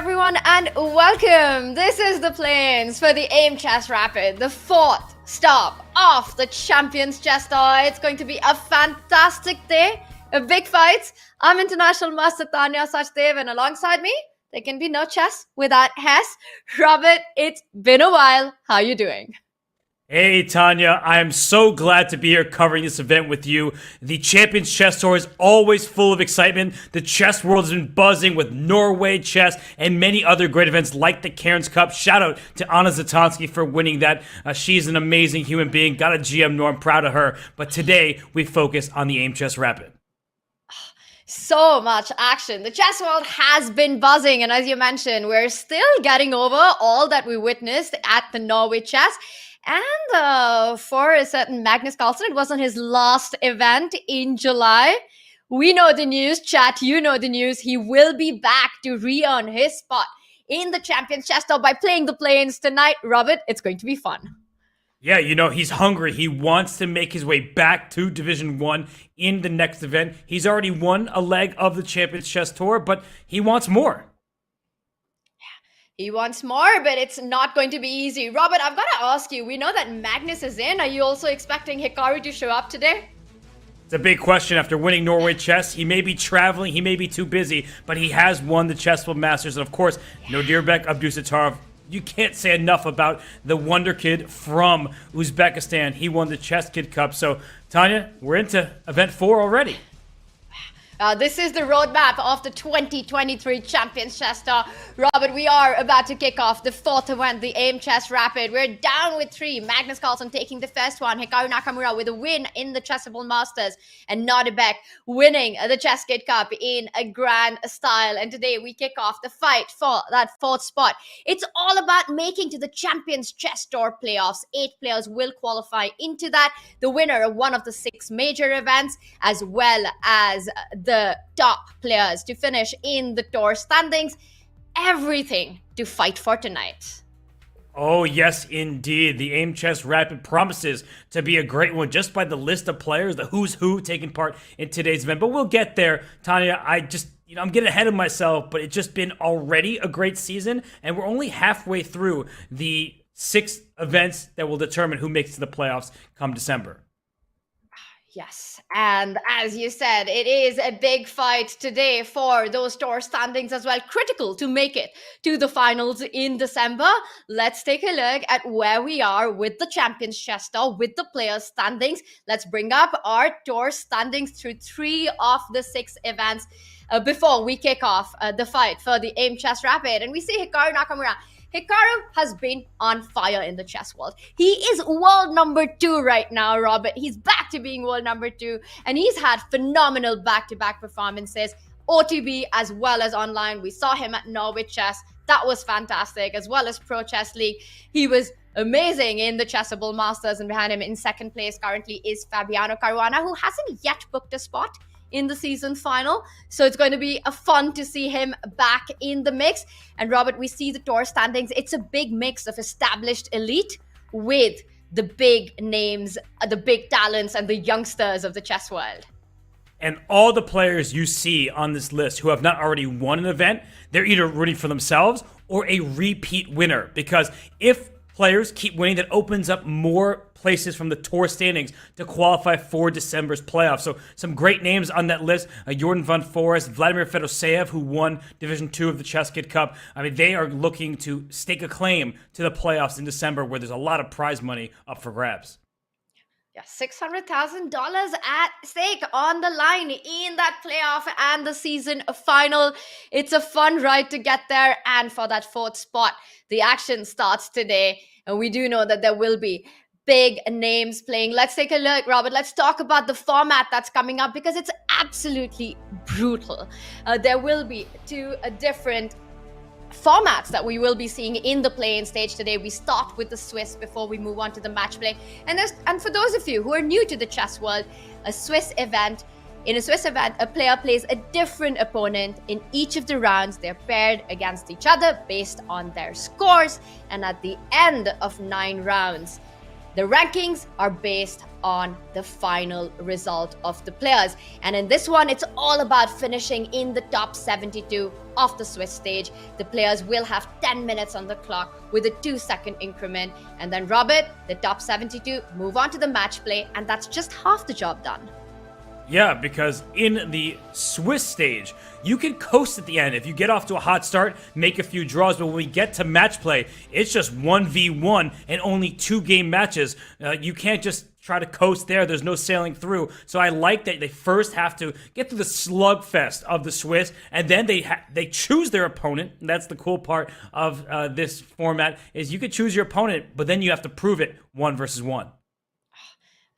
everyone, and welcome. This is the plans for the Aimchess Rapid, the fourth stop of the Champions Chess Tour. It's going to be a fantastic day of big fights. I'm International Master Tanya Sachdev, and alongside me, there can be no chess without Hess. Robert, it's been a while. How you doing? Hey, Tanya, I am so glad to be here covering this event with you. The Champions Chess Tour is always full of excitement. The chess world has been buzzing with Norway chess and many other great events like the Cairns Cup. Shout out to Anna Zatonsky for winning that. She's an amazing human being. Got a GM norm, proud of her. But today, we focus on the Aimchess Rapid. So much action. The chess world has been buzzing, and as you mentioned, we're still getting over all that we witnessed at the Norway chess. And for a certain Magnus Carlsen, it wasn't his last event in July. We know the news, chat, you know the news. He will be back to re-earn his spot in the Champions Chess Tour by playing the plains tonight. Robert, it's going to be fun. Yeah, you know, he's hungry. He wants to make his way back to Division 1 in the next event. He's already won a leg of the Champions Chess Tour, but he wants more. He wants more, but it's not going to be easy. Robert, I've got to ask you, we know that Magnus is in. Are you also expecting Hikaru to show up today? It's a big question after winning Norway chess. He may be traveling, he may be too busy, but he has won the Chess World Masters. And of course, Nodirbek Abdusattorov. You can't say enough about the wonder kid from Uzbekistan. He won the Chess Kid Cup. So, Tanya, we're into event 4 already. This is the roadmap of the 2023 Champions Chess Tour. Robert, we are about to kick off the fourth event, the Aimchess Rapid. We're down with 3. Magnus Carlsen taking the first one. Hikaru Nakamura with a win in the Chess World Masters. And Nodirbek winning the Chess Kid Cup in a grand style. And today we kick off the fight for that fourth spot. It's all about making to the Champions Chess Tour playoffs. 8 players will qualify into that. The winner of one of the 6 major events, as well as the top players to finish in the tour standings. Everything to fight for tonight. Oh, yes, indeed. The Aimchess Rapid promises to be a great one just by the list of players, the who's who taking part in today's event. But we'll get there. Tanya, I'm getting ahead of myself, but it's just been already a great season, and we're only halfway through the 6 events that will determine who makes it to the playoffs come December. Yes, and as you said, it is a big fight today for those tour standings as well. Critical to make it to the finals in December. Let's take a look at where we are with the Champions Chess Tour, with the players' standings. Let's bring up our tour standings through 3 of the 6 events before we kick off the fight for the Aimchess Rapid. And we see Hikaru Nakamura. Hikaru has been on fire in the chess world. He is world number 2 right now, Robert. He's back to being world number 2, and he's had phenomenal back-to-back performances, OTB as well as online. We saw him at Norway Chess. That was fantastic, as well as Pro Chess League. He was amazing in the Chess World Masters, and behind him in second place currently is Fabiano Caruana, who hasn't yet booked a spot in the season final. So it's going to be fun to see him back in the mix. And Robert, we see the tour standings. It's a big mix of established elite with the big names, the big talents, and the youngsters of the chess world. And all the players you see on this list who have not already won an event, they're either rooting for themselves or a repeat winner. Because if players keep winning, that opens up more places from the tour standings to qualify for December's playoffs. So some great names on that list. Jorden van Foreest, Vladimir Fedoseev, who won Division 2 of the Chess Kid Cup. I mean, they are looking to stake a claim to the playoffs in December, where there's a lot of prize money up for grabs. Yeah, $600,000 at stake on the line in that playoff and the season final. It's a fun ride to get there. And for that fourth spot, the action starts today. And we do know that there will be big names playing. Let's take a look, Robert. Let's talk about the format that's coming up, because it's absolutely brutal. There will be 2 different formats that we will be seeing in the play-in stage today. We start with the Swiss before we move on to the match play. And for those of you who are new to the chess world, in a Swiss event, a player plays a different opponent in each of the rounds. They're paired against each other based on their scores. And at the end of 9 rounds, the rankings are based on the final result of the players. And in this one, it's all about finishing in the top 72 of the Swiss stage. The players will have 10 minutes on the clock with a 2-second increment. And then, Robert, the top 72 move on to the match play, and that's just half the job done. Yeah, because in the Swiss stage, you can coast at the end. If you get off to a hot start, make a few draws, but when we get to match play, it's just 1v1 and only 2-game matches. You can't just try to coast there. There's no sailing through. So I like that they first have to get through the slugfest of the Swiss, and then they choose their opponent. That's the cool part of this format, is you could choose your opponent, but then you have to prove it 1 versus 1.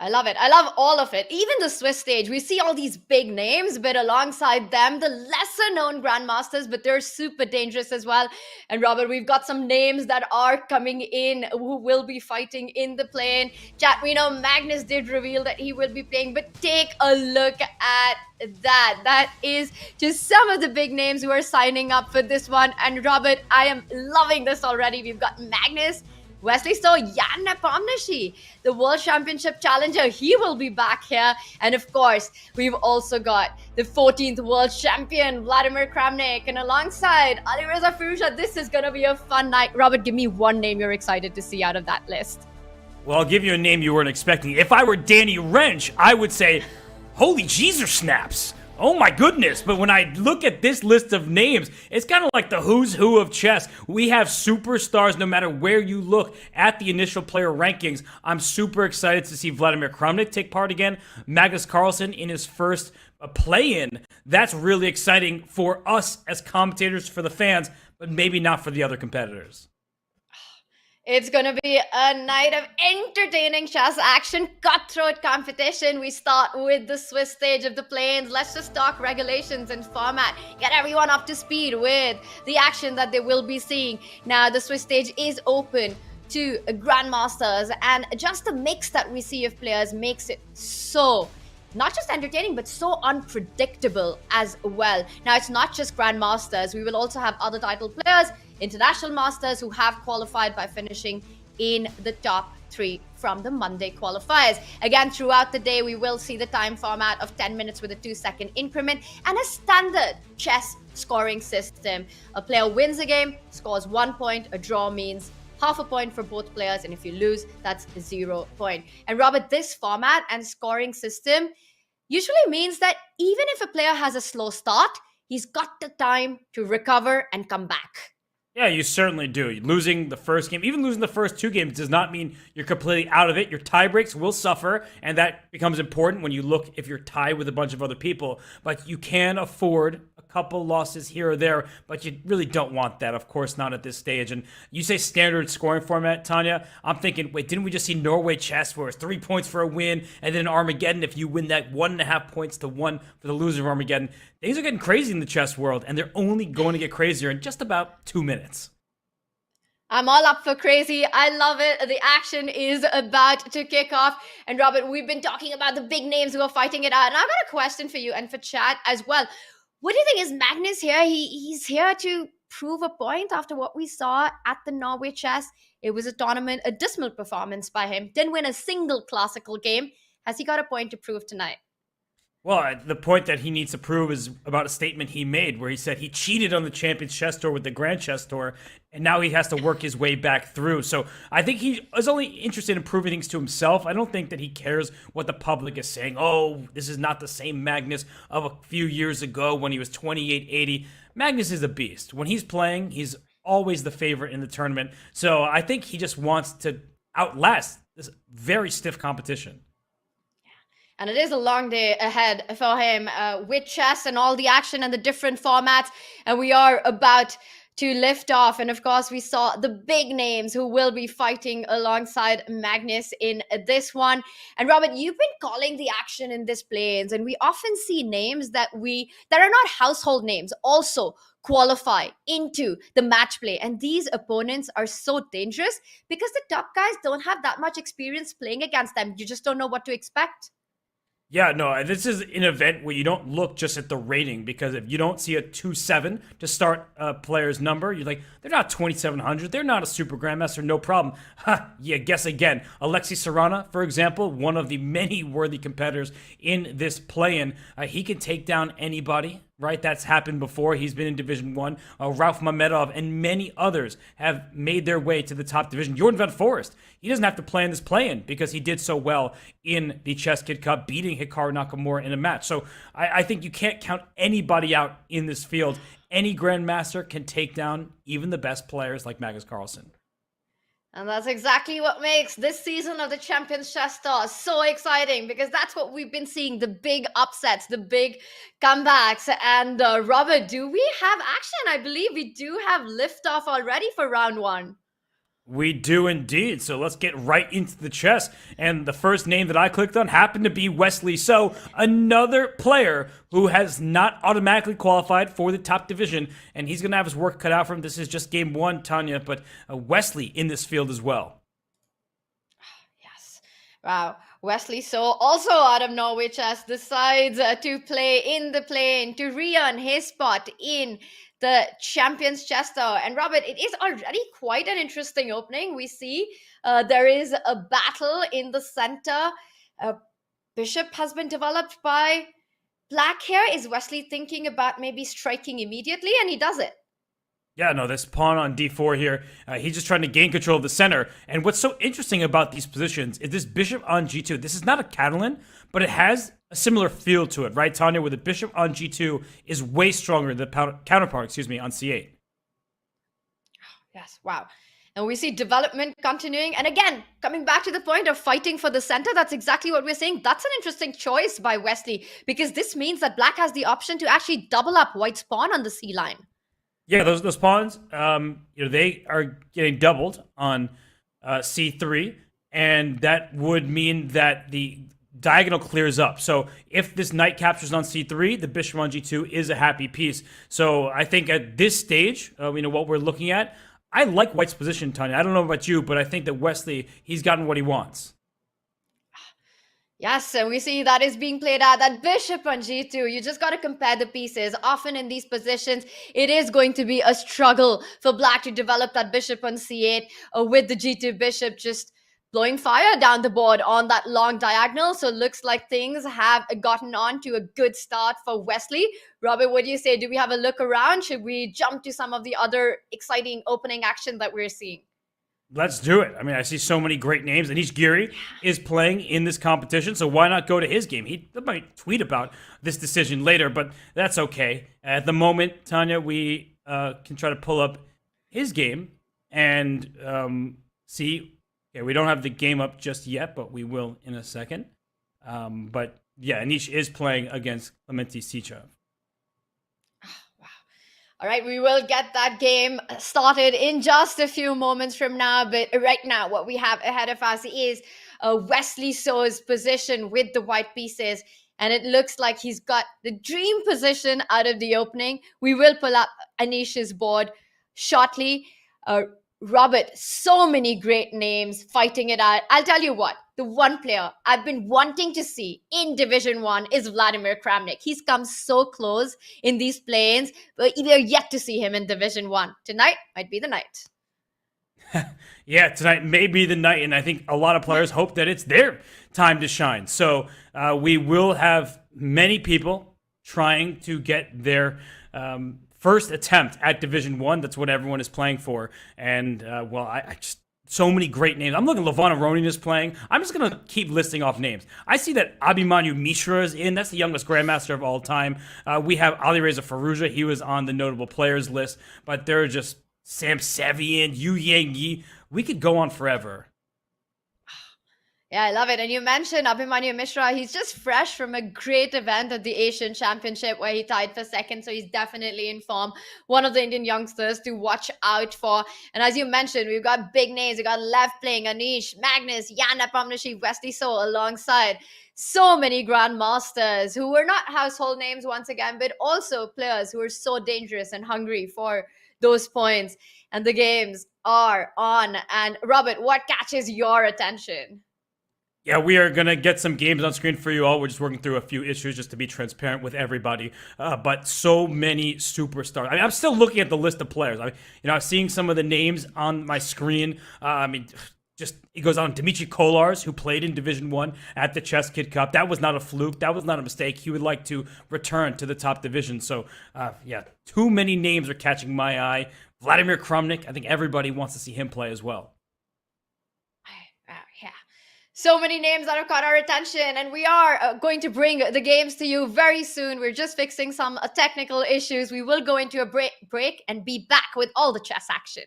I love it. I love all of it. Even the Swiss stage, we see all these big names, but alongside them, the lesser known grandmasters, but they're super dangerous as well. And Robert, we've got some names that are coming in who will be fighting in the play-in. Chat, we know Magnus did reveal that he will be playing, but take a look at that. That is just some of the big names who are signing up for this one. And Robert, I am loving this already. We've got Magnus, Wesley Stowe, Jan Nepomniachtchi, the World Championship challenger. He will be back here. And of course, we've also got the 14th World Champion, Vladimir Kramnik. And alongside Alireza Firouzja, this is going to be a fun night. Robert, give me one name you're excited to see out of that list. Well, I'll give you a name you weren't expecting. If I were Danny Wrench, I would say, holy Jesus snaps. Oh my goodness, but when I look at this list of names, it's kind of like the who's who of chess. We have superstars no matter where you look at the initial player rankings. I'm super excited to see Vladimir Kramnik take part again. Magnus Carlsen in his first play-in. That's really exciting for us as commentators, for the fans, but maybe not for the other competitors. It's going to be a night of entertaining chess action, cutthroat competition. We start with the Swiss stage of the play-ins. Let's just talk regulations and format. Get everyone up to speed with the action that they will be seeing. Now, the Swiss stage is open to grandmasters, and just the mix that we see of players makes it so not just entertaining, but so unpredictable as well. Now, it's not just grandmasters. We will also have other title players, international masters who have qualified by finishing in the top 3 from the Monday qualifiers. Again, throughout the day, we will see the time format of 10 minutes with a 2-second increment and a standard chess scoring system. A player wins a game, scores 1 point. A draw means half a point for both players, and if you lose, that's 0 point. And Robert, this format and scoring system usually means that even if a player has a slow start, he's got the time to recover and come back. Yeah, you certainly do. Losing the first game, even losing the first 2 games, does not mean you're completely out of it. Your tie breaks will suffer, and that becomes important when you look if you're tied with a bunch of other people. But you can afford a couple losses here or there, but you really don't want that. Of course, not at this stage. And you say standard scoring format, Tanya. I'm thinking, wait, didn't we just see Norway chess where it's 3 points for a win, and then Armageddon if you win that 1.5 points to 1 for the loser of Armageddon? Things are getting crazy in the chess world, and they're only going to get crazier in just about 2 minutes. I'm all up for crazy. I love it. The action is about to kick off. And Robert, we've been talking about the big names who are fighting it out. And I've got a question for you and for chat as well. What do you think? Is Magnus here? He's here to prove a point after what we saw at the Norway Chess. It was a tournament, a dismal performance by him. Didn't win a single classical game. Has he got a point to prove tonight? Well, the point that he needs to prove is about a statement he made where he said he cheated on the Champions Chess Tour with the Grand Chess Tour, and now he has to work his way back through. So I think he is only interested in proving things to himself. I don't think that he cares what the public is saying. Oh, this is not the same Magnus of a few years ago when he was 28-80. Magnus is a beast. When he's playing, he's always the favorite in the tournament. So I think he just wants to outlast this very stiff competition. And it is a long day ahead for him with chess and all the action and the different formats. And we are about to lift off. And of course, we saw the big names who will be fighting alongside Magnus in this one. And Robert, you've been calling the action in this play-ins, and we often see names that are not household names also qualify into the match play. And these opponents are so dangerous because the top guys don't have that much experience playing against them. You just don't know what to expect. Yeah, no, this is an event where you don't look just at the rating, because if you don't see a 2-7 to start a player's number, you're like, they're not 2,700, they're not a super grandmaster, no problem. Yeah, guess again. Alexei Sarana, for example, one of the many worthy competitors in this play-in, he can take down anybody, right? That's happened before. He's been in Division 1. Ralph Mamedov and many others have made their way to the top division. Jorden van Foreest, he doesn't have to play in this play-in because he did so well in the Chess Kid Cup, beating Hikaru Nakamura in a match. So I think you can't count anybody out in this field. Any grandmaster can take down even the best players like Magnus Carlsen. And that's exactly what makes this season of the Champions Chess Tour so exciting, because that's what we've been seeing, the big upsets, the big comebacks. And Robert, do we have action? I believe we do have liftoff already for round one. We do indeed. So let's get right into the chess. And the first name that I clicked on happened to be Wesley So, another player who has not automatically qualified for the top division. And he's going to have his work cut out for him. This is just game one, Tanya, but Wesley in this field as well. Yes. Wow. Wesley So, also out of Norway Chess, decides to play in the play-in to re-earn his spot in the Champions Chess Tour. And Robert, it is already quite an interesting opening. We see there is a battle in the center. Bishop has been developed by Black here. Is Wesley thinking about maybe striking immediately? And he does it. Yeah, no, this pawn on d4 here, he's just trying to gain control of the center. And what's so interesting about these positions is this bishop on g2. This is not a Catalan, but it has a similar feel to it, right, Tanya, where the bishop on g2 is way stronger than the counterpart, on c8. Yes, wow. And we see development continuing. And again, coming back to the point of fighting for the center, that's exactly what we're saying. That's an interesting choice by Wesley, because this means that Black has the option to actually double up White's pawn on the c line. Yeah, those pawns, they are getting doubled on c3, and that would mean that the diagonal clears up. So if this knight captures on c3, the bishop on g2 is a happy piece. So I think at this stage, what we're looking at, I like White's position, Tanya. I don't know about you, but I think that Wesley, he's gotten what he wants. Yes, and we see that is being played out, that bishop on g2. You just got to compare the pieces. Often in these positions, it is going to be a struggle for Black to develop that bishop on c8 with the g2 bishop just blowing fire down the board on that long diagonal. So it looks like things have gotten on to a good start for Wesley. Robert, what do you say? Do we have a look around? Should we jump to some of the other exciting opening action that we're seeing? Let's do it. I see so many great names. Anish Giri is playing in this competition, so why not go to his game? He might tweet about this decision later, but that's okay. At the moment, Tanya, we can try to pull up his game and see. Okay, we don't have the game up just yet, but we will in a second. But yeah, Anish is playing against Clementi Sichev. All right, we will get that game started in just a few moments from now. But right now, what we have ahead of us is Wesley So's position with the white pieces. And it looks like he's got the dream position out of the opening. We will pull up Anish's board shortly. Robert, so many great names fighting it out. I'll tell you what, the one player I've been wanting to see in Division 1 is Vladimir Kramnik. He's come so close in these play-ins, but we're yet to see him in Division 1. Tonight might be the night. Yeah, tonight may be the night, and I think a lot of players hope that it's their time to shine. So we will have many people trying to get their first attempt at Division 1. That's what everyone is playing for. And, I just, so many great names. I'm looking at Levon Aronin is playing. I'm just going to keep listing off names. I see that Abhimanyu Mishra is in. That's the youngest grandmaster of all time. We have Alireza Firouzja. He was on the notable players list. But there are just Sam Sevian, Yu Yang Yi. We could go on forever. Yeah, I love it. And you mentioned Abhimanyu Mishra. He's just fresh from a great event at the Asian Championship where he tied for second. So he's definitely in form. One of the Indian youngsters to watch out for. And as you mentioned, we've got big names. We've got Lev playing, Anish, Magnus, Jan Nepomniachtchi, Wesley So alongside. So many grandmasters who were not household names once again, but also players who are so dangerous and hungry for those points. And the games are on. And Robert, what catches your attention? Yeah, we are going to get some games on screen for you all. We're just working through a few issues just to be transparent with everybody. But so many superstars. I'm still looking at the list of players. I'm seeing some of the names on my screen. just it goes on. Dmitry Kolarz, who played in Division 1 at the Chess Kid Cup, that was not a fluke. That was not a mistake. He would like to return to the top division. So, yeah, too many names are catching my eye. Vladimir Krumnik, I think everybody wants to see him play as well. Yeah. So many names that have caught our attention, and we are going to bring the games to you very soon. We're just fixing some technical issues. We will go into a break and be back with all the chess action.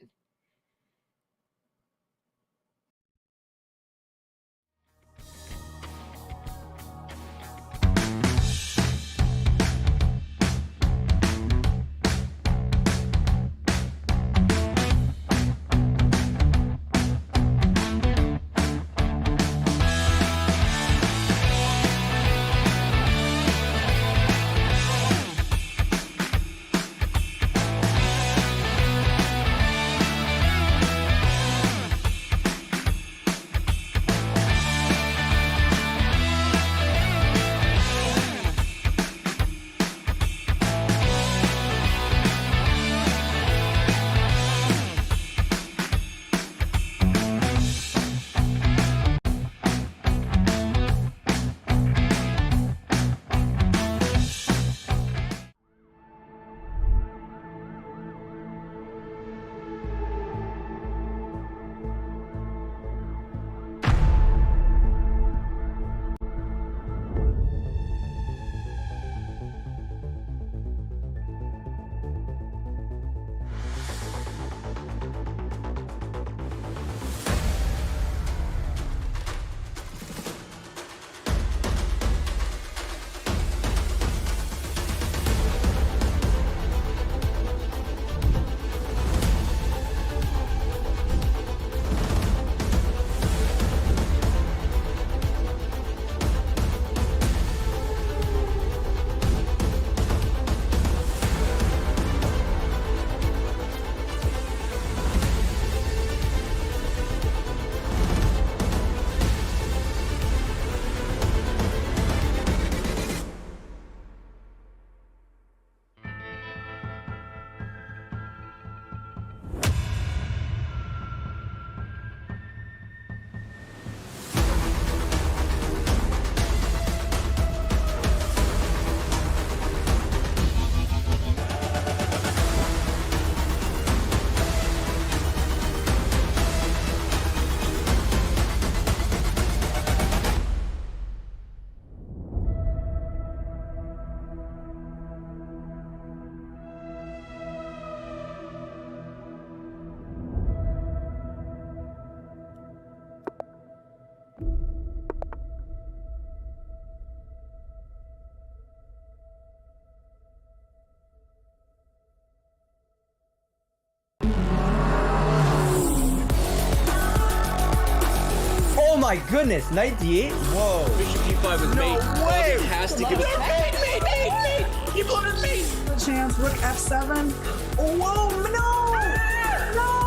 Oh my goodness, knight d8? Whoa. Bishop e5 with mate. way. Has to give it. Mate! You voted mate! Chance, rook f7. Whoa, no! No! No!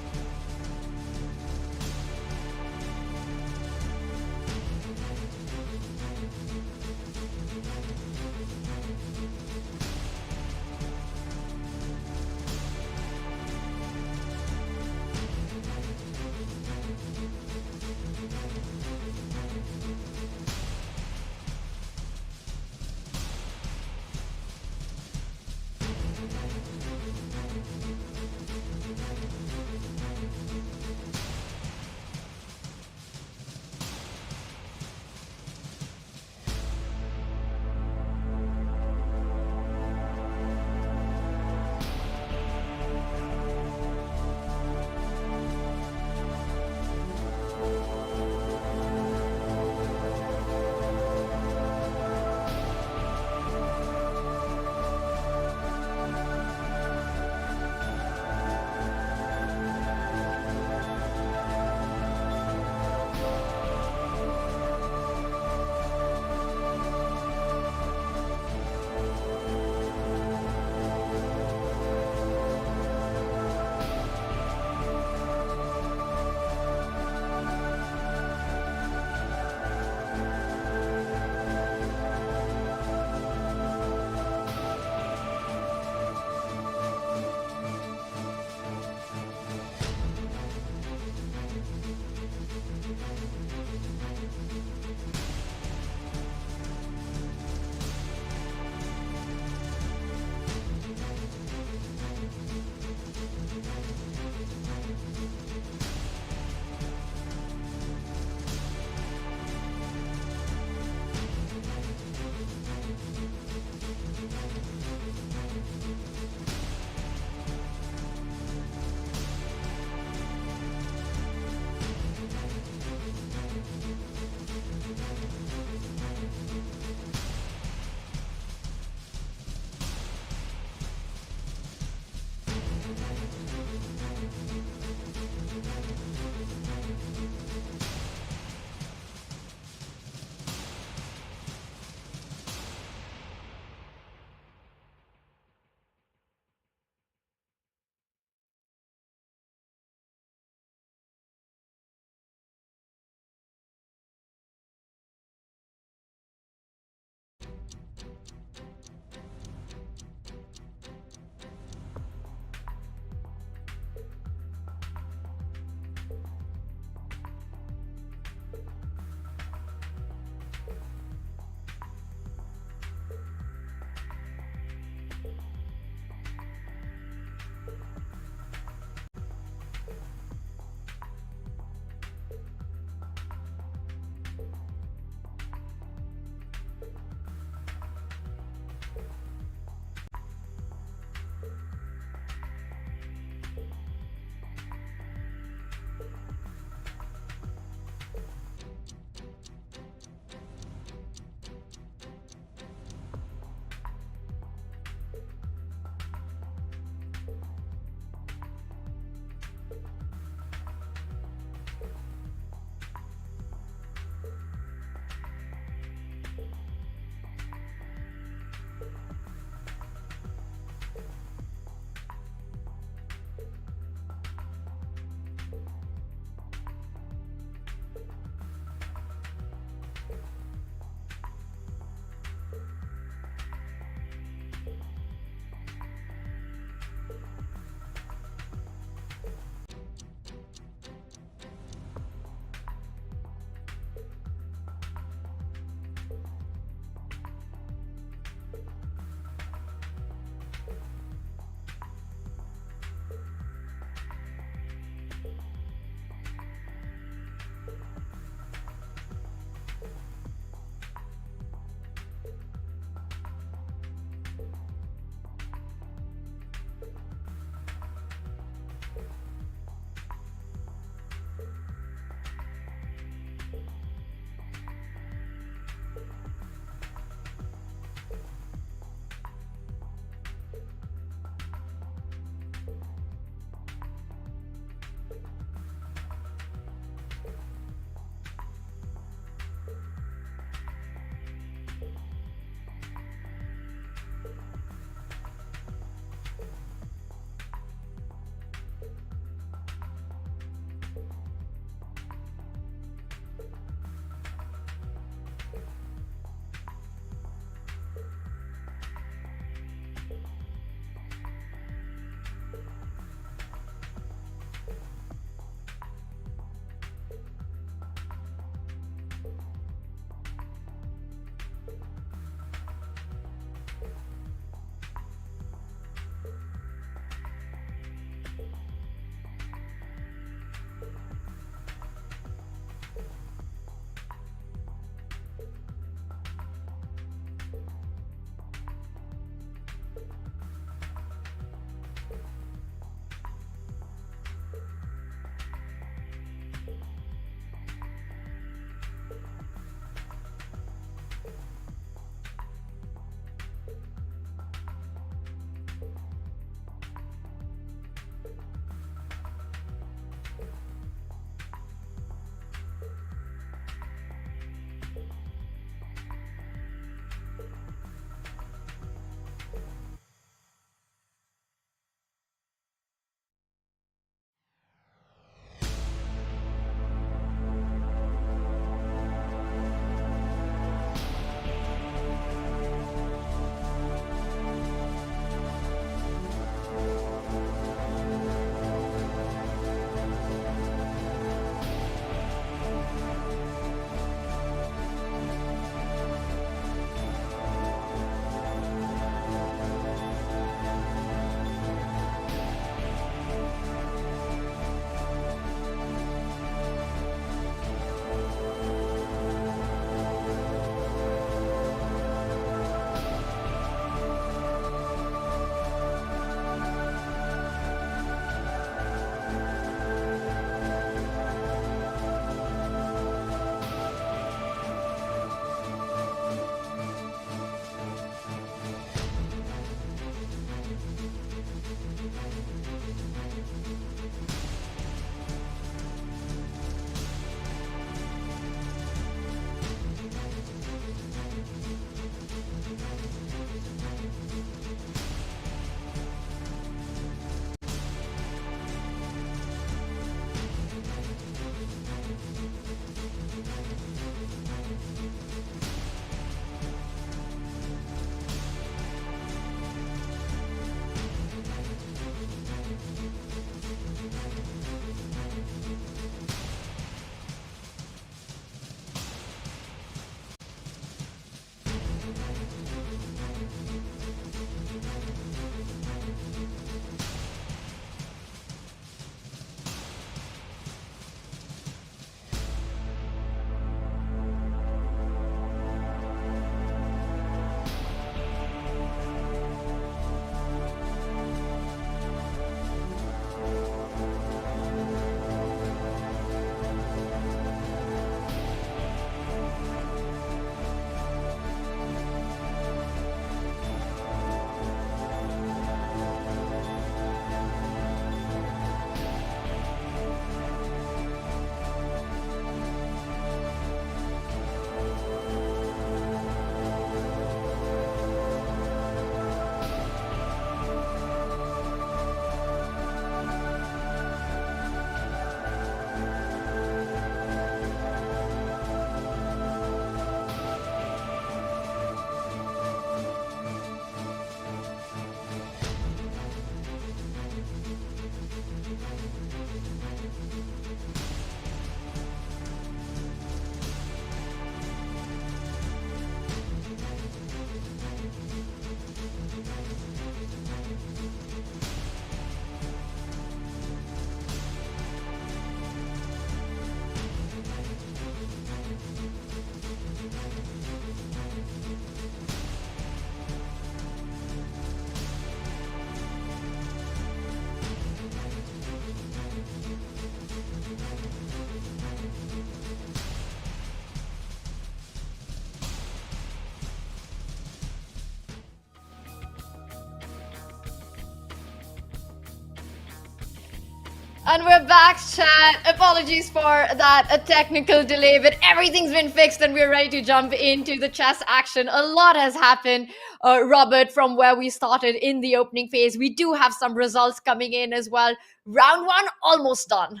And we're back, chat. Apologies for that a technical delay, but everything's been fixed and we're ready to jump into the chess action. A lot has happened, Robert, from where we started in the opening phase. We do have some results coming in as well. Round one, almost done.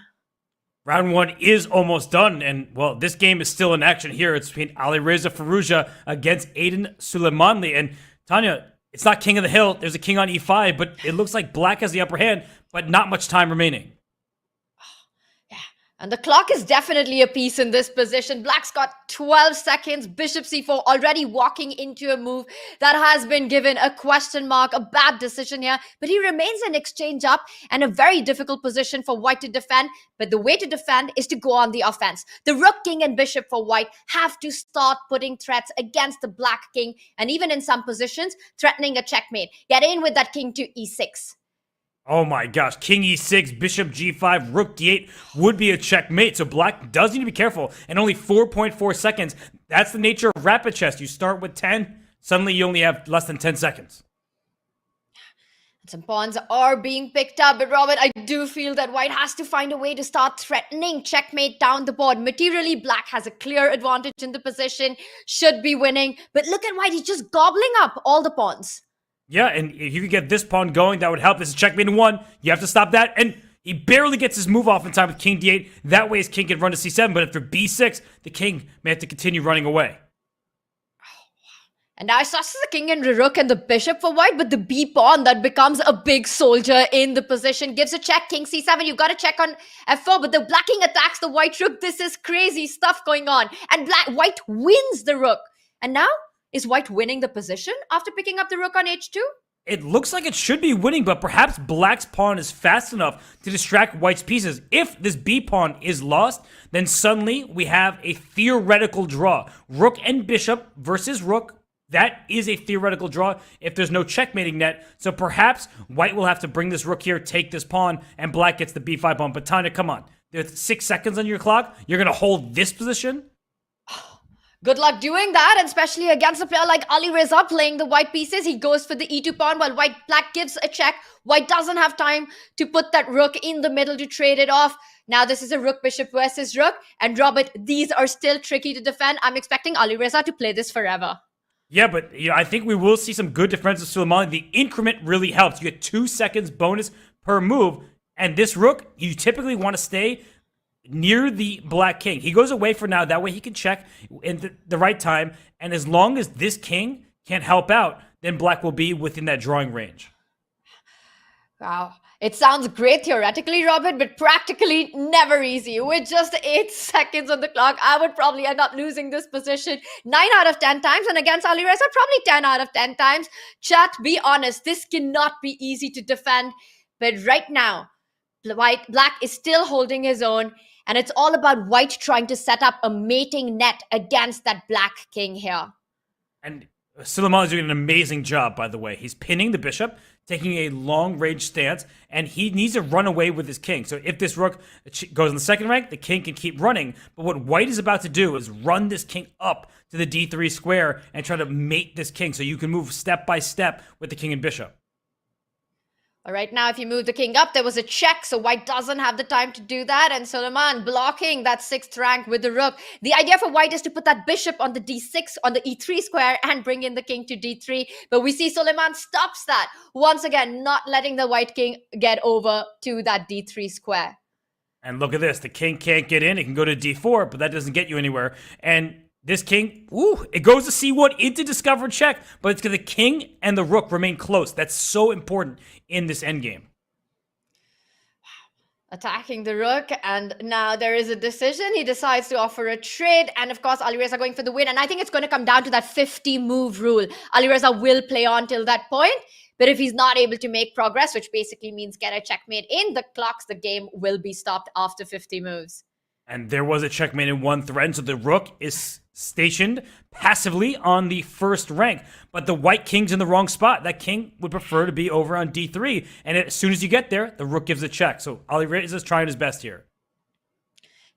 Round one is almost done, and well, this game is still in action here. It's between Alireza Firouzja against Aiden Suleimanli. And Tanya, it's not king of the hill. There's a king on e5, but it looks like black has the upper hand, but not much time remaining. And the clock is definitely a piece in this position. Black's got 12 seconds. Bishop c4 already walking into a move that has been given a question mark, a bad decision here. But he remains an exchange up and a very difficult position for white to defend. But the way to defend is to go on the offense. The rook, king, and bishop for white have to start putting threats against the black king. And even in some positions, threatening a checkmate. Get in with that king to e6. Oh my gosh, king e6, bishop g5, rook d8 would be a checkmate. So black does need to be careful. And only 4.4 seconds. That's the nature of rapid chess. You start with 10, suddenly you only have less than 10 seconds. Some pawns are being picked up, but Robert, I do feel that white has to find a way to start threatening checkmate down the board. Materially, black has a clear advantage in the position, should be winning. But look at white, he's just gobbling up all the pawns. Yeah, and if you could get this pawn going, that would help. This is checkmate in one. You have to stop that. And he barely gets his move off in time with king d8. That way his king can run to c7. But after b6, the king may have to continue running away. And now it starts the king and the rook and the bishop for white, but the b pawn that becomes a big soldier in the position gives a check. King c7, you've got to check on f4, but the black king attacks the white rook. This is crazy stuff going on. And white wins the rook. And now, is white winning the position after picking up the rook on h2? It looks like it should be winning, but perhaps black's pawn is fast enough to distract white's pieces. If this b pawn is lost, then suddenly we have a theoretical draw. Rook and bishop versus rook. That is a theoretical draw if there's no checkmating net. So perhaps white will have to bring this rook here, take this pawn, and black gets the b5 pawn. But Tanya, come on. There's 6 seconds on your clock. You're going to hold this position? Good luck doing that, and especially against a player like Alireza playing the white pieces. He goes for the e2 pawn while black gives a check. White doesn't have time to put that rook in the middle to trade it off. Now this is a rook bishop versus rook. And Robert, these are still tricky to defend. I'm expecting Alireza to play this forever. Yeah, but I think we will see some good defensive Suleiman. The increment really helps. You get 2 seconds bonus per move. And this rook, you typically want to stay near the black king. He goes away for now. That way he can check in the right time. And as long as this king can't help out, then black will be within that drawing range. Wow. It sounds great theoretically, Robert, but practically never easy. With just 8 seconds on the clock, I would probably end up losing this position 9 out of 10 times. And against Alireza, probably 10 out of 10 times. Chat, be honest, this cannot be easy to defend. But right now, black is still holding his own. And it's all about white trying to set up a mating net against that black king here. And Suleiman is doing an amazing job, by the way. He's pinning the bishop, taking a long-range stance, and he needs to run away with his king. So if this rook goes in the second rank, the king can keep running. But what white is about to do is run this king up to the d3 square and try to mate this king so you can move step by step with the king and bishop. All right, now if you move the king up, there was a check, so white doesn't have the time to do that. And Suleiman blocking that 6th rank with the rook. The idea for white is to put that bishop on the d6, on the e3 square, and bring in the king to d3. But we see Suleiman stops that. Once again, not letting the white king get over to that d3 square. And look at this. The king can't get in. It can go to d4, but that doesn't get you anywhere. And this king, it goes to c1 into discovered check, but it's because the king and the rook remain close. That's so important in this endgame. Attacking the rook, and now there is a decision. He decides to offer a trade, and of course, Alireza going for the win. And I think it's going to come down to that 50-move rule. Alireza will play on till that point, but if he's not able to make progress, which basically means get a checkmate in the clocks, the game will be stopped after 50 moves. And there was a checkmate in one thread, so the rook is stationed passively on the first rank. But the white king's in the wrong spot. That king would prefer to be over on d3. And as soon as you get there, the rook gives a check. So Alireza is trying his best here.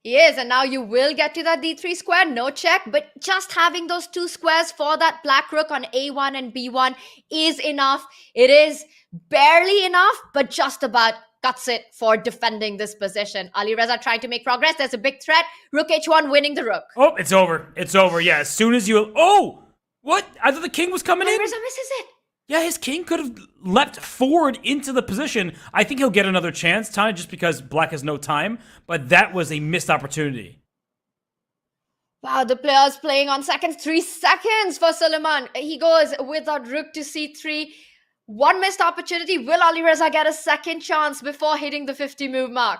He is, and now you will get to that d3 square, no check, but just having those 2 squares for that black rook on a1 and b1 is enough. It is barely enough, but just about cuts it for defending this position. Alireza trying to make progress. There's a big threat. Rook h1 winning the rook. Oh, it's over. It's over. Yeah, as soon as you... Oh! What? I thought the king was coming in. Alireza misses it. Yeah, his king could have leapt forward into the position. I think he'll get another chance, Tanya, just because black has no time. But that was a missed opportunity. Wow, the player's playing on seconds. 3 seconds for Suleiman. He goes without rook to c3. One missed opportunity. Will Alireza get a second chance before hitting the 50 move mark?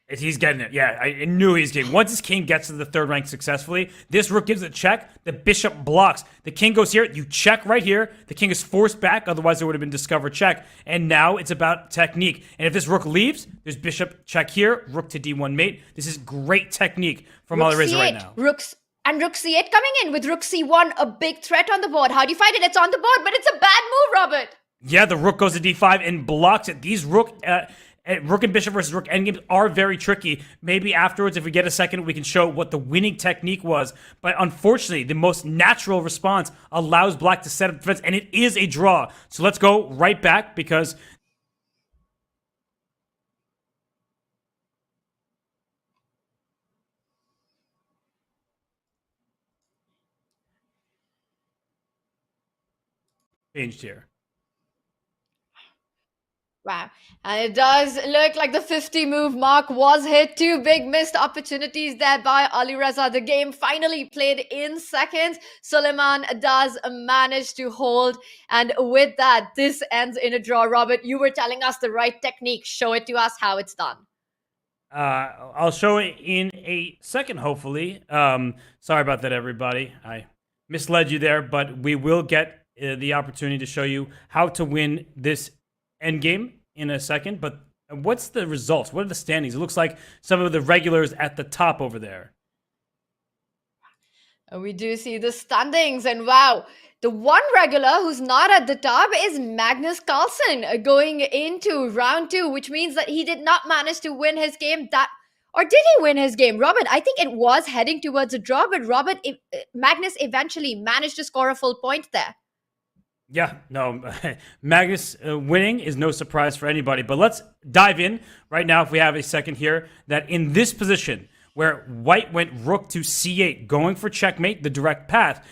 He's getting it. Yeah, I knew he was getting. Once his king gets to the third rank successfully, this rook gives a check. The bishop blocks. The king goes here. You check right here. The king is forced back. Otherwise, there would have been discovered check. And now it's about technique. And if this rook leaves, there's bishop check here. Rook to d1 mate. This is great technique from Alireza right now. Rook c8 coming in with rook c1. A big threat on the board. How do you fight it? It's on the board, but it's a bad move, Robert. Yeah, the rook goes to d5 and blocks it. These rook and bishop versus rook endgames are very tricky. Maybe afterwards, if we get a second, we can show what the winning technique was. But unfortunately, the most natural response allows black to set up defense, and it is a draw. So let's go right back because... changed here. Wow. And it does look like the 50 move mark was hit. 2 big missed opportunities there by Alireza. The game finally played in seconds. Suleiman does manage to hold. And with that, this ends in a draw. Robert, you were telling us the right technique. Show it to us how it's done. I'll show it in a second, hopefully. Sorry about that, everybody. I misled you there, but we will get the opportunity to show you how to win this endgame in a second. But what's the results? What are the standings? It looks like some of the regulars at the top over there. We do see the standings, and wow, the one regular who's not at the top is Magnus Carlsen going into round 2, which means that he did not manage to win his game. Or did he win his game? Robert, I think it was heading towards a draw, but Magnus eventually managed to score a full point there. Yeah, no, Magnus winning is no surprise for anybody. But let's dive in right now, if we have a second here, that in this position where white went rook to c8, going for checkmate, the direct path.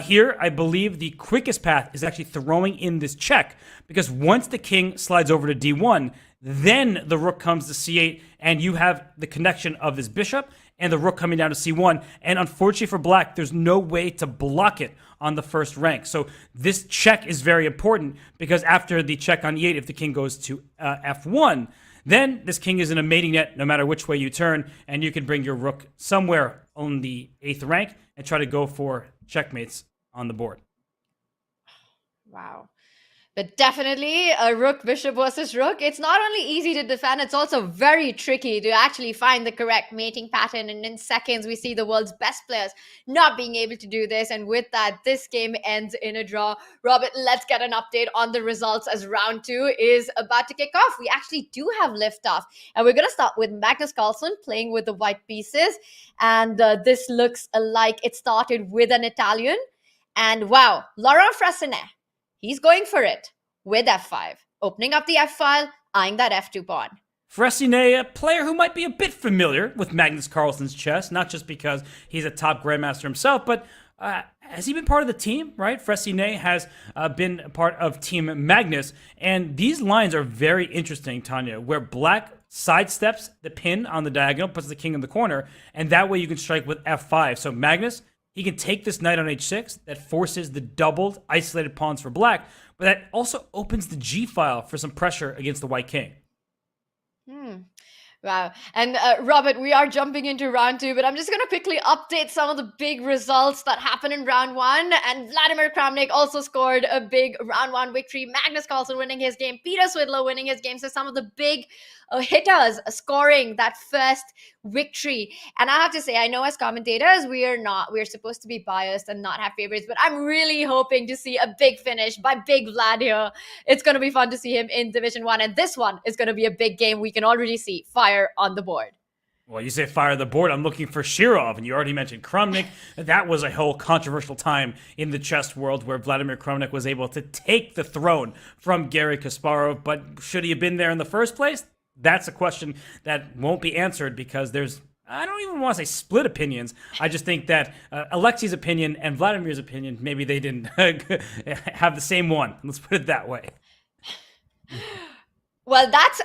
Here, I believe the quickest path is actually throwing in this check, because once the king slides over to d1, then the rook comes to c8, and you have the connection of this bishop and the rook coming down to c1. And unfortunately for black, there's no way to block it on the first rank. So this check is very important, because after the check on e8, if the king goes to f1, then this king is in a mating net no matter which way you turn, and you can bring your rook somewhere on the 8th rank and try to go for checkmates on the board. Wow. But definitely a rook bishop versus rook. It's not only easy to defend, it's also very tricky to actually find the correct mating pattern. And in seconds, we see the world's best players not being able to do this. And with that, this game ends in a draw. Robert, let's get an update on the results as round 2 is about to kick off. We actually do have liftoff. And we're going to start with Magnus Carlsen playing with the white pieces. And this looks like it started with an Italian. And wow, Laurent Fressinet. He's going for it with f5, opening up the f-file, eyeing that f2 pawn. Fressinet, a player who might be a bit familiar with Magnus Carlsen's chess, not just because he's a top grandmaster himself, but has he been part of the team, right? Fressinet has been a part of Team Magnus, and these lines are very interesting, Tanya, where black sidesteps the pin on the diagonal, puts the king in the corner, and that way you can strike with f5. So Magnus, he can take this knight on h6. That forces the doubled, isolated pawns for black, but that also opens the g-file for some pressure against the white king. Wow. And Robert, we are jumping into round 2, but I'm just going to quickly update some of the big results that happened in round 1. And Vladimir Kramnik also scored a big round 1 victory. Magnus Carlsen winning his game. Peter Swidler winning his game. So some of the big hitters scoring that first victory. And I have to say, I know as commentators, we're supposed to be biased and not have favorites, but I'm really hoping to see a big finish by Big Vlad here. It's going to be fun to see him in Division 1. And this one is going to be a big game. We can already see fire on the board. Well, you say fire on the board. I'm looking for Shirov, and you already mentioned Kramnik. That was a whole controversial time in the chess world where Vladimir Kramnik was able to take the throne from Garry Kasparov. But should he have been there in the first place? that's a question that won't be answered because there's, I don't even want to say split opinions. I just think that Alexei's opinion and Vladimir's opinion, maybe they didn't have the same one. Let's put it that way. Well, that's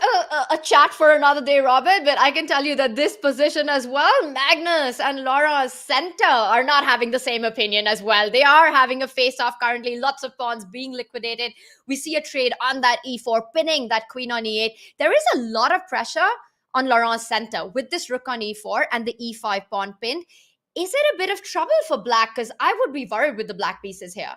a chat for another day, Robert, but I can tell you that this position as well, Magnus and Laura's center are not having the same opinion as well. They are having a face-off currently, lots of pawns being liquidated. We see a trade on that e4, pinning that queen on e8. There is a lot of pressure on Laurent's center with this rook on e4 and the e5 pawn pinned. Is it a bit of trouble for black? Because I would be worried with the black pieces here.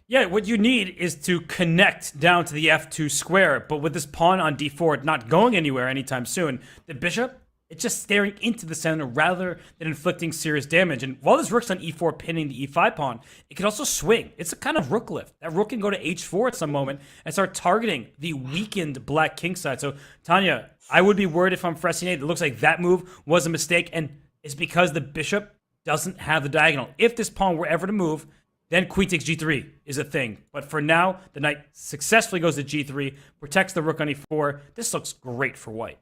Yeah, what you need is to connect down to the f2 square, but with this pawn on d4 not going anywhere anytime soon, the bishop, it's just staring into the center rather than inflicting serious damage. And while this rook's on e4 pinning the e5 pawn, it can also swing. It's a kind of rook lift. That rook can go to h4 at some moment and start targeting the weakened black king side. So, Tanya, I would be worried if I'm Fressinet. It looks like that move was a mistake, and it's because the bishop doesn't have the diagonal. If this pawn were ever to move, then queen takes g3 is a thing. But for now, the knight successfully goes to g3, protects the rook on e4. This looks great for white.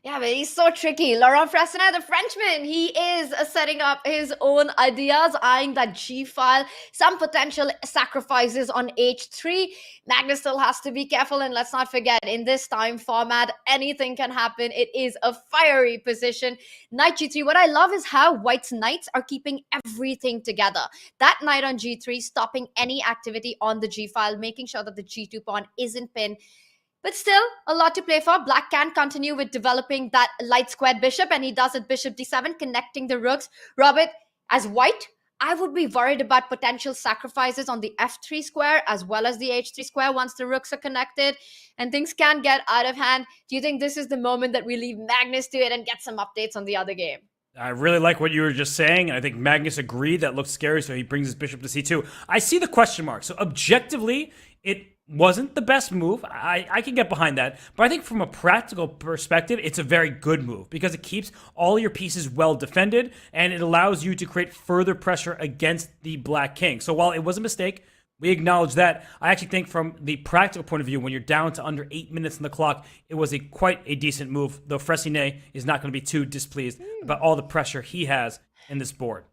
Yeah, but he's so tricky. Laurent Fressinet, the Frenchman, he is setting up his own ideas, eyeing that G file, some potential sacrifices on H3. Magnus still has to be careful, and let's not forget, in this time format, anything can happen. It is a fiery position. Knight G3, what I love is how White's knights are keeping everything together. That knight on G3, stopping any activity on the G file, making sure that the G2 pawn isn't pinned. But still, a lot to play for. Black can continue with developing that light squared bishop, and he does it bishop d7, connecting the rooks. Robert, as white, I would be worried about potential sacrifices on the f3 square as well as the h3 square once the rooks are connected, and things can get out of hand. Do you think this is the moment that we leave Magnus to it and get some updates on the other game? I really like what you were just saying. I think Magnus agreed that looks scary, so he brings his bishop to c2. I see the question mark. So objectively, it wasn't the best move. I can get behind that. But I think from a practical perspective, it's a very good move because it keeps all your pieces well defended and it allows you to create further pressure against the black king. So while it was a mistake, we acknowledge that. I actually think from the practical point of view, when you're down to under 8 minutes on the clock, it was quite a decent move, though Fressinet is not going to be too displeased about all the pressure he has in this board.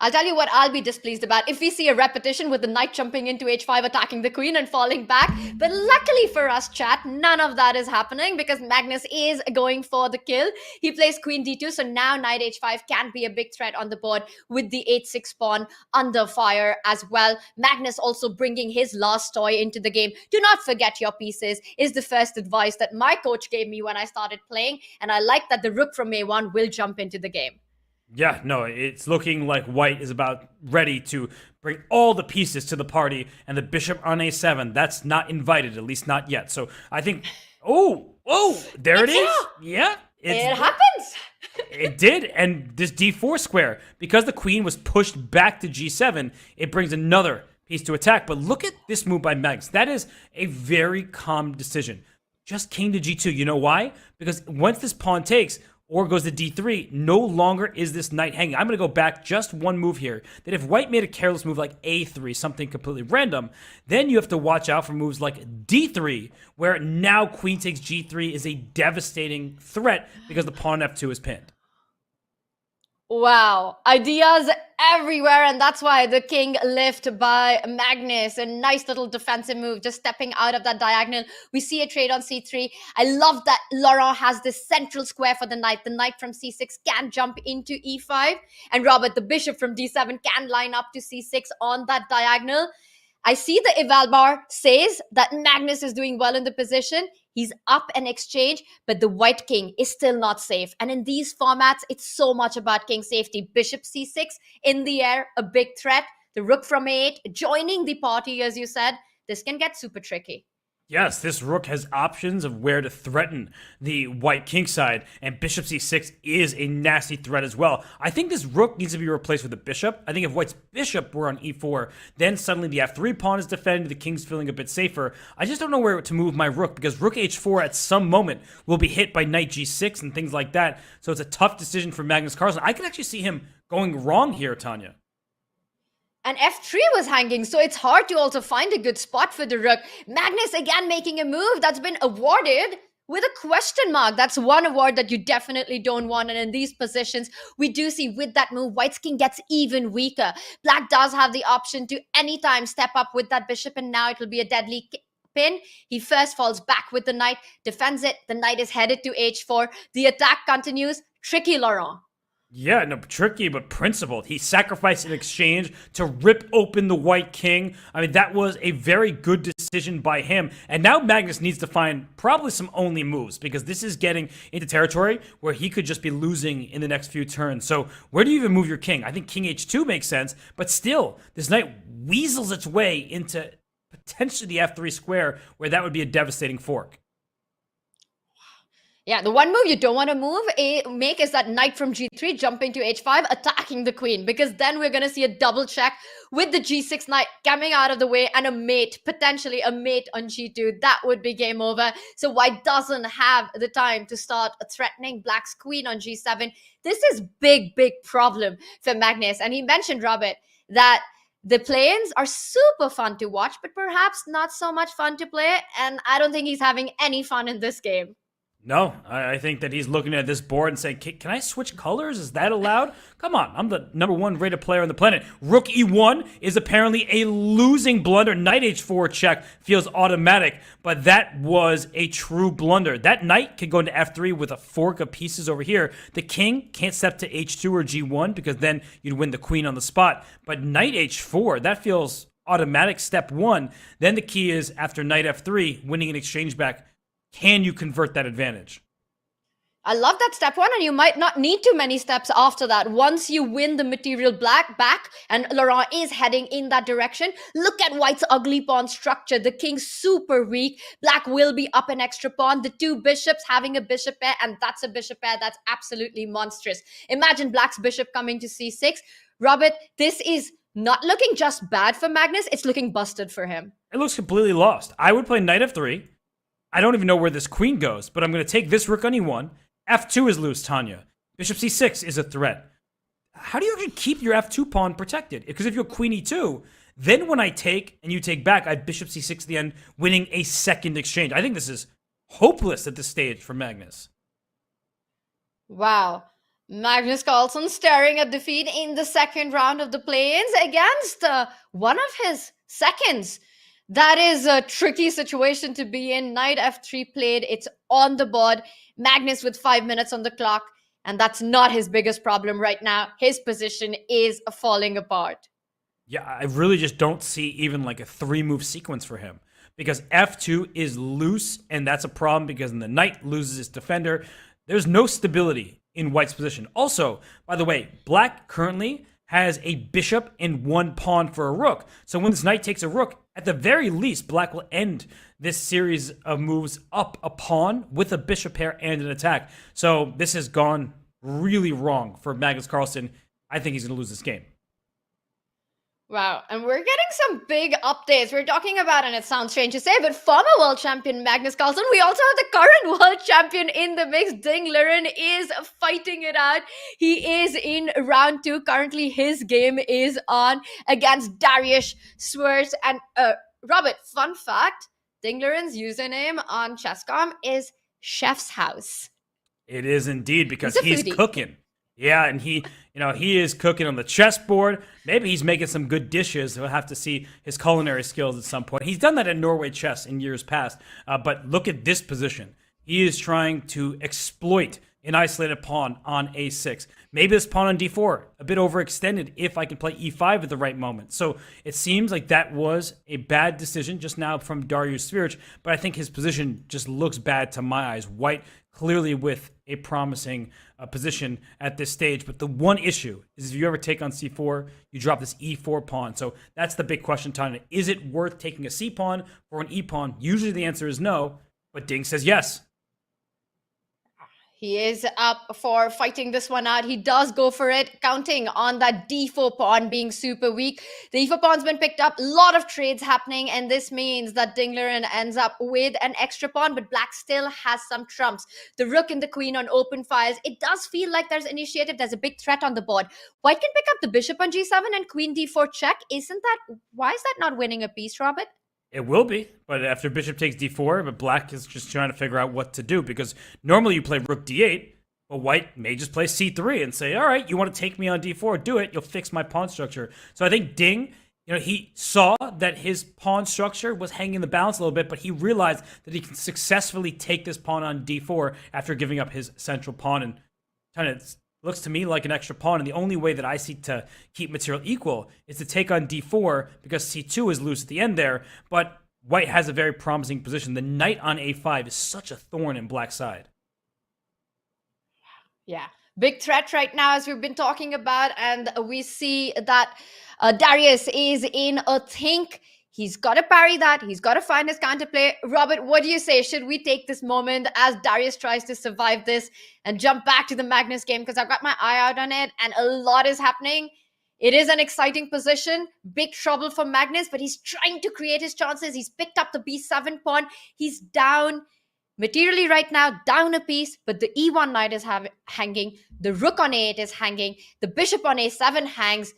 I'll tell you what I'll be displeased about if we see a repetition with the knight jumping into h5, attacking the queen and falling back. But luckily for us, chat, none of that is happening because Magnus is going for the kill. He plays queen d2, so now knight h5 can be a big threat on the board with the h6 pawn under fire as well. Magnus also bringing his last toy into the game. Do not forget your pieces is the first advice that my coach gave me when I started playing, and I like that the rook from a1 will jump into the game. Yeah, no, it's looking like white is about ready to bring all the pieces to the party, and the bishop on a7, that's not invited, at least not yet. So I think, there it is. Yeah. It happens. It did, and this d4 square, because the queen was pushed back to g7, it brings another piece to attack. But look at this move by Magnus. That is a very calm decision. Just king to g2. You know why? Because once this pawn takes, or goes to d3, no longer is this knight hanging. I'm going to go back just one move here, that if white made a careless move like a3, something completely random, then you have to watch out for moves like d3, where now queen takes g3 is a devastating threat because the pawn on f2 is pinned. Wow, ideas everywhere, and that's why the king lift by Magnus. A nice little defensive move, just stepping out of that diagonal. We see a trade on c3. I love that Laurent has this central square for the knight. The knight from c6 can jump into e5, and Robert, the bishop from d7, can line up to c6 on that diagonal. I see the eval bar says that Magnus is doing well in the position. He's up an exchange, but the white king is still not safe. And in these formats, it's so much about king safety. Bishop c6 in the air, a big threat. The rook from a8 joining the party, as you said. This can get super tricky. Yes, this rook has options of where to threaten the white king side, and bishop c6 is a nasty threat as well. I think this rook needs to be replaced with a bishop. I think if white's bishop were on e4, then suddenly the f3 pawn is defended, the king's feeling a bit safer. I just don't know where to move my rook, because rook h4 at some moment will be hit by knight g6 and things like that, so it's a tough decision for Magnus Carlsen. I can actually see him going wrong here, Tanya. And f3 was hanging, so it's hard to also find a good spot for the rook. Magnus again making a move that's been awarded with a question mark. That's one award that you definitely don't want. And in these positions, we do see with that move, White's king gets even weaker. Black does have the option to anytime step up with that bishop, and now it will be a deadly pin. He first falls back with the knight, defends it. The knight is headed to h4. The attack continues. Tricky, Laurent. Yeah, no, tricky, but principled. He sacrificed in exchange to rip open the white king. I mean, that was a very good decision by him. And now Magnus needs to find probably some only moves, because this is getting into territory where he could just be losing in the next few turns. So where do you even move your king? I think king h2 makes sense, but still, this knight weasels its way into potentially the f3 square, where that would be a devastating fork. Yeah, the one move you don't want to make is that knight from g3 jumping to h5, attacking the queen, because then we're going to see a double check with the g6 knight coming out of the way and a mate, potentially a mate on g2. That would be game over. So White doesn't have the time to start threatening Black's queen on g7. This is big problem for Magnus. And he mentioned, Robert, that the play-ins are super fun to watch, but perhaps not so much fun to play. And I don't think he's having any fun in this game. No, I think that he's looking at this board and saying, can I switch colors? Is that allowed? Come on, I'm the #1 rated player on the planet. Rook e1 is apparently a losing blunder. Knight h4 check feels automatic, but that was a true blunder. That knight could go into f3 with a fork of pieces over here. The king can't step to h2 or g1 because then you'd win the queen on the spot. But knight h4, that feels automatic step 1. Then the key is, after knight f3, winning an exchange back. Can you convert that advantage? I love that step 1, and you might not need too many steps after that. Once you win the material Black back, and Laurent is heading in that direction, look at White's ugly pawn structure. The king's super weak. Black will be up an extra pawn. The two bishops having a bishop pair, and that's a bishop pair that's absolutely monstrous. Imagine Black's bishop coming to c6. Robert, this is not looking just bad for Magnus, it's looking busted for him. It looks completely lost. I would play knight f3. I don't even know where this queen goes, but I'm going to take this rook on e1. f2 is loose, Tanya. Bishop c6 is a threat. How do you actually keep your f2 pawn protected? Because if you're queen e2, then when I take and you take back, I have bishop c6 at the end, winning a second exchange. I think this is hopeless at this stage for Magnus. Wow. Magnus Carlsen staring at defeat in the second round of the play-ins against one of his seconds. That is a tricky situation to be in. Knight f3 played. It's on the board. Magnus with 5 minutes on the clock. And that's not his biggest problem right now. His position is falling apart. Yeah, I really just don't see even like a 3-move sequence for him. Because f2 is loose, and that's a problem because the knight loses its defender. There's no stability in White's position. Also, by the way, Black currently has a bishop and 1 pawn for a rook. So when this knight takes a rook, at the very least, Black will end this series of moves up a pawn with a bishop pair and an attack. So this has gone really wrong for Magnus Carlsen. I think he's going to lose this game. Wow, and we're getting some big updates. We're talking about, and it sounds strange to say, but former world champion Magnus Carlsen. We also have the current world champion in the mix. Ding Liren is fighting it out. He is in round 2. Currently, his game is on against Dariush Swerts. And Robert, fun fact, Ding Liren's username on Chess.com is Chef's House. It is indeed, because he's cooking. Yeah, and he is cooking on the chessboard. Maybe he's making some good dishes. We'll have to see his culinary skills at some point. He's done that in Norway chess in years past. But look at this position. He is trying to exploit an isolated pawn on a6. Maybe this pawn on d4, a bit overextended if I can play e5 at the right moment. So it seems like that was a bad decision just now from Dariush Sverch, but I think his position just looks bad to my eyes. White clearly with a promising position at this stage. But the one issue is if you ever take on c4, you drop this e4 pawn. So that's the big question, Tanya. Is it worth taking a c pawn for an e pawn? Usually the answer is no, but Ding says yes. He is up for fighting this one out. He does go for it, counting on that d4 pawn being super weak. The e4 pawn's been picked up. A lot of trades happening, and this means that Dinglerin ends up with an extra pawn, but black still has some trumps. The rook and the queen on open files. It does feel like there's initiative. There's a big threat on the board. White can pick up the bishop on g7 and queen d4 check. Why is that not winning a piece, Robert? It will be, but after bishop takes d4, but black is just trying to figure out what to do, because normally you play rook d8, but white may just play c3 and say, all right, you want to take me on d4, do it, you'll fix my pawn structure. So I think Ding, he saw that his pawn structure was hanging the balance a little bit, but he realized that he can successfully take this pawn on d4 after giving up his central pawn, and kind of looks to me like an extra pawn, and the only way that I see to keep material equal is to take on d4, because c2 is loose at the end there, but white has a very promising position. The knight on a5 is such a thorn in black's side. Yeah, big threat right now, as we've been talking about, and we see that Darius is in a think. He's got to parry that. He's got to find his counterplay. Robert, what do you say? Should we take this moment as Darius tries to survive this and jump back to the Magnus game? Because I've got my eye out on it and a lot is happening. It is an exciting position. Big trouble for Magnus, but he's trying to create his chances. He's picked up the b7 pawn. He's down materially right now, down a piece, but the e1 knight is hanging. The rook on a8 is hanging. The bishop on a7 hangs.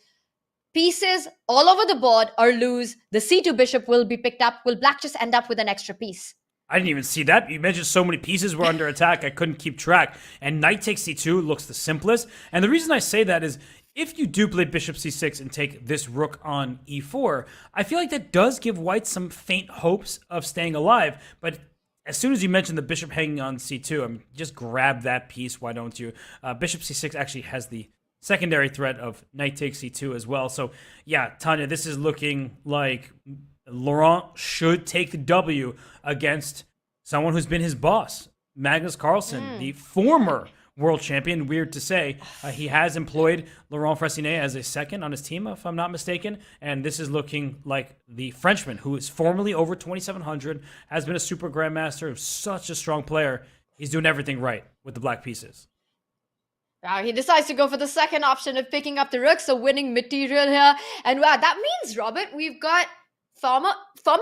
Pieces all over the board are loose. The c2 bishop will be picked up. Will black just end up with an extra piece? I didn't even see that. You mentioned so many pieces were under attack, I couldn't keep track. And knight takes c2 looks the simplest. And the reason I say that is, if you do play bishop c6 and take this rook on e4, I feel like that does give white some faint hopes of staying alive. But as soon as you mentioned the bishop hanging on c2, just grab that piece, why don't you? Bishop c6 actually has the secondary threat of knight takes c2 as well. So yeah, Tanya, this is looking like Laurent should take the W against someone who's been his boss, Magnus Carlsen, the former world champion. Weird to say. He has employed Laurent Fressinet as a second on his team, if I'm not mistaken. And this is looking like the Frenchman, who is formerly over 2,700, has been a super grandmaster, such a strong player. He's doing everything right with the black pieces. He decides to go for the second option of picking up the rook, so winning material here. And wow, that means, Robert, we've got former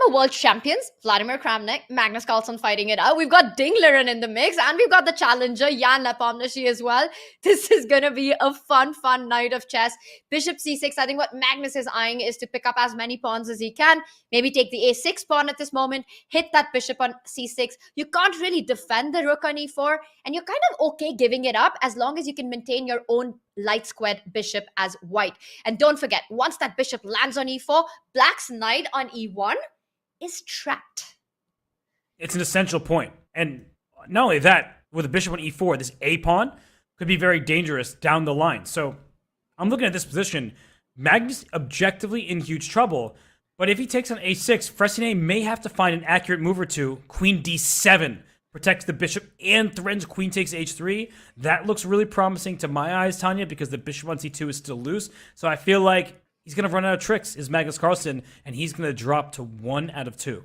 world champions, Vladimir Kramnik, Magnus Carlsen fighting it out. We've got Dinglerin in the mix, and we've got the challenger, Jan Nepomniachtchi as well. This is going to be a fun night of chess. Bishop c6, I think what Magnus is eyeing is to pick up as many pawns as he can. Maybe take the a6 pawn at this moment, hit that bishop on c6. You can't really defend the rook on e4, and you're kind of okay giving it up as long as you can maintain your own light squared bishop as white. And don't forget, once that bishop lands on e4, black's knight on e1 is trapped. It's an essential point. And not only that, with a bishop on e4, this a pawn could be very dangerous down the line. So I'm looking at this position. Magnus objectively in huge trouble. But if he takes on a6, Fressinet may have to find an accurate move or two. Queen d7 protects the bishop and threatens queen takes h3. That looks really promising to my eyes, Tanya, because the bishop on c2 is still loose. So I feel like he's going to run out of tricks, is Magnus Carlsen, and he's going to drop to 1 out of 2.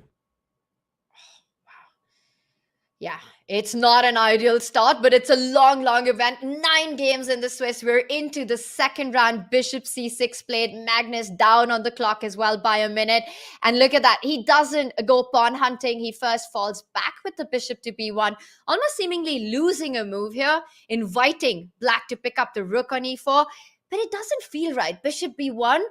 Yeah, it's not an ideal start, but it's a long event. 9 games in the Swiss. We're into the second round. Bishop c6 played. Magnus down on the clock as well by a minute. And look at that. He doesn't go pawn hunting. He first falls back with the bishop to b1, almost seemingly losing a move here, inviting black to pick up the rook on e4. But it doesn't feel right. Bishop b1,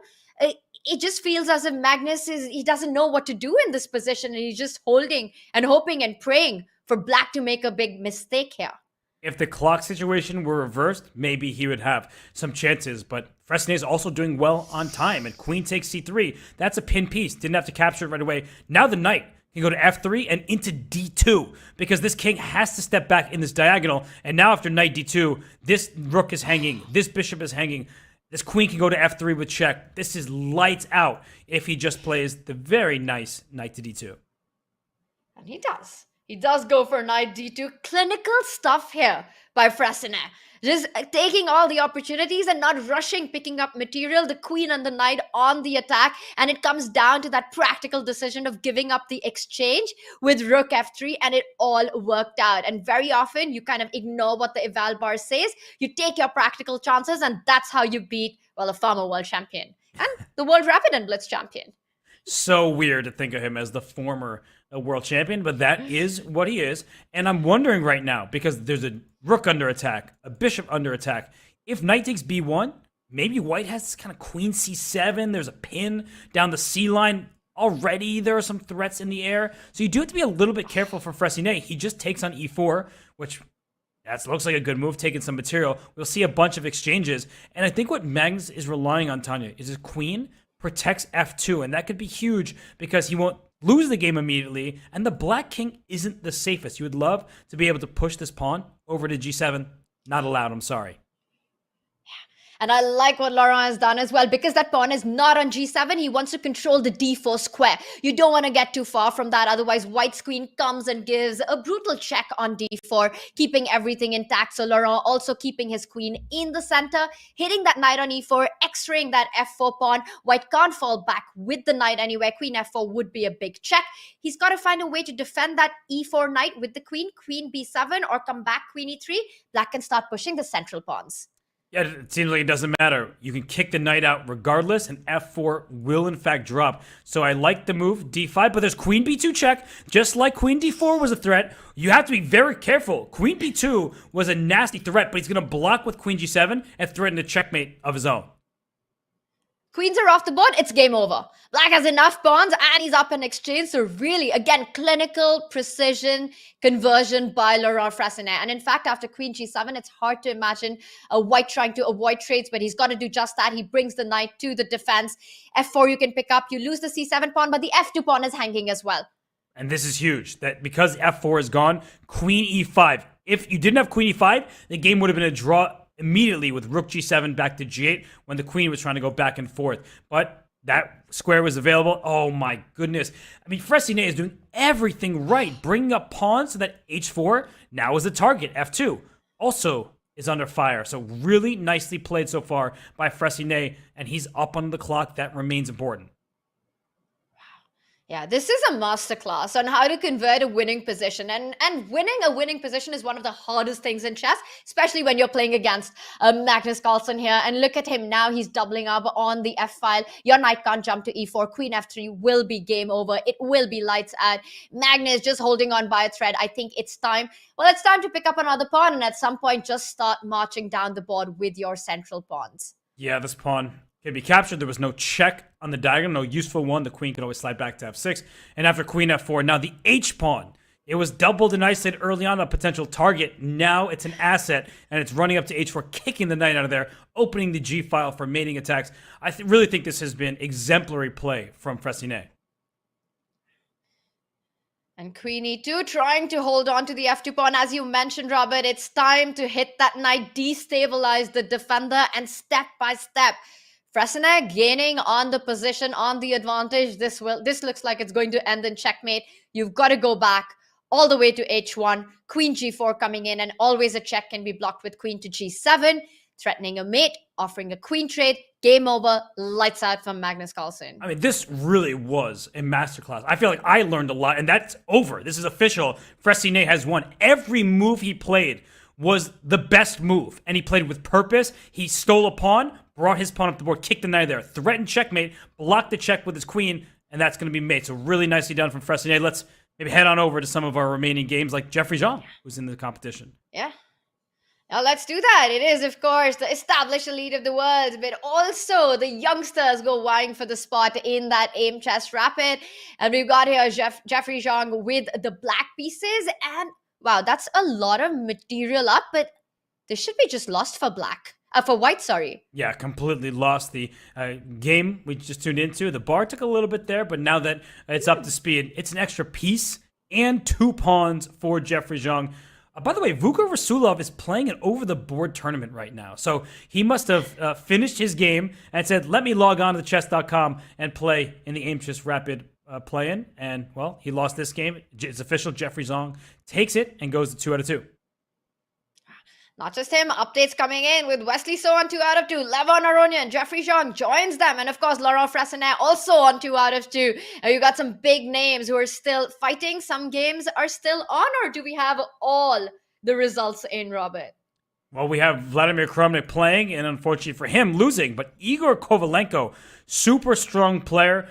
it just feels as if Magnus he doesn't know what to do in this position, and he's just holding and hoping and praying for black to make a big mistake here. If the clock situation were reversed, maybe he would have some chances, but Fressinet is also doing well on time, and queen takes c3. That's a pin piece. Didn't have to capture it right away. Now the knight can go to f3 and into d2, because this king has to step back in this diagonal, and now after knight d2, this rook is hanging, this bishop is hanging, this queen can go to f3 with check. This is lights out if he just plays the very nice knight to d2. And he does. He does go for knight d2. Clinical stuff here by Fressinet. Just taking all the opportunities and not rushing, picking up material, the queen and the knight on the attack. And it comes down to that practical decision of giving up the exchange with rook f3, and it all worked out. And very often you kind of ignore what the eval bar says. You take your practical chances, and that's how you beat, well, a former world champion and the world rapid and blitz champion. So weird to think of him as the former world champion, but that is what he is. And I'm wondering right now, because there's a rook under attack, a bishop under attack. If knight takes b1, maybe white has this kind of queen c7. There's a pin down the c line. Already there are some threats in the air. So you do have to be a little bit careful for Fressinet. He just takes on e4, which that looks like a good move, taking some material. We'll see a bunch of exchanges. And I think what Magnus is relying on, Tanya, is his queen protects f2. And that could be huge because he won't lose the game immediately. And the black king isn't the safest. You would love to be able to push this pawn over to g7. Not allowed, I'm sorry. And I like what Laurent has done as well, because that pawn is not on g7. He wants to control the d4 square. You don't want to get too far from that. Otherwise, white's queen comes and gives a brutal check on d4, keeping everything intact. So Laurent also keeping his queen in the center, hitting that knight on e4, x-raying that f4 pawn. White can't fall back with the knight anywhere. Queen f4 would be a big check. He's got to find a way to defend that e4 knight with the queen b7, or come back queen e3. Black can start pushing the central pawns. Yeah, it seems like it doesn't matter. You can kick the knight out regardless, and f4 will in fact drop. So I like the move, d5, but there's queen b2 check. Just like queen d4 was a threat, you have to be very careful. Queen b2 was a nasty threat, but he's going to block with queen g7 and threaten a checkmate of his own. Queens are off the board, it's game over. Black has enough pawns and he's up in exchange. So really, again, clinical precision conversion by Laurent Fressinet. And in fact, after queen g7, it's hard to imagine a white trying to avoid trades, but he's got to do just that. He brings the knight to the defense. f4 you can pick up, you lose the c7 pawn, but the f2 pawn is hanging as well. And this is huge, that because f4 is gone, queen e5. If you didn't have queen e5, the game would have been a draw immediately with rook g7 back to g8 when the queen was trying to go back and forth. But that square was available. Oh my goodness. I mean, Fressinet is doing everything right, bringing up pawns so that h4 now is the target. f2 also is under fire. So really nicely played so far by Fressinet, and he's up on the clock. That remains important. Yeah, this is a masterclass on how to convert a winning position. And winning a winning position is one of the hardest things in chess, especially when you're playing against Magnus Carlsen here. And look at him now. He's doubling up on the f-file. Your knight can't jump to e4. Queen f3 will be game over. It will be lights out. Magnus just holding on by a thread. I think it's time. Well, it's time to pick up another pawn. And at some point, just start marching down the board with your central pawns. Yeah, this pawn can be captured. There was no check on the diagonal, no useful one. The queen could always slide back to f6. And after queen f4, now the h pawn. It was doubled and isolated early on, a potential target. Now it's an asset, and it's running up to h4, kicking the knight out of there, opening the g file for mating attacks. I really think this has been exemplary play from Fressinet. And queen e2 trying to hold on to the f2 pawn. As you mentioned, Robert, it's time to hit that knight, destabilize the defender, and step by step, Fressinet gaining on the position, on the advantage. This looks like it's going to end in checkmate. You've got to go back all the way to h1. Queen g4 coming in, and always a check can be blocked with queen to g7, threatening a mate, offering a queen trade. Game over, lights out from Magnus Carlsen. I mean, this really was a masterclass. I feel like I learned a lot, and that's over. This is official. Fressinet has won. Every move he played was the best move, and he played with purpose. He stole a pawn, brought his pawn up the board, kicked the knight there, threatened checkmate, blocked the check with his queen, and that's going to be mate. So really nicely done from Fressinet. Let's maybe head on over to some of our remaining games, like Jeffrey Zhang, who's in the competition. Yeah. Now let's do that. It is, of course, the established elite of the world, but also the youngsters go vying for the spot in that Aimchess Rapid. And we've got here Jeffrey Zhang with the black pieces, and wow, that's a lot of material up, but this should be just lost for black. For white, sorry. Yeah, completely lost the game we just tuned into. The bar took a little bit there, but now that it's up to speed, it's an extra piece and 2 pawns for Jeffrey Zhang. By the way, Vuko Rasulov is playing an over-the-board tournament right now. So he must have finished his game and said, let me log on to the Chess.com and play in the Aimchess Rapid play-in, and, well, he lost this game. It's official. Jeffrey Zhang takes it and goes to 2 out of 2. Not just him, updates coming in with Wesley So on 2 out of 2, Levon Aronian, Jeffrey Zhang joins them, and of course Laurent Fressinet also on 2 out of 2. You got some big names who are still fighting. Some games are still on, or do we have all the results in, Robert? Well, we have Vladimir Kramnik playing, and unfortunately for him, losing. But Igor Kovalenko, super strong player.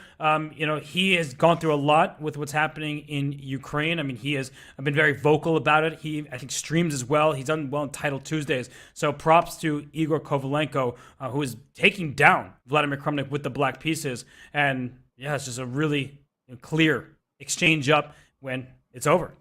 He has gone through a lot with what's happening in Ukraine. I mean, he has been very vocal about it. He, I think, streams as well. He's done well in Title Tuesdays. So props to Igor Kovalenko, who is taking down Vladimir Kramnik with the black pieces. And, yeah, it's just a really clear exchange up when it's over.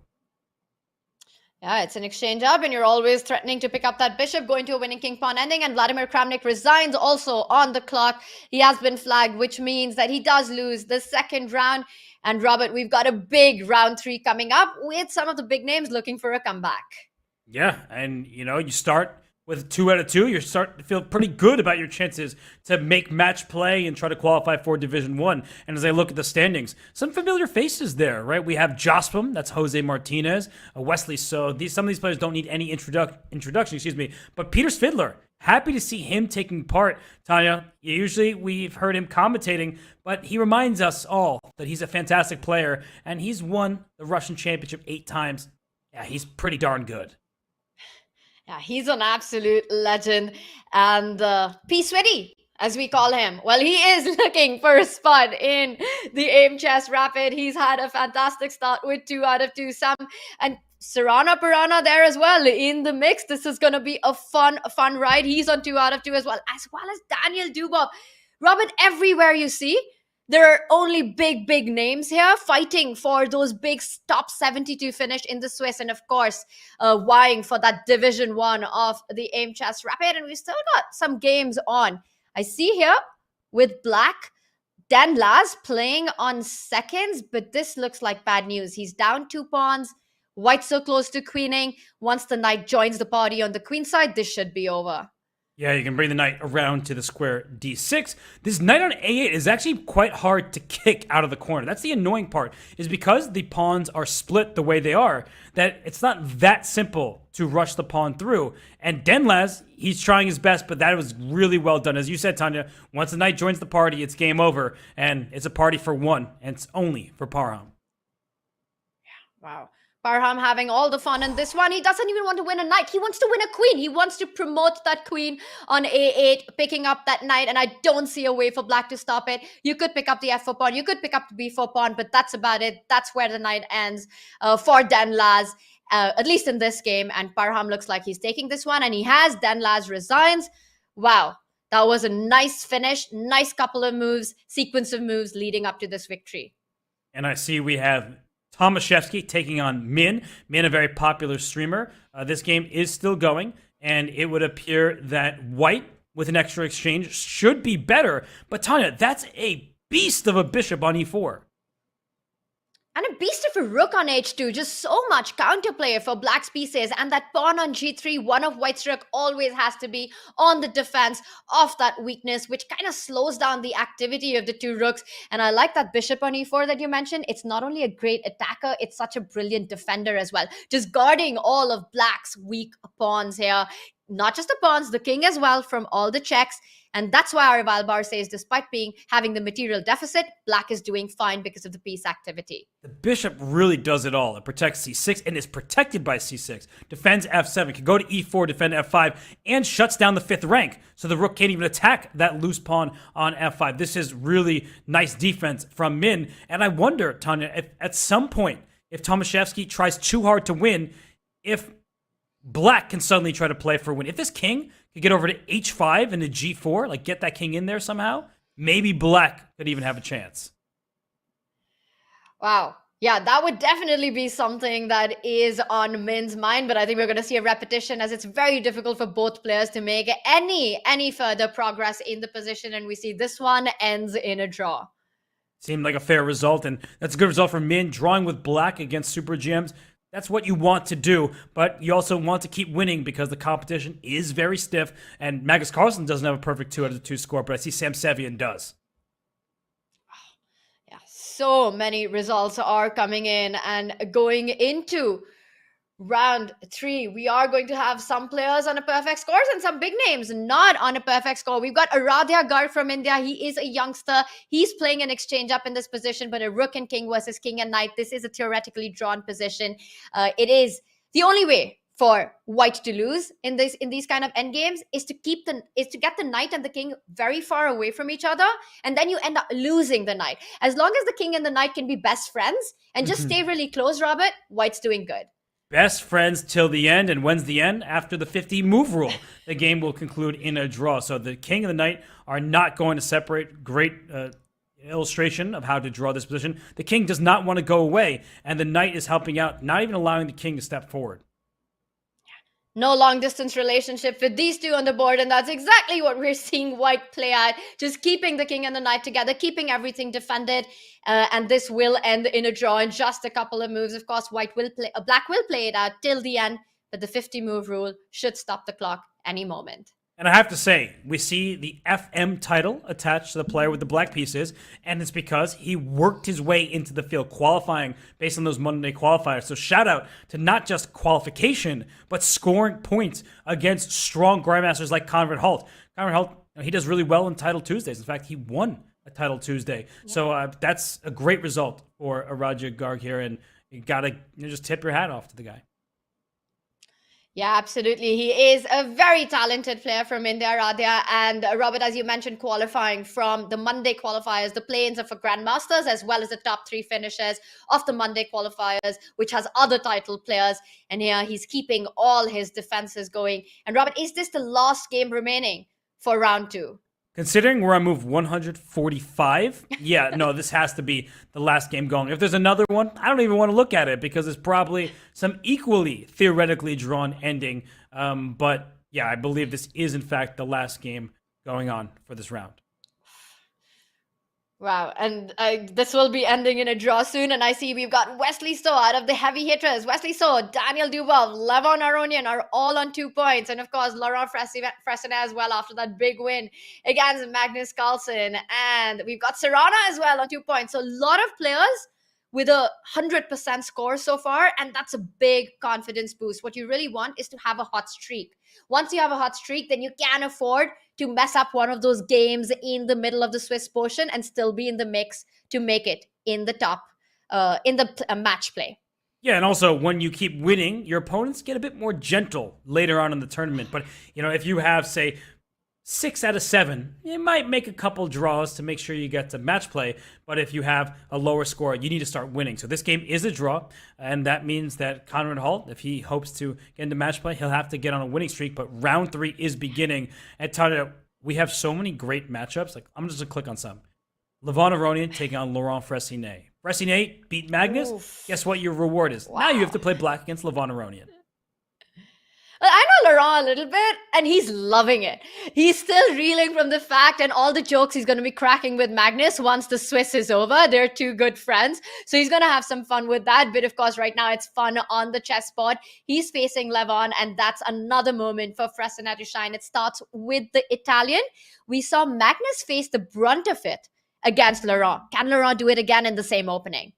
Yeah, it's an exchange up, and you're always threatening to pick up that bishop, going to a winning king pawn ending, and Vladimir Kramnik resigns also on the clock. He has been flagged, which means that he does lose the second round. And Robert, we've got a big round 3 coming up with some of the big names looking for a comeback. Yeah, and you start with 2 out of 2, you're starting to feel pretty good about your chances to make match play and try to qualify for Division 1. And as I look at the standings, some familiar faces there, right? We have Jospim, that's Jose Martinez, Wesley So. Some of these players don't need any introduction, but Peter Svidler, happy to see him taking part. Tanya, usually we've heard him commentating, but he reminds us all that he's a fantastic player, and he's won the Russian Championship 8 times. Yeah, he's pretty darn good. Yeah, he's an absolute legend. And P. Switty, as we call him, well, he is looking for a spot in the Aimchess Rapid. He's had a fantastic start with 2 out of 2. And Sarana Pirana there as well in the mix. This is going to be a fun ride. He's on 2 out of 2 as well as Daniel Dubov. Robert, everywhere you see, there are only big names here fighting for those big top 72 finish in the Swiss, and of course, vying for that Division 1 of the Aimchess Rapid. And we still got some games on. I see here with black, Dan Laz playing on seconds, but this looks like bad news. He's down 2 pawns. White so close to queening. Once the knight joins the party on the queen side, this should be over. Yeah, you can bring the knight around to the square d6. This knight on a8 is actually quite hard to kick out of the corner. That's the annoying part, is because the pawns are split the way they are, that it's not that simple to rush the pawn through. And Denlaz, he's trying his best, but that was really well done. As you said, Tanya, once the knight joins the party, it's game over, and it's a party for 1, and it's only for Parham. Yeah, wow. Parham having all the fun in this one. He doesn't even want to win a knight. He wants to win a queen. He wants to promote that queen on a8, picking up that knight, and I don't see a way for black to stop it. You could pick up the f4 pawn. You could pick up the b4 pawn, but that's about it. That's where the knight ends for Dan Laz, at least in this game. And Parham looks like he's taking this one, and he has. Dan Laz resigns. Wow, that was a nice finish. Nice couple of moves, sequence of moves leading up to this victory. And I see we have Tomaszewski taking on Min. Min, a very popular streamer. This game is still going, and it would appear that white, with an extra exchange, should be better. But Tanya, that's a beast of a bishop on e4. And a beast of a rook on h2. Just so much counterplay for black's pieces. And that pawn on g3, one of white's rook always has to be on the defense of that weakness, which kind of slows down the activity of the 2 rooks. And I like that bishop on e4 that you mentioned. It's not only a great attacker, it's such a brilliant defender as well. Just guarding all of black's weak pawns here. Not just the pawns, the king as well from all the checks. And that's why our Valbar says, despite having the material deficit, black is doing fine because of the piece activity. The bishop really does it all. It protects c6 and is protected by c6. Defends f7, can go to e4, defend f5, and shuts down the 5th rank. So the rook can't even attack that loose pawn on f5. This is really nice defense from Min. And I wonder, Tanya, if at some point, if Tomaszewski tries too hard to win, if black can suddenly try to play for a win. If this king could get over to h5 and to g4, like get that king in there somehow, maybe black could even have a chance. Wow. Yeah, that would definitely be something that is on Min's mind, but I think we're going to see a repetition as it's very difficult for both players to make any further progress in the position, and we see this one ends in a draw. Seemed like a fair result, and that's a good result for Min, drawing with black against Super GMs. That's what you want to do, but you also want to keep winning because the competition is very stiff, and Magnus Carlsen doesn't have a perfect 2 out of 2 score, but I see Sam Sevian does. Yeah, so many results are coming in, and going into round 3, we are going to have some players on a perfect scores and some big names not on a perfect score. We've got Aradhya Garg from India. He is a youngster. He's playing an exchange up in this position, but a rook and king versus king and knight. This is a theoretically drawn position. It is the only way for white to lose in these kind of end games is to get the knight and the king very far away from each other, and then you end up losing the knight. As long as the king and the knight can be best friends and just stay really close, Robert, white's doing good. Best friends till the end. And when's the end? After the 50 move rule. The game will conclude in a draw. So the king and the knight are not going to separate. Great illustration of how to draw this position. The king does not want to go away, and the knight is helping out, not even allowing the king to step forward. No long distance relationship with these two on the board, and that's exactly what we're seeing white play at. Just keeping the king and the knight together, keeping everything defended, and this will end in a draw in just a couple of moves. Of course, black will play it out till the end, but the 50 move rule should stop the clock any moment. And I have to say, we see the FM title attached to the player with the black pieces, and it's because he worked his way into the field, qualifying based on those Monday qualifiers. So shout out to not just qualification, but scoring points against strong grandmasters like Conrad Halt. Conrad Halt, he does really well in Title Tuesdays. In fact, he won a Title Tuesday. Yeah. So that's a great result for Aradhya Garg here, and you got to just tip your hat off to the guy. Yeah, absolutely. He is a very talented player from India, Aradhya. And Robert, as you mentioned, qualifying from the Monday qualifiers, the play-ins are for Grandmasters, as well as the top 3 finishers of the Monday qualifiers, which has other title players. And here he's keeping all his defenses going. And Robert, is this the last game remaining for round 2? Considering we're on move 145, yeah, no, this has to be the last game going. If there's another one, I don't even want to look at it because there's probably some equally theoretically drawn ending. But yeah, I believe this is in fact the last game going on for this round. Wow, and this will be ending in a draw soon, and I see we've got Wesley So out of the heavy hitters. Wesley So, Daniel Dubov, Levon Aronian are all on 2 points, and of course, Laurent Fressinet as well after that big win against Magnus Carlsen, and we've got Serrana as well on 2 points. So a lot of players with 100% score so far, and that's a big confidence boost. What you really want is to have a hot streak. Once you have a hot streak, then you can afford to mess up one of those games in the middle of the Swiss portion and still be in the mix to make it in the top, in the match play. Yeah, and also when you keep winning, your opponents get a bit more gentle later on in the tournament. But, if you have, say, 6 out of 7, you might make a couple draws to make sure you get to match play. But if you have a lower score, you need to start winning. So this game is a draw, and that means that Conrad Halt, if he hopes to get into match play, he'll have to get on a winning streak. But round 3 is beginning. And Tanya, we have so many great matchups. Like, I'm just going to click on some. Levon Aronian taking on Laurent Fressinet. Fressinet beat Magnus. Oof. Guess what your reward is? Wow. Now you have to play black against Levon Aronian. I know Laurent a little bit, and he's loving it. He's still reeling from the fact and all the jokes he's going to be cracking with Magnus once the Swiss is over. They're 2 good friends, so he's going to have some fun with that. But of course, right now it's fun on the chessboard. He's facing Levon, and that's another moment for Fressinet to shine. It starts with the Italian. We saw Magnus face the brunt of it against Laurent. Can Laurent do it again in the same opening?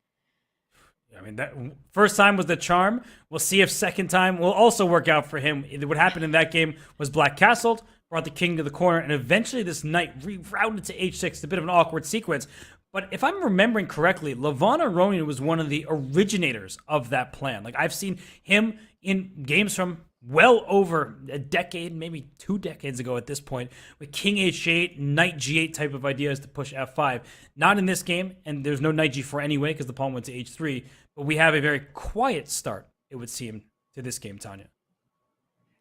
I mean, that first time was the charm. We'll see if second time will also work out for him. What happened in that game was black castled, brought the king to the corner, and eventually this knight rerouted to h6. It's a bit of an awkward sequence. But if I'm remembering correctly, Levon Aronian was one of the originators of that plan. Like, I've seen him in games from well over a decade, maybe 2 decades ago at this point, with king h8, knight g8 type of ideas to push f5. Not in this game, and there's no knight g4 anyway because the pawn went to h3. But we have a very quiet start, it would seem, to this game, Tanya.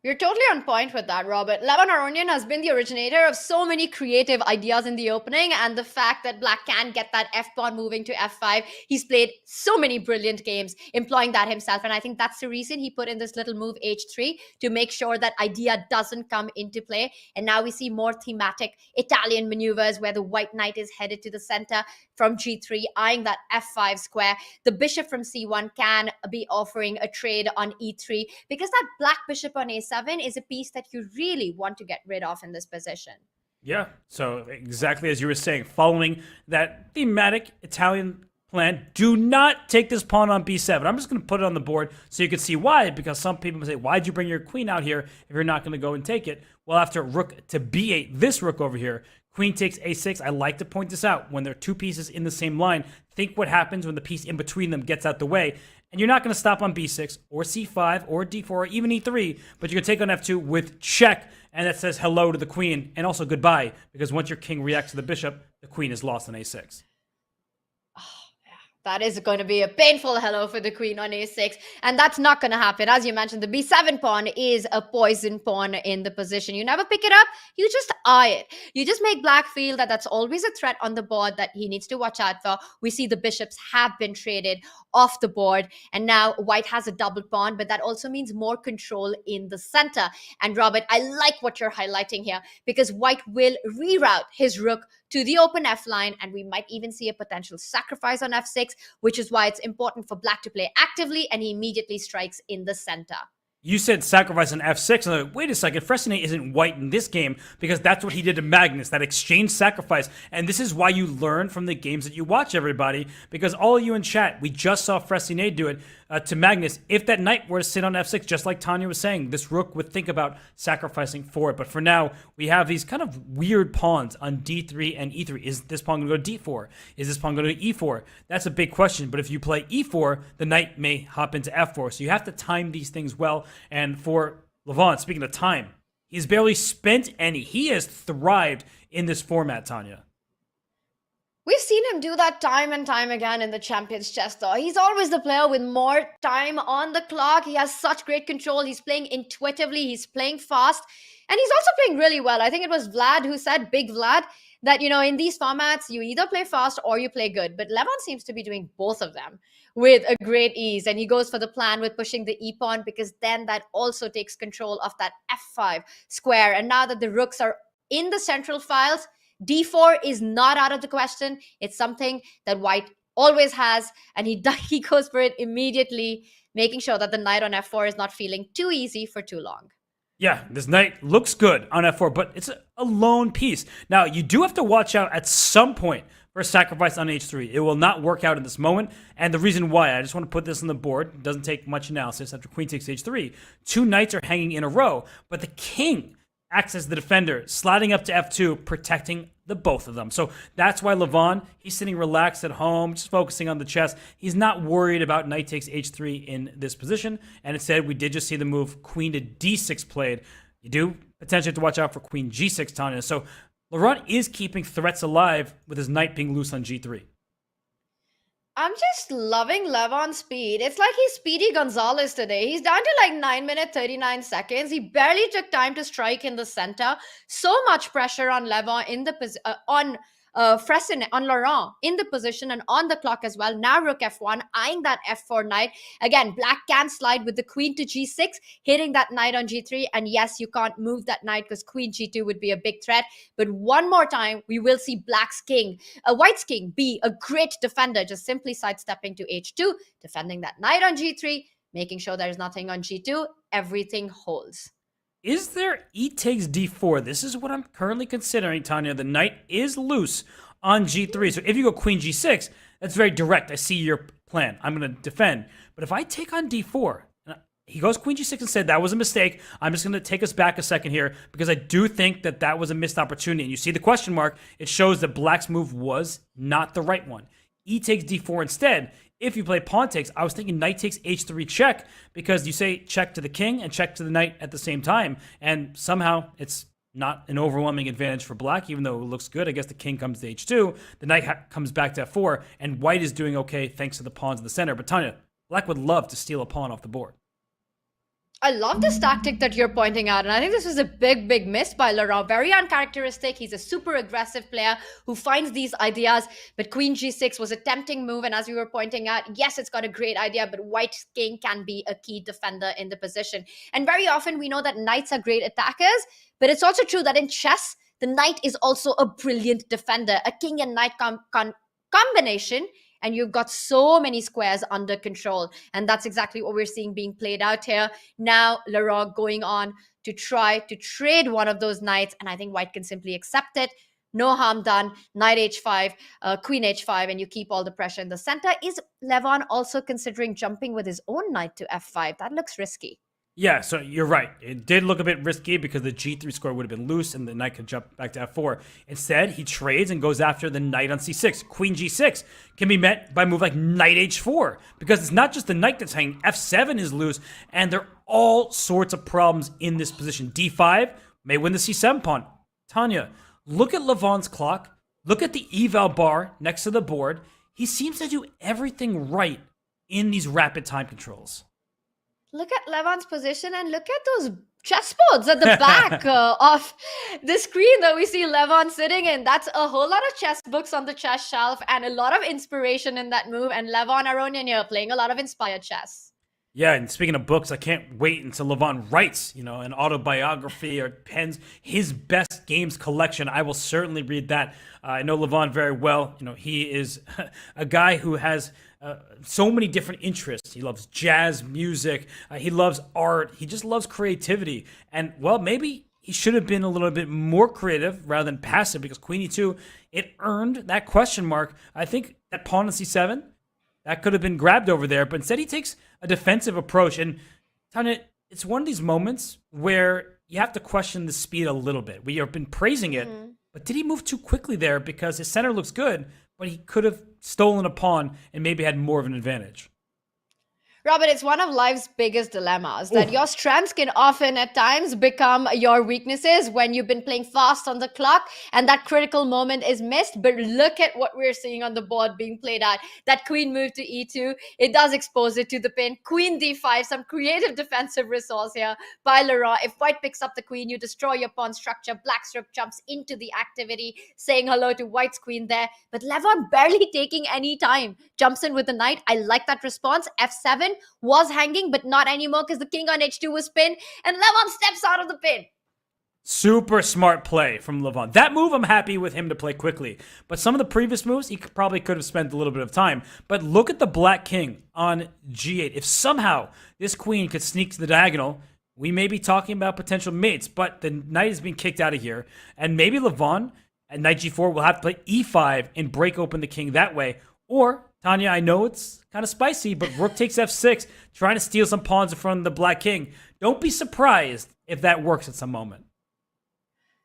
You're totally on point with that, Robert. Levon Aronian has been the originator of so many creative ideas in the opening, and the fact that black can get that f-pawn moving to f5, he's played so many brilliant games employing that himself, and I think that's the reason he put in this little move h3 to make sure that idea doesn't come into play. And now we see more thematic Italian maneuvers where the white knight is headed to the center from g3, eyeing that f5 square. The bishop from c1 can be offering a trade on e3 because that black bishop on a7 is a piece that you really want to get rid of in this position. Yeah, so exactly as you were saying, following that thematic Italian plan, do not take this pawn on b7. I'm just going to put it on the board so you can see why, because some people say, why'd you bring your queen out here if you're not going to go and take it? Well, after rook to b8, this rook over here, queen takes a6. I like to point this out. When there are two pieces in the same line, think what happens when the piece in between them gets out the way. And you're not going to stop on b6 or c5 or d4 or even e3, but you're going to take on f2 with check, and that says hello to the queen and also goodbye, because once your king reacts to the bishop, the queen is lost on a6. That is going to be a painful hello for the queen on a6. And that's not going to happen. As you mentioned, the b7 pawn is a poison pawn in the position. You never pick it up. You just eye it. You just make black feel that that's always a threat on the board that he needs to watch out for. We see the bishops have been traded off the board. And now white has a double pawn, but that also means more control in the center. And Robert, I like what you're highlighting here, because white will reroute his rook to the open f line, and we might even see a potential sacrifice on f6, which is why it's important for black to play actively, and he immediately strikes in the center. You said sacrifice on f6. And I'm like, wait a second, Fressinet isn't white in this game, because that's what he did to Magnus, that exchange sacrifice. And this is why you learn from the games that you watch, everybody, because all of you in chat, we just saw Fressinet do it to Magnus. If that knight were to sit on f6, just like Tanya was saying, this rook would think about sacrificing for it. But for now, we have these kind of weird pawns on d3 and e3. Is this pawn going to go to d4? Is this pawn going to e4? That's a big question. But if you play e4, the knight may hop into f4. So you have to time these things well. And for Levon, speaking of time, he's barely spent any. He has thrived in this format, Tanya. We've seen him do that time and time again in the Champions Chess, though. He's always the player with more time on the clock. He has such great control. He's playing intuitively. He's playing fast. And he's also playing really well. I think it was Vlad who said, Big Vlad, that, you know, in these formats, you either play fast or you play good. But Levon seems to be doing both of them with a great ease. And he goes for the plan with pushing the e-pawn, because then that also takes control of that f5 square. And now that the rooks are in the central files, d4 is not out of the question. It's something that white always has, and he goes for it immediately, making sure that the knight on f4 is not feeling too easy for too long. Yeah, this knight looks good on f4, but it's a lone piece. Now, you do have to watch out at some point for a sacrifice on h3. It will not work out in this moment, and the reason why, I just want to put this on the board. It doesn't take much analysis. After queen takes h3, two knights are hanging in a row, but the king acts as the defender, sliding up to f2, protecting the both of them. So that's why Levon, he's sitting relaxed at home, just focusing on the chess. He's not worried about knight takes h3 in this position. And instead, we did just see the move queen to d6 played. You do potentially have to watch out for queen g6, Tanya. So Laurent is keeping threats alive with his knight being loose on g3. I'm just loving Levon's speed. It's like he's Speedy Gonzalez today. He's down to like 9 minutes, 39 seconds. He barely took time to strike in the center. So much pressure on Levon in the on Fressinet, on Laurent in the position and on the clock as well. Now rook f1, eyeing that f4 knight. Again, black can slide with the queen to g6, hitting that knight on g3. And yes, you can't move that knight because queen g2 would be a big threat. But one more time, we will see black's king, white's king, be a great defender, just simply sidestepping to h2, defending that knight on g3, making sure there's nothing on g2. Everything holds. Is there e takes d4? This is what I'm currently considering, Tanya. The knight is loose on g3. So if you go queen g6, that's very direct. I see your plan. I'm going to defend. But if I take on d4, he goes queen g6 and said that was a mistake. I'm just going to take us back a second here, because I do think that that was a missed opportunity. And you see the question mark. It shows that black's move was not the right one. E takes d4 instead. If you play pawn takes, I was thinking knight takes h3 check, because you say check to the king and check to the knight at the same time. And somehow it's not an overwhelming advantage for black, even though it looks good. I guess the king comes to h2, the knight comes back to f4, and white is doing okay thanks to the pawns in the center. But Tanya, black would love to steal a pawn off the board. I love this tactic that you're pointing out, and I think this was a big, big miss by Laurent. Very uncharacteristic. He's a super aggressive player who finds these ideas, but queen g6 was a tempting move, and as we were pointing out, yes, it's got a great idea, but white's king can be a key defender in the position. And very often we know that knights are great attackers, but it's also true that in chess, the knight is also a brilliant defender. A king and knight combination, and you've got so many squares under control. And that's exactly what we're seeing being played out here. Now, Laurent going on to try to trade one of those knights, and I think white can simply accept it. no harm done. Knight h5, queen h5, and you keep all the pressure in the center. Is Levon also considering jumping with his own knight to f5? That looks risky. Yeah, so you're right. It did look a bit risky because the g3 square would have been loose and the knight could jump back to f4. Instead, he trades and goes after the knight on c6. Queen g6 can be met by a move like knight h4 because it's not just the knight that's hanging. f7 is loose, and there are all sorts of problems in this position. d5 may win the c7 pawn. Tanya, look at Levon's clock. Look at the eval bar next to the board. He seems to do everything right in these rapid time controls. Look at Levon's position and look at those chessboards at the back of the screen that we see Levon sitting in. That's a whole lot of chess books on the chess shelf and a lot of inspiration in that move. And Levon Aronian here playing a lot of inspired chess. Yeah, and speaking of books, I can't wait until Levon writes, an autobiography or pens his best games collection. I will certainly read that. I know Levon very well. He is a guy who has so many different interests. He loves jazz music. He loves art. He just loves creativity. And, well, maybe he should have been a little bit more creative rather than passive because Queen e2, it earned that question mark. I think that pawn on c7, that could have been grabbed over there. But instead he takes a defensive approach. And, Tanya, it's one of these moments where you have to question the speed a little bit. We have been praising it. But did he move too quickly there? Because his center looks good, but he could have stolen a pawn and maybe had more of an advantage. Robert, it's one of life's biggest dilemmas that your strengths can often at times become your weaknesses when you've been playing fast on the clock and that critical moment is missed. But look at what we're seeing on the board being played out. That queen move to e2, it does expose it to the pin. Queen d5, some creative defensive resource here by Laurent. If white picks up the queen, you destroy your pawn structure. Black's rook jumps into the activity, saying hello to white's queen there. But Levon barely taking any time. Jumps in with the knight. I like that response. f7 was hanging, but not anymore because the king on h2 was pinned, and Levon steps out of the pin. Super smart play from Levon. That move, I'm happy with him to play quickly. But some of the previous moves, he probably could have spent a little bit of time. But look at the black king on g8. If somehow this queen could sneak to the diagonal, we may be talking about potential mates. But the knight is being kicked out of here. And maybe Levon at knight g4 will have to play e5 and break open the king that way. Or, Tanya, I know it's kind of spicy, but rook takes f6, trying to steal some pawns in front of the black king. Don't be surprised if that works at some moment.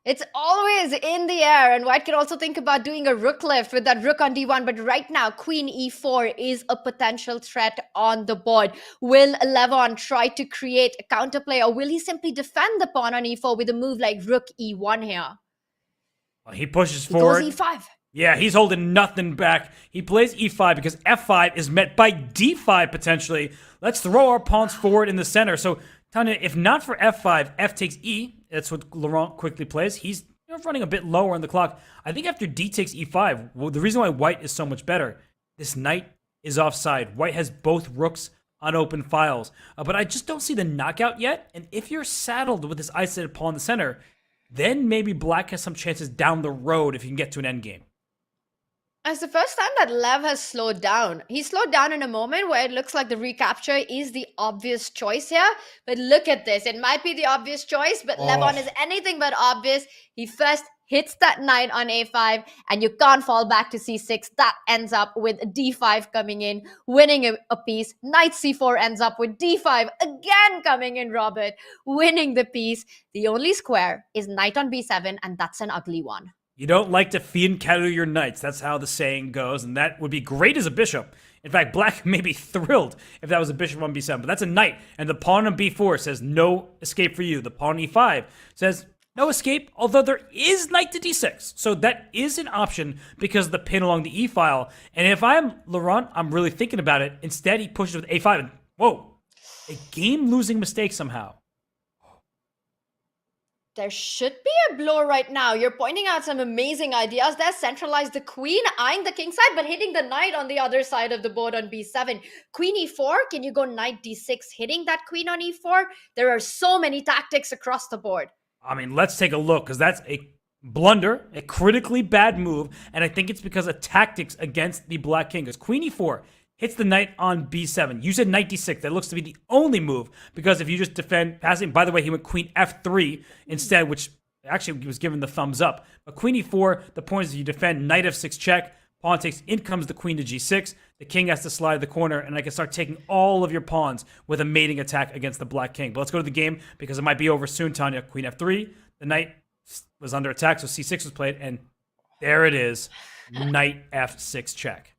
It's always in the air, and white could also think about doing a rook lift with that rook on d1, but right now, queen e4 is a potential threat on the board. Will Levon try to create a counterplay, or will he simply defend the pawn on e4 with a move like rook e1 here? Well, he pushes forward. He goes e5. Yeah, he's holding nothing back. He plays e5 because f5 is met by d5 potentially. Let's throw our pawns forward in the center. So, Tanya, if not for f5, f takes e. That's what Laurent quickly plays. He's running a bit lower on the clock. I think after d takes e5, well, the reason why white is so much better, this knight is offside. White has both rooks on open files. But I just don't see the knockout yet. And if you're saddled with this isolated pawn in the center, then maybe black has some chances down the road if you can get to an endgame. It's the first time that Lev has slowed down. He slowed down in a moment where it looks like the recapture is the obvious choice here. But look at this. It might be the obvious choice, but Levon is anything but obvious. He first hits that knight on a5, and you can't fall back to c6. That ends up with d5 coming in, winning a piece. Knight c4 ends up with d5 again coming in, Robert, winning the piece. The only square is knight on b7, and that's an ugly one. You don't like to Hikaru your knights. That's how the saying goes, and that would be great as a bishop. In fact, black may be thrilled if that was a bishop on b7, but that's a knight, and the pawn on b4 says no escape for you. The pawn on e5 says no escape, although there is knight to d6, so that is an option because of the pin along the e file. And if I'm Laurent, I'm really thinking about it. Instead, he pushes with a5, and whoa, a game-losing mistake somehow. There should be a blow right now. You're pointing out some amazing ideas there. Centralize the queen, eyeing the king side, but hitting the knight on the other side of the board on b7. Queen e4, can you go knight d6, hitting that queen on e4? There are so many tactics across the board. I mean, let's take a look, because that's a blunder, a critically bad move, and I think it's because of tactics against the black king. Because queen e4 hits the knight on b7. You said knight d6. That looks to be the only move, because if you just defend passing, by the way, he went queen f3 instead, which actually was given the thumbs up. But queen e4, the point is you defend, knight f6 check, pawn takes, in comes the queen to g6, the king has to slide to the corner, and I can start taking all of your pawns with a mating attack against the black king. But let's go to the game, because it might be over soon, Tanya. Queen f3, the knight was under attack, so c6 was played, and there it is, knight f6 check.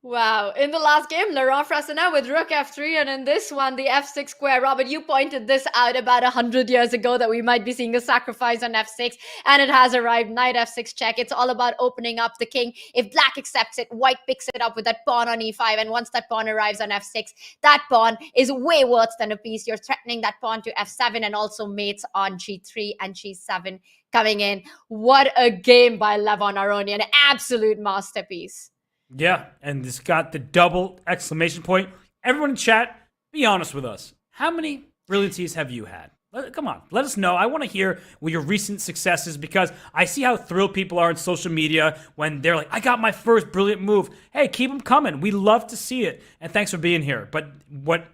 Wow. In the last game, Laurent Frassanet with rook f3, and in this one, the f6 square. Robert, you pointed this out about 100 years ago that we might be seeing a sacrifice on f6, and it has arrived. Knight f6 check. It's all about opening up the king. If black accepts it, white picks it up with that pawn on e5, and once that pawn arrives on f6, that pawn is way worse than a piece. You're threatening that pawn to f7 and also mates on g3 and g7 coming in. What a game by Levon Aronian. Absolute masterpiece. Yeah, and it's got the double exclamation point. Everyone in chat, be honest with us. How many brilliancies have you had? Come on, let us know. I want to hear what your recent successes, because I see how thrilled people are on social media when they're like, I got my first brilliant move. Hey, keep them coming. We love to see it. And thanks for being here. But what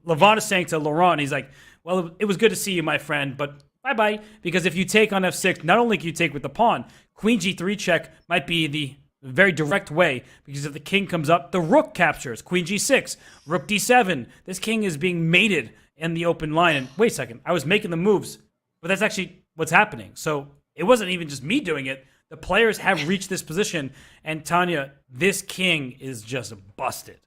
Levon is saying to Laurent, he's like, well, it was good to see you, my friend, but bye-bye. Because if you take on f6, not only can you take with the pawn, queen g3 check might be the very direct way, because if the king comes up, the rook captures. Queen g6, rook d7. This king is being mated in the open line. And wait a second, I was making the moves, but that's actually what's happening. So it wasn't even just me doing it. The players have reached this position, and Tanya, this king is just busted.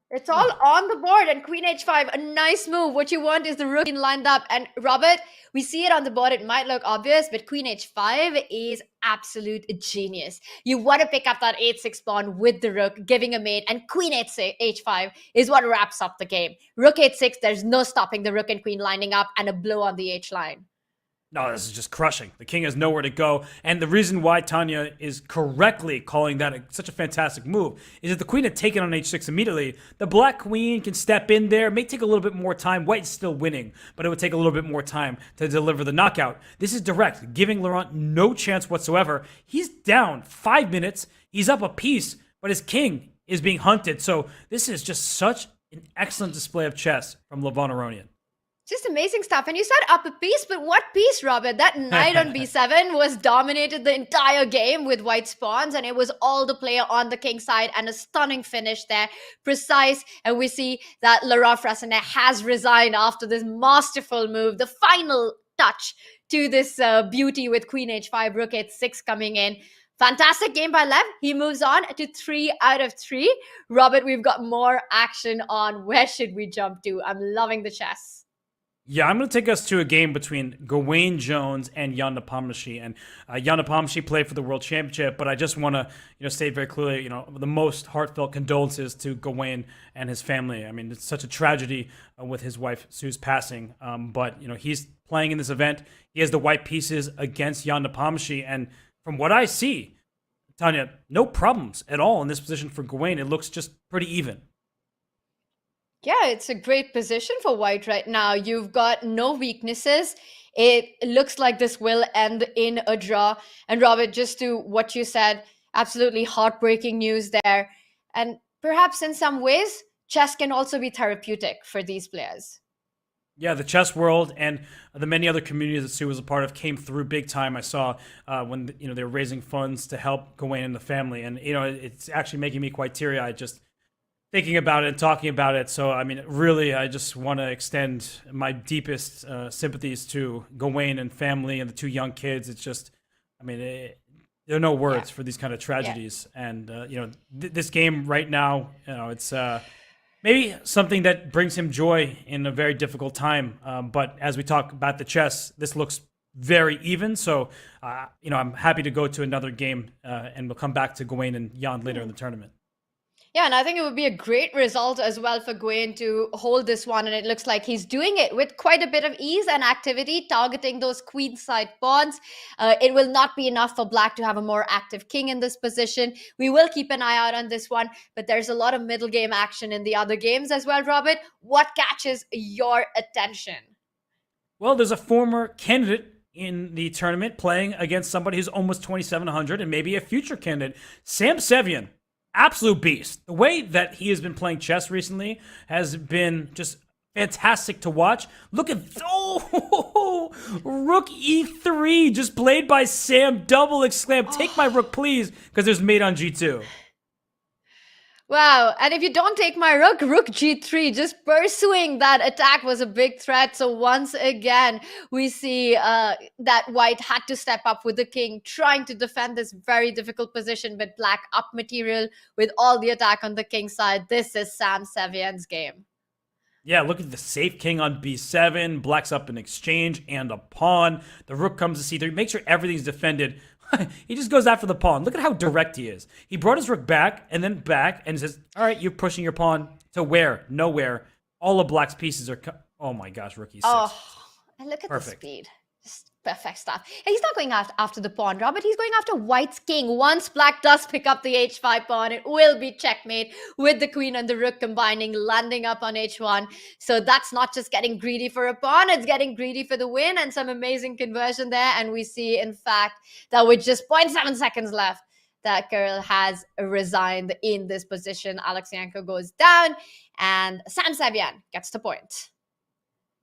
It's all on the board, and queen h5, a nice move. What you want is the rook lined up. And Robert, we see it on the board. It might look obvious, but queen h5 is absolute genius. You want to pick up that h6 pawn with the rook, giving a mate, and queen h5 is what wraps up the game. Rook h6, there's no stopping the rook and queen lining up, and a blow on the h line. No, this is just crushing. The king has nowhere to go. And the reason why Tanya is correctly calling that such a fantastic move is that the queen had taken on h6 immediately. The black queen can step in there. It may take a little bit more time. White's still winning, but it would take a little bit more time to deliver the knockout. This is direct, giving Laurent no chance whatsoever. He's down 5 minutes. He's up a piece, but his king is being hunted. So this is just such an excellent display of chess from Levon Aronian. Just amazing stuff. And you said up a piece, but what piece, Robert? That knight on b7 was dominated the entire game with white pawns, and it was all the player on the king side, and a stunning finish there. Precise, and we see that Laurent Frassanet has resigned after this masterful move. The final touch to this beauty with queen h5, rook h6 coming in. Fantastic game by Lev. He moves on to 3 out of 3. Robert, we've got more action on. Where should we jump to? I'm loving the chess. Yeah, I'm going to take us to a game between Gawain Jones and Jan Nepomniachtchi. And Jan Nepomniachtchi played for the World Championship, but I just want to, state very clearly, the most heartfelt condolences to Gawain and his family. I mean, it's such a tragedy with his wife Sue's passing. But he's playing in this event. He has the white pieces against Jan Nepomniachtchi, and from what I see, Tanya, no problems at all in this position for Gawain. It looks just pretty even. Yeah, it's a great position for white right now. You've got no weaknesses. It looks like this will end in a draw. And Robert, just to what you said, absolutely heartbreaking news there. And perhaps in some ways, chess can also be therapeutic for these players. Yeah, the chess world and the many other communities that Sue was a part of came through big time. I saw when they were raising funds to help Gawain and the family. And, it's actually making me quite teary-eyed just thinking about it and talking about it. So, I mean, really, I just want to extend my deepest sympathies to Gawain and family and the 2 young kids. It's just, there are no words for these kind of tragedies. Yeah. And, this game right now, it's maybe something that brings him joy in a very difficult time. But as we talk about the chess, this looks very even. So, I'm happy to go to another game and we'll come back to Gawain and Jan later in the tournament. Yeah, and I think it would be a great result as well for Gawain to hold this one. And it looks like he's doing it with quite a bit of ease and activity, targeting those queenside pawns. It will not be enough for black to have a more active king in this position. We will keep an eye out on this one, but there's a lot of middle game action in the other games as well, Robert. What catches your attention? Well, there's a former candidate in the tournament playing against somebody who's almost 2,700 and maybe a future candidate, Sam Sevian. Absolute beast. The way that he has been playing chess recently has been just fantastic to watch. Look at rook e3 just played by Sam. Double exclaim, take my rook please, because there's mate on g2. Wow, and if you don't take my rook, rook g3, just pursuing that attack was a big threat. So once again, we see that white had to step up with the king, trying to defend this very difficult position, but black up material with all the attack on the king side. This is Sam Sevian's game. Yeah, look at the safe king on b7. Black's up an exchange and a pawn. The rook comes to c3. Make sure everything's defended. He just goes after the pawn. Look at how direct he is. He brought his rook back and then back and says, all right, you're pushing your pawn to where? Nowhere. All of black's pieces are... oh my gosh, rook e6. Oh, and look at Perfect. the speed. Just perfect stuff. And he's not going after the pawn, Robert. He's going after white's king. Once black does pick up the h5 pawn, it will be checkmate with the queen and the rook combining, landing up on h1. So that's not just getting greedy for a pawn, it's getting greedy for the win, and some amazing conversion there. And we see, in fact, that with just 0.7 seconds left, that Kirill has resigned in this position. Alexyenko goes down, and Sam Sevian gets the point.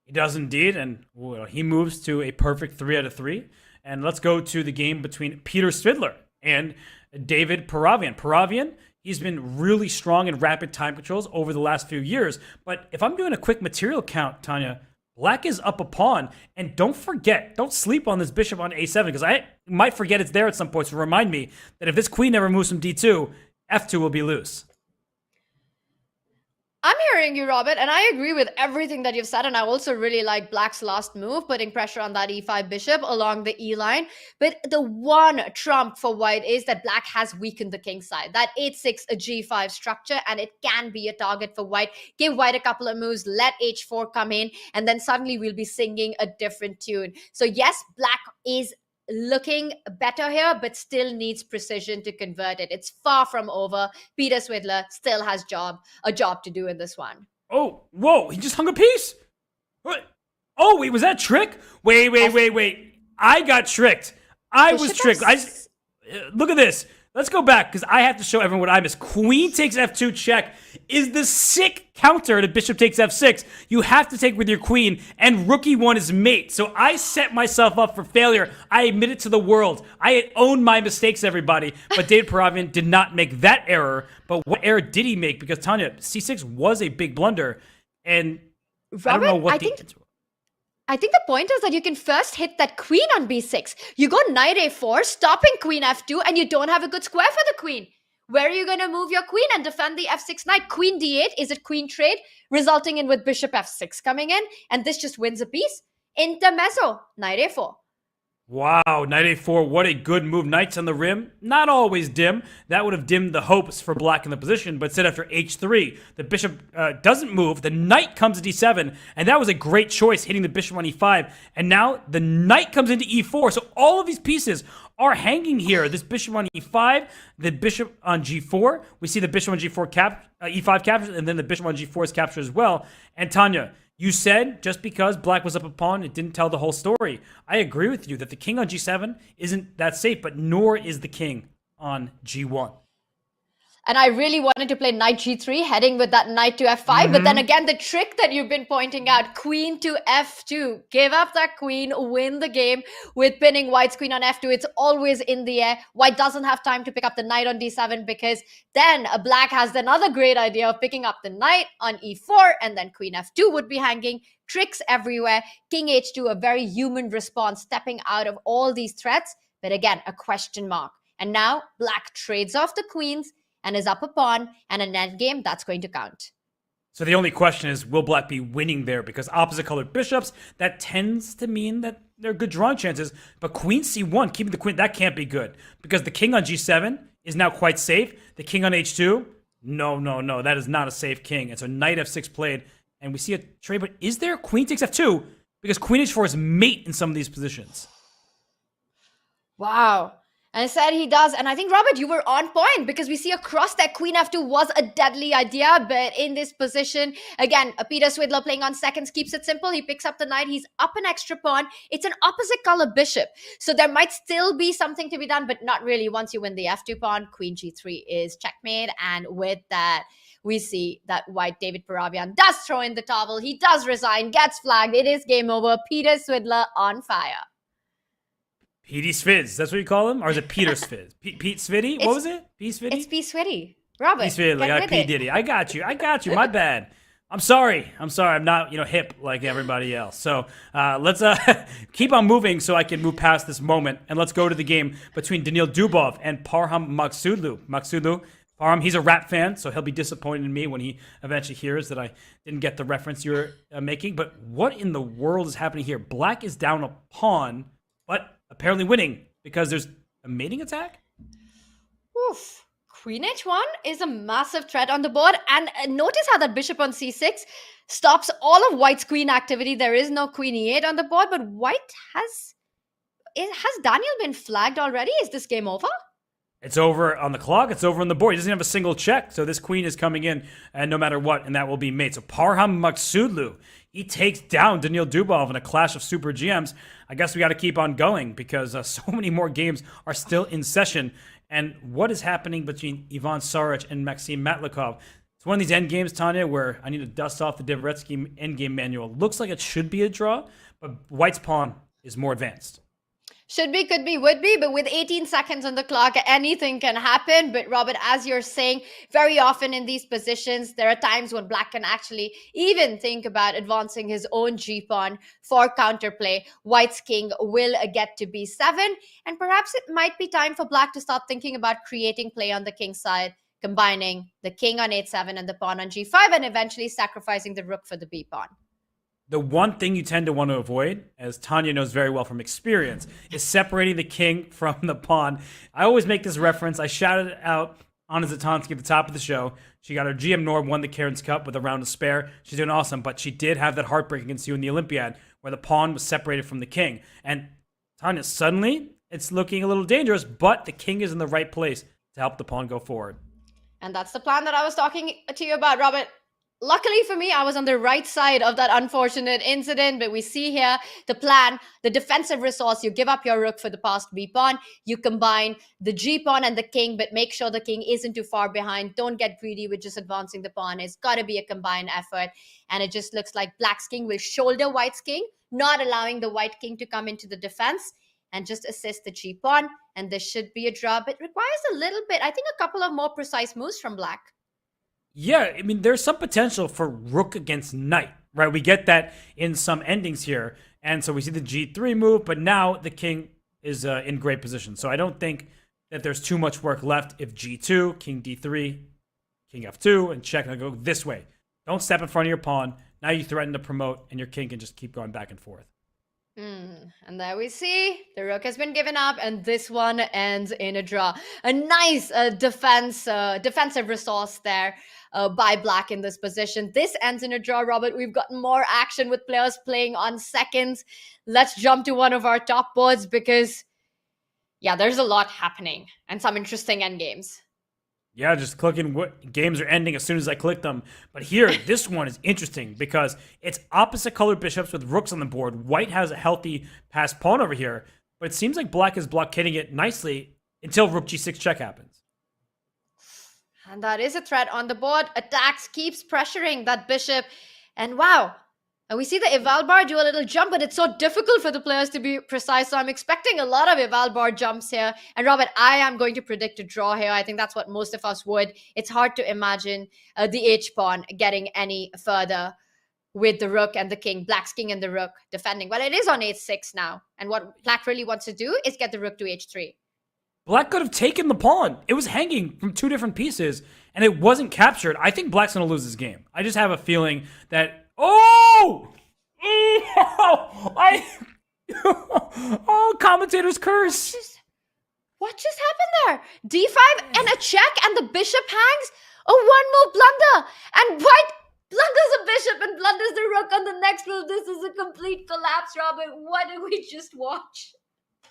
He does indeed, and he moves to a perfect 3 out of 3. And let's go to the game between Peter Svidler and David Paravian. Paravian, he's been really strong in rapid time controls over the last few years. But if I'm doing a quick material count, Tanya, black is up a pawn. And don't forget, don't sleep on this bishop on a7, because I might forget it's there at some point. So remind me that if this queen never moves from d2, f2 will be loose. I'm hearing you, Robert, and I agree with everything that you've said. And I also really like black's last move, putting pressure on that e5 bishop along the e line. But the one trump for white is that black has weakened the king side. That h6 a g5 structure, and it can be a target for white. Give white a couple of moves, let h4 come in, and then suddenly we'll be singing a different tune. So yes, black is looking better here, but still needs precision to convert it. It's far from over. Peter Svidler still has a job to do in this one. Oh, whoa, he just hung a piece? What? Oh, wait, was that a trick? Wait. I got tricked. I was tricked. Look at this. Let's go back, because I have to show everyone what I missed. Queen takes f2 check is the sick counter to bishop takes f6. You have to take with your queen, and rook e1 is mate. So I set myself up for failure. I admit it to the world. I had owned my mistakes, everybody. But David Paravian did not make that error. But what error did he make? Because, Tanya, c6 was a big blunder. And Robert, I don't know what I think the point is that you can first hit that queen on b6. You go knight a4, stopping queen f2, and you don't have a good square for the queen. Where are you going to move your queen and defend the f6 knight? Queen d8, is it queen trade? Resulting in with bishop f6 coming in, and this just wins a piece. Intermezzo, knight a4. Wow, knight a4, what a good move. Knights on the rim, not always dim. That would have dimmed the hopes for black in the position, but instead after h3, the bishop doesn't move, the knight comes to d7, and that was a great choice, hitting the bishop on e5, and now the knight comes into e4, so all of these pieces are hanging here. This bishop on e5, the bishop on g4, we see the bishop on g4 e5 captures, and then the bishop on g4 is captured as well. And Tanya, you said just because black was up a pawn, it didn't tell the whole story. I agree with you that the king on g7 isn't that safe, but nor is the king on g1. And I really wanted to play knight g3, heading with that knight to f5. But then again, the trick that you've been pointing out, queen to f2. Give up that queen, win the game with pinning white's queen on f2. It's always in the air. White doesn't have time to pick up the knight on d7, because then black has another great idea of picking up the knight on e4, and then queen f2 would be hanging. Tricks everywhere. King h2, a very human response, stepping out of all these threats. But again, a question mark. And now black trades off the queens and is up a pawn, and a net game that's going to count. So the only question is, will black be winning there? Because opposite colored bishops, that tends to mean that they're good drawing chances. But queen c1, keeping the queen, that can't be good. Because the king on g7 is now quite safe. The king on h2, no, that is not a safe king. And so knight f6 played, and we see a trade, but is there queen takes f2? Because queen h4 is mate in some of these positions. Wow. And said he does. And I think, Robert, you were on point because we see across that queen f2 was a deadly idea. But in this position, again, Peter Swidler playing on seconds keeps it simple. He picks up the knight. He's up an extra pawn. It's an opposite color bishop. So there might still be something to be done, but not really. Once you win the f2 pawn, queen g3 is checkmate. And with that, we see that white David Paravian does throw in the towel. He does resign, gets flagged. It is game over. Peter Swidler on fire. Petey Svids, that's what you call him? Or is it Peter Svids? Pete Svidi? What was it? P Svidi? It's P Swiddy. Robert, P Svidi, like P Diddy. I got you. My bad. I'm sorry. I'm not, hip like everybody else. So let's keep on moving so I can move past this moment. And let's go to the game between Daniil Dubov and Parham Maghsoodloo. Parham, he's a rap fan, so he'll be disappointed in me when he eventually hears that I didn't get the reference you were making. But what in the world is happening here? Black is down a pawn, but apparently winning because there's a mating attack? Oof. Queen h1 is a massive threat on the board. And notice how that bishop on c6 stops all of white's queen activity. There is no queen e8 on the board, but white has Daniel been flagged already? Is this game over? It's over on the clock. It's over on the board. He doesn't have a single check. So this queen is coming in no matter what, and that will be mate. So Parham Maghsoodloo, he takes down Daniil Dubov in a clash of super GMs. I guess we got to keep on going because so many more games are still in session. And what is happening between Ivan Saric and Maxim Matlikov? It's one of these endgames, Tanya, where I need to dust off the Dvoretsky endgame manual. Looks like it should be a draw, but White's pawn is more advanced. Should be, could be, would be, but with 18 seconds on the clock, anything can happen. But Robert, as you're saying, very often in these positions, there are times when Black can actually even think about advancing his own g-pawn for counterplay. White's king will get to b7, and perhaps it might be time for Black to start thinking about creating play on the king side, combining the king on h7 and the pawn on g5, and eventually sacrificing the rook for the b-pawn. The one thing you tend to want to avoid, as Tanya knows very well from experience, is separating the king from the pawn. I always make this reference. I shouted out Anna Zatansky at the top of the show. She got her GM Norm, won the Karen's Cup with a round to spare. She's doing awesome, but she did have that heartbreak against you in the Olympiad where the pawn was separated from the king. And Tanya, suddenly it's looking a little dangerous, but the king is in the right place to help the pawn go forward. And that's the plan that I was talking to you about, Robert. Luckily for me, I was on the right side of that unfortunate incident, but we see here the plan, the defensive resource. You give up your rook for the passed b-pawn. You combine the g-pawn and the king, but make sure the king isn't too far behind. Don't get greedy with just advancing the pawn. It's got to be a combined effort. And it just looks like Black's king will shoulder White's king, not allowing the White king to come into the defense and just assist the g-pawn. And this should be a draw, but requires a little bit, I think a couple of more precise moves from Black. Yeah, I mean, there's some potential for rook against knight, right? We get that in some endings here. And so we see the g3 move, but now the king is in great position. So I don't think that there's too much work left if g2, king d3, king f2, and check and go this way. Don't step in front of your pawn. Now you threaten to promote, and your king can just keep going back and forth. And there we see the rook has been given up, and this one ends in a draw. A nice defensive resource there by Black in this position. This ends in a draw, Robert. We've gotten more action with players playing on seconds. Let's jump to one of our top boards because, yeah, there's a lot happening and some interesting endgames. Yeah, just clicking what games are ending as soon as I click them. But here, this one is interesting because it's opposite colored bishops with rooks on the board. White has a healthy passed pawn over here, but it seems like Black is blockading it nicely until rook g6 check happens. And that is a threat on the board. Attacks, keeps pressuring that bishop. And wow, and we see the Evalbar do a little jump, but it's so difficult for the players to be precise. So I'm expecting a lot of Evalbar jumps here. And Robert, I am going to predict a draw here. I think that's what most of us would. It's hard to imagine the H-pawn getting any further with the rook and the king, Black's king and the rook defending. Well, it is on h6 now. And what Black really wants to do is get the rook to h3. Black could have taken the pawn. It was hanging from two different pieces, and it wasn't captured. I think Black's going to lose this game. I just have a feeling that... Oh! Oh, commentator's curse. What just happened there? D5 and a check, and the bishop hangs? A one-move blunder. And White blunders a bishop and blunders the rook on the next move. This is a complete collapse, Robert. What did we just watch?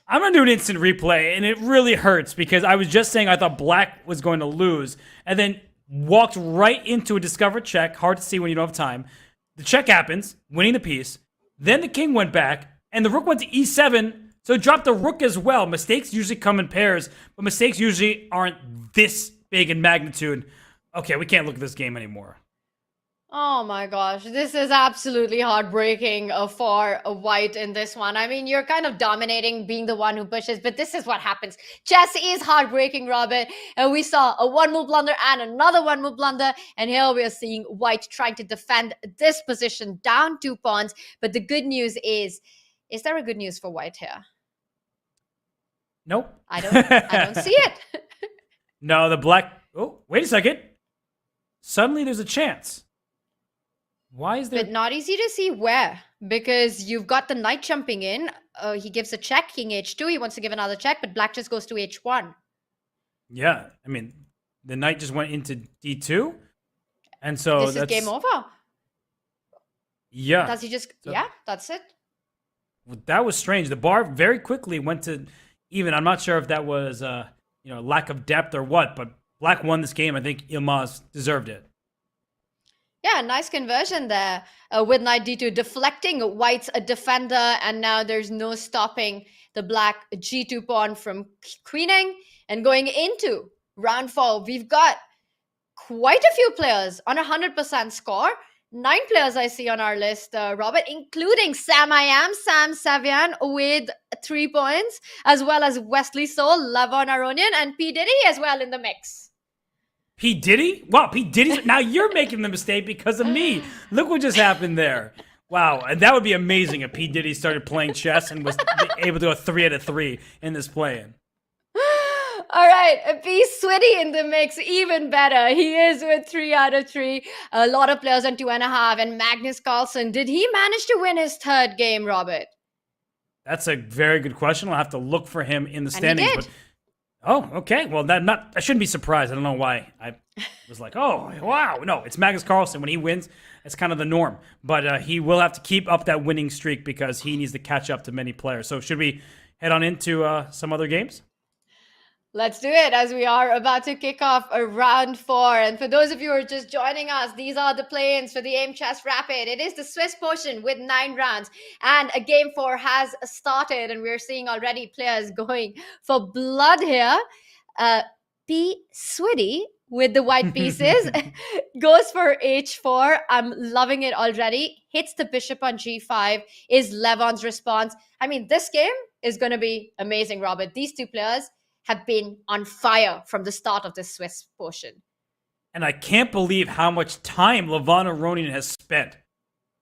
I'm going to do an instant replay, and it really hurts because I was just saying I thought black was going to lose, and then walked right into a discovered check. Hard to see when you don't have time. The check happens, winning the piece. Then the king went back, and the rook went to e7, so it dropped the rook as well. Mistakes usually come in pairs, but mistakes usually aren't this big in magnitude. Okay, we can't look at this game anymore. Oh my gosh, this is absolutely heartbreaking for white in this one. I mean, you're kind of dominating, being the one who pushes, but this is what happens. Chess is heartbreaking, Robert. And we saw a one-move blunder and another one-move blunder. And here we are seeing white trying to defend this position down 2 pawns. But the good news is there a good news for white here? Nope. I don't see it. No, the black... Oh, wait a second. Suddenly there's a chance. Why is there... But not easy to see where, because you've got the knight jumping in. He gives a check, king h2. He wants to give another check, but black just goes to h1. Yeah, I mean, the knight just went into d2. And so this is game over. Yeah. Does he just... Yeah, that's it. That was strange. The bar very quickly went to even. I'm not sure if that was, lack of depth or what, but black won this game. I think Yilmaz deserved it. Yeah, nice conversion there with knight d2, deflecting white's defender, and now there's no stopping the black g2 pawn from queening. And going into round 4, we've got quite a few players on 100% score. 9 players I see on our list, Robert, including Sam Savian with 3 points, as well as Wesley Soul, Levon Aronian, and P. Diddy as well in the mix. P. Diddy? Wow, P. Diddy. Now you're making the mistake because of me. Look what just happened there. Wow, and that would be amazing if P. Diddy started playing chess and was able to go 3 out of 3 in this play-in. All right, P. Switty in the mix, even better. He is with 3 out of 3. A lot of players on 2.5. And Magnus Carlsen, did he manage to win his 3rd game, Robert? That's a very good question. I'll have to look for him in the standings. And he did. Oh, okay. Well, I shouldn't be surprised. I don't know why I was like, oh, wow. No, it's Magnus Carlsen. When he wins, it's kind of the norm. But he will have to keep up that winning streak because he needs to catch up to many players. So should we head on into some other games? Let's do it, as we are about to kick off a round 4. And for those of you who are just joining us, these are the play-ins for the Aimchess Rapid. It is the Swiss portion with 9 rounds. And a game 4 has started, and we're seeing already players going for blood here. P. Switty with the white pieces goes for h4. I'm loving it already. Hits the bishop on g5 is Levon's response. I mean, this game is going to be amazing, Robert. These 2 players have been on fire from the start of this Swiss portion. And I can't believe how much time Levon Aronian has spent.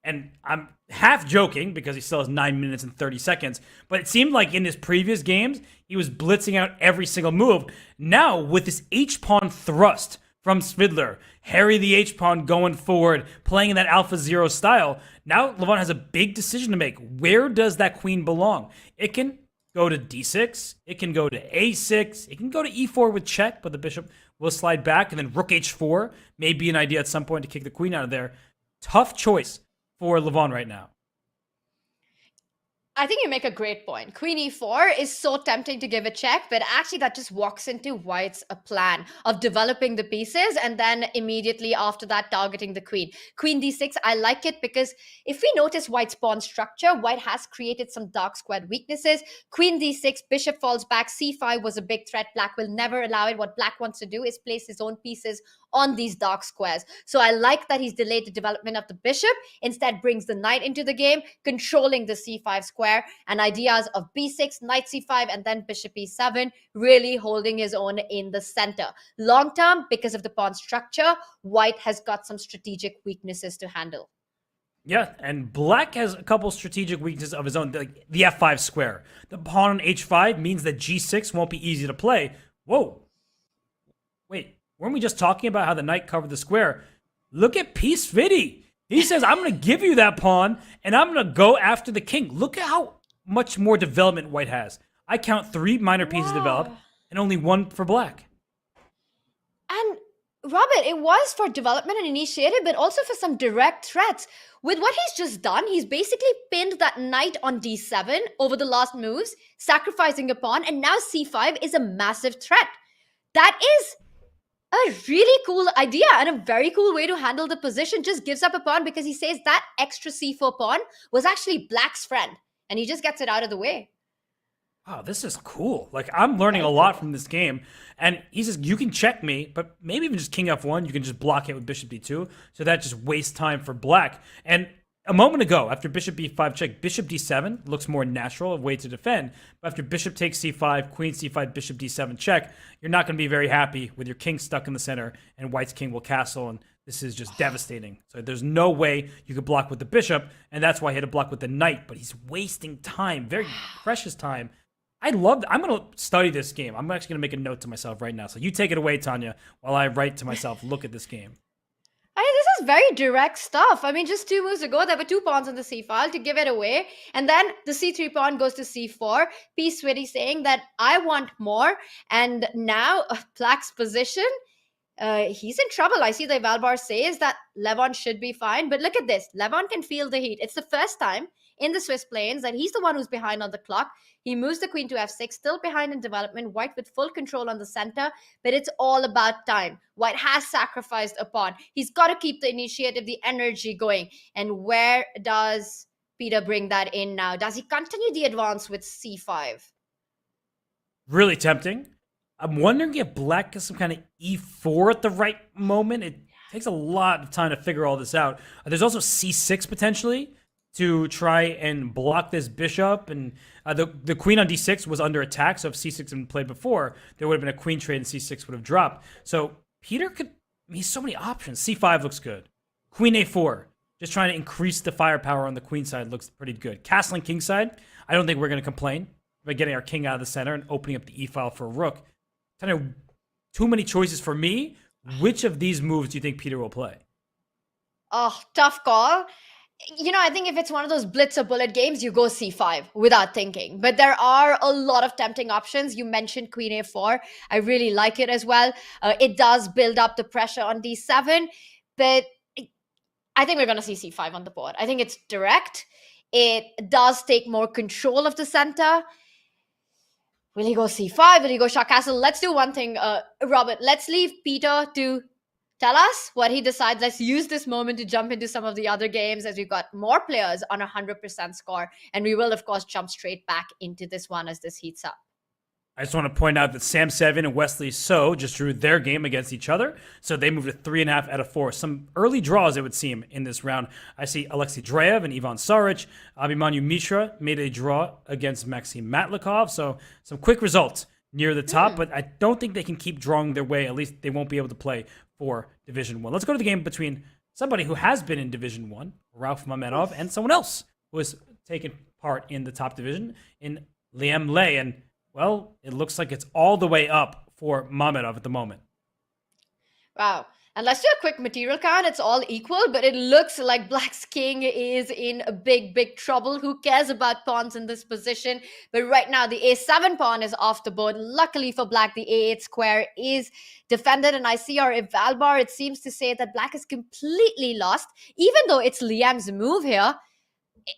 And I'm half joking because he still has 9 minutes and 30 seconds. But it seemed like in his previous games, he was blitzing out every single move. Now, with this H-pawn thrust from Svidler, Harry the H-pawn going forward, playing in that Alpha Zero style, now Levon has a big decision to make. Where does that queen belong? It can go to d6, it can go to a6, it can go to e4 with check, but the bishop will slide back, and then rook h4 may be an idea at some point to kick the queen out of there. Tough choice for Levon right now. I think you make a great point. Queen e4 is so tempting to give a check, but actually that just walks into white's plan of developing the pieces and then immediately after that targeting the queen. Queen d6, I like it because if we notice white's pawn structure, white has created some dark squared weaknesses. Queen d6, bishop falls back, c5 was a big threat. Black will never allow it. What black wants to do is place his own pieces on these dark squares. So I like that he's delayed the development of the bishop, instead brings the knight into the game, controlling the c5 square, and ideas of b6, knight c5, and then bishop e7, really holding his own in the center. Long term, because of the pawn structure, white has got some strategic weaknesses to handle. Yeah, and black has a couple strategic weaknesses of his own, like the f5 square. The pawn on h5 means that g6 won't be easy to play. Whoa. Wait, weren't we just talking about how the knight covered the square? Look at P. Svidi. He says, I'm going to give you that pawn, and I'm going to go after the king. Look at how much more development white has. I count 3 minor pieces developed, and only 1 for black. And Robert, it was for development and initiative, but also for some direct threats. With what he's just done, he's basically pinned that knight on d7 over the last moves, sacrificing a pawn, and now c5 is a massive threat. That is a really cool idea and a very cool way to handle the position. Just gives up a pawn because he says that extra c4 pawn was actually black's friend, and he just gets it out of the way. Wow, this is cool. Like, I'm learning a lot from this game. And he says, you can check me, but maybe even just king f1, you can just block it with bishop d2. So that just wastes time for black. And a moment ago, after bishop b5 check, bishop d7 looks more natural, a way to defend. But after bishop takes c5, queen c5, bishop d7 check, you're not going to be very happy with your king stuck in the center, and white's king will castle, and this is just devastating. So there's no way you could block with the bishop, and that's why he had to block with the knight. But he's wasting time, very precious time. I love that. I'm going to study this game. I'm actually going to make a note to myself right now. So you take it away, Tanya, while I write to myself, look at this game. This is very direct stuff. I mean, just 2 moves ago, there were 2 pawns on the c file to give it away. And then the c3 pawn goes to c4. P. Switty saying that I want more. And now black's position, he's in trouble. I see the Valbar says that Levon should be fine. But look at this. Levon can feel the heat. It's the first time in the Swiss plains that he's the one who's behind on the clock. He moves the queen to f6, still behind in development. White with full control on the center, but it's all about time. White has sacrificed a pawn. He's got to keep the initiative, the energy going. And where does Peter bring that in now? Does he continue the advance with c5? Really tempting. I'm wondering if black gets some kind of e4 at the right moment. It takes a lot of time to figure all this out. There's also c6 potentially to try and block this bishop. And the queen on d6 was under attack, so if c6 had been played before, there would have been a queen trade and c6 would have dropped. So Peter could, he has so many options. c5 looks good. Queen a4, just trying to increase the firepower on the queen side, looks pretty good. Castling king side, I don't think we're going to complain by getting our king out of the center and opening up the e-file for a rook. Kind of too many choices for me. Which of these moves do you think Peter will play? Oh, tough call. I think if it's one of those blitz or bullet games, you go c5 without thinking. But there are a lot of tempting options. You mentioned queen a4. I really like it as well. It does build up the pressure on d7. But I think we're going to see c5 on the board. I think it's direct. It does take more control of the center. Will he go c5? Will he go shah castle? Let's do one thing, Robert. Let's leave Peter to tell us what he decides. Let's use this moment to jump into some of the other games as we've got more players on 100% score. And we will, of course, jump straight back into this one as this heats up. I just want to point out that Sam Seven and Wesley So just drew their game against each other. So they moved to 3.5 out of 4. Some early draws, it would seem, in this round. I see Alexei Dreyev and Ivan Saric. Abhimanyu Mishra made a draw against Maxim Matlikov. So some quick results near the top, but I don't think they can keep drawing their way. At least they won't be able to play for Division 1. Let's go to the game between somebody who has been in Division 1, Rauf Mamedov, and someone else who has taken part in the top division in Liam Lei. And well, it looks like it's all the way up for Mamedov at the moment. Wow. And let's do a quick material count. It's all equal, but it looks like Black's king is in a big, big trouble. Who cares about pawns in this position? But right now, the a7 pawn is off the board. Luckily for Black, the a8 square is defended. And I see our Evalbar, it seems to say that Black is completely lost. Even though it's Liam's move here,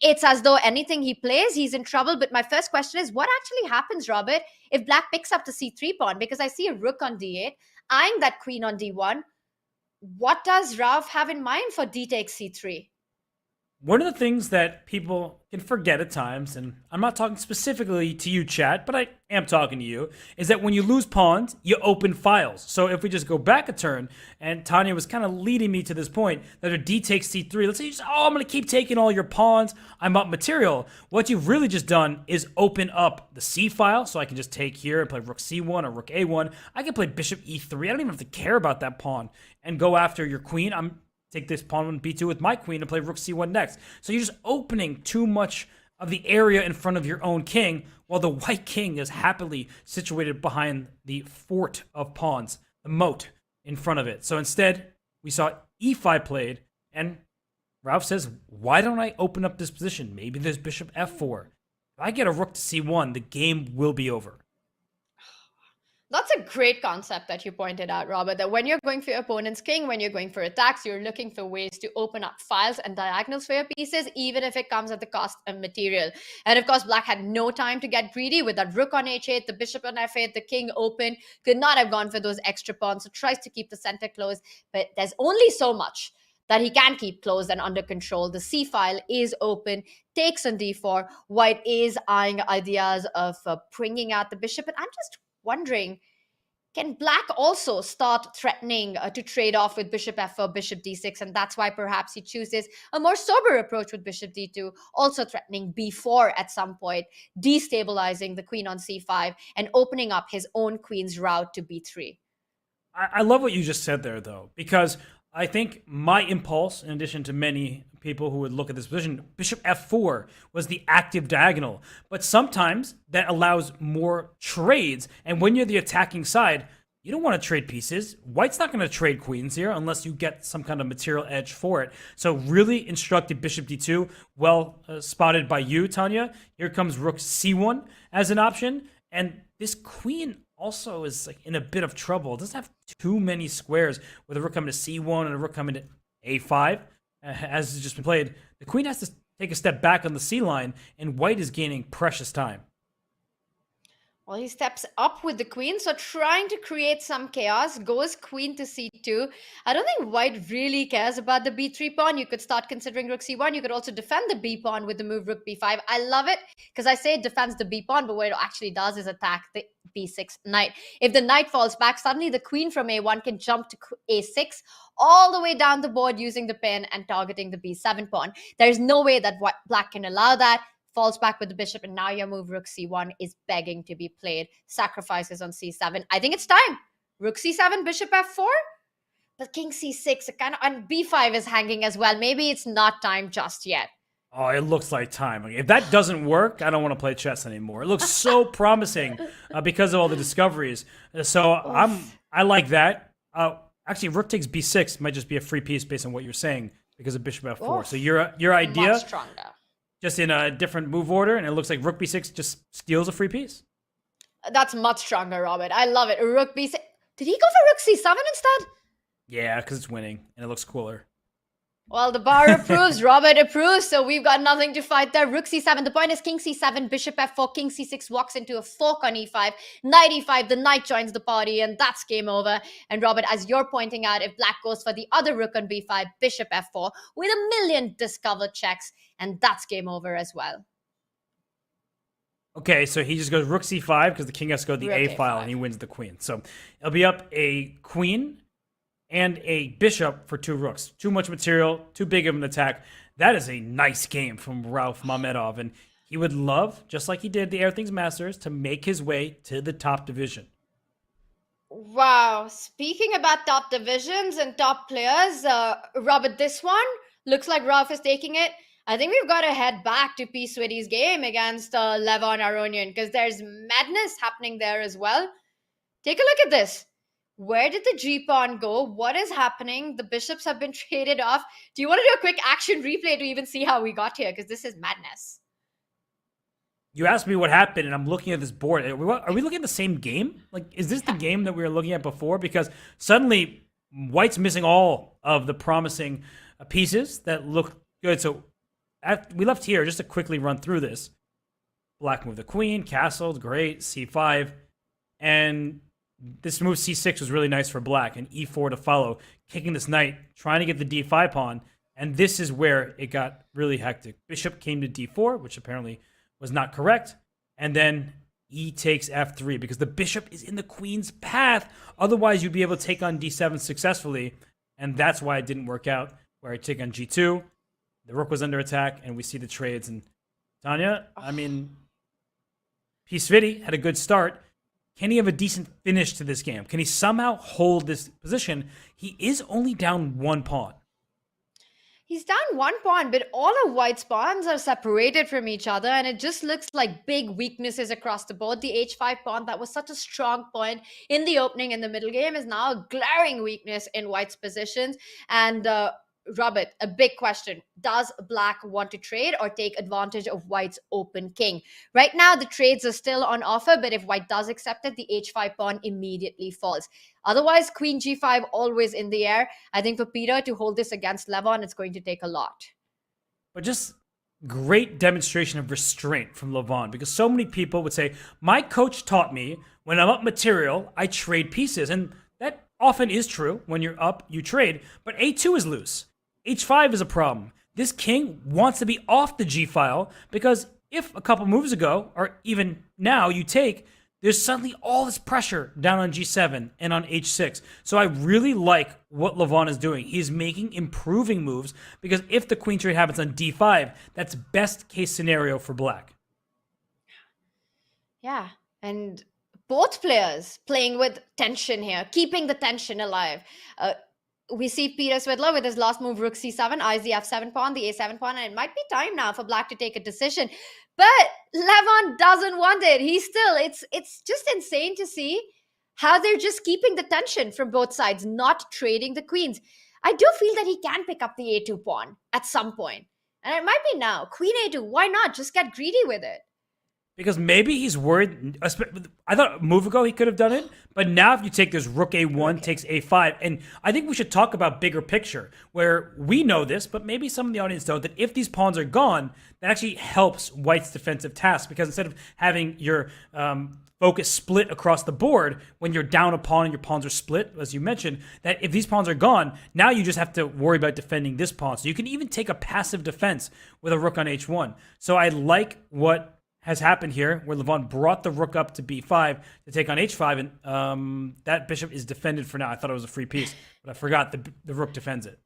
it's as though anything he plays, he's in trouble. But my first question is, what actually happens, Robert, if Black picks up the c3 pawn? Because I see a rook on d8, eyeing that queen on d1. What does Rauf have in mind for d takes c3? One of the things that people can forget at times, and I'm not talking specifically to you, chat, but I am talking to you, is that when you lose pawns, you open files. So if we just go back a turn, and Tanya was kind of leading me to this point, that a d takes c3, let's say you just, I'm going to keep taking all your pawns, I'm up material. What you've really just done is open up the c file, so I can just take here and play rook c1 or rook a1. I can play bishop e3. I don't even have to care about that pawn and go after your queen. Take this pawn on b2 with my queen and play rook c1 next. So you're just opening too much of the area in front of your own king, while the white king is happily situated behind the fort of pawns, the moat in front of it. So instead, we saw e5 played, and Rauf says, why don't I open up this position? Maybe there's bishop f4. If I get a rook to c1, the game will be over. That's a great concept that you pointed out, Robert, that when you're going for your opponent's king, when you're going for attacks, you're looking for ways to open up files and diagonals for your pieces, even if it comes at the cost of material. And of course, Black had no time to get greedy with that rook on h8, the bishop on f8, the king open, could not have gone for those extra pawns, so tries to keep the center closed, but there's only so much that he can keep closed and under control. The c file is open, takes on d4. White is eyeing ideas of bringing out the bishop, and I'm just wondering, can Black also start threatening to trade off with bishop f4, bishop d6, and that's why perhaps he chooses a more sober approach with bishop d2, also threatening b4 at some point, destabilizing the queen on c5, and opening up his own queen's route to b3. I love what you just said there, though, because I think my impulse, in addition to many people who would look at this position, bishop f4 was the active diagonal. But sometimes that allows more trades. And when you're the attacking side, you don't want to trade pieces. White's not going to trade queens here unless you get some kind of material edge for it. So really instructed bishop d2, well spotted by you, Tanya. Here comes rook c1 as an option. And this queen also is like in a bit of trouble. It doesn't have too many squares with a rook coming to c1 and a rook coming to a5. As has just been played, the queen has to take a step back on the c line, and White is gaining precious time. Well, he steps up with the queen, so trying to create some chaos, goes queen to c2. I don't think White really cares about the b3 pawn. You could start considering rook c1. You could also defend the b pawn with the move rook b5. I love it because I say it defends the b pawn, but what it actually does is attack the b6 knight. If the knight falls back, suddenly the queen from a1 can jump to a6 all the way down the board using the pin and targeting the b7 pawn. There's no way that Black can allow that. Falls back with the bishop, and now your move rook c1 is begging to be played. Sacrifices on c7. I think it's time. Rook c7, bishop f4. But king c6, and b5 is hanging as well. Maybe it's not time just yet. Oh, it looks like time. If that doesn't work, I don't want to play chess anymore. It looks so promising because of all the discoveries. So I like that. Actually, rook takes b6 might just be a free piece based on what you're saying because of bishop f4. Oof. So your idea, much stronger. Just in a different move order, and it looks like rook b6 just steals a free piece. That's much stronger, Robert. I love it. Rook b6. Did he go for rook c7 instead? Yeah, because it's winning, and it looks cooler. Well, the bar approves, Robert approves, so we've got nothing to fight there. Rook c7, the point is king c7, bishop f4, king c6 walks into a fork on e5, knight e5, the knight joins the party, and that's game over. And Robert, as you're pointing out, if Black goes for the other rook on b5, bishop f4, with a million discovered checks, and that's game over as well. Okay, so he just goes rook c5 because the king has to go to the Rook a file, A5. and he wins the queen. So it'll be up a queen and a bishop for two rooks. Too much material, too big of an attack. That is a nice game from Rauf Mamedov, and he would love, just like he did the Air Things Masters, to make his way to the top division. Wow. Speaking about top divisions and top players, Robert, this one looks like Rauf is taking it. I think we've got to head back to P. Swiddy's game against Levon Aronian because there's madness happening there as well. Take a look at this. Where did the G pawn go? What is happening? The bishops have been traded off. Do you want to do a quick action replay to even see how we got here? Because this is madness. You asked me what happened, and I'm looking at this board. Are we looking at the same game? Like, is this the game that we were looking at before? Because suddenly, White's missing all of the promising pieces that look good. So we left here just to quickly run through this. Black moved the queen, castled, great, c5. And this move c6 was really nice for Black, and e4 to follow, kicking this knight, trying to get the d5 pawn. And this is where it got really hectic. Bishop came to d4, which apparently was not correct. And then e takes f3 because the bishop is in the queen's path. Otherwise, you'd be able to take on d7 successfully. And that's why it didn't work out, where I take on g2. The rook was under attack, and we see the trades. And Tanya, I mean, P. Svidi had a good start. Can he have a decent finish to this game? Can he somehow hold this position? He is only down one pawn. He's down one pawn, but all of White's pawns are separated from each other, and it just looks like big weaknesses across the board. The h5 pawn, that was such a strong point in the opening and the middle game, is now a glaring weakness in White's positions. And Robert, a big question. Does black want to trade or take advantage of white's open king? Right now, the trades are still on offer, but if white does accept it, the h5 pawn immediately falls. Otherwise, queen g5 always in the air. I think for Peter to hold this against Levon, it's going to take a lot. But just great demonstration of restraint from Levon, because so many people would say, my coach taught me when I'm up material, I trade pieces. And that often is true. When you're up, you trade. But a2 is loose. h5 is a problem. This king wants to be off the g file because if a couple moves ago, or even now, you take, there's suddenly all this pressure down on g7 and on h6. So I really like what Levon is doing. He's making improving moves because if the queen trade happens on d5, that's best case scenario for black. Yeah, and both players playing with tension here, keeping the tension alive. We see Peter Svidler with his last move, rook c7, eyes the f7 pawn, the a7 pawn, and it might be time now for black to take a decision. But Levon doesn't want it. He's still, it's just insane to see how they're just keeping the tension from both sides, not trading the queens. I do feel that he can pick up the a2 pawn at some point. And it might be now. Queen a2, why not? Just get greedy with it. Because maybe he's worried. I thought a move ago he could have done it, but now if you take this rook a1 takes a5, and I think we should talk about bigger picture, where we know this, but maybe some of the audience don't, that if these pawns are gone, that actually helps white's defensive task, because instead of having your focus split across the board, when you're down a pawn and your pawns are split, as you mentioned, that if these pawns are gone, now you just have to worry about defending this pawn. So you can even take a passive defense with a rook on h1. So I like what has happened here, where Levon brought the rook up to b5 to take on h5, and that bishop is defended for now. I thought it was a free piece, but I forgot the rook defends it.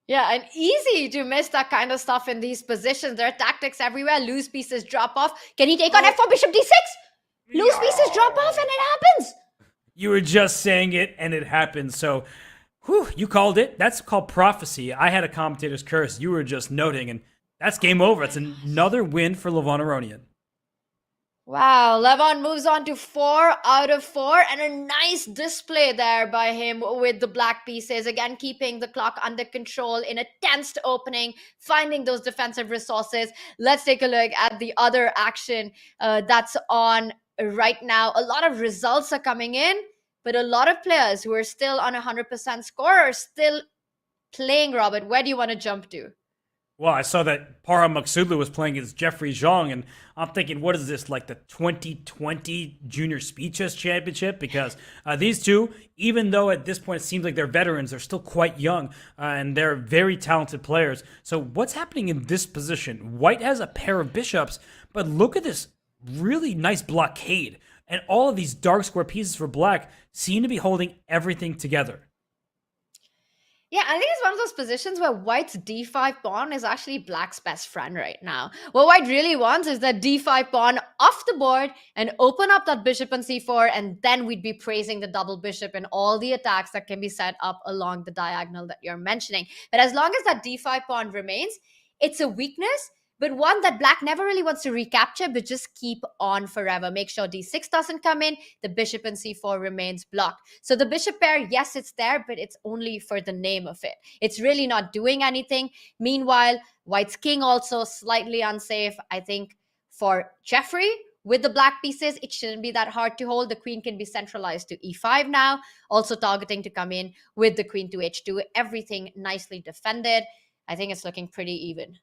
Yeah, and easy to miss that kind of stuff in these positions. There are tactics everywhere. Loose pieces drop off. Can he take on f4, bishop d6? Loose pieces drop off, and it happens. You were just saying it, and it happened. So, you called it. That's called prophecy. I had a commentator's curse. You were just noting, and that's game over. It's another win for Levon Aronian. Wow, Levon moves on to 4 out of 4, and a nice display there by him with the black pieces. Again, keeping the clock under control in a tensed opening, finding those defensive resources. Let's take a look at the other action that's on right now. A lot of results are coming in, but a lot of players who are still on 100% score are still playing, Robert. Where do you want to jump to? Well, I saw that Parham Maksudlu was playing against Jeffrey Zhang, and I'm thinking, what is this, like the 2020 Junior Speed Chess Championship? Because these two, even though at this point it seems like they're veterans, they're still quite young, and they're very talented players. So what's happening in this position? White has a pair of bishops, but look at this really nice blockade. And all of these dark square pieces for black seem to be holding everything together. Yeah, I think it's one of those positions where white's d5 pawn is actually black's best friend right now. What white really wants is that d5 pawn off the board and open up that bishop on c4, and then we'd be praising the double bishop and all the attacks that can be set up along the diagonal that you're mentioning. But as long as that d5 pawn remains, it's a weakness, but one that black never really wants to recapture, but just keep on forever. Make sure d6 doesn't come in, the bishop in c4 remains blocked. So the bishop pair, yes, it's there, but it's only for the name of it. It's really not doing anything. Meanwhile, white's king also slightly unsafe. I think for Jeffrey, with the black pieces, it shouldn't be that hard to hold. The queen can be centralized to e5 now, also targeting to come in with the queen to h2. Everything nicely defended. I think it's looking pretty even.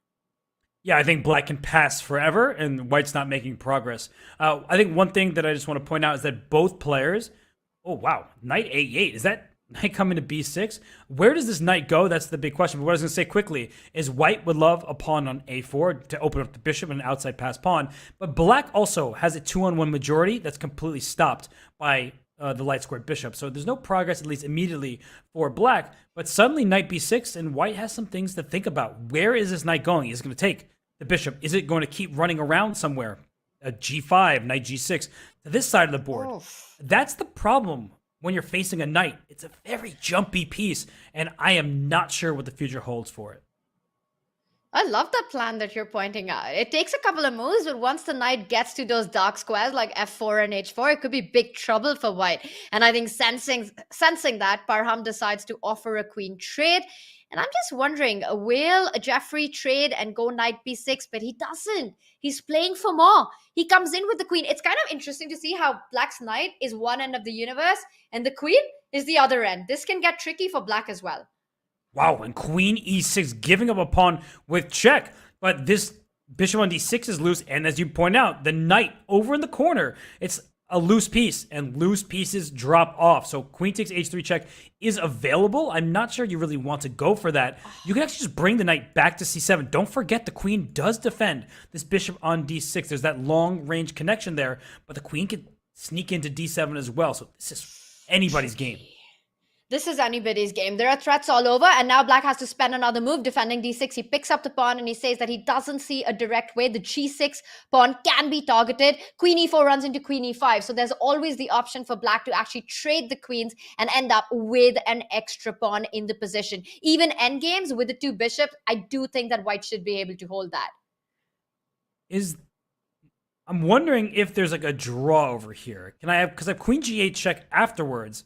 Yeah, I think black can pass forever, and white's not making progress. I think one thing that I just want to point out is that both players... Oh, wow. Knight a8. Is that knight coming to b6? Where does this knight go? That's the big question. But what I was going to say quickly is white would love a pawn on a4 to open up the bishop and an outside pass pawn. But black also has a 2-on-1 majority that's completely stopped by the light squared bishop. So there's no progress, at least immediately, for black. But suddenly knight b6, and white has some things to think about. Where is this knight going? Is it going to take the bishop? Is it going to keep running around somewhere? A g5, knight g6, to this side of the board. Oof. That's the problem when you're facing a knight. It's a very jumpy piece, and I am not sure what the future holds for it. I love that plan that you're pointing out. It takes a couple of moves, but once the knight gets to those dark squares like f4 and h4, it could be big trouble for white. And I think sensing that, Parham decides to offer a queen trade. And I'm just wondering, will Jeffrey trade and go knight b6? But he doesn't. He's playing for more. He comes in with the queen. It's kind of interesting to see how black's knight is one end of the universe and the queen is the other end. This can get tricky for black as well. Wow, and queen e6 giving up a pawn with check. But this bishop on d6 is loose, and as you point out, the knight over in the corner, it's a loose piece, and loose pieces drop off. So queen takes h3 check is available. I'm not sure you really want to go for that. You can actually just bring the knight back to c7. Don't forget the queen does defend this bishop on d6. There's that long-range connection there, but the queen can sneak into d7 as well. So this is anybody's game. This is anybody's game. There are threats all over, and now black has to spend another move defending d6. He picks up the pawn, and he says that he doesn't see a direct way. The g6 pawn can be targeted. Queen e4 runs into queen e5. So there's always the option for black to actually trade the queens and end up with an extra pawn in the position. Even endgames with the two bishops, I do think that white should be able to hold that. I'm wondering if there's like a draw over here. Can I have, because I have queen g8 check afterwards,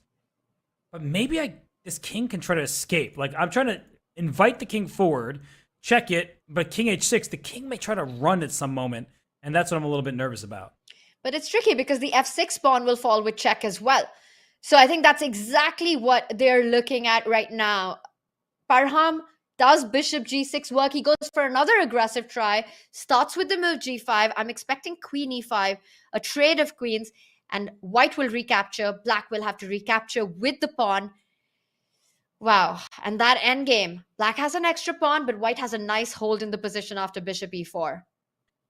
but maybe this king can try to escape. Like, I'm trying to invite the king forward, check it, but king h6, the king may try to run at some moment, and that's what I'm a little bit nervous about. But it's tricky because the f6 pawn will fall with check as well. So I think that's exactly what they're looking at right now. Parham, does bishop g6 work? He goes for another aggressive try, starts with the move g5. I'm expecting queen e5, a trade of queens, and white will recapture. Black will have to recapture with the pawn. Wow. And that endgame. Black has an extra pawn, but white has a nice hold in the position after bishop e4.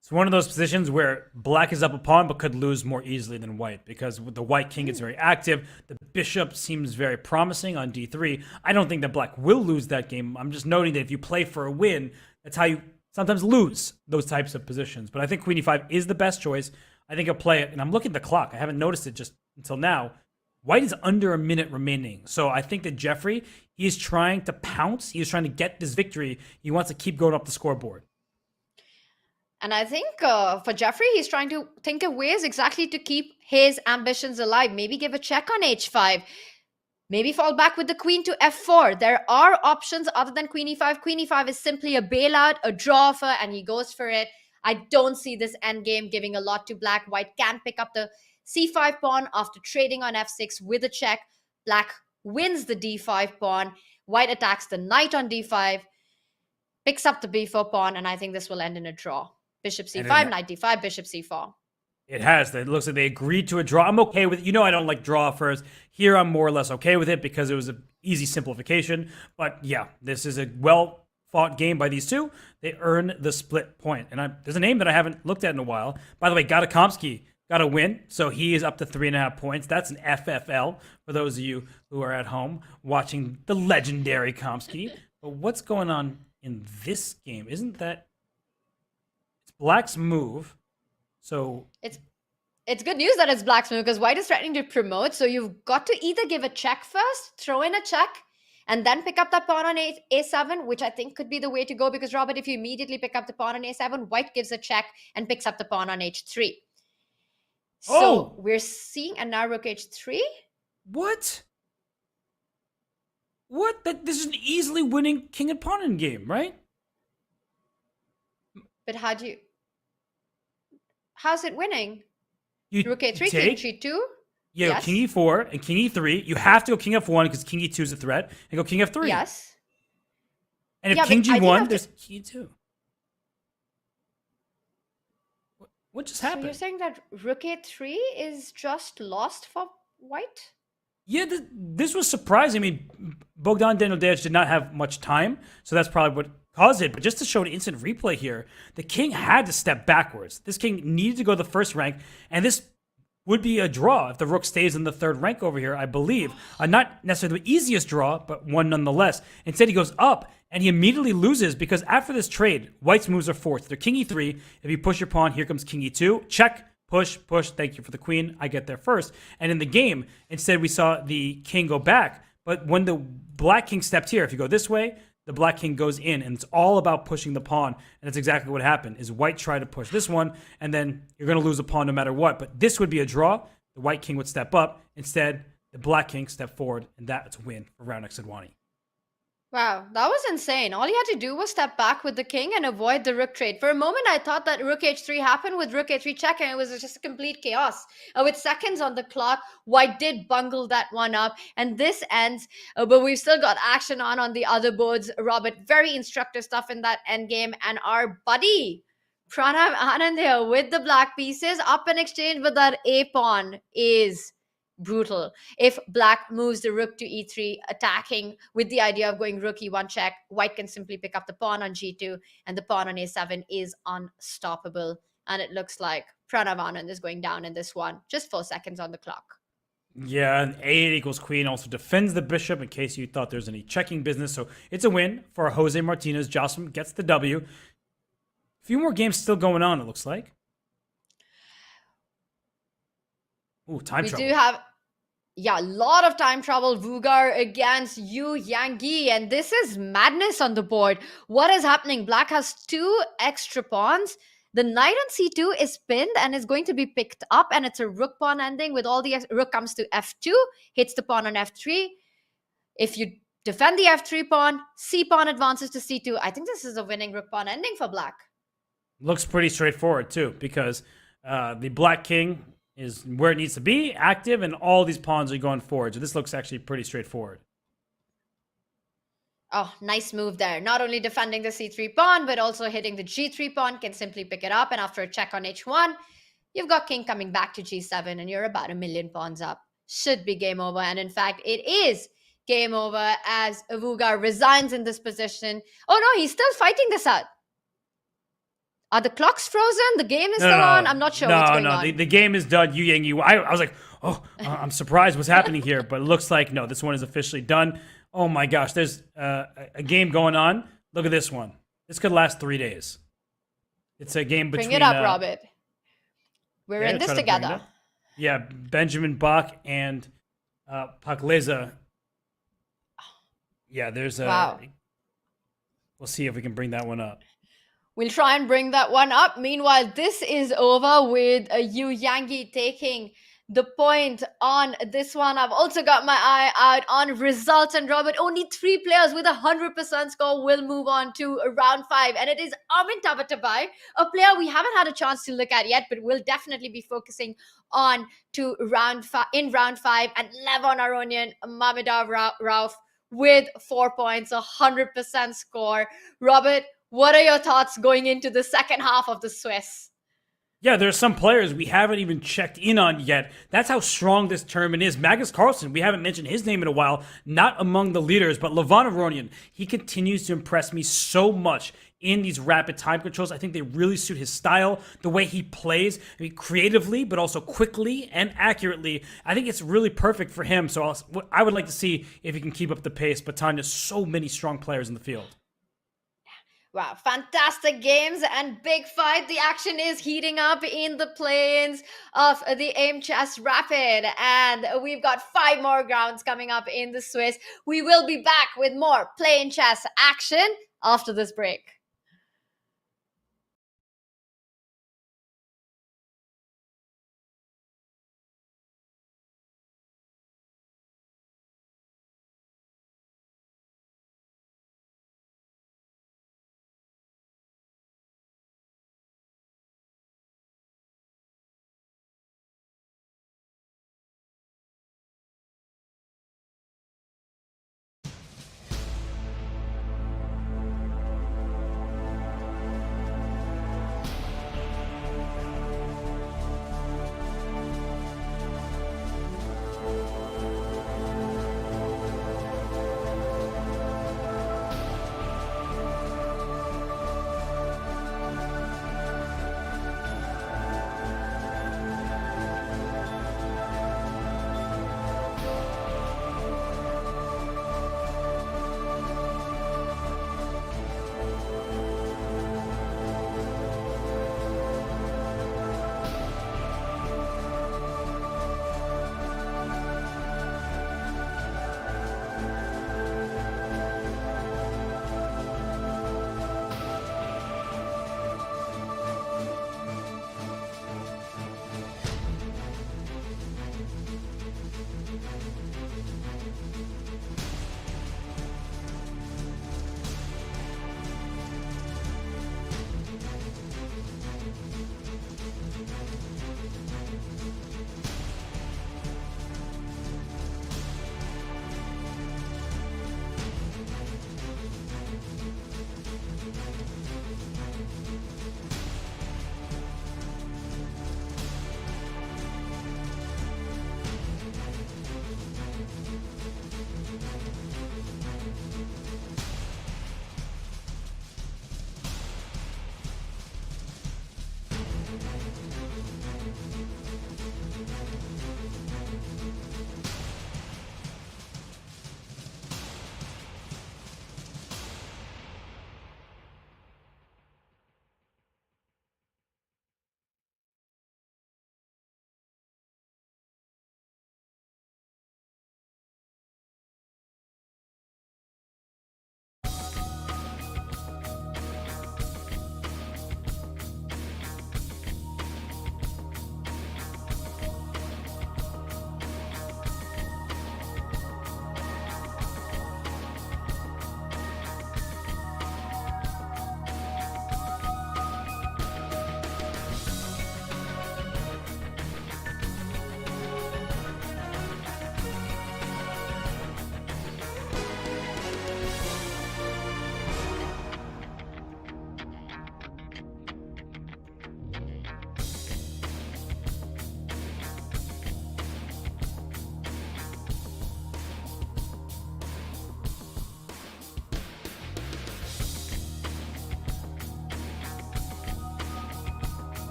It's one of those positions where black is up a pawn but could lose more easily than white, because with the white king is very active. The bishop seems very promising on d3. I don't think that black will lose that game. I'm just noting that if you play for a win, that's how you sometimes lose those types of positions. But I think queen e5 is the best choice. I think I'll play it, and I'm looking at the clock. I haven't noticed it just until now. White is under a minute remaining. So I think that Jeffrey, he is trying to pounce. He is trying to get this victory. He wants to keep going up the scoreboard. And I think for Jeffrey, he's trying to think of ways exactly to keep his ambitions alive. Maybe give a check on h5. Maybe fall back with the queen to f4. There are options other than queen e5. Queen e5 is simply a bailout, a draw offer, and he goes for it. I don't see this endgame giving a lot to black. White can pick up the c5 pawn after trading on f6 with a check. Black wins the d5 pawn. White attacks the knight on d5, picks up the b4 pawn, and I think this will end in a draw. Bishop c5, knight d5, bishop c4. It has. It looks like they agreed to a draw. I'm okay with it. You know I don't like draw offers. Here I'm more or less okay with it because it was an easy simplification. But yeah, this is a well-fought game by these two. They earn the split point. And there's a name that I haven't looked at in a while. By the way, Gatakomsky got a win, so he is up to 3.5 points. That's an FFL for those of you who are at home watching the legendary Komsky. But what's going on in this game? Isn't that... It's black's move. So it's good news that it's black's move because white is threatening to promote. So you've got to either give a check first, throw in a check, and then pick up that pawn on a7, which I think could be the way to go because, Robert, if you immediately pick up the pawn on a7, white gives a check and picks up the pawn on h3. So we're seeing a now rook h3. What? This is an easily winning king and pawn in game, right? But how's it winning? Rook a3, king g2. Yeah, yes. King e4 and king e3. You have to go king f1 because king e2 is a threat, and go king f3. Yes. And if king g1, there's king e2. What just happened? So you're saying that rook a3 is just lost for white? Yeah, this was surprising. I mean, Bogdan Daniel-Dejic did not have much time, so that's probably what caused it. But just to show an instant replay here, the king had to step backwards. This king needed to go to the first rank, and this would be a draw if the rook stays in the third rank over here, I believe. Not necessarily the easiest draw, but one nonetheless. Instead, he goes up, and he immediately loses because after this trade, white's moves are forced. They're king e3. If you push your pawn, here comes king e2. Check, push, thank you for the queen. I get there first. And in the game, instead we saw the king go back. But when the black king stepped here, if you go this way, the black king goes in, and it's all about pushing the pawn. And that's exactly what happened, is white tried to push this one, and then you're going to lose a pawn no matter what. But this would be a draw. The white king would step up. Instead, the black king stepped forward, and that's a win for Raunak Sidwani. Wow, that was insane. All he had to do was step back with the king and avoid the rook trade. For a moment, I thought that rook h3 happened with rook a3 check, and it was just a complete chaos. With seconds on the clock, white did bungle that one up, and this ends. But we've still got action on the other boards. Robert, very instructive stuff in that endgame, and our buddy Pranav Anand here with the black pieces up in exchange, but that a pawn is brutal. If black moves the rook to e3, attacking with the idea of going rook e1 check, white can simply pick up the pawn on g2, and the pawn on a7 is unstoppable. And it looks like Pranav Anand is going down in this one. Just 4 seconds on the clock. Yeah, and a8 equals queen also defends the bishop in case you thought there's any checking business. So it's a win for Jose Martinez. Jocelyn gets the W. A few more games still going on, it looks like. Ooh, time trouble. We do have, a lot of time trouble. Vugar against Yu Yangyi, and this is madness on the board. What is happening? Black has 2 extra pawns. The knight on c2 is pinned and is going to be picked up, and it's a rook pawn ending with all the rook comes to f2, hits the pawn on f3. If you defend the f3 pawn, c pawn advances to c2. I think this is a winning rook pawn ending for black. Looks pretty straightforward too, because the black king is where it needs to be, active, and all these pawns are going forward. So this looks actually pretty straightforward. Oh, nice move there. Not only defending the c3 pawn, but also hitting the g3 pawn, can simply pick it up. And after a check on h1, you've got king coming back to g7, and you're about 1 million pawns up. Should be game over. And in fact, it is game over as Vugar resigns in this position. Oh no, he's still fighting this out. Are the clocks frozen? The game is still on? I'm not sure what's going on. The game is done. Yu Yangyi. I was like, I'm surprised what's happening here. But it looks like, no, this one is officially done. Oh my gosh, there's a game going on. Look at this one. This could last 3 days. It's a game between... Bring it up, Robert. We're in this together. Yeah, Benjamin Bach and Pakleza. Yeah, there's a... Wow. We'll see if we can bring that one up. We'll try and bring that one up. Meanwhile, this is over with Yu Yangyi taking the point on this one. I've also got my eye out on results, and Robert, only 3 players with 100% score will move on to round 5, and it is Armin Tabatabai, a player we haven't had a chance to look at yet, but we'll definitely be focusing on to round 5 and Levon Aronian, Mamedov Rauf with 4 points, 100% score. Robert, what are your thoughts going into the second half of the Swiss? Yeah, there's some players we haven't even checked in on yet. That's how strong this tournament is. Magnus Carlsen, we haven't mentioned his name in a while, not among the leaders, but Levon Aronian, he continues to impress me so much in these rapid time controls. I think they really suit his style, the way he plays, creatively, but also quickly and accurately. I think it's really perfect for him. So I would like to see if he can keep up the pace. But Tanya, so many strong players in the field. Wow, fantastic games and big fight. The action is heating up in the plains of the Aimchess Rapid. And we've got 5 more rounds coming up in the Swiss. We will be back with more plain chess action after this break.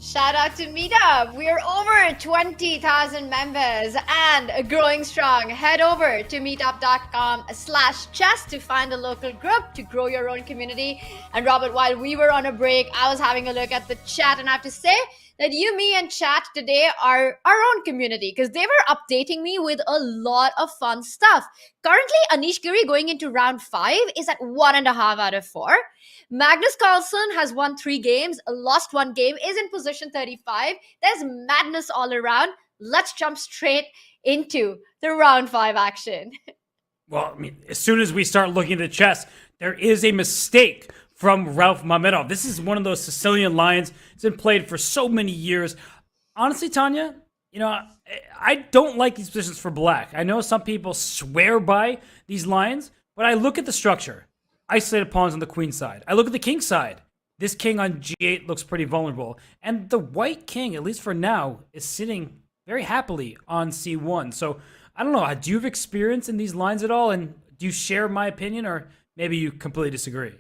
Shout out to Meetup. We're over 20,000 members and growing strong. Head over to meetup.com/chess to find a local group to grow your own community. And Robert, while we were on a break, I was having a look at the chat, and I have to say that you, me, and chat today are our own community because they were updating me with a lot of fun stuff. Currently, Anish Giri going into round 5 is at 1.5 out of 4. Magnus Carlsen has won 3 games, lost 1 game, is in position 35. There's madness all around. Let's jump straight into the round 5 action. Well, I mean, as soon as we start looking at the chess, there is a mistake from Rauf Mamedov. This is one of those Sicilian lines. It's been played for so many years. Honestly, Tanya, I don't like these positions for black. I know some people swear by these lines, but I look at the structure. Isolated pawns on the queen side. I look at the king side. This king on g8 looks pretty vulnerable. And the white king, at least for now, is sitting very happily on c1. So, I don't know. Do you have experience in these lines at all? And do you share my opinion, or maybe you completely disagree?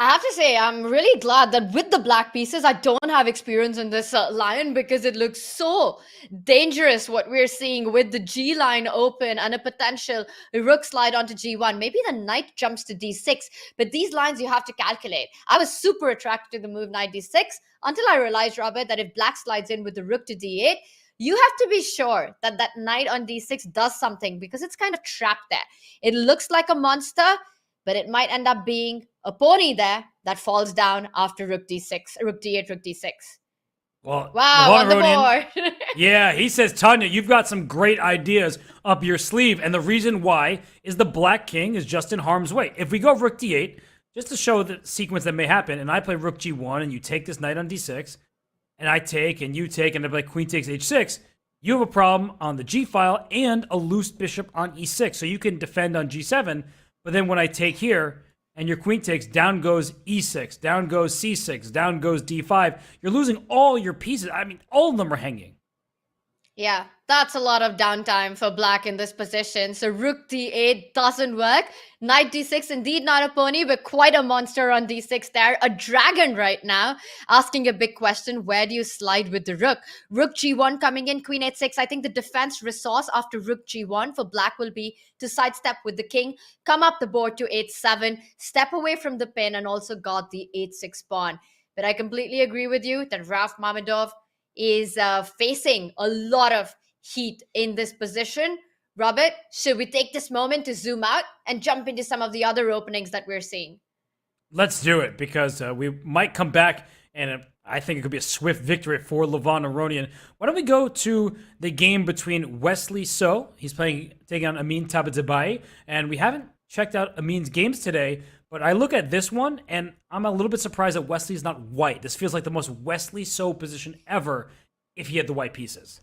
I have to say, I'm really glad that with the black pieces, I don't have experience in this line because it looks so dangerous what we're seeing with the G line open and a potential rook slide onto G1. Maybe the knight jumps to D6, but these lines you have to calculate. I was super attracted to the move knight D6 until I realized, Robert, that if black slides in with the rook to D8, you have to be sure that that knight on D6 does something because it's kind of trapped there. It looks like a monster, but it might end up being a pony there that falls down after rook d6, rook d8, rook d6. Well, wow, on the board. Yeah, he says, Tanya, you've got some great ideas up your sleeve. And the reason why is the black king is just in harm's way. If we go rook d8, just to show the sequence that may happen, and I play rook g1, and you take this knight on d6, and I take, and you take, and I play queen takes h6, you have a problem on the g file and a loose bishop on e6. So you can defend on g7, but then when I take here, and your queen takes, down goes e6, down goes c6, down goes d5. You're losing all your pieces. I mean, all of them are hanging. Yeah, that's a lot of downtime for black in this position. So rook d8 doesn't work. Knight d6, indeed not a pony, but quite a monster on d6 there. A dragon right now, asking a big question, where do you slide with the rook? Rook g1 coming in, queen h6. I think the defense resource after rook g1 for black will be to sidestep with the king, come up the board to h7, step away from the pin, and also got the h6 pawn. But I completely agree with you that Rauf Mamedov is facing a lot of heat in this position. Robert, should we take this moment to zoom out and jump into some of the other openings that we're seeing? Let's do it, because we might come back, and I think it could be a swift victory for Levon Aronian. Why don't we go to the game between Wesley So, he's taking on Amin Tabatabai, and we haven't checked out Amin's games today, but I look at this one, and I'm a little bit surprised that Wesley's not white. This feels like the most Wesley So position ever if he had the white pieces.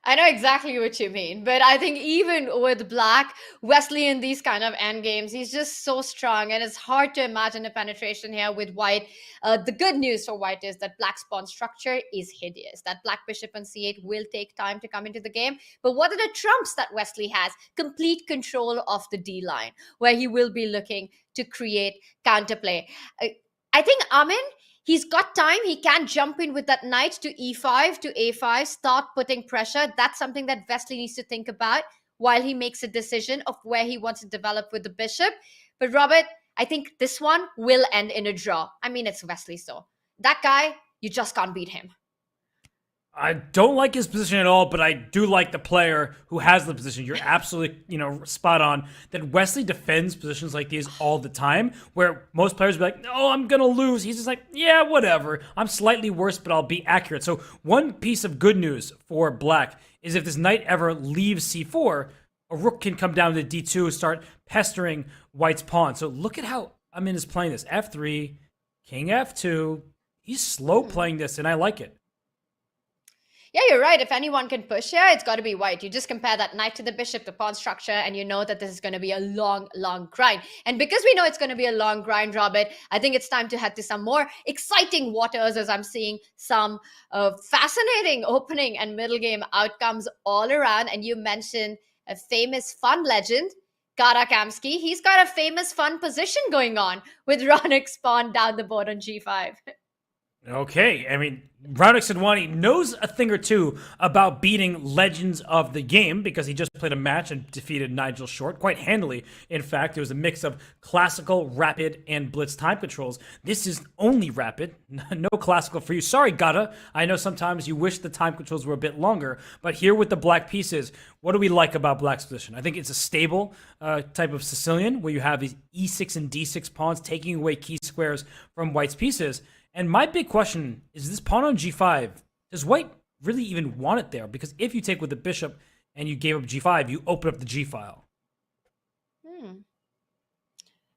I know exactly what you mean, but I think even with black, Wesley in these kind of end games, he's just so strong, and it's hard to imagine a penetration here with white. The good news for white is that black's pawn structure is hideous. That black bishop on c8 will take time to come into the game. But what are the trumps that Wesley has? Complete control of the D line, where he will be looking to create counterplay. I think Amin, he's got time. He can jump in with that knight to e5, to a5, start putting pressure. That's something that Wesley needs to think about while he makes a decision of where he wants to develop with the bishop. But Robert, I think this one will end in a draw. I mean, it's Wesley So. That guy, you just can't beat him. I don't like his position at all, but I do like the player who has the position. You're absolutely, spot on that Wesley defends positions like these all the time, where most players will be like, "No, I'm going to lose." He's just like, "Yeah, whatever. I'm slightly worse, but I'll be accurate." So one piece of good news for black is if this knight ever leaves c4, a rook can come down to d2 and start pestering white's pawn. So look at how Amin is playing this. f3, king f2. He's slow playing this, and I like it. Yeah, you're right. If anyone can push here, it's got to be white. You just compare that knight to the bishop, the pawn structure, and you know that this is going to be a long, long grind. And because we know it's going to be a long grind, Robert, I think it's time to head to some more exciting waters as I'm seeing some fascinating opening and middle game outcomes all around. And you mentioned a famous fun legend, Kara Kamsky. He's got a famous fun position going on with Ronik's pawn down the board on g5. Okay, I mean, Radek Sidwani knows a thing or two about beating legends of the game because he just played a match and defeated Nigel Short quite handily. In fact, it was a mix of classical, rapid, and blitz time controls. This is only rapid, no classical for you. Sorry, Gata. I know sometimes you wish the time controls were a bit longer, but here with the black pieces, what do we like about black's position? I think it's a stable type of Sicilian where you have these e6 and d6 pawns taking away key squares from white's pieces. And my big question is this pawn on g5, does white really even want it there? Because if you take with the bishop and you gave up g5, you open up the g file.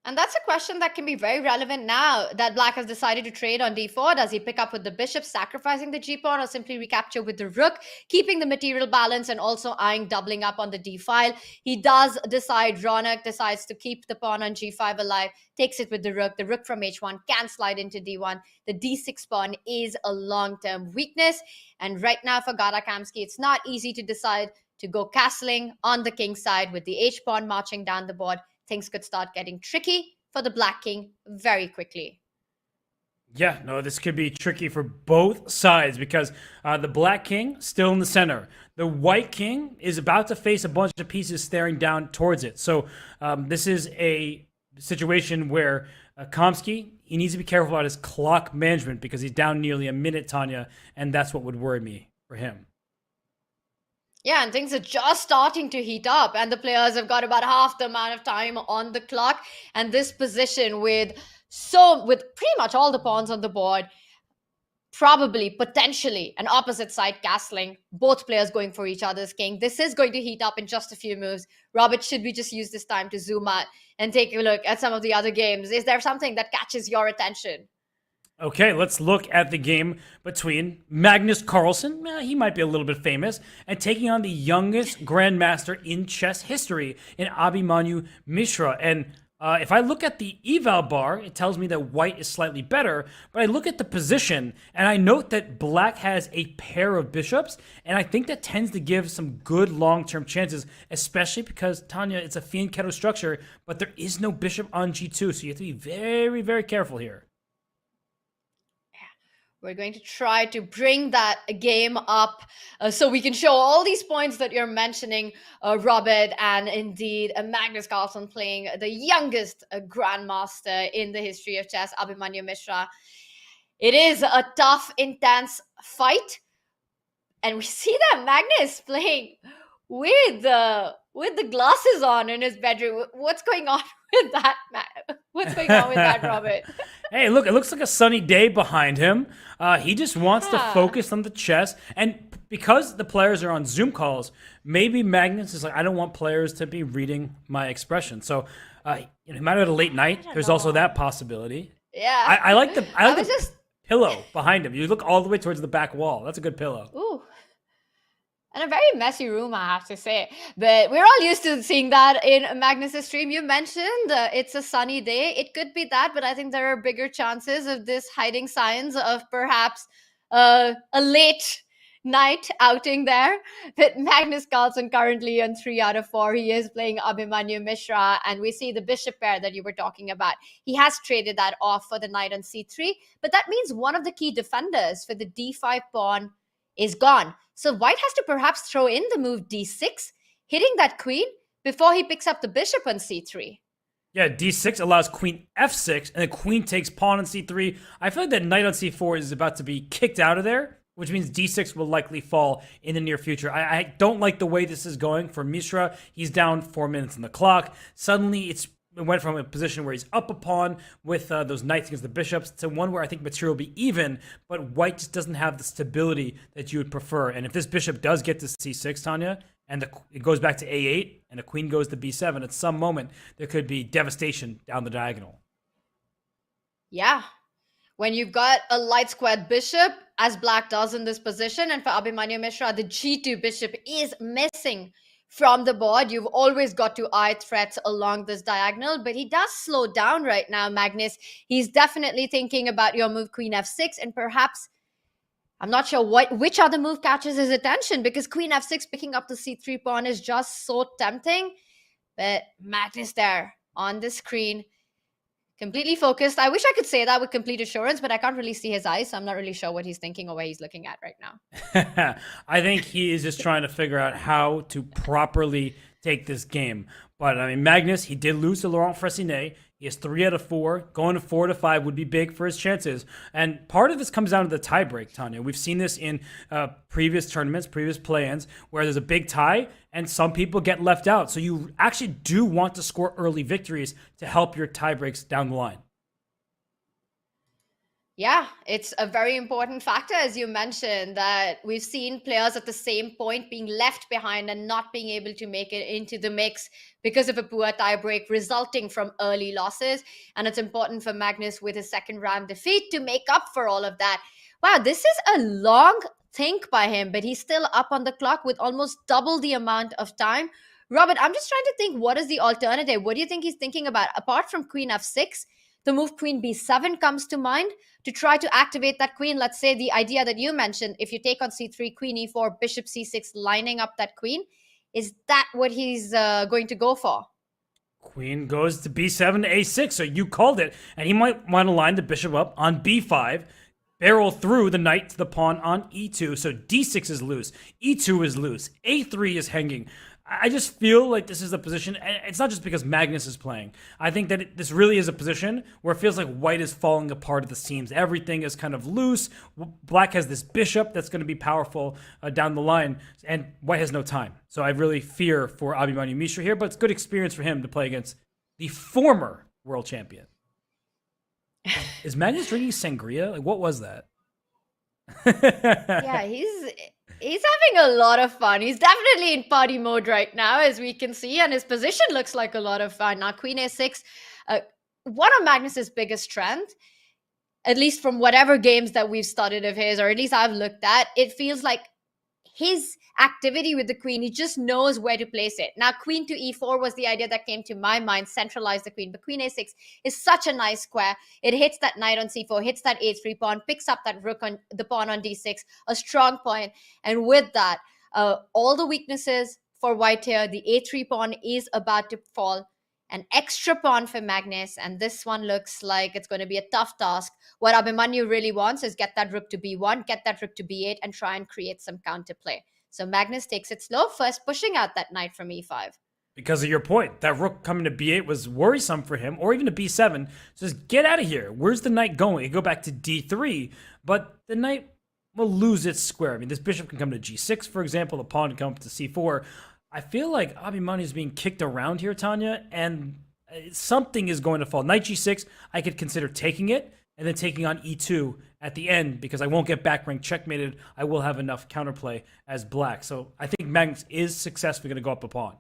And that's a question that can be very relevant now that black has decided to trade on d4. Does he pick up with the bishop, sacrificing the g-pawn, or simply recapture with the rook, keeping the material balance and also eyeing doubling up on the d-file? He does decide, Ronak decides to keep the pawn on g5 alive, takes it with the rook. The rook from h1 can slide into d1. The d6 pawn is a long-term weakness. And right now for Gata Kamsky, it's not easy to decide to go castling on the king side with the h-pawn marching down the board. Things could start getting tricky for the black king very quickly. Yeah, no, this could be tricky for both sides because the black king still in the center. The white king is about to face a bunch of pieces staring down towards it. So this is a situation where Kamsky, he needs to be careful about his clock management because he's down nearly a minute, Tanya, and that's what would worry me for him. Yeah, and things are just starting to heat up, and the players have got about half the amount of time on the clock. And this position with pretty much all the pawns on the board, probably potentially an opposite side castling, both players going for each other's king. This is going to heat up in just a few moves. Robert, should we just use this time to zoom out and take a look at some of the other games? Is there something that catches your attention? Okay, let's look at the game between Magnus Carlsen, he might be a little bit famous, and taking on the youngest grandmaster in chess history in Abhimanyu Mishra. And if I look at the eval bar, it tells me that white is slightly better, but I look at the position, and I note that black has a pair of bishops, and I think that tends to give some good long-term chances, especially because, Tanya, it's a fianchetto structure, but there is no bishop on g2, so you have to be very, very careful here. We're going to try to bring that game up so we can show all these points that you're mentioning, Robert, and indeed Magnus Carlsen playing the youngest grandmaster in the history of chess, Abhimanyu Mishra. It is a tough, intense fight. And we see that Magnus playing with the glasses on in his bedroom. What's going on with that, What's going on with that, Robert? Hey, look, it looks like a sunny day behind him. He just wants to focus on the chess. And because the players are on Zoom calls, maybe Magnus is like, I don't want players to be reading my expression. So, no matter at a late night, there's also that possibility. Yeah. I like the pillow behind him. You look all the way towards the back wall. That's a good pillow. Ooh. And a very messy room, I have to say. But we're all used to seeing that in Magnus's stream. You mentioned it's a sunny day. It could be that, but I think there are bigger chances of this hiding signs of perhaps a late night outing there. But Magnus Carlsen currently on 3 out of 4. He is playing Abhimanyu Mishra, and we see the bishop pair that you were talking about. He has traded that off for the knight on c3, but that means one of the key defenders for the d5 pawn is gone. So white has to perhaps throw in the move d6, hitting that queen before he picks up the bishop on c3. Yeah, d6 allows queen f6, and the queen takes pawn on c3. I feel like that knight on c4 is about to be kicked out of there, which means d6 will likely fall in the near future. I don't like the way this is going for Mishra. He's down 4 minutes on the clock. Suddenly, it went from a position where he's up a pawn with those knights against the bishops to one where I think material will be even, but white just doesn't have the stability that you would prefer. And if this bishop does get to c6, Tanya, and it goes back to a8, and the queen goes to b7, at some moment, there could be devastation down the diagonal. Yeah. When you've got a light squared bishop, as black does in this position, and for Abhimanyu Mishra, the g2 bishop is missing from the board. You've always got to eye threats along this diagonal, but he does slow down right now, Magnus. He's definitely thinking about your move queen f6, and perhaps, I'm not sure which other move catches his attention, because queen f6 picking up the c3 pawn is just so tempting. But Magnus there on the screen Completely focused. I wish I could say that with complete assurance, but I can't really see his eyes, so I'm not really sure what he's thinking or where he's looking at right now. I think he is just trying to figure out how to properly take this game. But I mean, Magnus, he did lose to Laurent Fressinet. He has 3 out of 4. Going to 4 to 5 would be big for his chances. And part of this comes down to the tiebreak, Tanya. We've seen this in previous tournaments, previous play-ins, where there's a big tie and some people get left out. So you actually do want to score early victories to help your tiebreaks down the line. Yeah, it's a very important factor, as you mentioned, that we've seen players at the same point being left behind and not being able to make it into the mix because of a poor tiebreak resulting from early losses. And it's important for Magnus with his second round defeat to make up for all of that. Wow, this is a long think by him, but he's still up on the clock with almost double the amount of time. Robert, I'm just trying to think, what is the alternative? What do you think he's thinking about? Apart from Queen F6, the move Queen B7 comes to mind to try to activate that queen. Let's say the idea that you mentioned, if you take on C3, Queen E4, Bishop C6, lining up that queen. Is that what he's going to go for? Queen goes to B7 to A6, so you called it. And he might want to line the bishop up on B5, barrel through the knight to the pawn on E2, so D6 is loose, E2 is loose, A3 is hanging. I just feel like this is a position, and it's not just because Magnus is playing. I think that this really is a position where it feels like white is falling apart at the seams. Everything is kind of loose. Black has this bishop that's going to be powerful down the line, and white has no time. So I really fear for Abhimanyu Mishra here, but it's good experience for him to play against the former world champion. Is Magnus drinking sangria? Like, what was that? Yeah, he's having a lot of fun. He's definitely in party mode right now, as we can see, and his position looks like a lot of fun. Now, Queen A6, one of Magnus's biggest strengths, at least from whatever games that we've studied of his, or at least I've looked at, it feels like his activity with the queen, he just knows where to place it. Now, Queen to E4 was the idea that came to my mind, centralize the queen. But Queen A6 is such a nice square. It hits that knight on C4, hits that A3 pawn, picks up that rook on the pawn on D6, a strong point. And with that, all the weaknesses for white here, the A3 pawn is about to fall. An extra pawn for Magnus, and this one looks like it's going to be a tough task. What Abhimanyu really wants is get that rook to B1, get that rook to B8, and try and create some counterplay. So Magnus takes it slow, first pushing out that knight from E5. Because of your point, that rook coming to B8 was worrisome for him, or even to B7. So just get out of here. Where's the knight going? You go back to D3, but the knight will lose its square. I mean, this bishop can come to G6, for example. The pawn can come to C4. I feel like Abhimanyu is being kicked around here, Tanya, and something is going to fall. Knight G6, I could consider taking it, and then taking on E2 at the end, because I won't get back rank checkmated. I will have enough counterplay as black. So I think Magnus is successfully going to go up a pawn.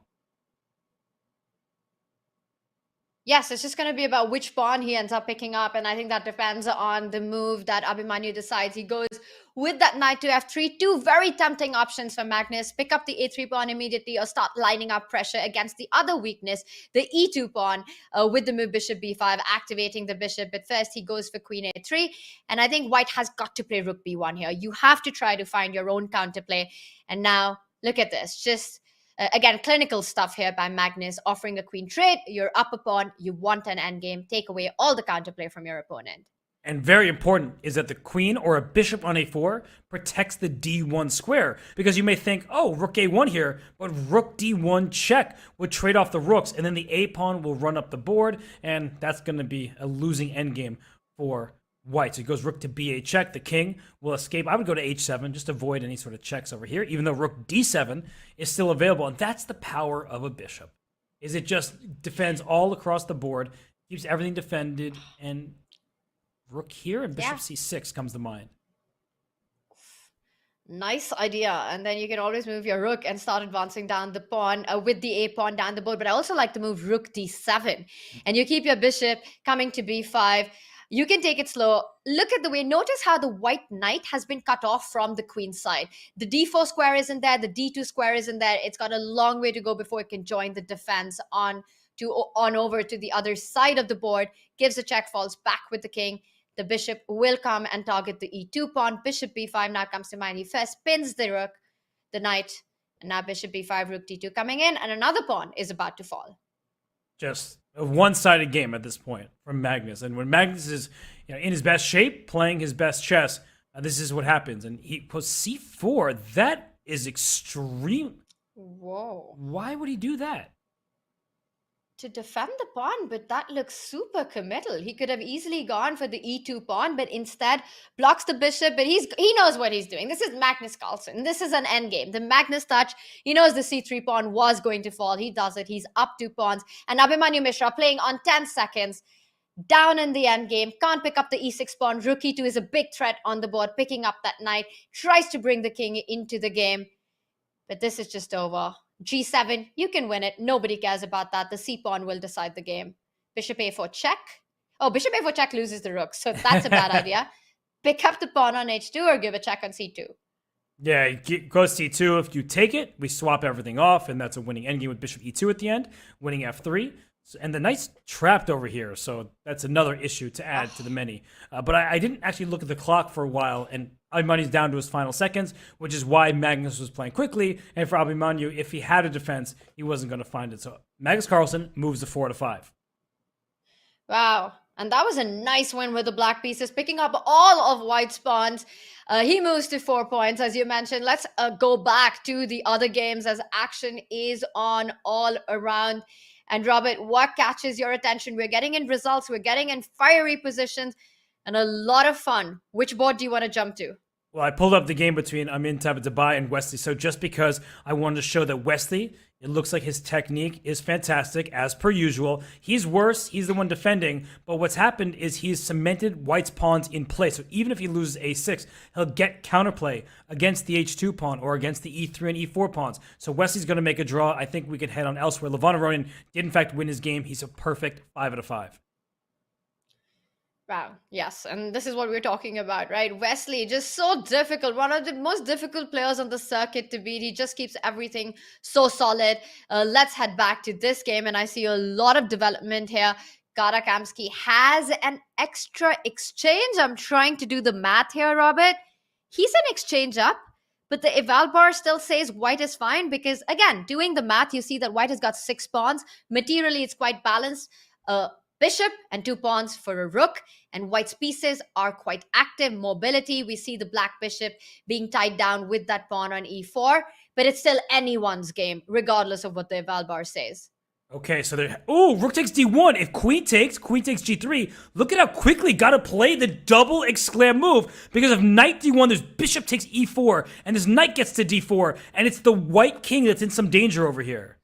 Yes, it's just going to be about which pawn he ends up picking up, and I think that depends on the move that Abhimanyu decides. He goes with that knight to F3, two very tempting options for Magnus. Pick up the A3 pawn immediately or start lining up pressure against the other weakness, the E2 pawn, with the move Bishop B5, activating the bishop. But first, he goes for Queen A3, and I think white has got to play Rook B1 here. You have to try to find your own counterplay, and now look at this. Just again, clinical stuff here by Magnus, offering a queen trade. You're up a pawn, you want an endgame, take away all the counterplay from your opponent. And very important is that the queen or a bishop on A4 protects the D1 square. Because you may think, oh, rook A1 here, but rook D1 check would trade off the rooks, and then the A pawn will run up the board, and that's going to be a losing endgame for white. So he goes rook to B8 check. The king will escape. I would go to H7, just avoid any sort of checks over here, even though rook D7 is still available. And that's the power of a bishop, is it just defends all across the board, keeps everything defended, and rook here and bishop C6 comes to mind. Nice idea. And then you can always move your rook and start advancing down the pawn with the A pawn down the board. But I also like to move rook D7. And you keep your bishop coming to B5. You can take it slow. Look at the way, notice how the white knight has been cut off from the queen side. The D4 square isn't there, the D2 square isn't there. It's got a long way to go before it can join the defense on over to the other side of the board. Gives a check, falls back with the king. The bishop will come and target the E2 pawn. Bishop B5 now comes to mind. He first pins the rook, the knight, and now bishop B5, rook D2 coming in, and another pawn is about to fall. Just A one-sided game at this point from Magnus. And when Magnus is in his best shape, playing his best chess, this is what happens. And he goes c4. That is extreme. Whoa. Why would he do that? To defend the pawn, but that looks super committal. He could have easily gone for the e2 pawn, but instead blocks the bishop. But he knows what he's doing. This is Magnus Carlsen. This is an endgame. The Magnus touch, he knows the c3 pawn was going to fall. He does it. He's up 2 pawns. And Abhimanyu Mishra playing on 10 seconds, down in the endgame, can't pick up the e6 pawn. Rook e2 is a big threat on the board, picking up that knight, tries to bring the king into the game. But this is just over. G7, you can win it. Nobody cares about that. The c-pawn will decide the game. Bishop a4 check. Oh, bishop a4 check loses the rook, so that's a bad idea. Pick up the pawn on h2 or give a check on c2. Yeah, go c2. If you take it, we swap everything off, and that's a winning endgame with bishop e2 at the end, winning f3. And the knight's trapped over here, so that's another issue to add to the many. But I didn't actually look at the clock for a while, and Abhimanyu's down to his final seconds, which is why Magnus was playing quickly. And for Abhimanyu, if he had a defense, he wasn't going to find it. So Magnus Carlsen moves to 4-5. Wow. And that was a nice win with the black pieces, picking up all of white's pawns. He moves to 4 points, as you mentioned. Let's go back to the other games as action is on all around. And Robert, what catches your attention? We're getting in results, we're getting in fiery positions, and a lot of fun. Which board do you want to jump to? Well, I pulled up the game between Amin Tabatabai and Wesley. So just because I wanted to show that Wesley, it looks like his technique is fantastic, as per usual. He's worse. He's the one defending. But what's happened is he's cemented White's pawns in place. So even if he loses a6, he'll get counterplay against the h2 pawn or against the e3 and e4 pawns. So Wesley's going to make a draw. I think we can head on elsewhere. Levon Aronin did, in fact, win his game. He's a perfect 5/5. Wow, yes, and this is what we're talking about, right? Wesley, just so difficult. One of the most difficult players on the circuit to beat. He just keeps everything so solid. Let's head back to this game, and I see a lot of development here. Gata Kamsky has an extra exchange. I'm trying to do the math here, Robert. He's an exchange up, but the eval bar still says white is fine because, again, doing the math, you see that white has got 6 pawns. Materially, it's quite balanced. Bishop and 2 pawns for a rook, and white's pieces are quite active. Mobility, we see the black bishop being tied down with that pawn on e4, but it's still anyone's game, regardless of what the eval bar says. Okay, so there. Oh, rook takes d1. If queen takes g3. Look at how quickly got to play the double exclam move, because of knight d1, there's bishop takes e4, and this knight gets to d4, and it's the white king that's in some danger over here.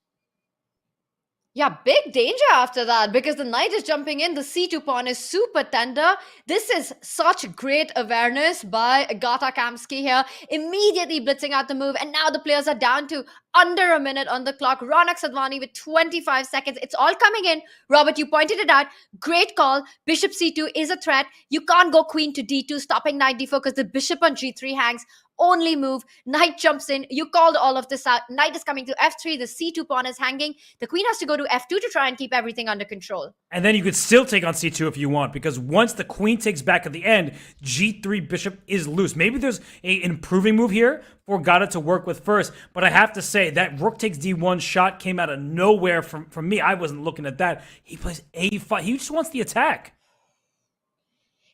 Yeah, big danger after that because the knight is jumping in. The c2 pawn is super tender. This is such great awareness by Gata Kamsky here. Immediately blitzing out the move. And now the players are down to under a minute on the clock. Ronak Sadhwani with 25 seconds. It's all coming in. Robert, you pointed it out. Great call. Bishop c2 is a threat. You can't go queen to d2, stopping knight d4 because the bishop on g3 hangs. Only move. Knight jumps in. You called all of this out. Knight is coming to f3. The c2 pawn is hanging. The queen has to go to f2 to try and keep everything under control. And then you could still take on c2 if you want, because once the queen takes back at the end, g3 bishop is loose. Maybe there's an improving move here for Gata to work with first, but I have to say that rook takes d1 shot came out of nowhere from me. I wasn't looking at that. He plays a5. He just wants the attack.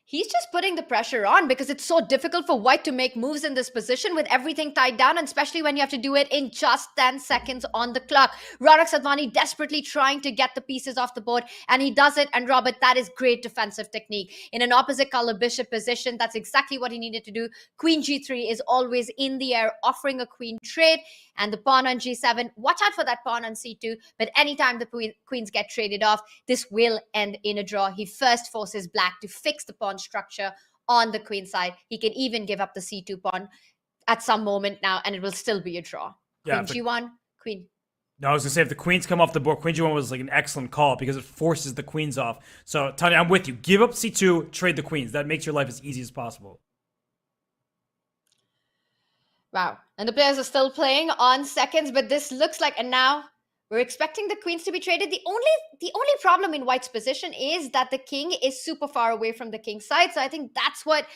He's just putting the pressure on because it's so difficult for white to make moves in this position with everything tied down, and especially when you have to do it in just 10 seconds on the clock. Ronak Sadhwani desperately trying to get the pieces off the board, and he does it. And Robert, that is great defensive technique. In an opposite color bishop position, that's exactly what he needed to do. Queen g3 is always in the air, offering a queen trade, and the pawn on g7. Watch out for that pawn on c2, but anytime the queens get traded off, this will end in a draw. He first forces black to fix the pawn structure on the queen side. He can even give up the c2 pawn at some moment now, and it will still be a draw. Yeah, Queen g1, queen. No, I was going to say, if the queens come off the board, queen g1 was like an excellent call because it forces the queens off. So, Tanya, I'm with you. Give up c2, trade the queens. That makes your life as easy as possible. Wow. And the players are still playing on seconds, but this looks like, and now we're expecting the queens to be traded. The only problem in white's position is that the king is super far away from the king's side. So I think that's what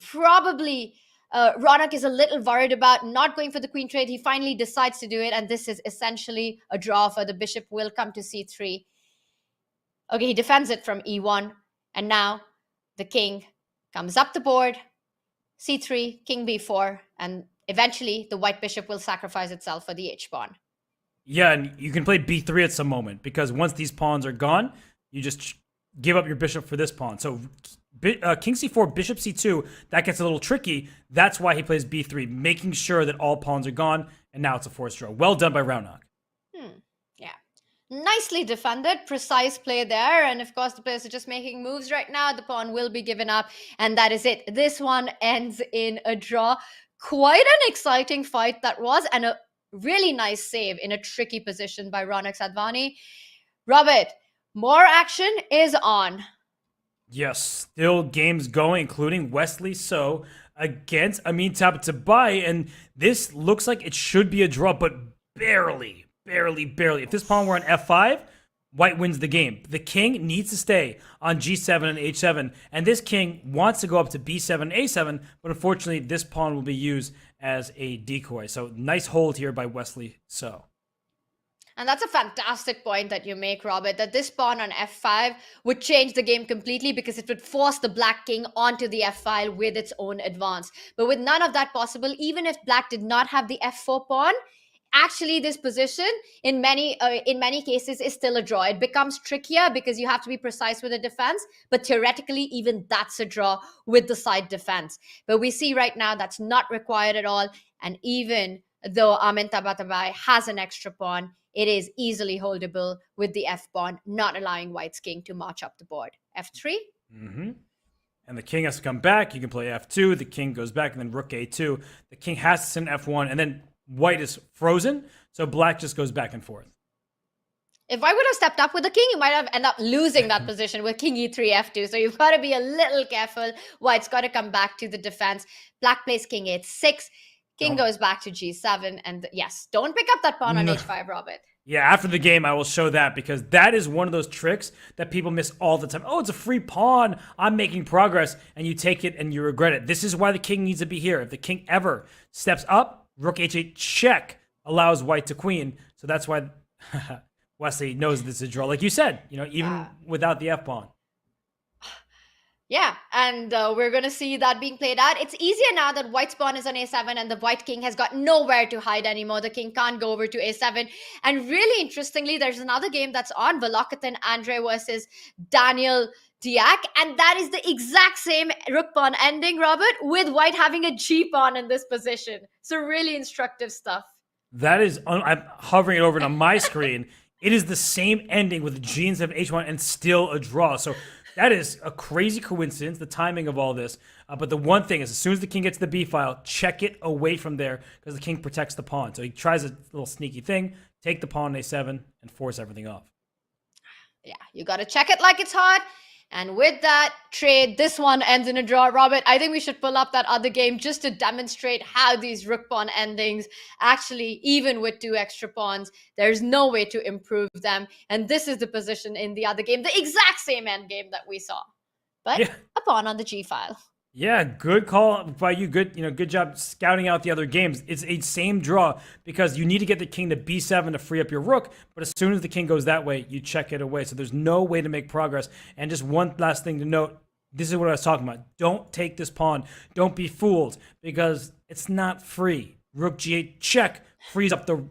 probably Ronak is a little worried about, not going for the queen trade. He finally decides to do it, and this is essentially a draw for the bishop will come to c3. Okay, he defends it from e1, and now the king comes up the board, c3, king b4, and eventually the white bishop will sacrifice itself for the h-pawn. Yeah, and you can play b3 at some moment, because once these pawns are gone, you just give up your bishop for this pawn. So king c4, bishop c2, that gets a little tricky. That's why he plays b3, making sure that all pawns are gone, and now it's a forced draw. Well done by Raunak. Yeah. Nicely defended, precise play there. And of course, the players are just making moves right now. The pawn will be given up, and that is it. This one ends in a draw. Quite an exciting fight that was, and a really nice save in a tricky position by Raunak Sadhvani. Robert, more action is on. Yes, still games going, including Wesley So against Amin Tabatabai, and this looks like it should be a draw, but barely. If this pawn were on f5, white wins the game. The king needs to stay on g7 and h7, and this king wants to go up to b7, a7, but unfortunately this pawn will be used as a decoy. So nice hold here by Wesley So. And that's a fantastic point that you make, Robert, that this pawn on f5 would change the game completely because it would force the black king onto the f file with its own advance. But with none of that possible, even if black did not have the f4 pawn, actually this position in many cases is still a draw. It becomes trickier because you have to be precise with the defense, but theoretically even that's a draw with the side defense. But we see right now that's not required at all, and even though Amin Tabatabai has an extra pawn, it is easily holdable with the f pawn, not allowing white's king to march up the board. f3. And the king has to come back. You can play f2. The king goes back, and then rook a2. The king has to send f1, and then white is frozen, so black just goes back and forth. If white would have stepped up with the king, you might have ended up losing that position with king e3, f2. So you've got to be a little careful. White's got to come back to the defense. Black plays king h6. King goes back to g7. And yes, don't pick up that pawn on h5, Robert. Yeah, after the game, I will show that, because that is one of those tricks that people miss all the time. Oh, it's a free pawn. I'm making progress. And you take it and you regret it. This is why the king needs to be here. If the king ever steps up, rook h8 check allows white to queen. So that's why Wesley knows this is a draw. Like you said, even without the f-pawn. Yeah, and we're going to see that being played out. It's easier now that white's pawn is on a7 and the white king has got nowhere to hide anymore. The king can't go over to a7. And really interestingly, there's another game that's on, Velokatan Andre versus Daniel Diak, and that is the exact same rook pawn ending, Robert, with white having a g pawn in this position. So really instructive stuff. That is, I'm hovering it over on my screen. It is the same ending with g instead of h1 and still a draw. So that is a crazy coincidence, the timing of all this. But the one thing is, as soon as the king gets the b file, check it away from there, because the king protects the pawn. So he tries a little sneaky thing, take the pawn on a7, and force everything off. Yeah, you got to check it like it's hot. And with that trade, this one ends in a draw. Robert, I think we should pull up that other game just to demonstrate how these rook pawn endings actually, even with two extra pawns, there's no way to improve them. And this is the position in the other game, the exact same end game that we saw, but a pawn on the g file. Yeah, good call by you. Good job scouting out the other games. It's a same draw because you need to get the king to b7 to free up your rook. But as soon as the king goes that way, you check it away. So there's no way to make progress. And just one last thing to note. This is what I was talking about. Don't take this pawn. Don't be fooled, because it's not free. Rook g8 check frees up the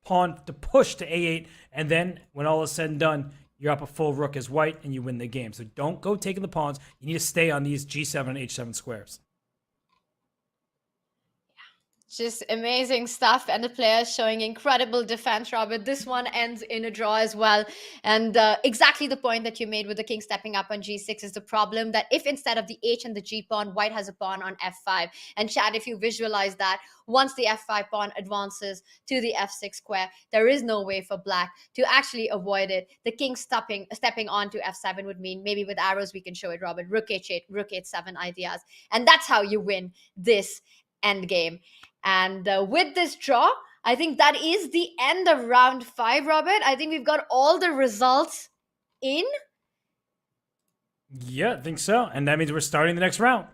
pawn to push to a8. And then when all is said and done, you're up a full rook as white, and you win the game. So don't go taking the pawns. You need to stay on these g7 and h7 squares. Just amazing stuff, and the players showing incredible defense, Robert. This one ends in a draw as well. And exactly the point that you made with the king stepping up on g6 is the problem, that if instead of the h and the g pawn, white has a pawn on f5. And Chad, if you visualize that, once the f5 pawn advances to the f6 square, there is no way for black to actually avoid it. The king stepping onto f7 would mean, maybe with arrows we can show it, Robert, rook h8, rook h7 ideas. And that's how you win this endgame. And with this draw, I think that is the end of round 5, Robert. I think we've got all the results in. Yeah, I think so. And that means we're starting the next round.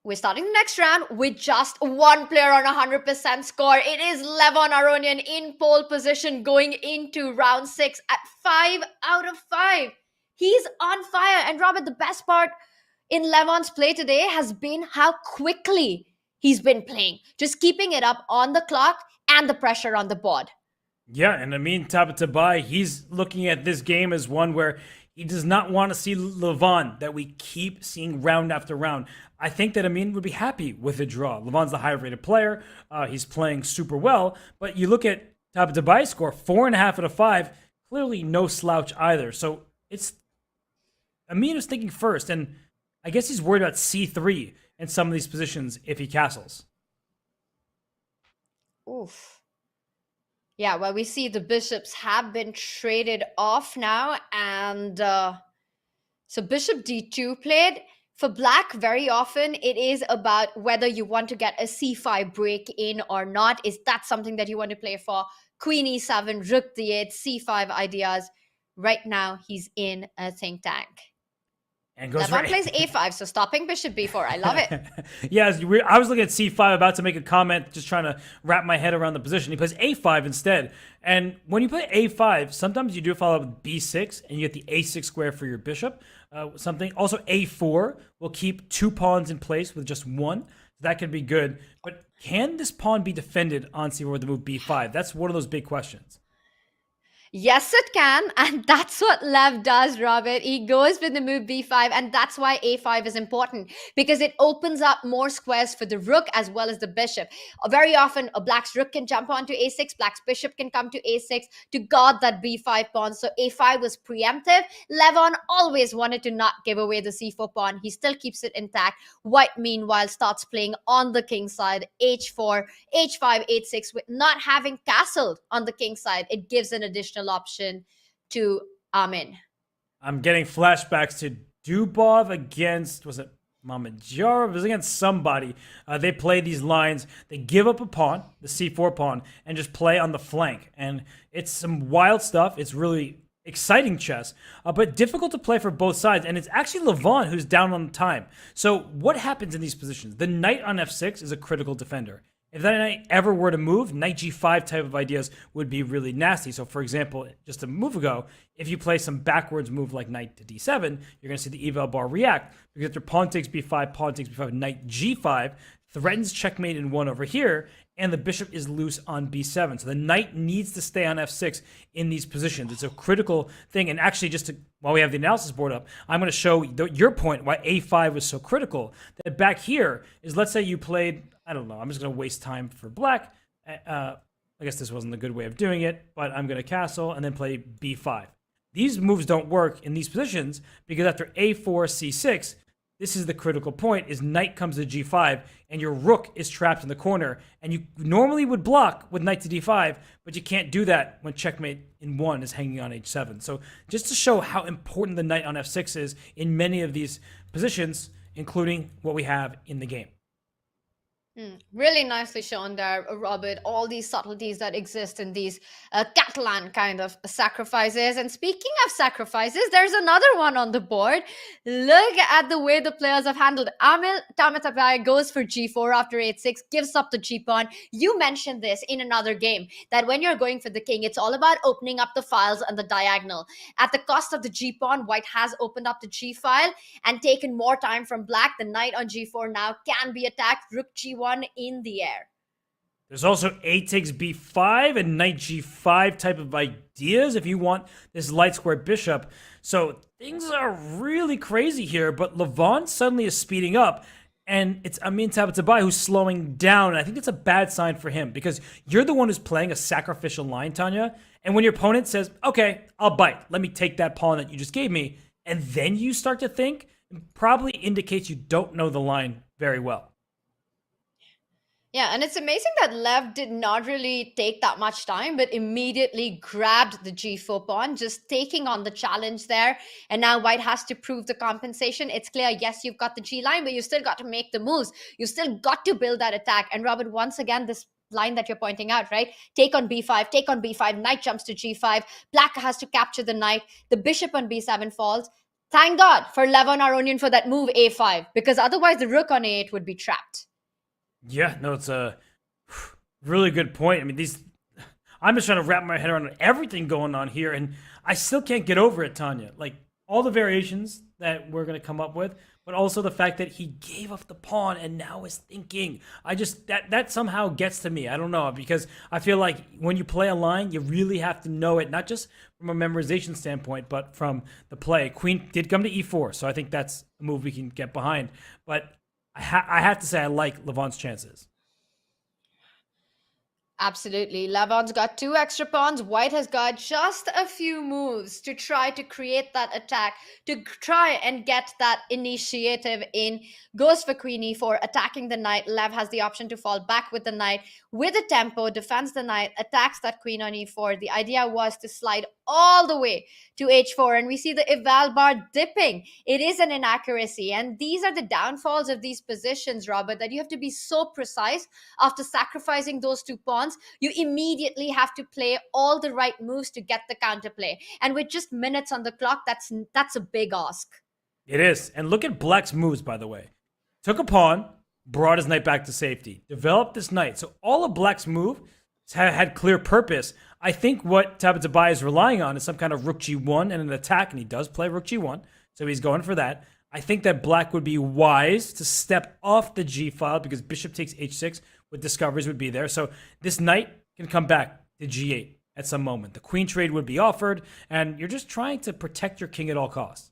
We're starting the next round with just one player on 100% score. It is Levon Aronian in pole position going into round 6 at 5 out of 5. He's on fire. And Robert, the best part in Levon's play today has been how quickly he's been playing, just keeping it up on the clock and the pressure on the board. Yeah, and Amin Tabatabai, he's looking at this game as one where he does not want to see Levon that we keep seeing round after round. I think that Amin would be happy with a draw. Levon's the higher rated player. He's playing super well. But you look at Tabatabai's score, 4.5 out of 5. Clearly no slouch either. So it's Amin is thinking first. And I guess he's worried about C3 in some of these positions if he castles. Oof. Yeah, well, we see the bishops have been traded off now. And so bishop d2 played. For black, very often it is about whether you want to get a c5 break in or not. Is that something that you want to play for? Queen e7, rook d8, c5 ideas. Right now, he's in a think tank. And goes Levon plays a5, so stopping bishop b4. I love it. Yeah, I was looking at c5, about to make a comment, just trying to wrap my head around the position. He plays a5 instead. And when you play a5, sometimes you do follow up with b6, and you get the a6 square for your bishop. Something. Also, a4 will keep 2 pawns in place with just 1. That could be good. But can this pawn be defended on c4 with the move b5? That's one of those big questions. Yes, it can. And that's what Lev does, Robert. He goes with the move b5. And that's why a5 is important, because it opens up more squares for the rook as well as the bishop. Very often, a black's rook can jump onto a6. Black's bishop can come to a6 to guard that b5 pawn. So a5 was preemptive. Levon always wanted to not give away the c4 pawn. He still keeps it intact. White, meanwhile, starts playing on the king side. h4, h5, h6. With not having castled on the king side, it gives an additional option to Amin. I'm getting flashbacks to Dubov against, was it Mamedyarov? It was against somebody. They play these lines. They give up a pawn, the c4 pawn, and just play on the flank. And it's some wild stuff. It's really exciting chess, but difficult to play for both sides. And it's actually Levon who's down on time. So what happens in these positions? The knight on f6 is a critical defender. If that knight ever were to move, knight g5 type of ideas would be really nasty. So for example, just a move ago, if you play some backwards move like knight to d7, you're going to see the eval bar react, because after pawn takes b5, pawn takes b5, knight g5 threatens checkmate in 1 over here, and the bishop is loose on b7. So the knight needs to stay on f6 in these positions. It's a critical thing. And actually, while we have the analysis board up, I'm going to show your point why a5 was so critical. That back here is, let's say you played, I don't know, I'm just going to waste time for black. I guess this wasn't a good way of doing it, but I'm going to castle and then play b5. These moves don't work in these positions because after a4, c6, this is the critical point, is knight comes to g5 and your rook is trapped in the corner. And you normally would block with knight to d5, but you can't do that when checkmate in 1 is hanging on h7. So just to show how important the knight on f6 is in many of these positions, including what we have in the game. Really nicely shown there, Robert, all these subtleties that exist in these Catalan kind of sacrifices. And speaking of sacrifices, there's another one on the board. Look at the way the players have handled. Amil Tamatabai goes for g4 after h6, gives up the g-pawn. You mentioned this in another game, that when you're going for the king, it's all about opening up the files and the diagonal. At the cost of the g-pawn, white has opened up the g-file and taken more time from black. The knight on g4 now can be attacked. Rook g1 in the air. There's also a takes b5 and knight g5 type of ideas if you want this light square bishop. So things are really crazy here, but Levon suddenly is speeding up, and it's Amin Tabatabai who's slowing down. And I think it's a bad sign for him, because you're the one who's playing a sacrificial line, Tanya. And when your opponent says, okay, I'll bite, let me take that pawn that you just gave me, and then you start to think, it probably indicates you don't know the line very well. Yeah, and it's amazing that Lev did not really take that much time, but immediately grabbed the g4 pawn, just taking on the challenge there. And now white has to prove the compensation. It's clear, yes, you've got the g line, but you still got to make the moves. You still got to build that attack. And Robert, once again, this line that you're pointing out, right? Take on b5, knight jumps to g5. Black has to capture the knight. The bishop on b7 falls. Thank God for Levon Aronian for that move a5, because otherwise the rook on a8 would be trapped. Yeah, no, it's a really good point. I mean, I'm just trying to wrap my head around everything going on here, and I still can't get over it, Tanya. Like, all the variations that we're going to come up with, but also the fact that he gave up the pawn and now is thinking. I just that somehow gets to me. I don't know, because I feel like when you play a line, you really have to know it, not just from a memorization standpoint, but from the play. Queen did come to e4, so I think that's a move we can get behind. But I have to say I like Levant's chances. Absolutely. Levant's got 2 extra pawns. White has got just a few moves to try to create that attack, to try and get that initiative in. Goes for queen e4, attacking the knight. Lev has the option to fall back with the knight. With a tempo, defends the knight, attacks that queen on e4. The idea was to slide all the way to h4, and we see the eval bar dipping. It is an inaccuracy, and these are the downfalls of these positions, Robert, that you have to be so precise. After sacrificing those 2 pawns, you immediately have to play all the right moves to get the counterplay, and with just minutes on the clock, that's a big ask. It is. And look at Black's moves, by the way. Took a pawn, brought his knight back to safety, developed this knight. So all of Black's moves had clear purpose. I think what Tabatabai is relying on is some kind of rook g1 and an attack, and he does play rook g1, so he's going for that. I think that Black would be wise to step off the g file because bishop takes h6 with discoveries would be there. So this knight can come back to g8 at some moment. The queen trade would be offered, and you're just trying to protect your king at all costs.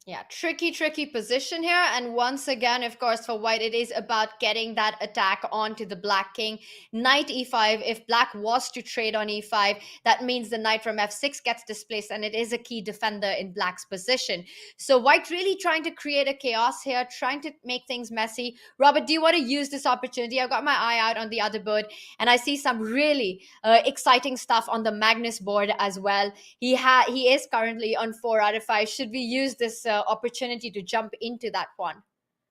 Yeah, tricky position here. And once again, of course, for white, it is about getting that attack onto the black king. Knight e5. If black was to trade on e5, that means the knight from f6 gets displaced, and it is a key defender in black's position. So white really trying to create a chaos here, trying to make things messy. Robert, do you want to use this opportunity? I've got my eye out on the other board, and I see some really exciting stuff on the Magnus board as well. He is currently on 4 out of 5. Should we use this opportunity to jump into that one?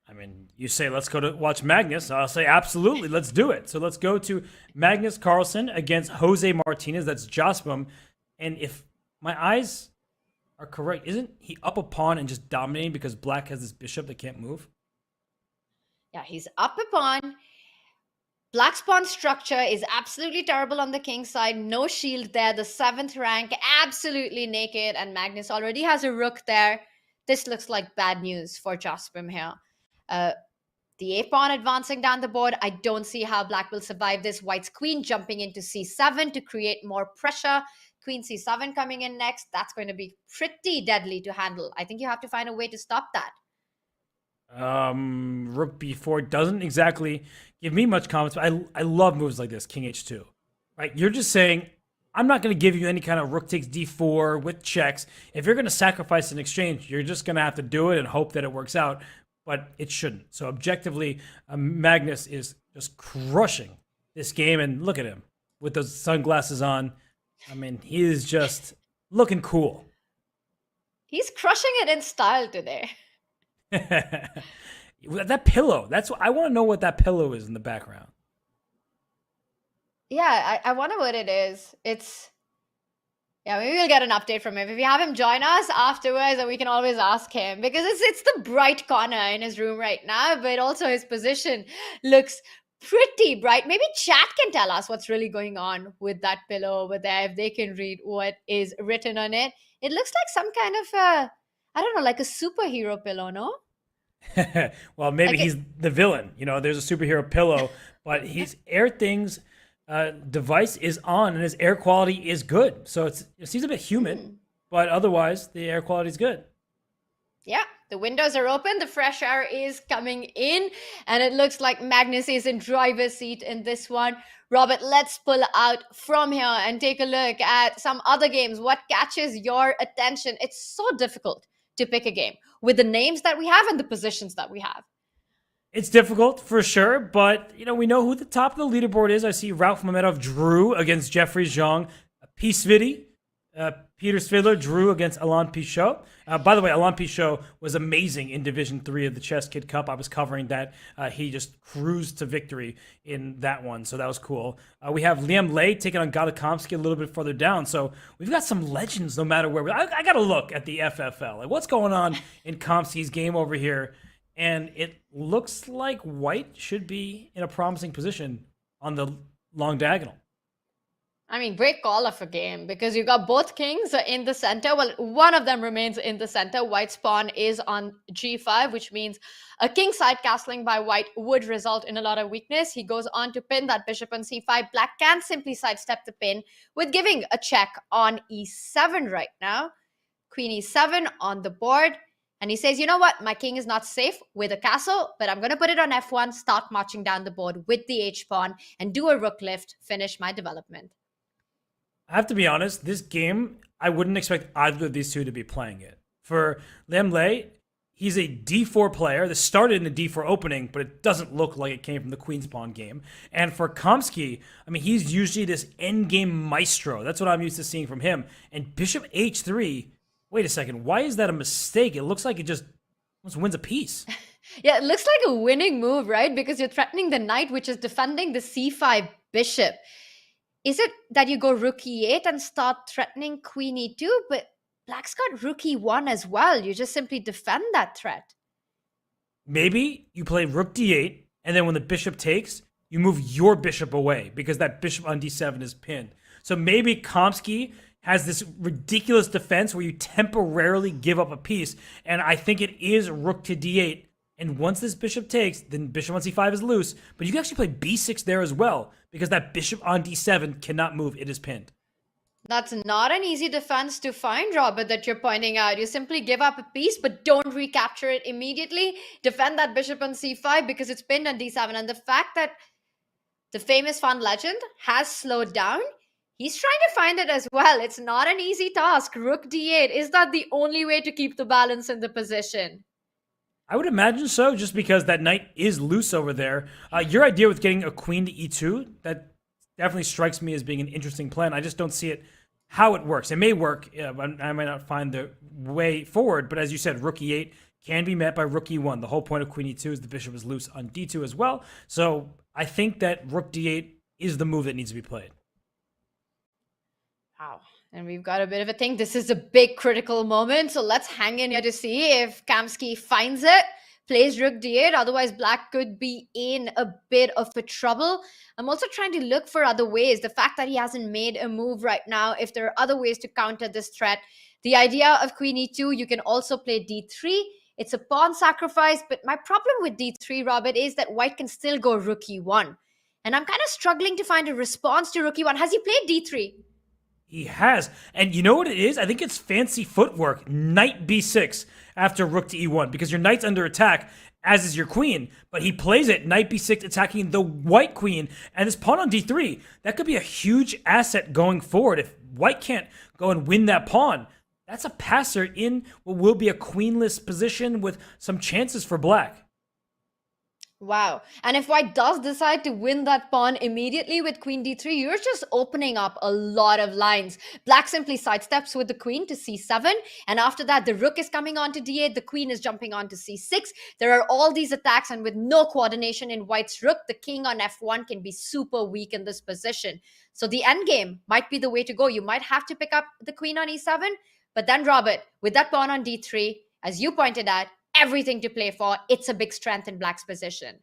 I mean, you say let's go to watch Magnus. I'll say absolutely, let's do it. So let's go to Magnus Carlsen against Jose Martinez. That's Jospim. And if my eyes are correct, isn't he up a pawn and just dominating because black has this bishop that can't move? Yeah, he's up a pawn. Black's pawn structure is absolutely terrible on the king side. No shield there. The 7th rank, absolutely naked. And Magnus already has a rook there. This looks like bad news for Jospim here. The a-pawn advancing down the board. I don't see how black will survive this. White's queen jumping into c7 to create more pressure. Queen c7 coming in next. That's going to be pretty deadly to handle. I think you have to find a way to stop that. Rook b4 doesn't exactly give me much confidence, but I love moves like this, king h2. Right? You're just saying, I'm not going to give you any kind of rook takes d4 with checks. If you're going to sacrifice an exchange, you're just going to have to do it and hope that it works out, but it shouldn't. So objectively, Magnus is just crushing this game, and look at him with those sunglasses on. I mean, he is just looking cool. He's crushing it in style today. That pillow, that's what I want to know, what that pillow is in the background. Yeah, I wonder what it is. Yeah, maybe we'll get an update from him. If we have him join us afterwards, then we can always ask him, because it's the bright corner in his room right now, but also his position looks pretty bright. Maybe chat can tell us what's really going on with that pillow over there, if they can read what is written on it. It looks like some kind of I don't know, like a superhero pillow, no? Well, maybe he's the villain. You know, there's a superhero pillow, but his Air Things device is on, and his air quality is good. So it seems a bit humid, but otherwise the air quality is good. Yeah, the windows are open, the fresh air is coming in, and it looks like Magnus is in driver's seat in this one. Robert, let's pull out from here and take a look at some other games. What catches your attention? It's so difficult to pick a game with the names that we have and the positions that we have. It's difficult for sure, but you know, we know who the top of the leaderboard is. I see Ralph Mamedov drew against Jeffrey Zhang. P. Peter Svidler drew against Alain Pichot. By the way, Alain Pichot was amazing in Division 3 of the Chess Kid Cup. I was covering that. He just cruised to victory in that one, so that was cool. We have Liam Lei taking on Galakomsky a little bit further down, so we've got some legends no matter where. I got to look at the FFL. Like, what's going on in Komsky's game over here? And it looks like white should be in a promising position on the long diagonal. I mean, great call of a game because you got both kings in the center. Well, one of them remains in the center. White's pawn is on g5, which means a king side castling by white would result in a lot of weakness. He goes on to pin that bishop on c5. Black can simply sidestep the pin with giving a check on e7 right now. Queen e7 on the board. And he says, you know what? My king is not safe with a castle, but I'm going to put it on f1, start marching down the board with the h-pawn, and do a rook lift, finish my development. I have to be honest, this game, I wouldn't expect either of these two to be playing it. For Lemley, he's a d4 player. This started in the d4 opening, but it doesn't look like it came from the queen's pawn game. And for Kamsky, I mean, he's usually this endgame maestro. That's what I'm used to seeing from him. And bishop h3, wait a second, why is that a mistake? It looks like it just almost wins a piece. Yeah, it looks like a winning move, right? Because you're threatening the knight, which is defending the c5 bishop. Is it that you go rook e8 and start threatening queen e2? But black's got rook e1 as well. You just simply defend that threat. Maybe you play rook d8, and then when the bishop takes, you move your bishop away because that bishop on d7 is pinned. So maybe Kamsky has this ridiculous defense where you temporarily give up a piece, and I think it is rook to d8. And once this bishop takes, then bishop on c5 is loose, but you can actually play b6 there as well, because that bishop on d7 cannot move, it is pinned. That's not an easy defense to find, Robert, that you're pointing out. You simply give up a piece, but don't recapture it immediately. Defend that bishop on c5 because it's pinned on d7. And the fact that the famous fan legend has slowed down, he's trying to find it as well. It's not an easy task. Rook d8, is that the only way to keep the balance in the position? I would imagine so, just because that knight is loose over there. Your idea with getting a queen to e2, that definitely strikes me as being an interesting plan. I just don't see it, how it works. It may work. I might not find the way forward, but as you said, rook e8 can be met by rook e1. The whole point of queen e2 is the bishop is loose on d2 as well. So I think that rook d8 is the move that needs to be played. Wow. And we've got a bit of a thing. This is a big critical moment. So let's hang in here to see if Kamsky finds it, plays rook d8. Otherwise, black could be in a bit of a trouble. I'm also trying to look for other ways. The fact that he hasn't made a move right now, if there are other ways to counter this threat. The idea of queen e2, you can also play d3. It's a pawn sacrifice. But my problem with d3, Robert, is that white can still go rook e1. And I'm kind of struggling to find a response to rook e1. Has he played d3? He has. And you know what it is? I think it's fancy footwork. Knight b6 after rook to e1, because your knight's under attack, as is your queen. But he plays it, knight b6, attacking the white queen, and his pawn on d3. That could be a huge asset going forward. If white can't go and win that pawn, that's a passer in what will be a queenless position with some chances for black. Wow. And if white does decide to win that pawn immediately with queen d3, you're just opening up a lot of lines. Black simply sidesteps with the queen to c7. And after that, the rook is coming on to d8. The queen is jumping on to c6. There are all these attacks. And with no coordination in white's rook, the king on f1 can be super weak in this position. So the endgame might be the way to go. You might have to pick up the queen on e7. But then, Robert, with that pawn on d3, as you pointed out, everything to play for. It's a big strength in black's position.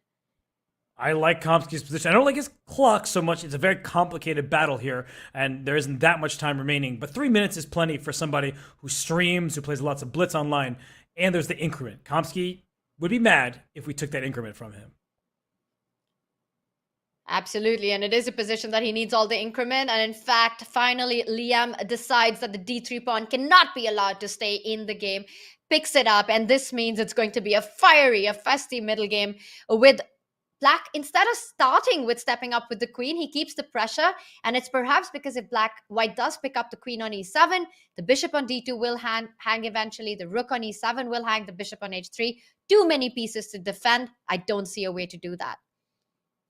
I like Kamsky's position. I don't like his clock so much. It's a very complicated battle here, and there isn't that much time remaining. But 3 minutes is plenty for somebody who streams, who plays lots of blitz online, and there's the increment. Kamsky would be mad if we took that increment from him. Absolutely, and it is a position that he needs all the increment. And in fact, finally, Liam decides that the d3 pawn cannot be allowed to stay in the game, picks it up, and this means it's going to be a fiery, a festy middle game with black. Instead of starting with stepping up with the queen, he keeps the pressure, and it's perhaps because if white does pick up the queen on e7, the bishop on d2 will hang eventually, the rook on e7 will hang, the bishop on h3. Too many pieces to defend. I don't see a way to do that.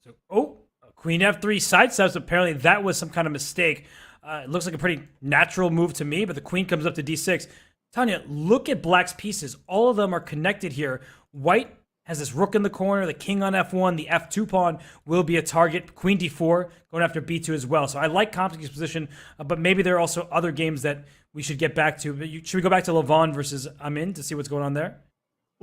So, queen f3 sidesteps. Apparently that was some kind of mistake. It looks like a pretty natural move to me, but the queen comes up to d6. Tanya, look at black's pieces. All of them are connected here. White has this rook in the corner, the king on f1, the f2 pawn will be a target, queen d4, going after b2 as well. So I like Kamsky's position, but maybe there are also other games that we should get back to. Should we go back to Levon versus Amin to see what's going on there?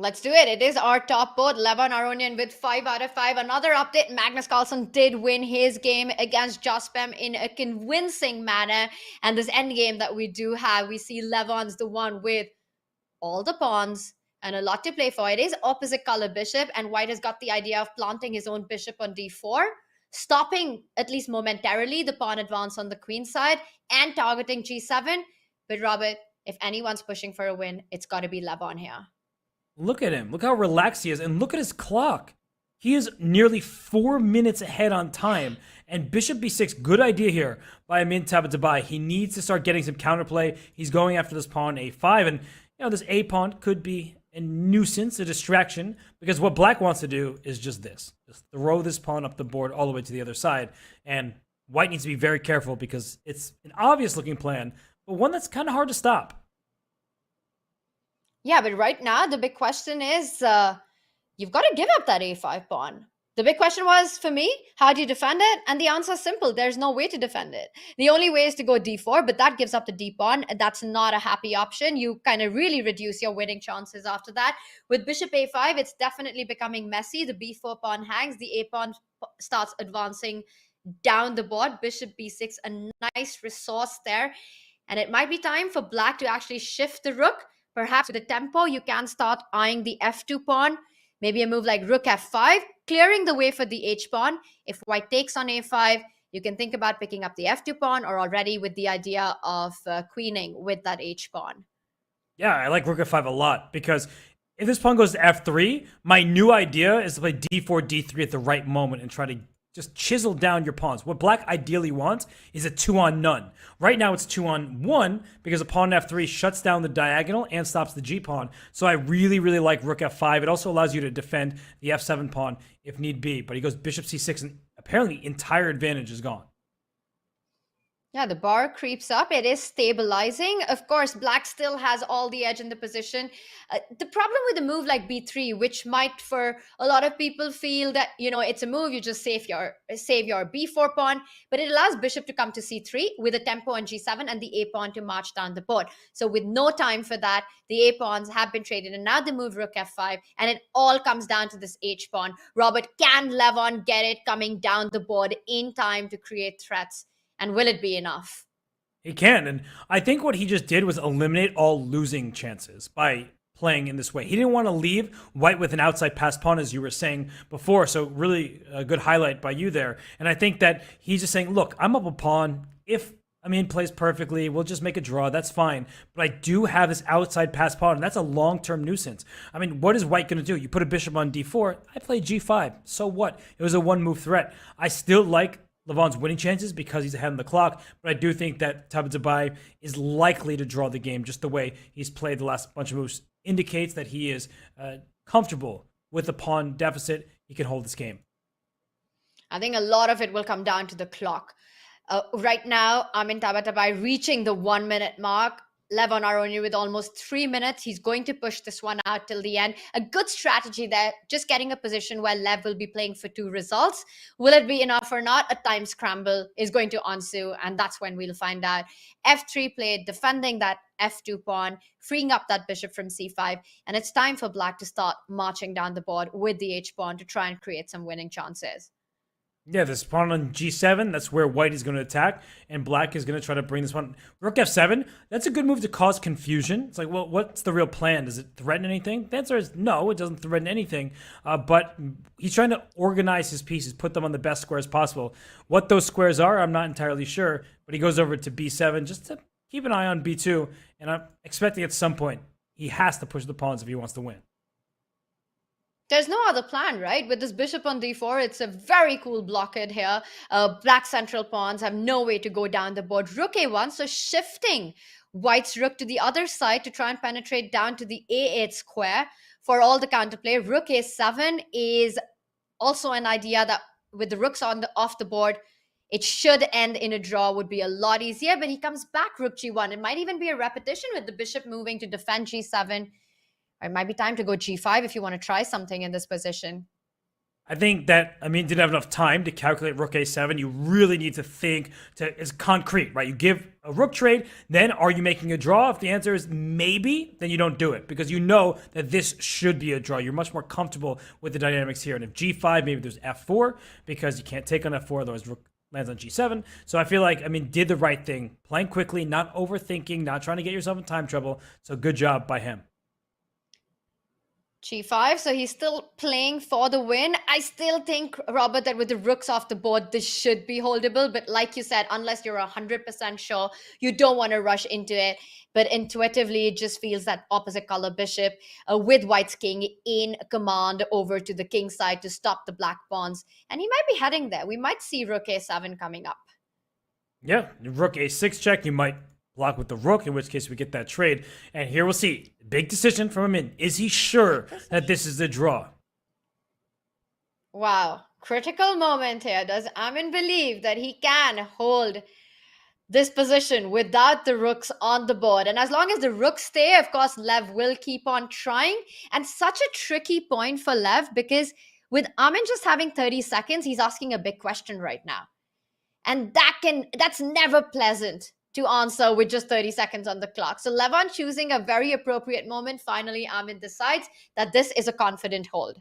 Let's do it. It is our top board, Levon Aronian with 5 out of 5. Another update, Magnus Carlsen did win his game against Jospem in a convincing manner. And this endgame that we do have, we see Levon's the one with all the pawns and a lot to play for. It is opposite color bishop, and White has got the idea of planting his own bishop on d4, stopping, at least momentarily, the pawn advance on the queen side and targeting g7. But Robert, if anyone's pushing for a win, it's got to be Levon here. Look at him. Look how relaxed he is. And look at his clock. He is nearly 4 minutes ahead on time. And bishop b6, good idea here by Amin Tabatabai. He needs to start getting some counterplay. He's going after this pawn a5. And, this a pawn could be a nuisance, a distraction, because what black wants to do is just this. Just throw this pawn up the board all the way to the other side. And White needs to be very careful because it's an obvious looking plan, but one that's kind of hard to stop. Yeah, but right now, the big question is, you've got to give up that a5 pawn. The big question was, for me, how do you defend it? And the answer is simple. There's no way to defend it. The only way is to go d4, but that gives up the d pawn. That's not a happy option. You kind of really reduce your winning chances after that. With bishop a5, it's definitely becoming messy. The b4 pawn hangs. The a pawn starts advancing down the board. Bishop b6, a nice resource there. And it might be time for black to actually shift the rook. Perhaps with a tempo, you can start eyeing the f2 pawn. Maybe a move like rook f5, clearing the way for the h pawn. If white takes on a5, you can think about picking up the f2 pawn, or already with the idea of queening with that h pawn. Yeah, I like rook f5 a lot, because if this pawn goes to f3, my new idea is to play d4, d3 at the right moment and try to just chisel down your pawns. What black ideally wants is a 2-on-none. Right now it's 2-on-1 because a pawn f3 shuts down the diagonal and stops the g pawn. So I really, really like rook f5. It also allows you to defend the f7 pawn if need be. But he goes bishop c6, and apparently entire advantage is gone. Yeah, the bar creeps up. It is stabilizing. Of course, black still has all the edge in the position. The problem with a move like b3, which might for a lot of people feel that, it's a move, you just save your b4 pawn, but it allows bishop to come to c3 with a tempo on g7 and the a pawn to march down the board. So with no time for that, the a pawns have been traded, and now they move rook f5, and it all comes down to this h pawn. Robert, can Levon get it coming down the board in time to create threats? And will it be enough? He can, and I think what he just did was eliminate all losing chances by playing in this way. He didn't want to leave white with an outside pass pawn, as you were saying before, so really a good highlight by you there. And I think that he's just saying, look, I'm up a pawn. If Amin plays perfectly, we'll just make a draw. That's fine. But I do have this outside pass pawn, and that's a long-term nuisance. I mean, what is white going to do? You put a bishop on d4. I play g5. So what? It was a one-move threat. I still like Levon's winning chances because he's ahead on the clock, but I do think that Tabatabai is likely to draw the game. Just the way he's played the last bunch of moves indicates that he is comfortable with the pawn deficit. He can hold this game. I think a lot of it will come down to the clock. Right now, Amin Tabatabai reaching the 1 minute mark. Levon Aronian with almost 3 minutes. He's going to push this one out till the end. A good strategy there, just getting a position where Lev will be playing for 2 results. Will it be enough or not? A time scramble is going to ensue, and that's when we'll find out. f3 played, defending that f2 pawn, freeing up that bishop from c5, and it's time for black to start marching down the board with the h pawn to try and create some winning chances. Yeah, this pawn on g7, that's where white is going to attack, and black is going to try to bring this pawn. Rook f7, that's a good move to cause confusion. It's like, well, what's the real plan? Does it threaten anything? The answer is no, it doesn't threaten anything, but he's trying to organize his pieces, put them on the best squares possible. What those squares are, I'm not entirely sure, but he goes over to b7 just to keep an eye on b2, and I'm expecting at some point he has to push the pawns if he wants to win. There's no other plan, right? With this bishop on d4, it's a very cool blockade here. Black central pawns have no way to go down the board. Rook a1, so shifting white's rook to the other side to try and penetrate down to the a8 square for all the counterplay. Rook a7 is also an idea that with the rooks off the board, it should end in a draw, would be a lot easier, but he comes back rook g1. It might even be a repetition with the bishop moving to defend g7. It might be time to go g5 if you want to try something in this position. I think that didn't have enough time to calculate rook a7. You really need to think it's concrete, right? You give a rook trade, then are you making a draw? If the answer is maybe, then you don't do it because you know that this should be a draw. You're much more comfortable with the dynamics here. And if g5, maybe there's f4 because you can't take on f4, otherwise rook lands on g7. So I feel like, did the right thing, playing quickly, not overthinking, not trying to get yourself in time trouble. So good job by him. G5, so he's still playing for the win. I still think, Robert, that with the rooks off the board, this should be holdable. But like you said, unless you're 100% sure, you don't want to rush into it. But intuitively, it just feels that opposite color bishop with white's king in command over to the king side to stop the black pawns. And he might be heading there. We might see rook a7 coming up. Yeah, rook a6 check, you might block with the rook, in which case we get that trade. And here we'll see. Big decision from him. Is he sure that this is the draw? Wow. Critical moment here. Does Amin believe that he can hold this position without the rooks on the board? And as long as the rooks stay, of course, Lev will keep on trying. And such a tricky point for Lev because with Amin just having 30 seconds, he's asking a big question right now. And that's never pleasant to answer with just 30 seconds on the clock. So Levon choosing a very appropriate moment. Finally, Amin decides that this is a confident hold.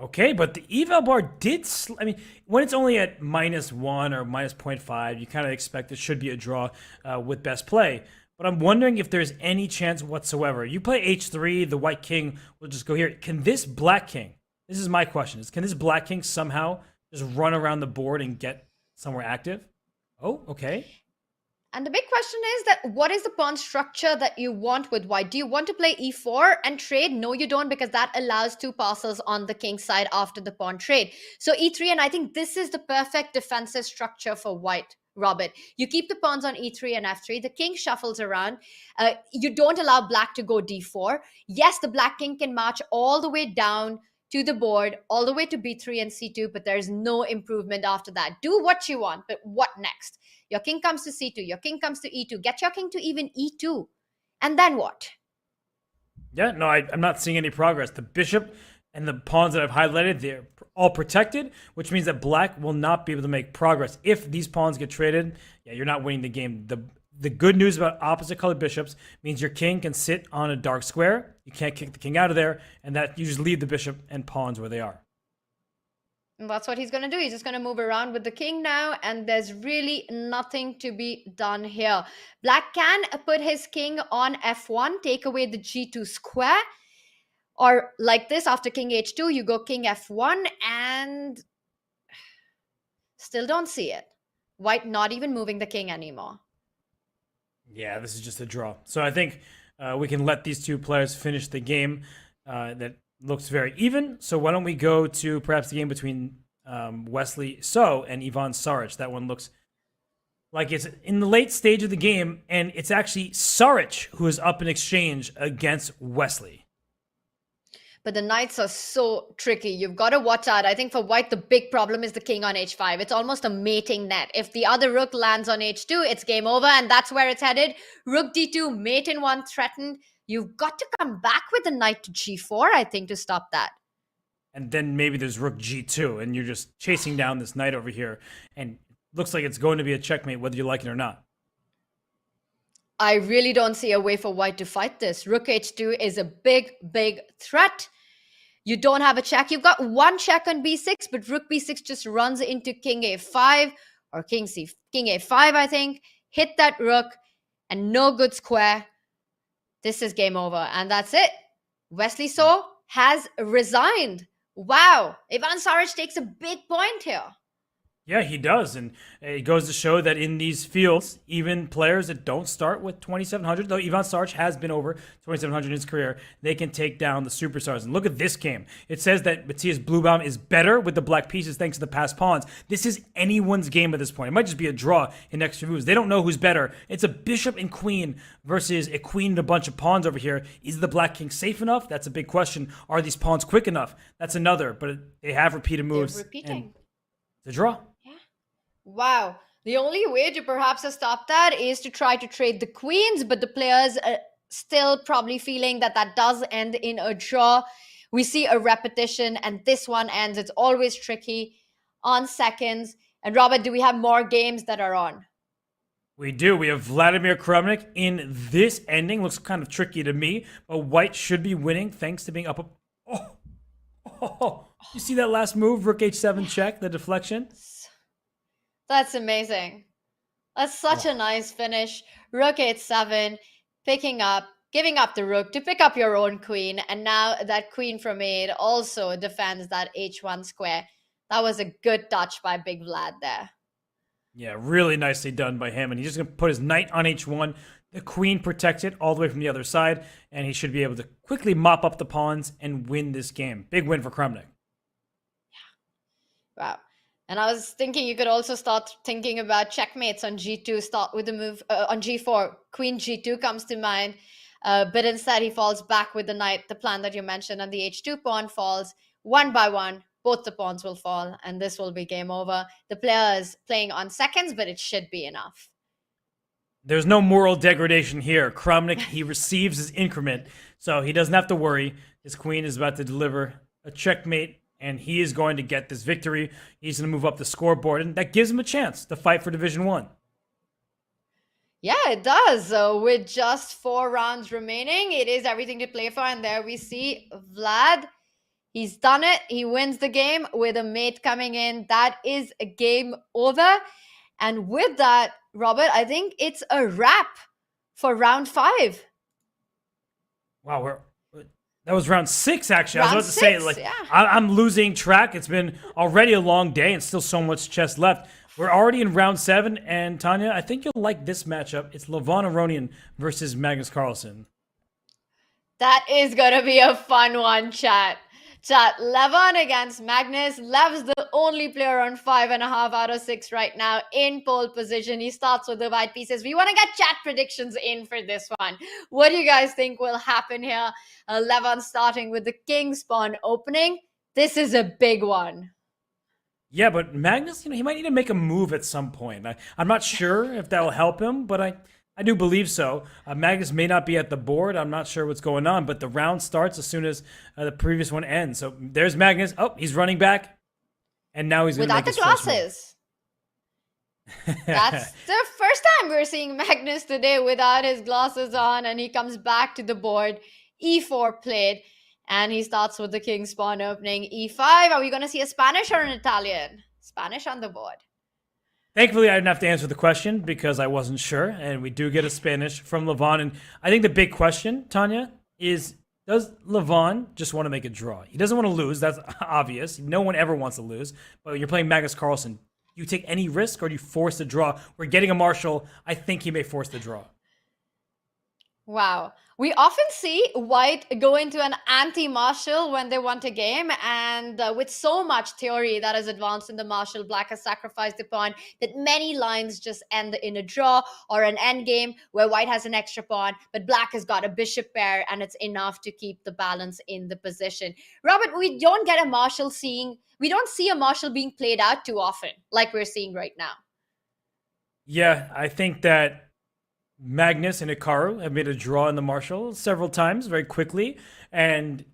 Okay, but the eval bar did, when it's only at -1 or -0.5, you kind of expect it should be a draw with best play. But I'm wondering if there's any chance whatsoever. You play h3, the white king will just go here. Can this black king, this is my question, can this black king somehow just run around the board and get somewhere active? Oh, okay. And the big question is that what is the pawn structure that you want with white? Do you want to play e4 and trade? No, you don't, because that allows two passes on the king side after the pawn trade. So e3, and I think this is the perfect defensive structure for white, Robert. You keep the pawns on e3 and f3. The king shuffles around. You don't allow black to go d4. Yes, the black king can march all the way down to the board, all the way to b3 and c2, but there's no improvement after that. Do what you want, but what next? Your king comes to c2, your king comes to e2, get your king to even e2. And then what? Yeah, no, I'm not seeing any progress. The bishop and the pawns that I've highlighted, they're all protected, which means that black will not be able to make progress. If these pawns get traded, yeah, you're not winning the game. The good news about opposite colored bishops means your king can sit on a dark square. You can't kick the king out of there, and that you just leave the bishop and pawns where they are. And that's what he's going to do. He's just going to move around with the king now, and there's really nothing to be done here. Black can put his king on f1, take away the g2 square, or like this, after king h2, you go king f1, and still don't see it. White not even moving the king anymore. Yeah, this is just a draw. So I think we can let these two players finish the game. That looks very even. So why don't we go to perhaps the game between Wesley So and Ivan Saric. That one looks like it's in the late stage of the game, and it's actually Saric who is up in exchange against Wesley. But the knights are so tricky. You've got to watch out. I think for white, the big problem is the king on h5. It's almost a mating net. If the other rook lands on h2, it's game over, and that's where it's headed. Rook d2, mate in one, threatened. You've got to come back with the knight to g4, I think, to stop that. And then maybe there's rook g2, and you're just chasing down this knight over here, and it looks like it's going to be a checkmate whether you like it or not. I really don't see a way for white to fight this. Rook h2 is a big, big threat. You don't have a check. You've got one check on b6, but rook b6 just runs into king a5 or king a5, I think. Hit that rook and no good square. This is game over, and that's it. Wesley So has resigned. Wow. Ivan Saric takes a big point here. Yeah, he does. And it goes to show that in these fields, even players that don't start with 2,700, though Ivan Saric has been over 2,700 in his career, they can take down the superstars. And look at this game. It says that Matthias Bluebaum is better with the black pieces thanks to the passed pawns. This is anyone's game at this point. It might just be a draw in next few moves. They don't know who's better. It's a bishop and queen versus a queen and a bunch of pawns over here. Is the black king safe enough? That's a big question. Are these pawns quick enough? That's another. But they have repeated moves. They're repeating. It's a draw. Wow. The only way to perhaps stop that is to try to trade the queens, but the players are still probably feeling that that does end in a draw. we see a repetition, and this one ends. It's always tricky on seconds. And Robert, do we have more games that are on? We do. We have Vladimir Kramnik in this ending. Looks kind of tricky to me, but white should be winning thanks to being up. Oh, you see that last move? Rook h7 check, the deflection? That's amazing. That's such a nice finish. Rook h7, picking up, giving up the rook to pick up your own queen. And now that queen from 8 also defends that h1 square. That was a good touch by Big Vlad there. Yeah, really nicely done by him. And he's just going to put his knight on h1. The queen protected all the way from the other side. And he should be able to quickly mop up the pawns and win this game. Big win for Kramnik. Yeah. Wow. And I was thinking you could also start thinking about checkmates on g2. Start with the move on g4. Queen g2 comes to mind. But instead he falls back with the knight, the plan that you mentioned. And the h2 pawn falls one by one. Both the pawns will fall, and this will be game over. The player is playing on seconds, but it should be enough. There's no moral degradation here. Kramnik, he receives his increment, so he doesn't have to worry. His queen is about to deliver a checkmate, and he is going to get this victory. He's going to move up the scoreboard, and that gives him a chance to fight for Division 1. Yeah, it does. With just 4 rounds remaining, it is everything to play for, and there we see Vlad. He's done it. He wins the game with a mate coming in. That is a game over. And with that, Robert, I think it's a wrap for round 5. Wow, that was round 6, actually. Round I was about to 6, say, like, yeah. I'm losing track. It's been already a long day and still so much chess left. We're already in round 7, and Tanya, I think you'll like this matchup. It's Levon Aronian versus Magnus Carlsen. That is going to be a fun one, chat. Levon against Magnus. Lev's the only player on 5.5 out of 6 right now in pole position. He starts with the white pieces. We want to get chat predictions in for this one. What do you guys think will happen here? Levon starting with the king's pawn opening. This is a big one. Yeah, but Magnus, he might need to make a move at some point. I'm not sure if that will help him, but I do believe so. Magnus may not be at the board. I'm not sure what's going on, but the round starts as soon as the previous one ends. So there's Magnus. Oh, he's running back. And now he's going to make his without first the glasses. That's the first time we're seeing Magnus today without his glasses on, and he comes back to the board. E4 played, and he starts with the king's pawn opening. E5. Are we going to see a Spanish or an Italian? Spanish on the board. Thankfully, I didn't have to answer the question because I wasn't sure, and we do get a Spanish from Levon. And I think the big question, Tanya, is does Levon just want to make a draw? He doesn't want to lose. That's obvious. No one ever wants to lose. But when you're playing Magnus Carlsen, do you take any risk or do you force the draw? We're getting a marshal. I think he may force the draw. Wow. We often see white go into an anti-marshal when they want a game, and with so much theory that is advanced in the marshal, black has sacrificed the pawn, that many lines just end in a draw or an end game where white has an extra pawn, but black has got a bishop pair, and it's enough to keep the balance in the position. Robert, we don't see a marshal being played out too often like we're seeing right now. Yeah, I think that Magnus and Hikaru have made a draw in the marshal several times very quickly. And,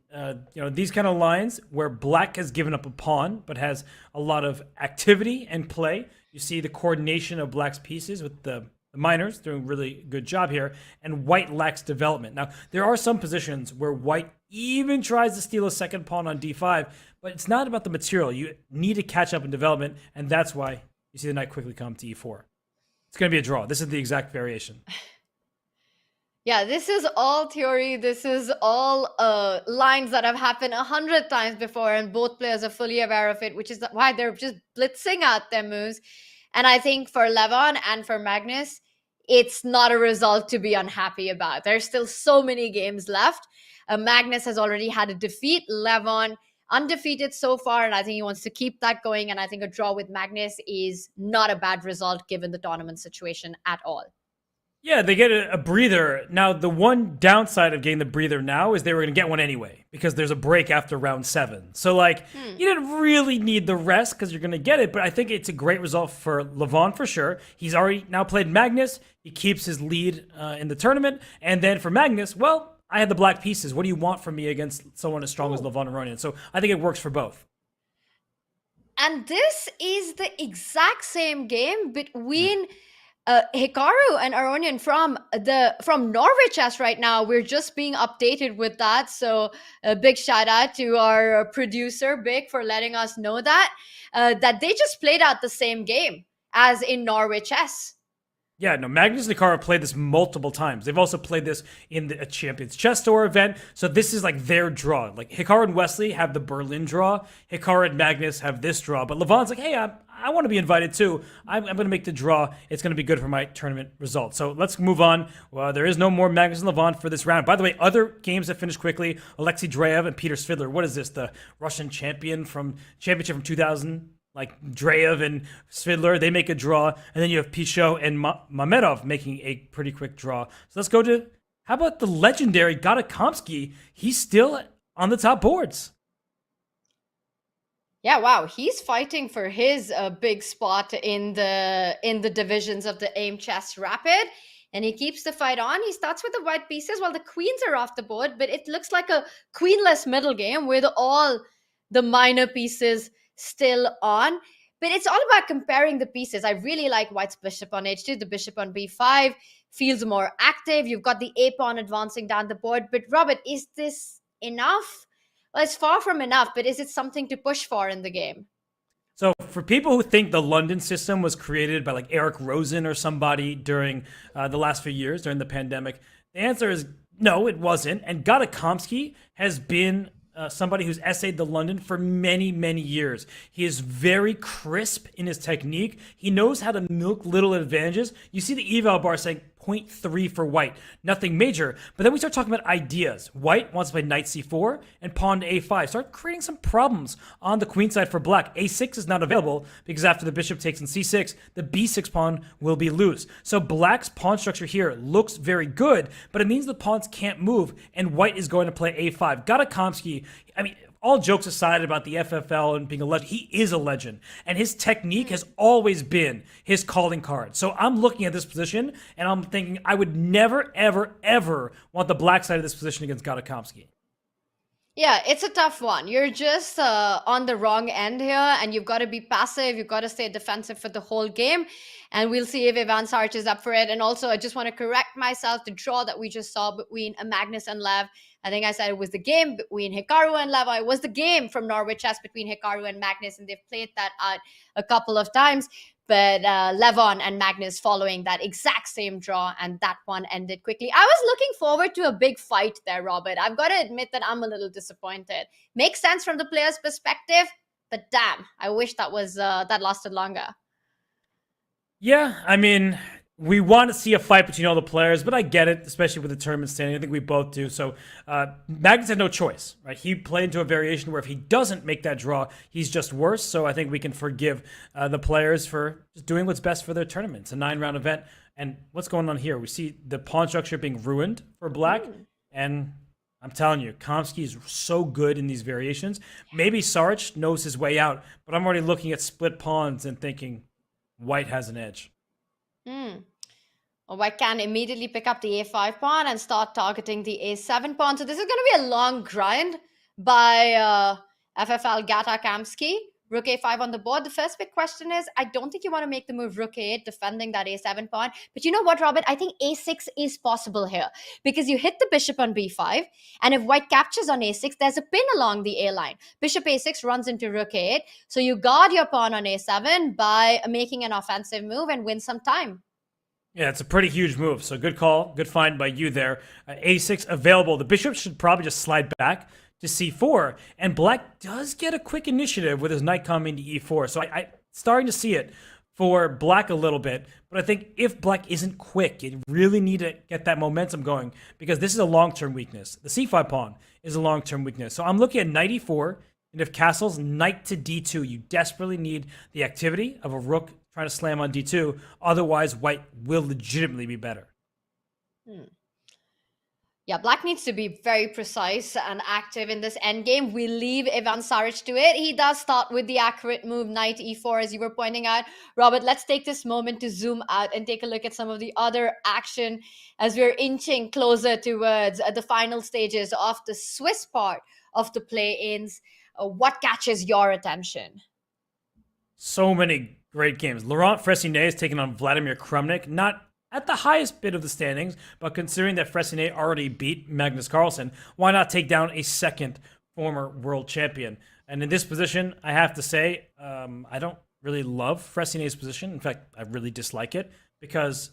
these kind of lines where black has given up a pawn but has a lot of activity and play. You see the coordination of black's pieces with the minors doing a really good job here. And white lacks development. Now, there are some positions where white even tries to steal a second pawn on d5, but it's not about the material. You need to catch up in development, and that's why you see the knight quickly come to e4. It's going to be a draw. This is the exact variation. Yeah, this is all theory. This is all lines that have happened 100 times before, and both players are fully aware of it, which is why they're just blitzing out their moves. And I think for Levon and for Magnus, it's not a result to be unhappy about. There's still so many games left. Magnus has already had a defeat. Levon undefeated so far, and I think he wants to keep that going. And I think a draw with Magnus is not a bad result given the tournament situation at all. Yeah, they get a breather. Now, the one downside of getting the breather now is they were going to get one anyway because there's a break after round 7. So, you didn't really need the rest because you're going to get it. But I think it's a great result for Levon for sure. He's already now played Magnus. He keeps his lead in the tournament. And then for Magnus, well, I had the black pieces. What do you want from me against someone as strong as Levon Aronian? So I think it works for both. And this is the exact same game between Hikaru and Aronian from Norway Chess right now. We're just being updated with that. So a big shout out to our producer, Big, for letting us know that they just played out the same game as in Norway Chess. Yeah, no, Magnus and Hikaru played this multiple times. They've also played this in a Champions Chess Tour event. So this is like their draw. Like Hikaru and Wesley have the Berlin draw. Hikaru and Magnus have this draw. But Levon's like, hey, I want to be invited too. I'm going to make the draw. It's going to be good for my tournament results. So let's move on. Well, there is no more Magnus and Levon for this round. By the way, other games that finished quickly, Alexei Dreyev and Peter Svidler. What is this? The Russian championship from 2000? Like Dreyev and Svidler, they make a draw. And then you have Pichot and Mamedov making a pretty quick draw. So let's go to, how about the legendary Gatakomsky? He's still on the top boards. Yeah, wow. He's fighting for his big spot in the divisions of the Aimchess Rapid. And he keeps the fight on. He starts with the white pieces while the queens are off the board. But it looks like a queenless middle game with all the minor pieces still on. But it's all about comparing the pieces. I really like white's bishop on h2. The bishop on b5 feels more active. You've got the a pawn advancing down the board. But Robert, is this enough? Well, it's far from enough, but is it something to push for in the game? So for people who think the London system was created by like Eric Rosen or somebody during the last few years, during the pandemic, the answer is no, it wasn't. And Gatakomsky has been somebody who's essayed the London for many, many years. He is very crisp in his technique. He knows how to milk little advantages. You see the eval bar saying 0.3 for white, nothing major. But then we start talking about ideas. White wants to play knight c4 and pawn to a5. Start creating some problems on the queen side for black. a6 is not available because after the bishop takes in c6, the b6 pawn will be loose. So black's pawn structure here looks very good, but it means the pawns can't move, and white is going to play a5. Gatakomsky, I mean, all jokes aside about the FFL and being a legend, he is a legend. And his technique has always been his calling card. So I'm looking at this position and I'm thinking I would never, ever, ever want the black side of this position against Gatakomsky. Yeah, it's a tough one. You're just on the wrong end here, and you've got to be passive. You've got to stay defensive for the whole game. And we'll see if Ivan Sarch is up for it. And also, I just want to correct myself. The draw that we just saw between Magnus and Lev, I think I said it was the game between Hikaru and Lev. It was the game from Norway Chess between Hikaru and Magnus, and they've played that out a couple of times. But Levon and Magnus following that exact same draw, and that one ended quickly. I was looking forward to a big fight there, Robert. I've got to admit that I'm a little disappointed. Makes sense from the player's perspective, but damn, I wish that was that lasted longer. Yeah, I mean, we want to see a fight between all the players, but I get it, especially with the tournament standing. I think we both do. So Magnus had no choice, right? He played into a variation where if he doesn't make that draw, he's just worse. So I think we can forgive the players for just doing what's best for their tournament. It's a 9-round event. And what's going on here? We see the pawn structure being ruined for black. And I'm telling you, Komsky is so good in these variations. Maybe Sarch knows his way out, but I'm already looking at split pawns and thinking white has an edge. White can immediately pick up the a5 pawn and start targeting the a7 pawn. So this is going to be a long grind by FFL Gatakomsky. Rook a5 on the board. The first big question is, I don't think you want to make the move rook a8, defending that a7 pawn. But you know what, Robert? I think a6 is possible here because you hit the bishop on b5, and if white captures on a6, there's a pin along the a line. Bishop a6 runs into rook a8. So you guard your pawn on a7 by making an offensive move and win some time. Yeah, it's a pretty huge move. So good call. Good find by you there. A6 available. The bishop should probably just slide back to c4. And black does get a quick initiative with his knight coming to e4. So I'm starting to see it for black a little bit. But I think if black isn't quick, you really need to get that momentum going because this is a long-term weakness. The c5 pawn is a long-term weakness. So I'm looking at knight e4. And if castles, knight to d2. You desperately need the activity of a rook trying to slam on d2. Otherwise, white will legitimately be better. Yeah, black needs to be very precise and active in this endgame. We leave Ivan Saric to it. He does start with the accurate move, knight e4, as you were pointing out. Robert, let's take this moment to zoom out and take a look at some of the other action as we're inching closer towards the final stages of the Swiss part of the play-ins. What catches your attention? So many great games. Laurent Fressinet is taking on Vladimir Krumnik, not at the highest bid of the standings, but considering that Fressinet already beat Magnus Carlsen, why not take down a second former world champion? And in this position, I have to say, I don't really love Fressinet's position. In fact, I really dislike it because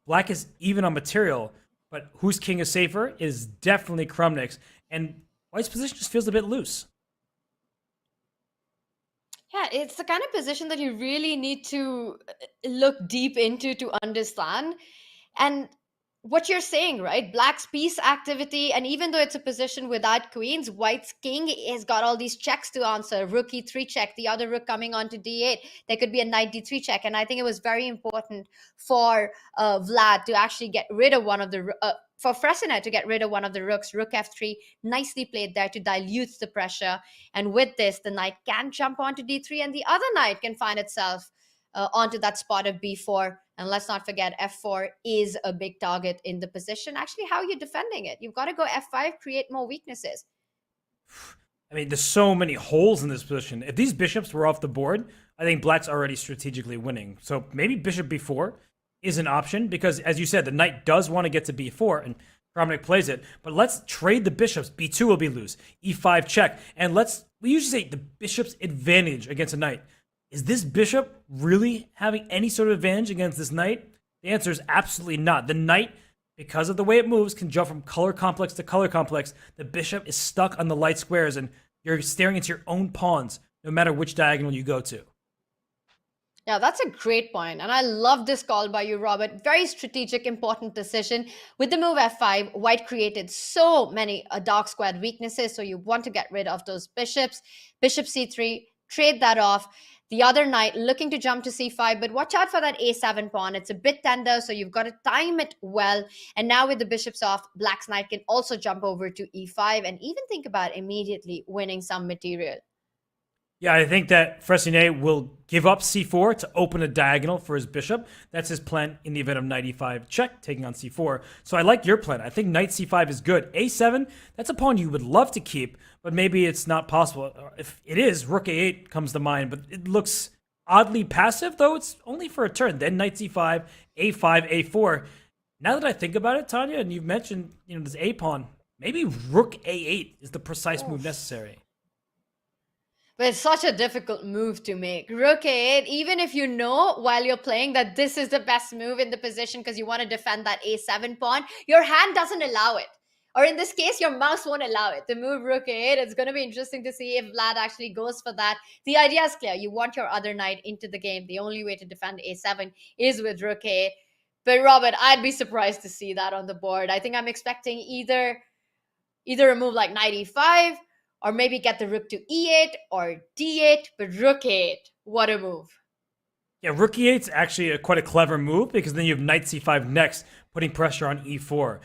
black is even on material, but whose king is safer is definitely Krumnik's, and white's position just feels a bit loose. Yeah, it's the kind of position that you really need to look deep into to understand. And what you're saying, right? Black's piece activity, and even though it's a position without queens, White's king has got all these checks to answer. Rook e3 check, the other rook coming on to d8. There could be a knight d3 check, and I think it was very important for Vlad to actually get rid of one of the for Fressinet to get rid of one of the rooks. Rook f3, nicely played there to dilute the pressure. And with this, the knight can jump onto d3, and the other knight can find itself onto that spot of b4. And let's not forget, f4 is a big target in the position. Actually, how are you defending it? You've got to go f5, create more weaknesses. I mean, there's so many holes in this position. If these bishops were off the board, I think black's already strategically winning. So maybe bishop b4 is an option because, as you said, the knight does want to get to b4, and Kramnik plays it. But let's trade the bishops. b2 will be loose. e5 check. And we usually say the bishop's advantage against a knight. Is this bishop really having any sort of advantage against this knight? The answer is absolutely not. The knight, because of the way it moves, can jump from color complex to color complex. The bishop is stuck on the light squares, and you're staring into your own pawns, no matter which diagonal you go to. Yeah, that's a great point. And I love this call by you, Robert. Very strategic, important decision. With the move f5, white created so many dark squared weaknesses. So you want to get rid of those bishops. Bishop c3, trade that off. The other knight looking to jump to c5, but watch out for that a7 pawn. It's a bit tender, so you've got to time it well. And now with the bishops off, black's knight can also jump over to e5 and even think about immediately winning some material. Yeah, I think that Fressinet will give up c4 to open a diagonal for his bishop. That's his plan in the event of knight e5 check, taking on c4. So I like your plan. I think knight c5 is good. a7, that's a pawn you would love to keep, but maybe it's not possible. If it is, rook a8 comes to mind, but it looks oddly passive, though it's only for a turn. Then knight c5, a5, a4. Now that I think about it, Tanya, and you've mentioned this a pawn, maybe rook a8 is the precise move necessary. But it's such a difficult move to make. Rook a8, even if you know while you're playing that this is the best move in the position because you want to defend that a7 pawn, your hand doesn't allow it. Or in this case, your mouse won't allow it. The move rook a8, it's going to be interesting to see if Vlad actually goes for that. The idea is clear. You want your other knight into the game. The only way to defend a7 is with rook a8. But Robert, I'd be surprised to see that on the board. I think I'm expecting either a move like knight e5, or maybe get the rook to e8 or d8, but rook a8, what a move. Yeah, rook e8 is actually quite a clever move because then you have knight c5 next, putting pressure on e4.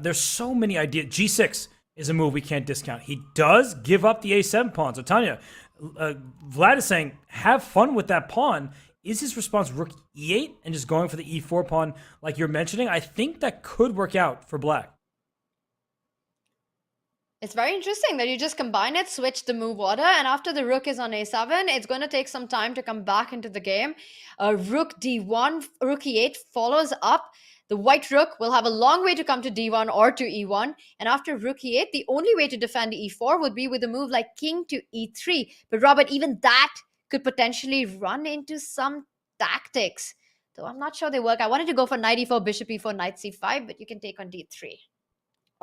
There's so many ideas. g6 is a move we can't discount. He does give up the a7 pawn. So Tanya, Vlad is saying, have fun with that pawn. Is his response rook e8 and just going for the e4 pawn like you're mentioning? I think that could work out for black. It's very interesting that you just combine it, switch the move order, and after the rook is on a7, it's going to take some time to come back into the game. Rook d1, rook e8 follows up. The white rook will have a long way to come to d1 or to e1, and after rook e8, the only way to defend e4 would be with a move like king to e3. But Robert, even that could potentially run into some tactics, though I'm not sure they work. I wanted to go for knight e4, bishop e4, knight c5, but you can take on d3.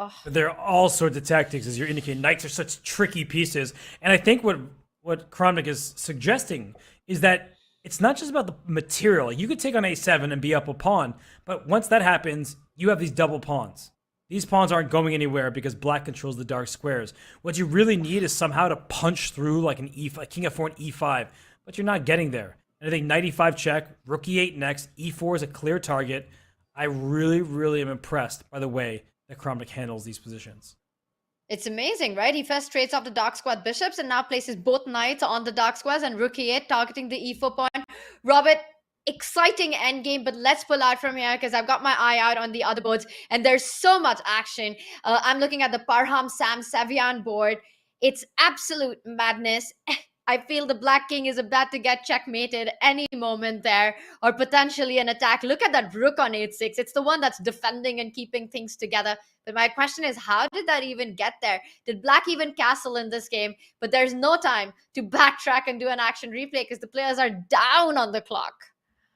Oh. There are all sorts of tactics, as you're indicating. Knights are such tricky pieces. And I think what Kramnik is suggesting is that it's not just about the material. You could take on a7 and be up a pawn, but once that happens, you have these double pawns. These pawns aren't going anywhere because black controls the dark squares. What you really need is somehow to punch through like an e5, king f4 and e5, but you're not getting there. And I think knight e5 check, rook e8 next, e4 is a clear target. I really, really am impressed by the way that Kramnik handles these positions. It's amazing, right? He first trades off the dark square bishops and now places both knights on the dark squares and rook e8, targeting the e4 pawn. Robert, exciting endgame, but let's pull out from here because I've got my eye out on the other boards and there's so much action. I'm looking at the Parham Sam Savian board. It's absolute madness. I feel the Black King is about to get checkmated any moment there, or potentially an attack. Look at that rook on 8-6. It's the one that's defending and keeping things together. But my question is, how did that even get there? Did Black even castle in this game? But there's no time to backtrack and do an action replay because the players are down on the clock.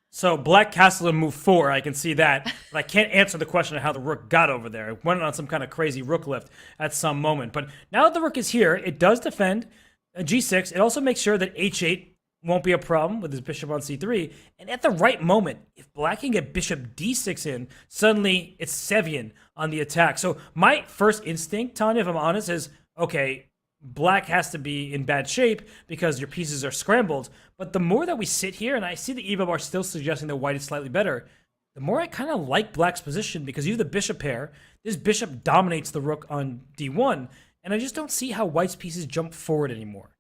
So Black castle in move 4, I can see that. But I can't answer the question of how the rook got over there. It went on some kind of crazy rook lift at some moment. But now that the rook is here, it does defend g6. It also makes sure that h8 won't be a problem with his bishop on c3. And at the right moment, if Black can get bishop d6 in, suddenly it's Sevian on the attack. So my first instinct, Tanya, if I'm honest, is, okay, Black has to be in bad shape because your pieces are scrambled. But the more that we sit here, and I see the EVA bar still suggesting that White is slightly better, the more I kind of like Black's position because you have the bishop pair. This bishop dominates the rook on d1. And I just don't see how White's pieces jump forward anymore.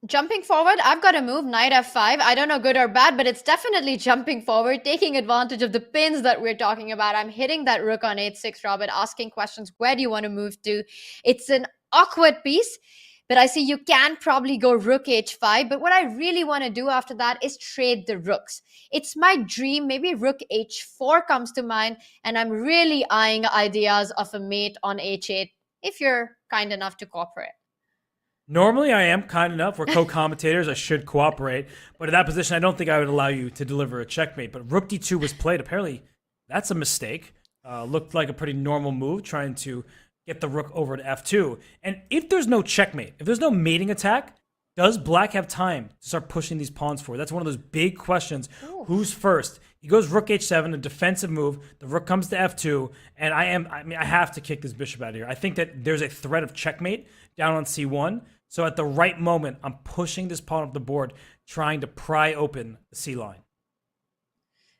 Jumping forward, I've got to move knight f5. I don't know good or bad, but it's definitely jumping forward, taking advantage of the pins that we're talking about. I'm hitting that rook on 8-6, Robert, asking questions. Where do you want to move to? It's an awkward piece, but I see you can probably go rook h5. But what I really want to do after that is trade the rooks. It's my dream. Maybe rook h4 comes to mind, and I'm really eyeing ideas of a mate on h8 if you're kind enough to cooperate. Normally, I am kind enough. We're co-commentators. I should cooperate. But in that position, I don't think I would allow you to deliver a checkmate. But rook d2 was played. Apparently, that's a mistake. Looked like a pretty normal move, trying to get the rook over to f2. And if there's no checkmate, if there's no mating attack, does Black have time to start pushing these pawns forward? That's one of those big questions. Ooh. Who's first? He goes rook h7, a defensive move. The rook comes to f2, and I have to kick this bishop out of here. I think that there's a threat of checkmate down on c1. So at the right moment, I'm pushing this pawn up the board, trying to pry open the c line.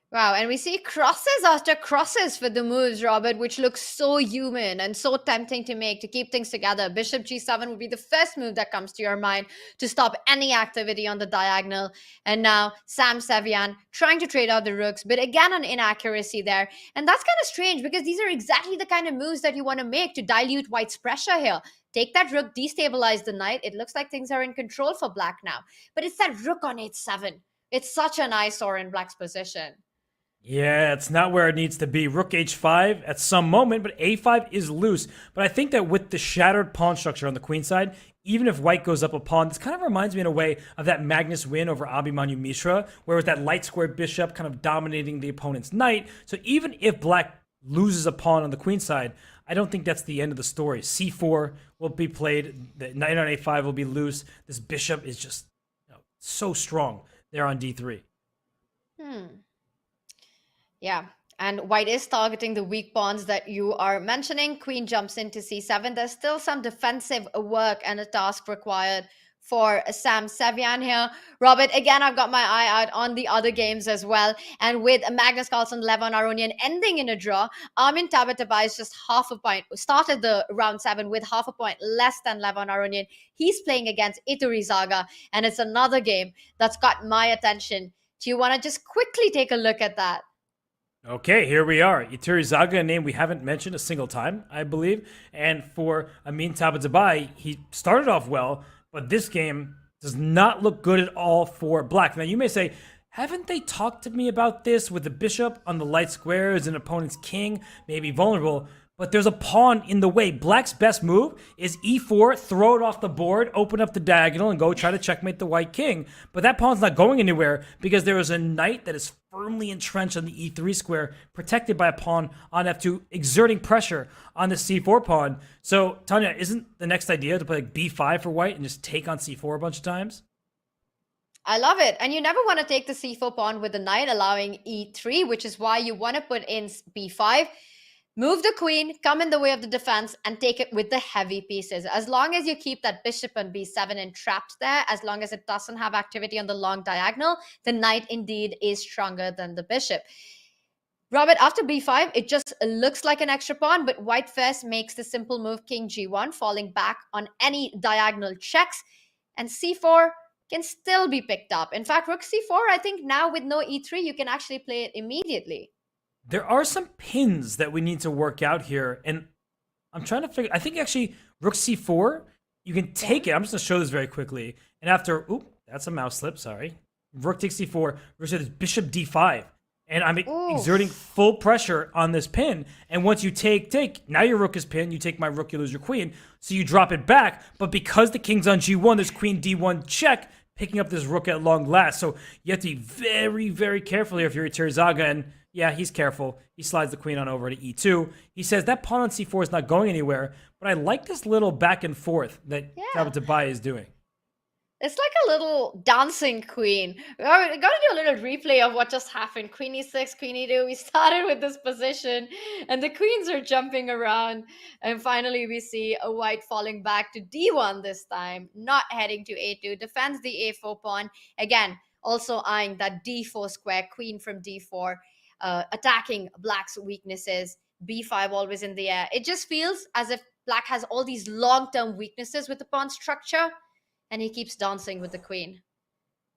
Wow, and we see crosses after crosses for the moves, Robert, which looks so human and so tempting to make to keep things together. Bishop g7 would be the first move that comes to your mind to stop any activity on the diagonal. And now Sam Savian trying to trade out the rooks, but again an inaccuracy there. And that's kind of strange because these are exactly the kind of moves that you want to make to dilute White's pressure here. Take that rook, destabilize the knight. It looks like things are in control for Black now. But it's that rook on h7. It's such an eyesore in Black's position. Yeah, it's not where it needs to be. Rook h5 at some moment, but a5 is loose. But I think that with the shattered pawn structure on the queen side, even if White goes up a pawn, this kind of reminds me in a way of that Magnus win over Abhimanyu Mishra, where it was that light square bishop kind of dominating the opponent's knight. So even if Black loses a pawn on the queen side, I don't think that's the end of the story. c4 will be played. The knight on a5 will be loose. This bishop is just so strong there on d3. Yeah, and White is targeting the weak pawns that you are mentioning. Queen jumps into c7. There's still some defensive work and a task required for Sam Savian here. Robert, again, I've got my eye out on the other games as well. And with Magnus Carlsen, Levon Aronian ending in a draw, Armin Tabatabai is just half a point. Started the round 7 with half a point less than Levon Aronian. He's playing against Iturizaga, and it's another game that's got my attention. Do you want to just quickly take a look at that? Okay, here we are. Iturizaga, a name we haven't mentioned a single time, I believe. And for Amin Tabatabai, he started off well, but this game does not look good at all for Black. Now, you may say, haven't they talked to me about this with the bishop on the light squares and opponent's king may be vulnerable? But there's a pawn in the way. Black's best move is e4, throw it off the board, open up the diagonal, and go try to checkmate the white king. But that pawn's not going anywhere because there is a knight that is firmly entrenched on the e3 square, protected by a pawn on f2, exerting pressure on the c4 pawn. So, Tanya, isn't the next idea to play like b5 for white and just take on c4 a bunch of times? I love it. And you never want to take the c4 pawn with the knight, allowing e3, which is why you want to put in b5. Move the queen, come in the way of the defense, and take it with the heavy pieces. As long as you keep that bishop on b7 entrapped there, as long as it doesn't have activity on the long diagonal, the knight indeed is stronger than the bishop. Robert, after b5, it just looks like an extra pawn, but white first makes the simple move king g1, falling back on any diagonal checks, and c4 can still be picked up. In fact, rook c4, I think now with no e3, you can actually play it immediately. There are some pins that we need to work out here, and I'm trying to figure. I think actually rook c4, you can take it. I'm just gonna show this very quickly. And after, that's a mouse slip. Sorry. Rook takes c4 versus bishop d5, and I'm exerting full pressure on this pin. And once you take, now your rook is pinned. You take my rook, you lose your queen. So you drop it back. But because the king's on g1, there's queen d1 check, picking up this rook at long last. So you have to be very, very careful here if you're Iturrizaga. And yeah, he's careful. He slides the queen on over to e2. He says that pawn on c4 is not going anywhere. But I like this little back and forth that Tabatabai is doing. It's like a little dancing queen. We got to do a little replay of what just happened. Queen e6, queen e2. We started with this position, and the queens are jumping around. And finally, we see a white falling back to d1 this time, not heading to a2. Defends the a4 pawn. Again, also eyeing that d4 square, queen from d4, attacking black's weaknesses. b5 always in the air. It just feels as if black has all these long-term weaknesses with the pawn structure, and he keeps dancing with the queen.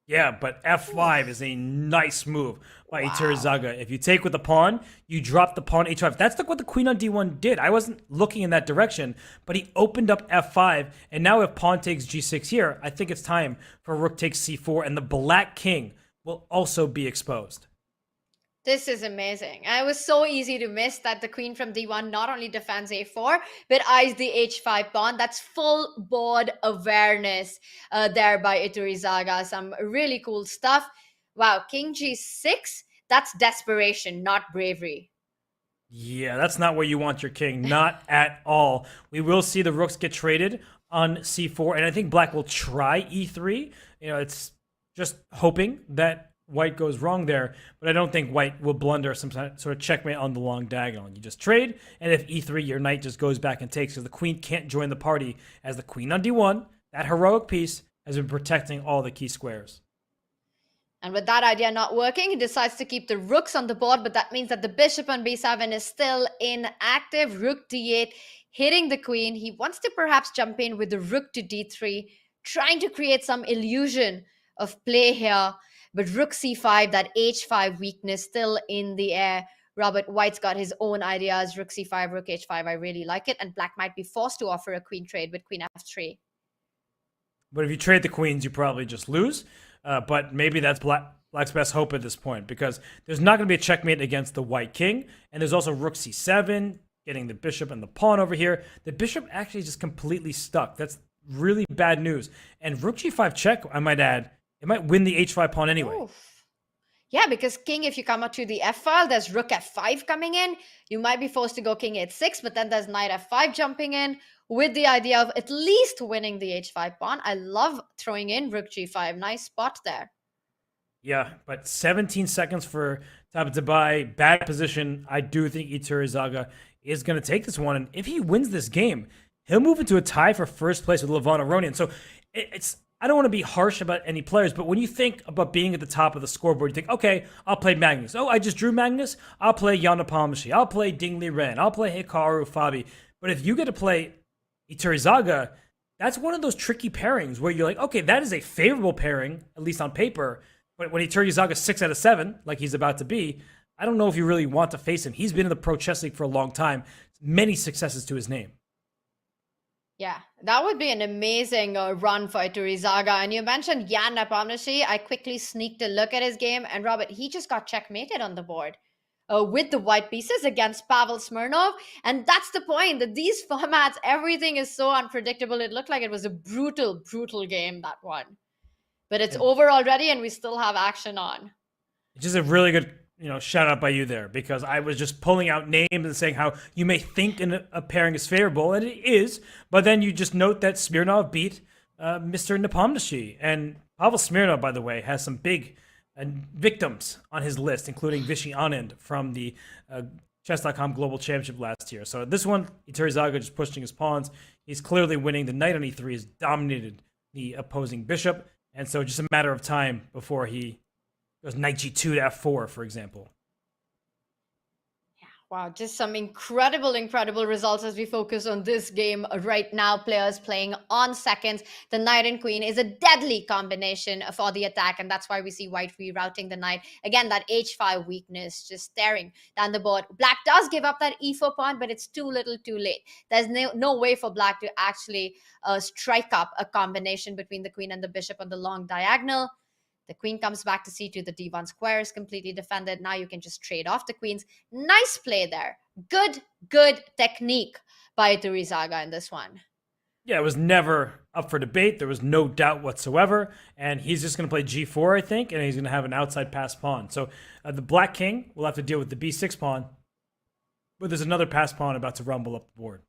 Yeah, but f5 is a nice move by Iturrizaga. If you take with the pawn, you drop the pawn h5. That's like what the queen on d1 did. I wasn't looking in that direction, but he opened up f5, and now if pawn takes g6 here, I think it's time for rook takes c4, and the black king will also be exposed. This is amazing. And it was so easy to miss that the queen from d1 not only defends a4, but eyes the h5 pawn. That's full board awareness there by Iturrizaga. Some really cool stuff. Wow, king g6, that's desperation, not bravery. Yeah, that's not where you want your king. Not at all. We will see the rooks get traded on c4, and I think black will try e3. It's just hoping that white goes wrong there, but I don't think white will blunder some sort of checkmate on the long diagonal. You just trade, and if e3, your knight just goes back and takes, because the queen can't join the party, as the queen on d1, that heroic piece, has been protecting all the key squares. And with that idea not working, he decides to keep the rooks on the board, but that means that the bishop on b7 is still inactive. Rook d8, hitting the queen. He wants to perhaps jump in with the rook to d3, trying to create some illusion of play here. But rook c5, that h5 weakness still in the air. Robert, white's got his own ideas. Rook c5, rook h5, I really like it. And black might be forced to offer a queen trade with queen f3. But if you trade the queens, you probably just lose. But maybe that's black's best hope at this point, because there's not going to be a checkmate against the white king. And there's also rook c7, getting the bishop and the pawn over here. The bishop actually is just completely stuck. That's really bad news. And rook g5 check, I might add, it might win the h5 pawn anyway. Oof. Yeah, because king, if you come up to the f file, there's rook f5 coming in. You might be forced to go king h6, but then there's knight f5 jumping in with the idea of at least winning the h5 pawn. I love throwing in rook g5. Nice spot there. Yeah, but 17 seconds for Tabatabai. Bad position. I do think Iturrizaga is going to take this one. And if he wins this game, he'll move into a tie for first place with Levon Aronian. So I don't want to be harsh about any players, but when you think about being at the top of the scoreboard, you think, okay, I'll play Magnus. Oh, I just drew Magnus? I'll play Jan Nepomniachtchi. I'll play Ding Liren. I'll play Hikaru, Fabi. But if you get to play Iturrizaga, that's one of those tricky pairings where you're like, okay, that is a favorable pairing, at least on paper. But when Iturrizaga 6 out of 7, like he's about to be, I don't know if you really want to face him. He's been in the Pro Chess League for a long time. Many successes to his name. Yeah, that would be an amazing run for Iturrizaga. And you mentioned Jan Nepomniachtchi. I quickly sneaked a look at his game, and Robert, he just got checkmated on the board with the white pieces against Pavel Smirnov. And that's the point, that these formats, everything is so unpredictable. It looked like it was a brutal, brutal game, that one. But it's over already, and we still have action on. It's just a really good shout out by you there, because I was just pulling out names and saying how you may think a pairing is favorable, and it is, but then you just note that Smirnov beat Mr. Nepomniachtchi. And Pavel Smirnov, by the way, has some big victims on his list, including Vishy Anand from the Chess.com Global Championship last year. So this one, Iturrizaga just pushing his pawns. He's clearly winning. The knight on e3 has dominated the opposing bishop, and so just a matter of time before he goes knight g2 to f4, for example. Wow, just some incredible results as we focus on this game right now. Players playing on seconds. The knight and queen is a deadly combination for the attack, and that's why we see white rerouting the knight. Again, that h5 weakness just staring down the board. Black does give up that e4 pawn, but it's too little too late. There's no way for black to actually strike up a combination between the queen and the bishop on the long diagonal. The queen comes back to c2. The d1 square is completely defended. Now you can just trade off the queens. Nice play there. Good technique by Iturrizaga in this one. Yeah, it was never up for debate. There was no doubt whatsoever. And he's just going to play g4, I think, and he's going to have an outside pass pawn. So the black king will have to deal with the b6 pawn. But there's another pass pawn about to rumble up the board.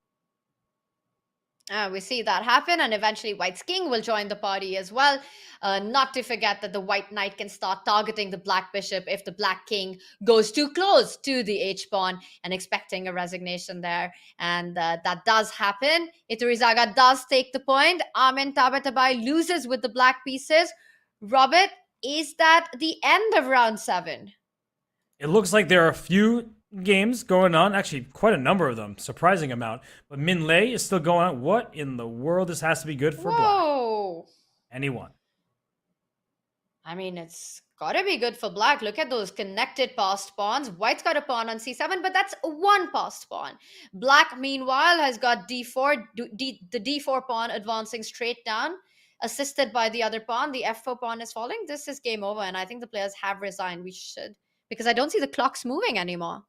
We see that happen, and eventually white's king will join the party as well. Not to forget that the white knight can start targeting the black bishop if the black king goes too close to the h-pawn, and expecting a resignation there. And that does happen. Iturrizaga does take the point. Armin Tabatabai loses with the black pieces. Robert, is that the end of round 7? It looks like there are a few games going on, actually quite a number of them, surprising amount, but Min Lei is still going on. What in the world? This has to be good for black. And he won. I mean, it's gotta be good for black. Look at those connected passed pawns. White's got a pawn on c7, but that's one passed pawn. Black, meanwhile, has got d4, the d4 pawn advancing straight down, assisted by the other pawn. The f4 pawn is falling. This is game over, and I think the players have resigned. We should, because I don't see the clocks moving anymore.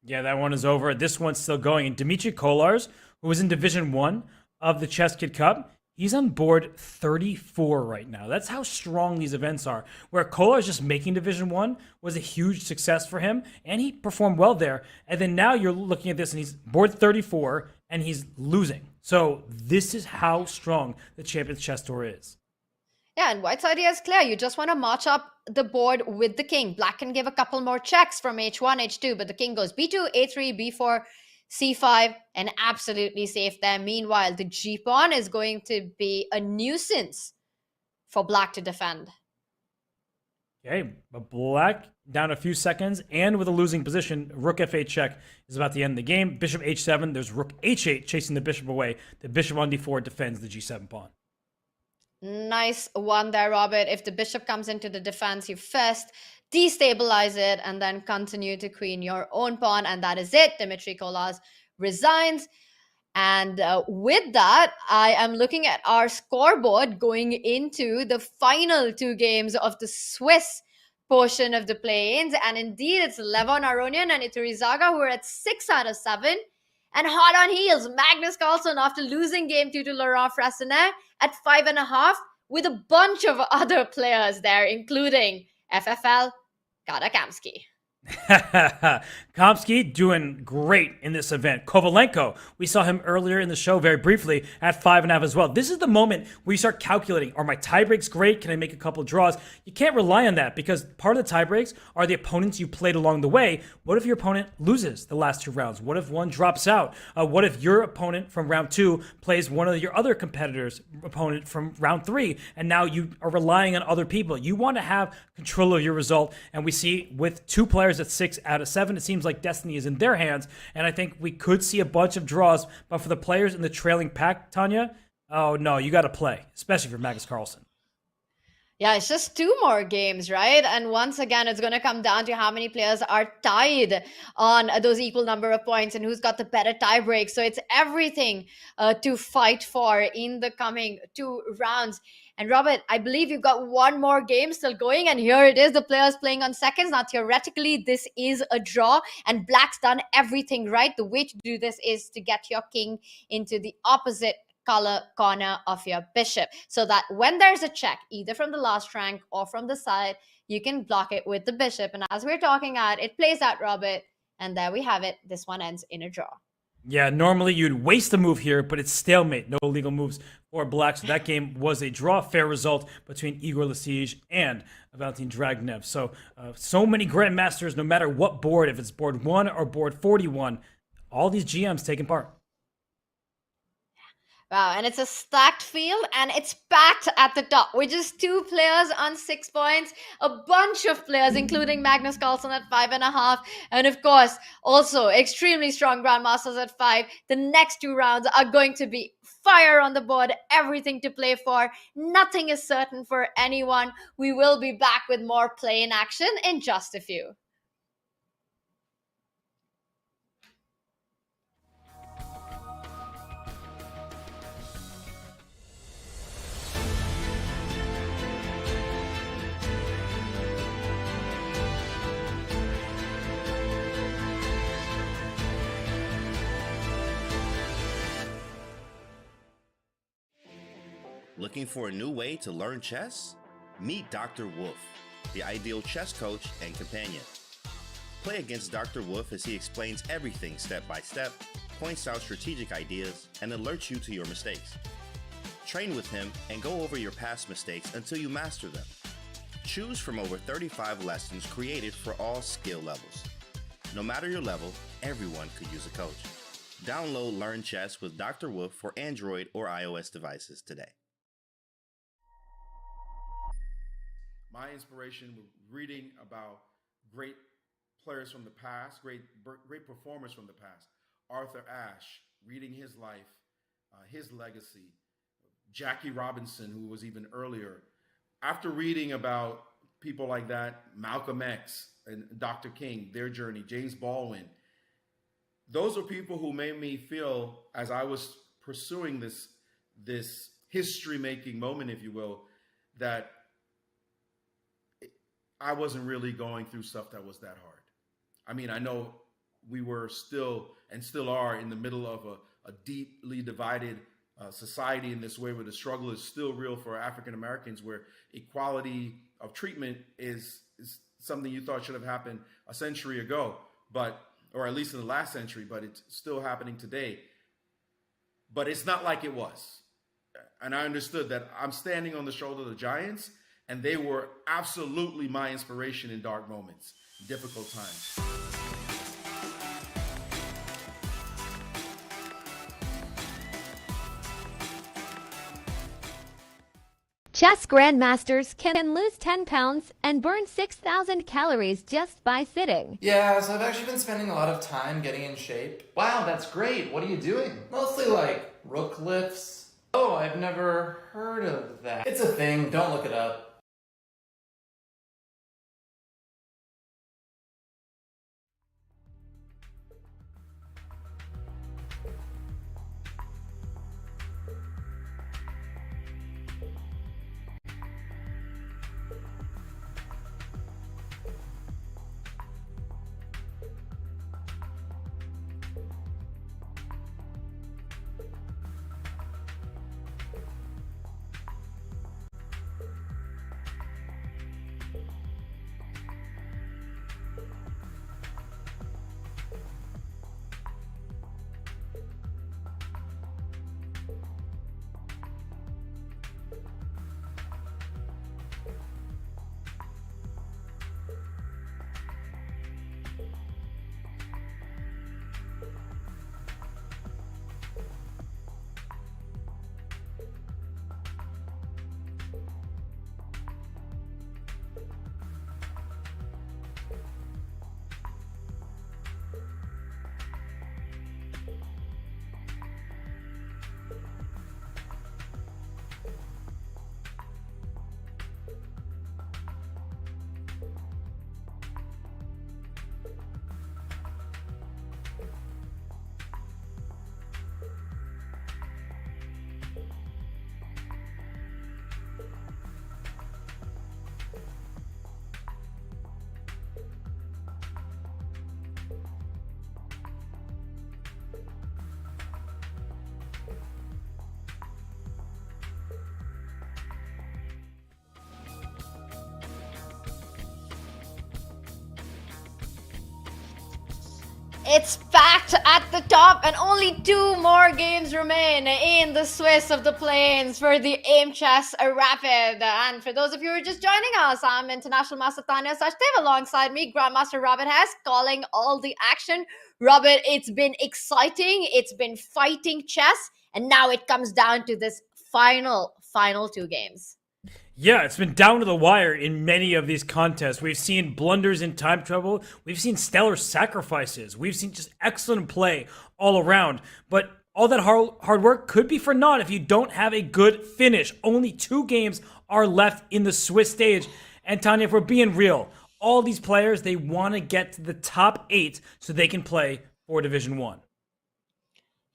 Yeah, that one is over. This one's still going. And Dmitry Kolarz, who was in Division 1 of the Chess Kid Cup, he's on board 34 right now. That's how strong these events are. Where Kolarz just making Division 1 was a huge success for him, and he performed well there. And then now you're looking at this, and he's board 34, and he's losing. So this is how strong the Champions Chess Tour is. Yeah, and white's idea is clear. You just want to march up the board with the king. Black can give a couple more checks from h1, h2, but the king goes b2, a3, b4, c5, and absolutely safe there. Meanwhile, the g-pawn is going to be a nuisance for black to defend. Okay, but black down a few seconds and with a losing position. Rook f8 check is about to end the game. Bishop h7, there's rook h8 chasing the bishop away. The bishop on d4 defends the g7 pawn. Nice one there, Robert. If the bishop comes into the defense, you first destabilize it and then continue to queen your own pawn. And that is it. Dmitry Kolarz resigns. And with that, I am looking at our scoreboard going into the final 2 games of the Swiss portion of the play-ins. And indeed, it's Levon Aronian and Iturrizaga who are at 6 out of 7. And hot on heels, Magnus Carlsen, after losing game 2 to Laurent Fressinet at 5.5, with a bunch of other players there, including FFL Kara Kamsky. Kamsky doing great in this event. Kovalenko, we saw him earlier in the show very briefly at 5.5 as well. This is the moment where you start calculating, are my tie breaks great? Can I make a couple draws? You can't rely on that because part of the tie breaks are the opponents you played along the way. What if your opponent loses the last 2 rounds? What if one drops out? What if your opponent from round 2 plays one of your other competitors' opponent from round 3, and now you are relying on other people? You want to have control of your result, and we see with 2 players at 6 out of 7, it seems like destiny is in their hands, and I think we could see a bunch of draws. But for the players in the trailing pack, Tanya, oh no, you got to play, especially for Magnus Carlsen. Yeah, it's just 2 more games, right? And once again, it's going to come down to how many players are tied on those equal number of points and who's got the better tie break. So it's everything to fight for in the coming 2 rounds. And Robert, I believe you've got 1 more game still going, and here it is, the players playing on seconds. Now, theoretically, this is a draw, and black's done everything right. The way to do this is to get your king into the opposite color corner of your bishop, so that when there's a check, either from the last rank or from the side, you can block it with the bishop. And as we're talking at, it plays out, Robert, and there we have it. This one ends in a draw. Yeah, normally you'd waste a move here, but it's stalemate. No illegal moves for black. So that game was a draw. Fair result between Igor Lesige and Valentin Dragunev. So many grandmasters, no matter what board, if it's board 1 or board 41, all these GMs taking part. Wow, and it's a stacked field and it's packed at the top with just 2 players on 6 points, a bunch of players, including Magnus Carlsen at 5.5, and of course, also extremely strong grandmasters at 5. The next 2 rounds are going to be fire on the board, everything to play for. Nothing is certain for anyone. We will be back with more play in action in just a few. Looking for a new way to learn chess? Meet Dr. Wolf, the ideal chess coach and companion. Play against Dr. Wolf as he explains everything step by step, points out strategic ideas, and alerts you to your mistakes. Train with him and go over your past mistakes until you master them. Choose from over 35 lessons created for all skill levels. No matter your level, everyone could use a coach. Download Learn Chess with Dr. Wolf for Android or iOS devices today. My inspiration was reading about great players from the past, great performers from the past. Arthur Ashe, reading his life, his legacy. Jackie Robinson, who was even earlier. After reading about people like that, Malcolm X and Dr. King, their journey, James Baldwin, those are people who made me feel, as I was pursuing this history-making moment, if you will, that I wasn't really going through stuff that was that hard. I mean, I know we were still and still are in the middle of a deeply divided society in this way, where the struggle is still real for African Americans, where equality of treatment is something you thought should have happened a century ago, or at least in the last century, but it's still happening today. But it's not like it was. And I understood that I'm standing on the shoulder of the giants, and they were absolutely my inspiration in dark moments, difficult times. Chess grandmasters can lose 10 pounds and burn 6,000 calories just by sitting. Yeah, so I've actually been spending a lot of time getting in shape. Wow, that's great. What are you doing? Mostly like rook lifts. Oh, I've never heard of that. It's a thing, don't look it up. It's packed at the top, and only 2 more games remain in the Swiss of the Plains for the Aimchess Rapid. And for those of you who are just joining us, I'm International Master Tanya Sachdev. Alongside me, Grandmaster Robert Hess, calling all the action. Robert, it's been exciting. It's been fighting chess. And now it comes down to this final 2 games. Yeah, it's been down to the wire in many of these contests. We've seen blunders in time trouble. We've seen stellar sacrifices. We've seen just excellent play all around. But all that hard work could be for naught if you don't have a good finish. Only 2 games are left in the Swiss stage. And Tanya, if we're being real, all these players, they want to get to the top 8 so they can play for Division 1.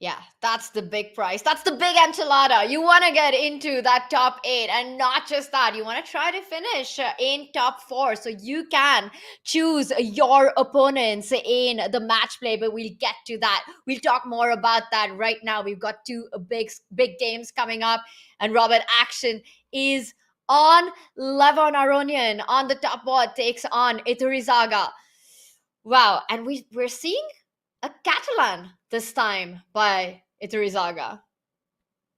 Yeah, that's the big prize. That's the big enchilada. You want to get into that top 8, and not just that. You want to try to finish in top 4 so you can choose your opponents in the match play. But we'll get to that. We'll talk more about that right now. We've got 2 big games coming up, and Robert, action is on. Levon Aronian on the top board takes on Iturrizaga. Wow, and we're seeing a Catalan this time by Iturrizaga.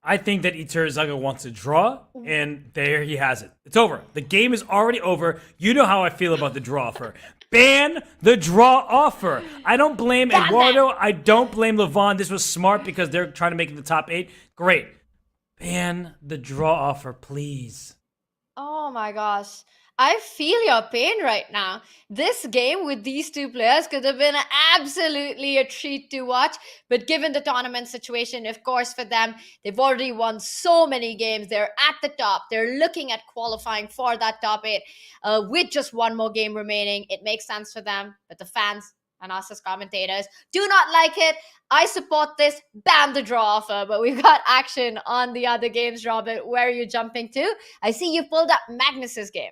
I think that Iturrizaga wants to draw, and there he has it. It's over. The game is already over. You know how I feel about the draw offer. Ban the draw offer. I don't blame Eduardo. I don't blame Levon. This was smart because they're trying to make it the top 8. Great. Ban the draw offer, please. Oh my gosh. I feel your pain right now. This game with these 2 players could have been absolutely a treat to watch. But given the tournament situation, of course, for them, they've already won so many games. They're at the top. They're looking at qualifying for that top 8 with just 1 more game remaining. It makes sense for them. But the fans and us as commentators do not like it. I support this. Ban the draw offer. But we've got action on the other games, Robert. Where are you jumping to? I see you pulled up Magnus's game.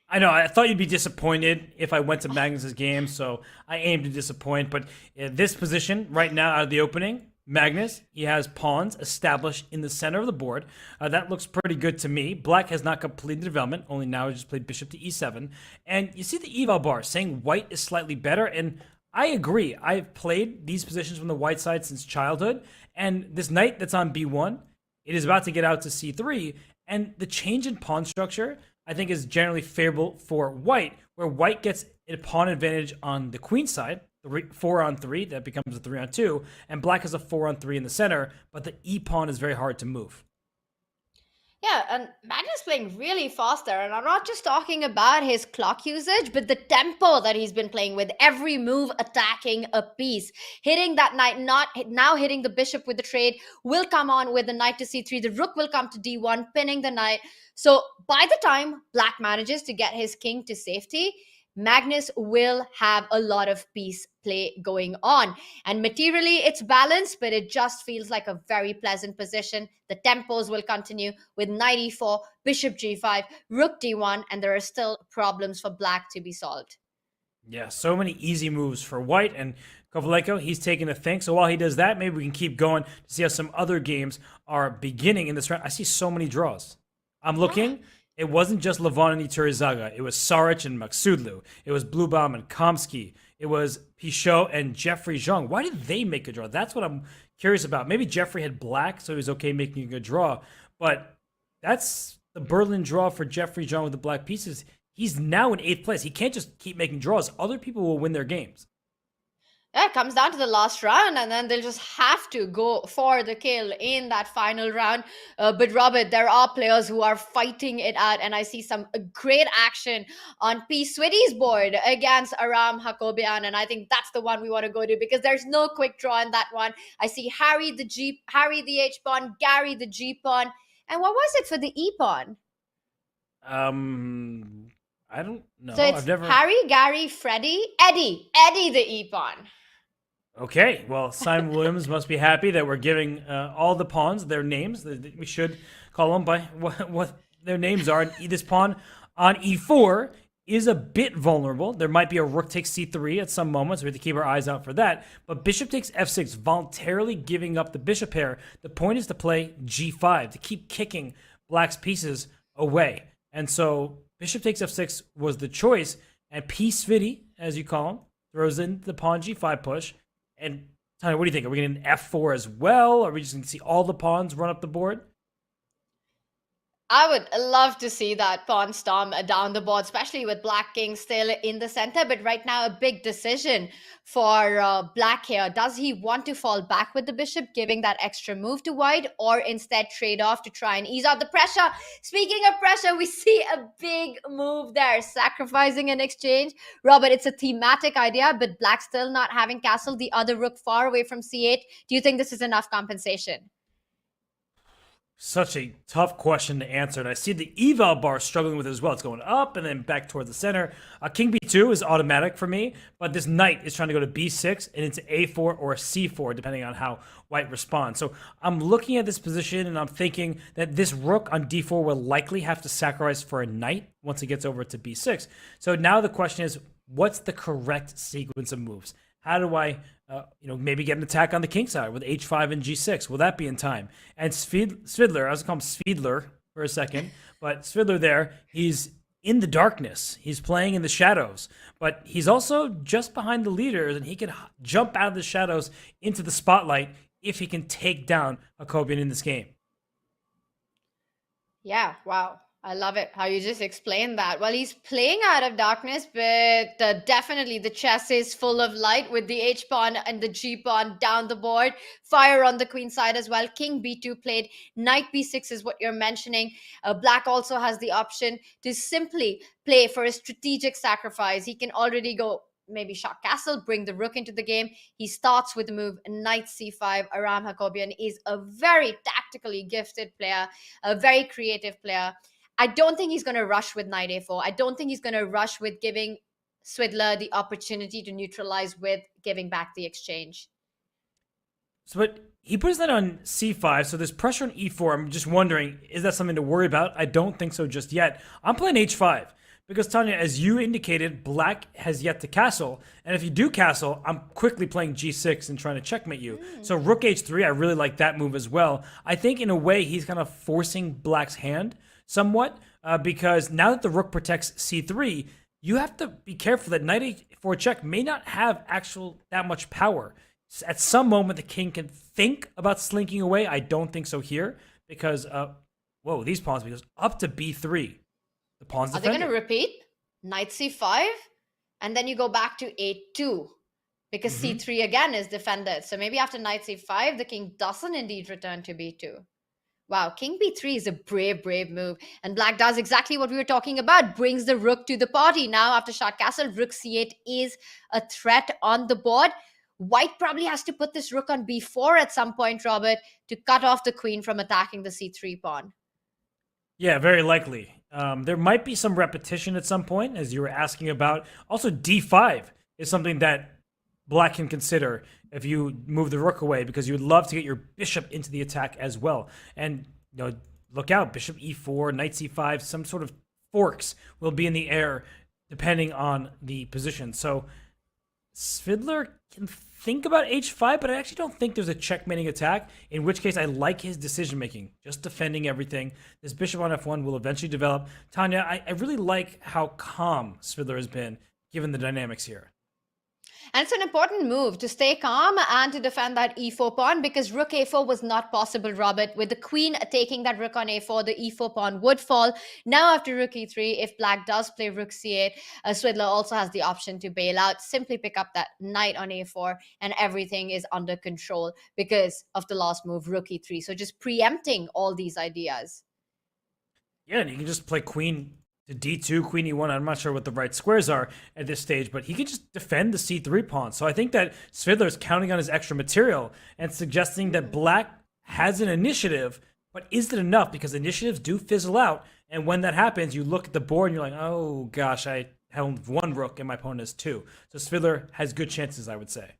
I know, I thought you'd be disappointed if I went to Magnus's game, so I aim to disappoint. But this position right now out of the opening, Magnus, he has pawns established in the center of the board. That looks pretty good to me. Black has not completed development, only now he just played bishop to e7. And you see the eval bar saying white is slightly better, and I agree. I've played these positions from the white side since childhood, and this knight that's on b1, it is about to get out to c3, and the change in pawn structure I think is generally favorable for white, where white gets a pawn advantage on the queen side, 4-on-3, that becomes a 3-on-2, and black has a 4-on-3 in the center, but the e-pawn is very hard to move. Yeah, and Magnus playing really fast there. And I'm not just talking about his clock usage, but the tempo that he's been playing with. Every move attacking a piece. Hitting that knight, not now hitting the bishop with the trade, will come on with the knight to c3. The rook will come to d1, pinning the knight. So by the time black manages to get his king to safety, Magnus will have a lot of piece play going on. And materially, it's balanced, but it just feels like a very pleasant position. The tempos will continue with knight e4, bishop g5, rook d1, and there are still problems for black to be solved. Yeah, so many easy moves for white, and Kovaleko, he's taking a think. So while he does that, maybe we can keep going to see how some other games are beginning in this round. I see so many draws. I'm looking. It wasn't just Levon and Iturrizaga. It was Saric and Maksudlu. It was Bluebaum and Kamsky. It was Pichot and Jeffrey Zhang. Why did they make a draw? That's what I'm curious about. Maybe Jeffrey had black, so he was okay making a good draw. But that's the Berlin draw for Jeffrey Zhang with the black pieces. He's now in 8th place. He can't just keep making draws. Other people will win their games. Yeah, it comes down to the last round, and then they'll just have to go for the kill in that final round. But Robert, there are players who are fighting it out, and I see some great action on P. Swiddy's board against Aram Hakobian, and I think that's the one we want to go to because there's no quick draw in that one. I see Harry the H pawn, Gary the G pawn, and what was it for the E pawn? I don't know. So it's Harry, Gary, Freddie, Eddie the E pawn. Okay, well, Simon Williams must be happy that we're giving all the pawns their names. We should call them by what their names are. This pawn on e4 is a bit vulnerable. There might be a rook takes c3 at some moments. We have to keep our eyes out for that. But bishop takes f6, voluntarily giving up the bishop pair. The point is to play g5, to keep kicking black's pieces away. And so bishop takes f6 was the choice. And P. Svidi, as you call him, throws in the pawn g5 push. And Tanya, what do you think? Are we getting an f4 as well? Are we just going to see all the pawns run up the board? I would love to see that pawn storm down the board, especially with Black King still in the center. But right now, a big decision for Black here. Does he want to fall back with the bishop, giving that extra move to white, or instead trade off to try and ease out the pressure? Speaking of pressure, we see a big move there, sacrificing an exchange. Robert, it's a thematic idea, but Black still not having castle, the other rook far away from c8. Do you think this is enough compensation? Such a tough question to answer, and I see the eval bar struggling with it as well. It's going up and then back toward the center. King b2 is automatic for me, but this knight is trying to go to b6 and into a4 or c4, depending on how white responds. So I'm looking at this position and I'm thinking that this rook on d4 will likely have to sacrifice for a knight once it gets over to b6. So now the question is, what's the correct sequence of moves? How do I maybe get an attack on the king side with h5 and g6? Will that be in time? And Svidler, I was going to call him Svidler for a second, but Svidler there, he's in the darkness. He's playing in the shadows, but he's also just behind the leaders, and he can jump out of the shadows into the spotlight if he can take down Jacobian in this game. Yeah, wow. I love it how you just explained that. Well, he's playing out of darkness, but definitely the chess is full of light with the H pawn and the G pawn down the board. Fire on the queen side as well. King B2 played. Knight B6 is what you're mentioning. Black also has the option to simply play for a strategic sacrifice. He can already go maybe shot castle, bring the rook into the game. He starts with the move knight c5. Aram Jacobian is a very tactically gifted player, a very creative player. I don't think he's going to rush with knight a4. I don't think he's going to rush with giving Swidler the opportunity to neutralize with giving back the exchange. So, but he puts that on c5, so there's pressure on e4. I'm just wondering, is that something to worry about? I don't think so just yet. I'm playing h5 because, Tanya, as you indicated, Black has yet to castle. And if you do castle, I'm quickly playing g6 and trying to checkmate you. So rook h3, I really like that move as well. I think in a way he's kind of forcing Black's hand somewhat, because now that the rook protects c3, you have to be careful that knight a4 check may not have that much power. At some moment, the king can think about slinking away. I don't think so here, because these pawns goes up to b3. The pawns defended. Are they going to repeat knight c5, and then you go back to a2 because c3 again is defended? So maybe after knight c5, the king doesn't indeed return to b2. Wow, king b3 is a brave move. And Black does exactly what we were talking about, brings the rook to the party. Now, after shot castle, rook c8 is a threat on the board. White probably has to put this rook on b4 at some point, Robert, to cut off the queen from attacking the c3 pawn. Yeah, very likely. There might be some repetition at some point, as you were asking about. Also, d5 is something that Black can consider if you move the rook away, because you would love to get your bishop into the attack as well. And look out, bishop e4, knight c5, some sort of forks will be in the air depending on the position. So Svidler can think about h5, but I actually don't think there's a checkmating attack, in which case I like his decision making, just defending everything. This bishop on f1 will eventually develop. Tanya, I really like how calm Svidler has been given the dynamics here. And it's an important move to stay calm and to defend that e4 pawn, because rook a4 was not possible, Robert. With the queen taking that rook on a4, the e4 pawn would fall. Now after rook e3, if Black does play rook c8, Swidler also has the option to bail out. Simply pick up that knight on a4 and everything is under control because of the last move, rook e3. So just preempting all these ideas. Yeah, and you can just play queen to d2, queen e1. I'm not sure what the right squares are at this stage, but he can just defend the c3 pawn. So I think that Svidler is counting on his extra material and suggesting that Black has an initiative, but is it enough? Because initiatives do fizzle out, and when that happens, you look at the board and you're like, oh gosh, I have one rook and my opponent has two. So Svidler has good chances, I would say.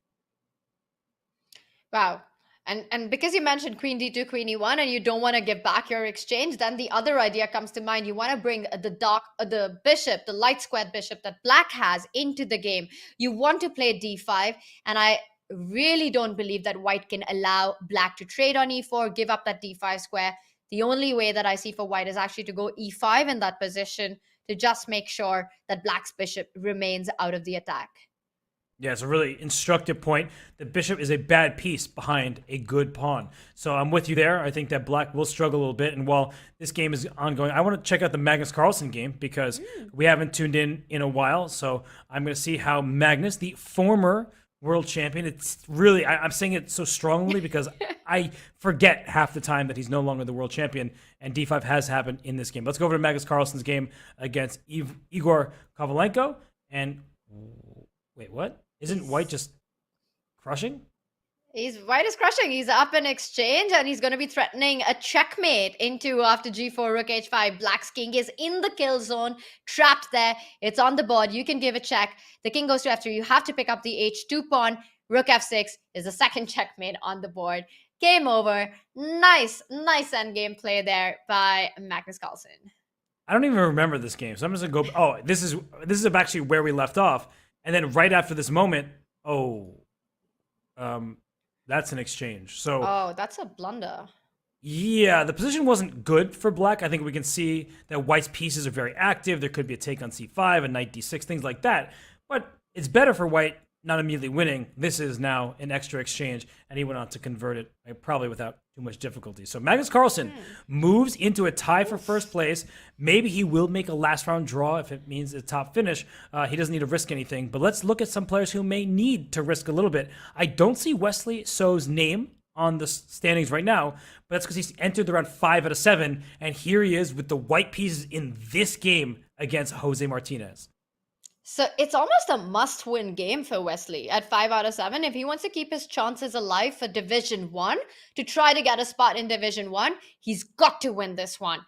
Wow. And because you mentioned queen d2, queen e1, and you don't want to give back your exchange, then the other idea comes to mind. You want to bring the bishop, the light squared bishop that Black has, into the game. You want to play d5, and I really don't believe that White can allow Black to trade on e4, give up that d5 square. The only way that I see for White is actually to go e5 in that position to just make sure that Black's bishop remains out of the attack. Yeah, it's a really instructive point. The bishop is a bad piece behind a good pawn. So I'm with you there. I think that black will struggle a little bit. And while this game is ongoing, I want to check out the Magnus Carlsen game because we haven't tuned in a while. So I'm going to see how Magnus, the former world champion, it's really, I'm saying it so strongly because I forget half the time that he's no longer the world champion. And D5 has happened in this game. Let's go over to Magnus Carlsen's game against Igor Kovalenko. And wait, what? Isn't white just crushing? White is crushing. He's up in exchange and he's going to be threatening a checkmate into after g4, rook h5. Black's king is in the kill zone, trapped there. It's on the board. You can give a check. The king goes to f3. You have to pick up the h2 pawn. Rook f6 is the second checkmate on the board. Game over. Nice endgame play there by Magnus Carlsen. I don't even remember this game, so I'm just going to go. Oh, this is actually where we left off. And then right after this moment, that's an exchange. So that's a blunder. Yeah, the position wasn't good for black. I think we can see that white's pieces are very active. There could be a take on c5, a knight d6, things like that. But it's better for white not immediately winning. This is now an extra exchange, and he went on to convert it probably without too much difficulty. So Magnus Carlsen moves into a tie for first place. Maybe he will make a last round draw if it means a top finish. He doesn't need to risk anything. But let's look at some players who may need to risk a little bit. I don't see Wesley So's name on the standings right now, but that's because he's entered the round 5 out of 7, and here he is with the white pieces in this game against Jose Martinez. So it's almost a must-win game for Wesley at 5 out of 7. If he wants to keep his chances alive for Division 1, to try to get a spot in Division 1, he's got to win this one.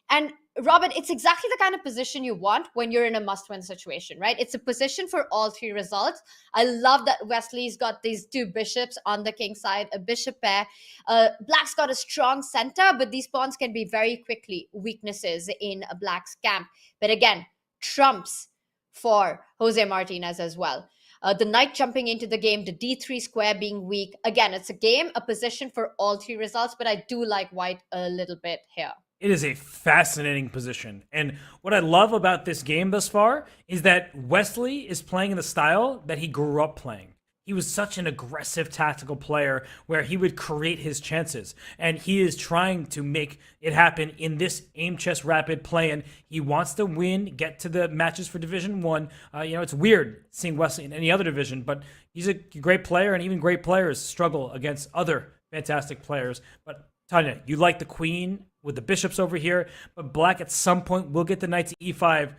And Robert, it's exactly the kind of position you want when you're in a must-win situation, right? It's a position for all three results. I love that Wesley's got these two bishops on the king side, a bishop pair. Black's got a strong center, but these pawns can be very quickly weaknesses in a black's camp. But again, trumps for Jose Martinez as well. The knight jumping into the game, the d3 square being weak. Again, it's a game, a position for all three results, but I do like white a little bit here. It is a fascinating position. And what I love about this game thus far is that Wesley is playing in the style that he grew up playing. He was such an aggressive tactical player where he would create his chances. And he is trying to make it happen in this Aimchess Rapid play-in. He wants to win, get to the matches for Division 1. It's weird seeing Wesley in any other division, but he's a great player, and even great players struggle against other fantastic players. But Tanya, you like the queen with the bishops over here, but black at some point will get the knight to e5.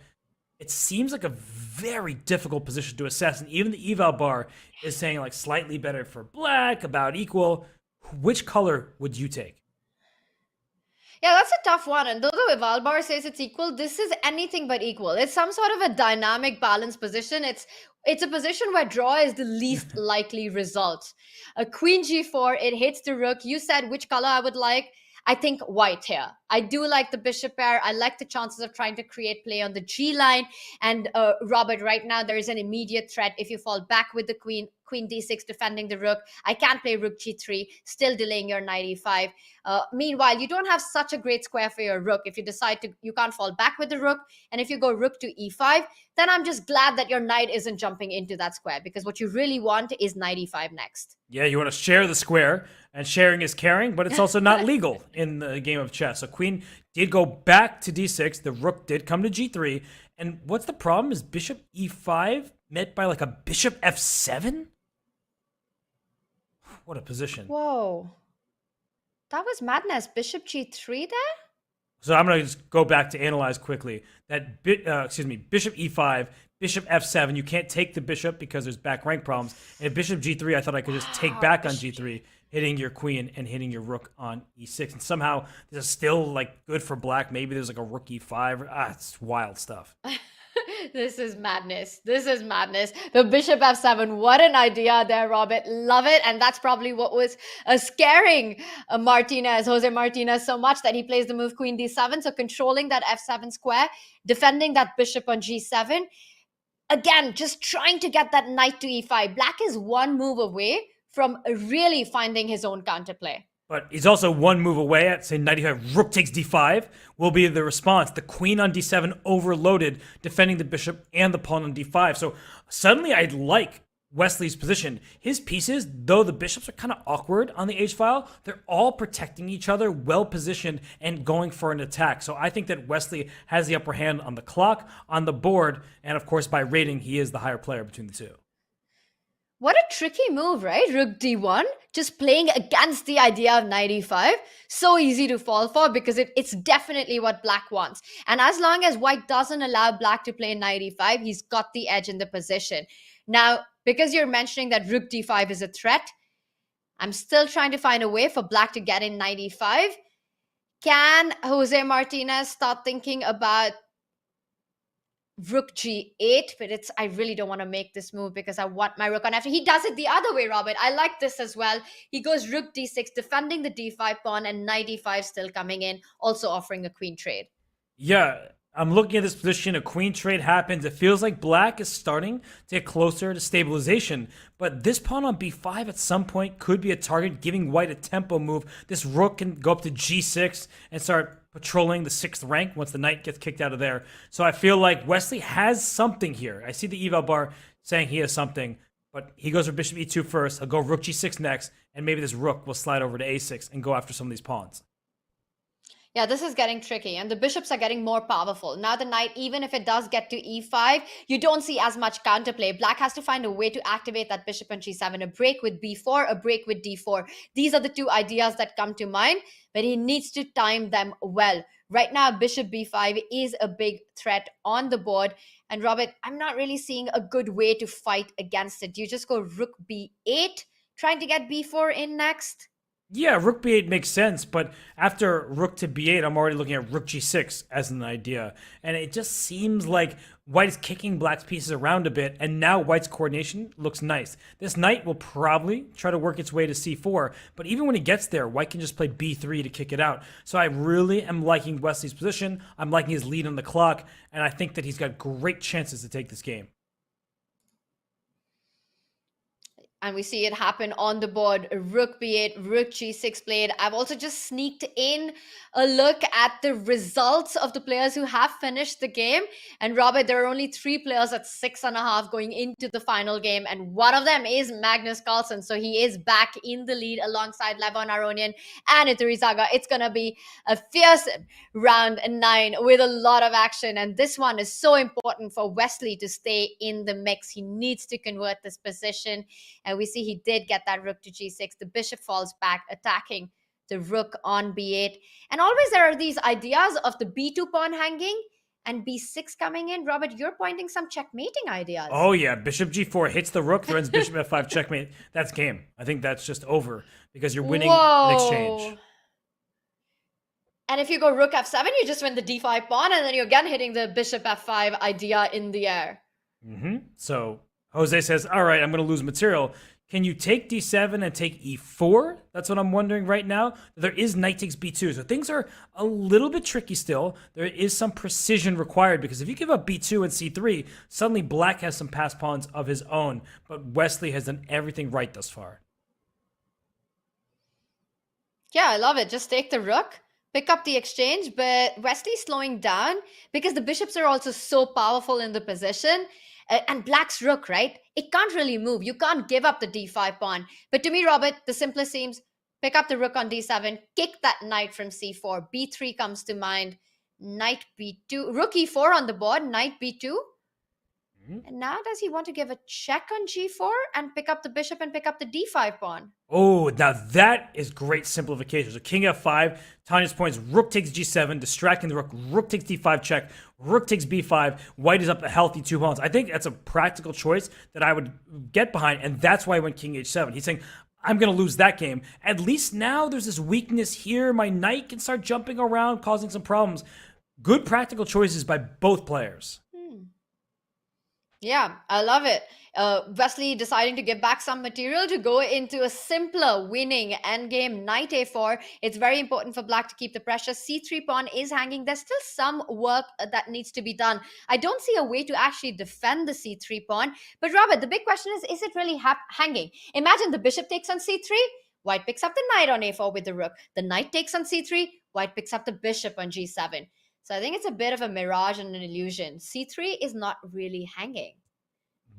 It seems like a very difficult position to assess, and even the eval bar is saying like slightly better for black, about equal. Which color would you take? Yeah, that's a tough one. And though the eval bar says it's equal, this is anything but equal. It's some sort of a dynamic balance position. It's a position where draw is the least likely result. A queen g4, it hits the rook. You said which color I would like. I think white here. I do like the bishop pair. I like the chances of trying to create play on the G line. And Robert, right now there is an immediate threat if you fall back with the queen d6 defending the rook. I can't play rook g3, still delaying your knight e5. Meanwhile, you don't have such a great square for your rook. If you decide you can't fall back with the rook, and if you go rook to e5, then I'm just glad that your knight isn't jumping into that square, because what you really want is knight e5 next. Yeah, you want to share the square, and sharing is caring, but it's also not legal in the game of chess. So queen did go back to d6, the rook did come to g3, and what's the problem? Is bishop e5 met by like a bishop f7? What a position. Whoa. That was madness. Bishop g3 there? So I'm going to just go back to analyze quickly. That bishop e5, bishop f7. You can't take the bishop because there's back rank problems. And bishop g3, I thought I could just take back on g3, hitting your queen and hitting your rook on e6. And somehow this is still like good for black. Maybe there's like a rook e5. It's wild stuff. This is madness. This is madness. The bishop f7. What an idea there, Robert. Love it. And that's probably what was scaring Jose Martinez so much, that he plays the move queen d7. So controlling that f7 square, defending that bishop on g7. Again, just trying to get that knight to e5. Black is one move away from really finding his own counterplay. But he's also one move away at, say, knight e5, rook takes d5 will be the response. The queen on d7 overloaded, defending the bishop and the pawn on d5. So suddenly I'd like Wesley's position. His pieces, though the bishops are kind of awkward on the H-file, they're all protecting each other, well positioned, and going for an attack. So I think that Wesley has the upper hand on the clock, on the board, and of course by rating, he is the higher player between the two. What a tricky move, right? Rook d1, just playing against the idea of knight e5. So easy to fall for because it's definitely what black wants. And as long as white doesn't allow black to play knight e5, he's got the edge in the position. Now, because you're mentioning that rook d5 is a threat, I'm still trying to find a way for black to get in knight e5. Can Jose Martinez start thinking about rook g8? But I really don't want to make this move because I want my rook on f. He does it the other way, Robert. I like this as well. He goes rook d6, defending the d5 pawn, and knight e5 still coming in, also offering a queen trade. Yeah, I'm looking at this position. A queen trade happens. It feels like black is starting to get closer to stabilization. But this pawn on b5 at some point could be a target, giving white a tempo move. This rook can go up to g6 and start patrolling the 6th rank once the knight gets kicked out of there. So I feel like Wesley has something here. I see the eval bar saying he has something, but he goes for bishop e2 first. He'll go rook g6 next, and maybe this rook will slide over to a6 and go after some of these pawns. Yeah, this is getting tricky, and the bishops are getting more powerful. Now the knight, even if it does get to e5, you don't see as much counterplay. Black has to find a way to activate that bishop on g7, a break with b4, a break with d4. These are the two ideas that come to mind, but he needs to time them well. Right now, bishop b5 is a big threat on the board. And Robert, I'm not really seeing a good way to fight against it. Do you just go rook b8, trying to get b4 in next? Yeah, rook b8 makes sense, but after rook to b8, I'm already looking at rook g6 as an idea. And it just seems like white is kicking black's pieces around a bit, and now white's coordination looks nice. This knight will probably try to work its way to c4, but even when he gets there, white can just play b3 to kick it out. So I really am liking Wesley's position. I'm liking his lead on the clock, and I think that he's got great chances to take this game. And we see it happen on the board. Rook b8, rook g6 played. I've also just sneaked in a look at the results of the players who have finished the game. And Robert, there are only 3 players at 6.5 going into the final game. And one of them is Magnus Carlsen. So he is back in the lead alongside Levon Aronian and Iturizaga. It's going to be a fierce round 9 with a lot of action. And this one is so important for Wesley to stay in the mix. He needs to convert this position. And we see he did get that rook to g6. The bishop falls back, attacking the rook on b8. And always there are these ideas of the b2 pawn hanging and b6 coming in. Robert, you're pointing some checkmating ideas. Oh, yeah. Bishop g4 hits the rook, threatens bishop f5 checkmate. That's game. I think that's just over because you're winning an exchange. And if you go rook f7, you just win the d5 pawn, and then you're again hitting the bishop f5 idea in the air. So Jose says, all right, I'm going to lose material. Can you take d7 and take e4? That's what I'm wondering right now. There is knight takes b2, so things are a little bit tricky still. There is some precision required because if you give up b2 and c3, suddenly black has some passed pawns of his own. But Wesley has done everything right thus far. Yeah, I love it. Just take the rook, pick up the exchange, but Wesley's slowing down because the bishops are also so powerful in the position. And black's rook, right? It can't really move. You can't give up the d5 pawn. But to me, Robert, the simplest seems pick up the rook on d7, kick that knight from c4. b3 comes to mind. Knight b2. Rook e4 on the board. Knight b2. And now does he want to give a check on g4 and pick up the bishop and pick up the d5 pawn? Oh, now that is great simplification. So king f5, Tanya's points, rook takes g7, distracting the rook, rook takes d5 check, rook takes b5, white is up a healthy 2 pawns. I think that's a practical choice that I would get behind, and that's why I went king h7. He's saying, I'm going to lose that game. At least now there's this weakness here. My knight can start jumping around, causing some problems. Good practical choices by both players. Yeah, I love it. Wesley deciding to give back some material to go into a simpler winning endgame, knight a4. It's very important for black to keep the pressure. c3 pawn is hanging. There's still some work that needs to be done. I don't see a way to actually defend the c3 pawn. But Robert, the big question is it really hanging? Imagine the bishop takes on c3. White picks up the knight on a4 with the rook. The knight takes on c3. White picks up the bishop on g7. So I think it's a bit of a mirage and an illusion. c3 is not really hanging.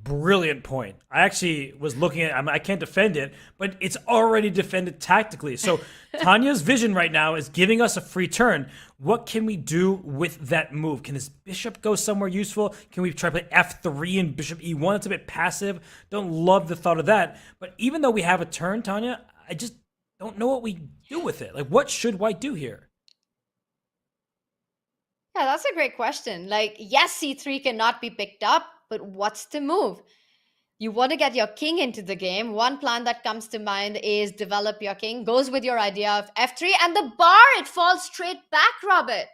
Brilliant point. I actually was looking at, I can't defend it, but it's already defended tactically. So Tanya's vision right now is giving us a free turn. What can we do with that move? Can this bishop go somewhere useful? Can we try to play f3 and bishop e1? It's a bit passive. Don't love the thought of that. But even though we have a turn, Tanya, I just don't know what we do with it. Like, what should white do here? Yeah, that's a great question. Like, yes, c3 cannot be picked up, but what's the move? You want to get your king into the game. One plan that comes to mind is develop your king. Goes with your idea of f3, and the bar, it falls straight back, Robert.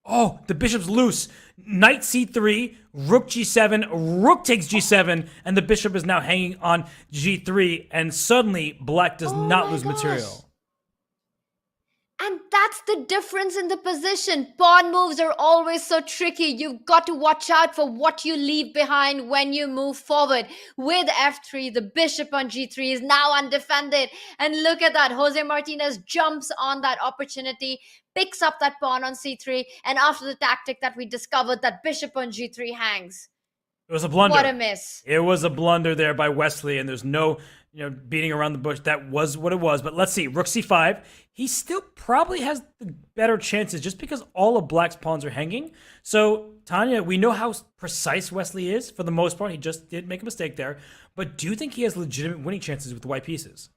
Oh, the bishop's loose. Knight c3, rook g7, rook takes g7, and the bishop is now hanging on g3, and suddenly black does not lose material. And that's the difference in the position. Pawn moves are always so tricky. You've got to watch out for what you leave behind when you move forward. With f3, the bishop on g3 is now undefended. And look at that. Jose Martinez jumps on that opportunity, picks up that pawn on c3, and after the tactic that we discovered, that bishop on g3 hangs. It was a blunder. What a miss. It was a blunder there by Wesley, and there's no beating around the bush. That was what it was. But let's see. Rook c5. He still probably has the better chances just because all of black's pawns are hanging. So, Tanya, we know how precise Wesley is for the most part. He just did make a mistake there. But do you think he has legitimate winning chances with the white pieces?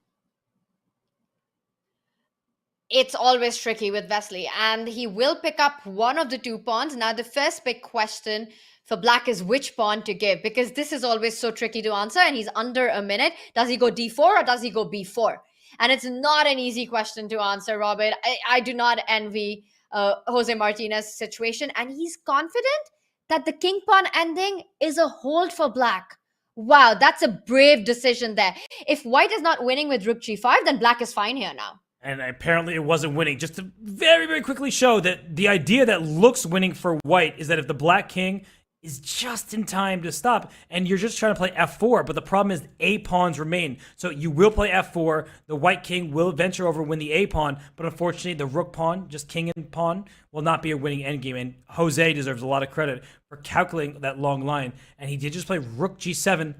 It's always tricky with Wesley, and he will pick up one of the two pawns. Now, the first big question for black is which pawn to give, because this is always so tricky to answer, and he's under a minute. Does he go d4 or does he go b4? And it's not an easy question to answer, Robert. I do not envy Jose Martinez's situation, and he's confident that the king pawn ending is a hold for black. Wow, that's a brave decision there. If white is not winning with rook g5, then black is fine here now. And apparently it wasn't winning. Just to very, very quickly show that the idea that looks winning for white is that if the black king is just in time to stop, and you're just trying to play f4, but the problem is a pawns remain. So you will play f4, the white king will venture over, win the a pawn, but unfortunately the rook pawn, just king and pawn, will not be a winning endgame, and Jose deserves a lot of credit for calculating that long line, and he did just play rook g7.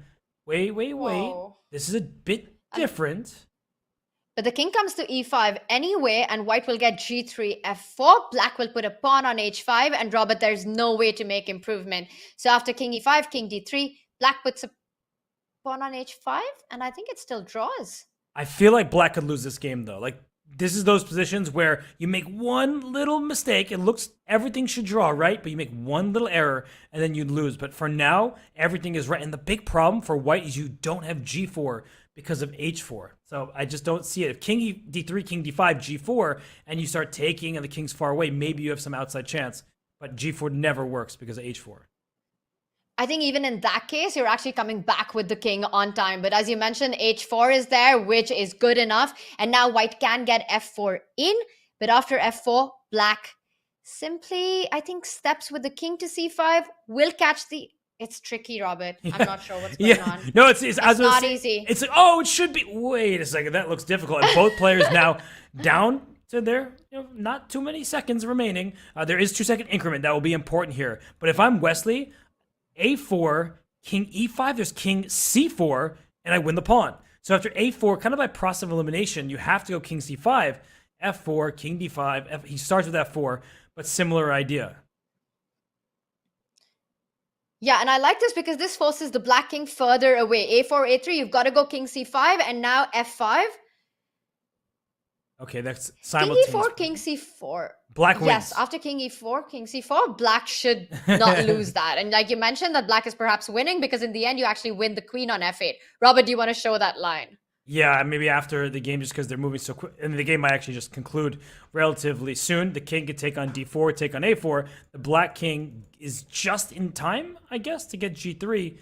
Wait. Whoa. This is a bit different. But the king comes to e5 anyway, and white will get g3, f4. Black will put a pawn on h5, and Robert, there's no way to make improvement. So after king e5, king d3, black puts a pawn on h5, and I think it still draws. I feel like black could lose this game, though. Like, this is those positions where you make one little mistake, it looks, everything should draw, right? But you make one little error, and then you lose. But for now, everything is right. And the big problem for white is you don't have g4 because of h4. So I just don't see it. If king d3, king d5, g4, and you start taking and the king's far away, maybe you have some outside chance. But g4 never works because of h4. I think even in that case, you're actually coming back with the king on time. But as you mentioned, h4 is there, which is good enough. And now white can get f4 in. But after f4, black simply, I think, steps with the king to c5, will catch the... It's tricky, Robert. Yeah. I'm not sure what's going on. No, it's not easy. It's like, oh, it should be. Wait a second, that looks difficult. And both players now down to their, not too many seconds remaining. There is 2-second increment that will be important here. But if I'm Wesley, a4, king e5, there's king c4, and I win the pawn. So after a4, kind of by process of elimination, you have to go king c5, f4, king d5. He starts with f4, but similar idea. Yeah, and I like this because this forces the black king further away. a4, a3, you've got to go king c5, and now f5. Okay, that's simultaneous. King e4, king c4. Black wins. Yes, after king e4, king c4, black should not lose that. And like you mentioned, that black is perhaps winning because in the end, you actually win the queen on f8. Robert, do you want to show that line? Yeah, maybe after the game, just because they're moving so quick. And the game might actually just conclude relatively soon. The king could take on d4, take on a4. The black king is just in time, I guess, to get g3.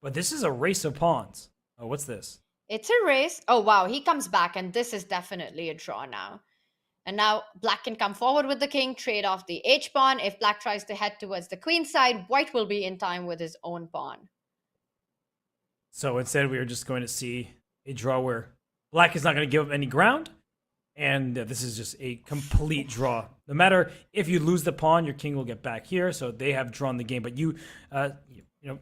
But this is a race of pawns. Oh, what's this? It's a race. Oh, wow. He comes back, and this is definitely a draw now. And now black can come forward with the king, trade off the h-pawn. If black tries to head towards the queen side, white will be in time with his own pawn. So instead, we are just going to see a draw where black is not going to give up any ground. And this is just a complete draw. No matter if you lose the pawn, your king will get back here. So they have drawn the game. But you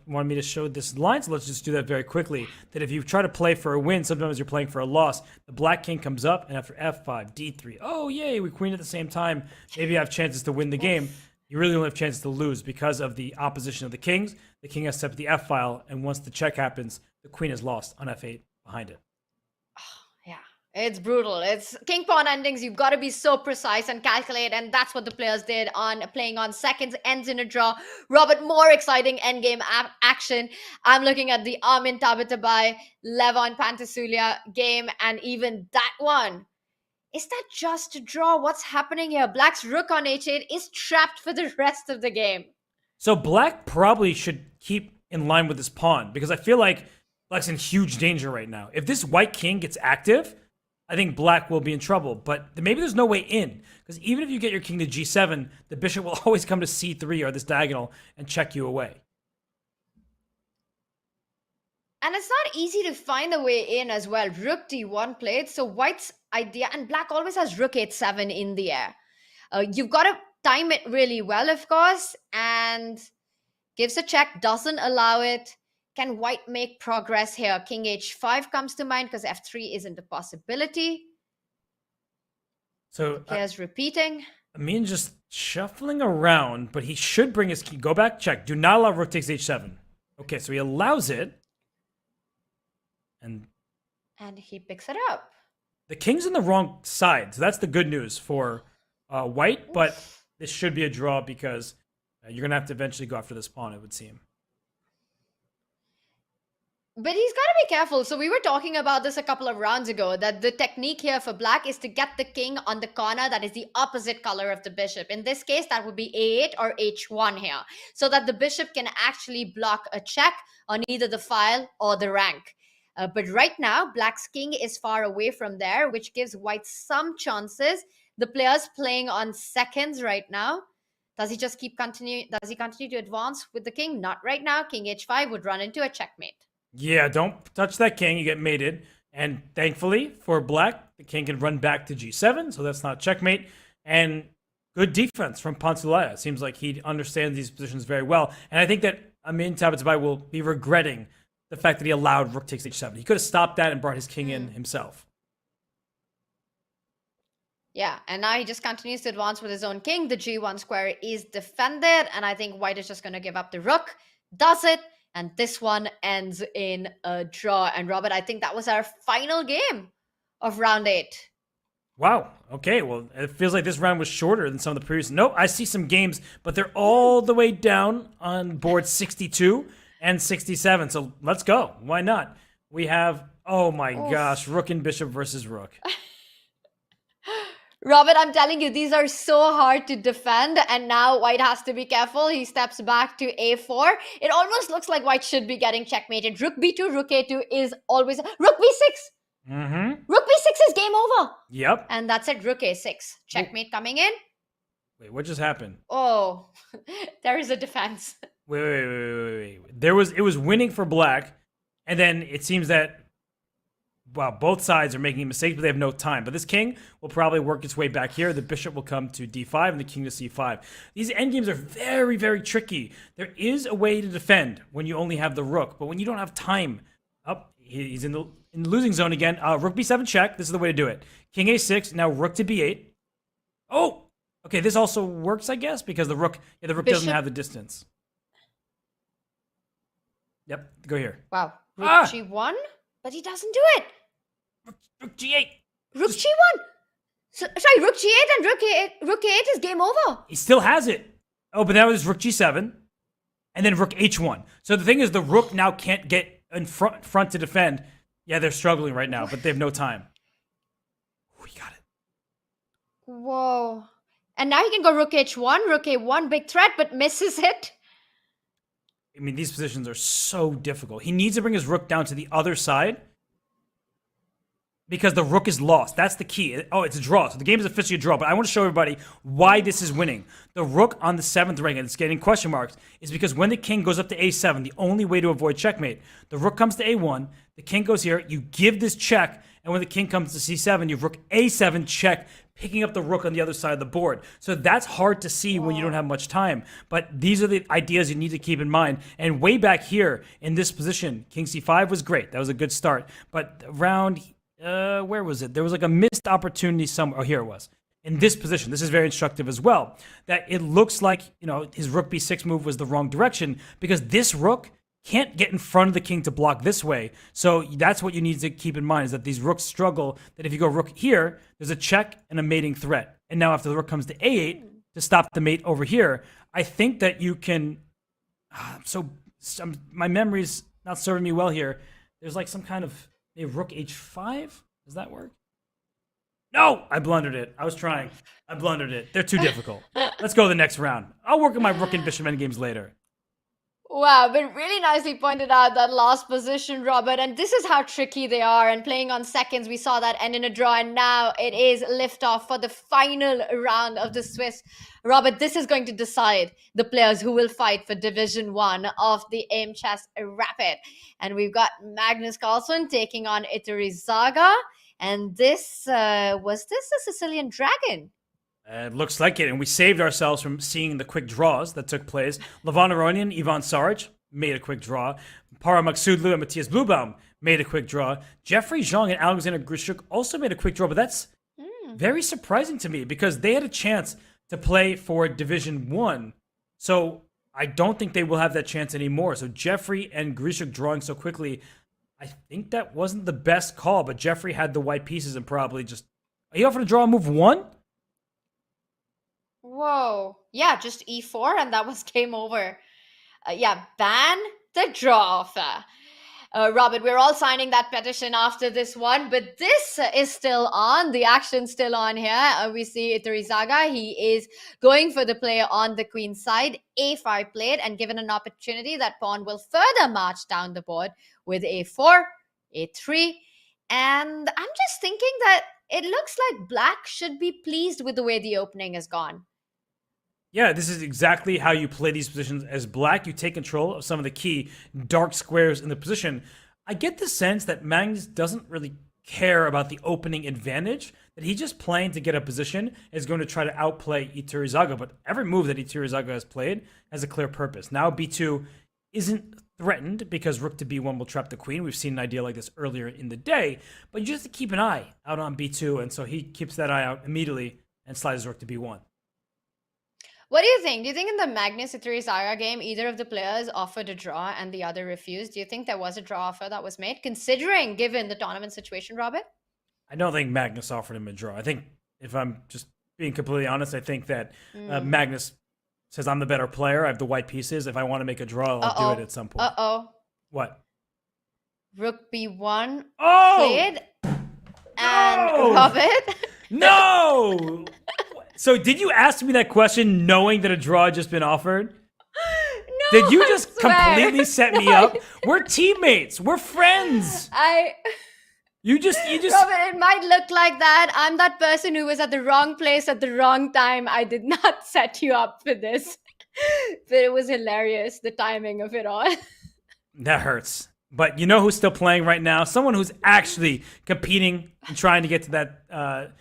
wanted me to show this line, so let's just do that very quickly. That if you try to play for a win, sometimes you're playing for a loss. The black king comes up, and after f5, d3, oh yay, we queen at the same time. Maybe you have chances to win the game. You really only have chances to lose because of the opposition of the kings. The king has set up the f file, and once the check happens, the queen is lost on f8 behind it. It's brutal. It's king pawn endings. You've got to be so precise and calculate, and that's what the players did on playing on seconds, ends in a draw. Robert, more exciting endgame action. I'm looking at the Armin Tabatabai, Levon Pantasulia game, and even that one. Is that just a draw? What's happening here? Black's rook on h8 is trapped for the rest of the game. So black probably should keep in line with his pawn, because I feel like black's in huge danger right now. If this white king gets active, I think black will be in trouble, but maybe there's no way in, because even if you get your king to g7, the bishop will always come to c3 or this diagonal and check you away. And it's not easy to find a way in as well. Rook d1 played, so white's idea, and black always has rook h7 in the air. You've got to time it really well, of course, and gives a check, doesn't allow it. Can white make progress here? King h5 comes to mind because f3 isn't a possibility. So players repeating. Amin just shuffling around, but he should bring his key. Go back, check. Do not allow rook takes h7. Okay, so he allows it. And he picks it up. The king's in the wrong side, so that's the good news for white, but this should be a draw because you're going to have to eventually go after this pawn, it would seem. But he's got to be careful. So we were talking about this a couple of rounds ago, that the technique here for black is to get the king on the corner that is the opposite color of the bishop. In this case, that would be a8 or h1 here, so that the bishop can actually block a check on either the file or the rank. But right now, black's king is far away from there, which gives white some chances. The player's playing on seconds right now. Does he just continue to advance with the king? Not right now. King h5 would run into a checkmate. Yeah, don't touch that king. You get mated. And thankfully for black, the king can run back to g7, so that's not checkmate. And good defense from Pantasulia. It seems like he understands these positions very well. And I think that Amin Tabatabai will be regretting the fact that he allowed rook takes h7. He could have stopped that and brought his king in himself. Yeah, and now he just continues to advance with his own king. The g1 square is defended, and I think white is just going to give up the rook. Does it? And this one ends in a draw. And Robert, I think that was our final game of round 8. Wow. Okay, well, it feels like this round was shorter than some of the previous. Nope, I see some games, but they're all the way down on board 62 and 67. So let's go. Why not? We have, oh my gosh, rook and bishop versus rook. Robert, I'm telling you, these are so hard to defend, and now white has to be careful. He steps back to a4. It almost looks like white should be getting checkmated. Rook b2, rook a2 is always... Rook b6! Mm-hmm. Rook b6 is game over! Yep. And that's it, rook a6. Checkmate coming in. Wait, what just happened? Oh, there is a defense. Wait. It was winning for black, and then it seems that both sides are making mistakes, but they have no time. But this king will probably work its way back here. The bishop will come to d5 and the king to c5. These endgames are very, very tricky. There is a way to defend when you only have the rook, but when you don't have time, he's in the losing zone again. Rook b7 check. This is the way to do it. King a6. Now rook to b8. Oh, okay. This also works, I guess, because the rook doesn't have the distance. Yep. Go here. Wow. Rook g1, but he doesn't do it. Rook g8. Rook g1. Sorry, rook g8 and rook a8 is game over. He still has it. Oh, but that was rook g7. And then rook h1. So the thing is, the rook now can't get in front to defend. Yeah, they're struggling right now, but they have no time. We got it. Whoa. And now he can go rook h1, rook a1, big threat, but misses it. I mean, these positions are so difficult. He needs to bring his rook down to the other side because the rook is lost. That's the key. Oh, it's a draw. So the game is officially a draw, but I want to show everybody why this is winning. The rook on the 7th rank, and it's getting question marks, is because when the king goes up to a7, the only way to avoid checkmate, the rook comes to a1, the king goes here, you give this check, and when the king comes to c7, you rook a7 check, picking up the rook on the other side of the board. So that's hard to see when you don't have much time. But these are the ideas you need to keep in mind. And way back here in this position, king c5 was great. That was a good start. But around, where was it? There was like a missed opportunity somewhere. Oh, here it was. In this position, this is very instructive as well, that it looks like, his rook b6 move was the wrong direction because this rook can't get in front of the king to block this way. So that's what you need to keep in mind, is that these rooks struggle, that if you go rook here, there's a check and a mating threat. And now if the rook comes to a8 to stop the mate over here, I think that you can... my memory's not serving me well here. There's like some kind of a rook h5? Does that work? No! I blundered it. I was trying. I blundered it. They're too difficult. Let's go to the next round. I'll work on my rook and bishop endgames later. Wow, but really nicely pointed out that last position, Robert. And this is how tricky they are. And playing on seconds, we saw that end in a draw. And now it is liftoff for the final round of the Swiss. Robert, this is going to decide the players who will fight for Division 1 of the Aimchess Rapid. And we've got Magnus Carlsen taking on Iturrizaga. And this, was this a Sicilian Dragon? It looks like it, and we saved ourselves from seeing the quick draws that took place. Levon Aronian, Ivan Saric made a quick draw. Para Maksudlu and Matthias Blubaum made a quick draw. Jeffrey Zhang and Alexander Grishuk also made a quick draw, but that's very surprising to me because they had a chance to play for Division 1. So I don't think they will have that chance anymore. So Jeffrey and Grishuk drawing so quickly, I think that wasn't the best call, but Jeffrey had the white pieces and probably just... Are you offering to draw move 1? Whoa. Yeah, just e4 and that was game over. Ban the draw offer. Robert, we're all signing that petition after this one, but this is still on. The action's still on here. We see Iturrizaga. He is going for the play on the queen side. A5 played, and given an opportunity, that pawn will further march down the board with a4, a3. And I'm just thinking that it looks like black should be pleased with the way the opening has gone. Yeah, this is exactly how you play these positions as black. You take control of some of the key dark squares in the position. I get the sense that Magnus doesn't really care about the opening advantage, that he's just playing to get a position, is going to try to outplay Iturrizaga. But every move that Iturrizaga has played has a clear purpose. Now b2 isn't threatened because rook to b1 will trap the queen. We've seen an idea like this earlier in the day, but you just have to keep an eye out on b2, and so he keeps that eye out immediately and slides rook to b1. What do you think? Do you think in the Magnus Iturrizaga game, either of the players offered a draw and the other refused? Do you think there was a draw offer that was made, considering given the tournament situation, Robert? I don't think Magnus offered him a draw. I think, if I'm just being completely honest, I think that Magnus says, I'm the better player. I have the white pieces. If I want to make a draw, I'll do it at some point. What? Rook b1 Oh! played. And Robert? No! So did you ask me that question knowing that a draw had just been offered? No, did you I just swear. completely set me up? We're teammates. We're friends. You just Robert, it might look like that. I'm that person who was at the wrong place at the wrong time. I did not set you up for this. But it was hilarious, the timing of it all. That hurts. But you know who's still playing right now? Someone who's actually competing and trying to get to that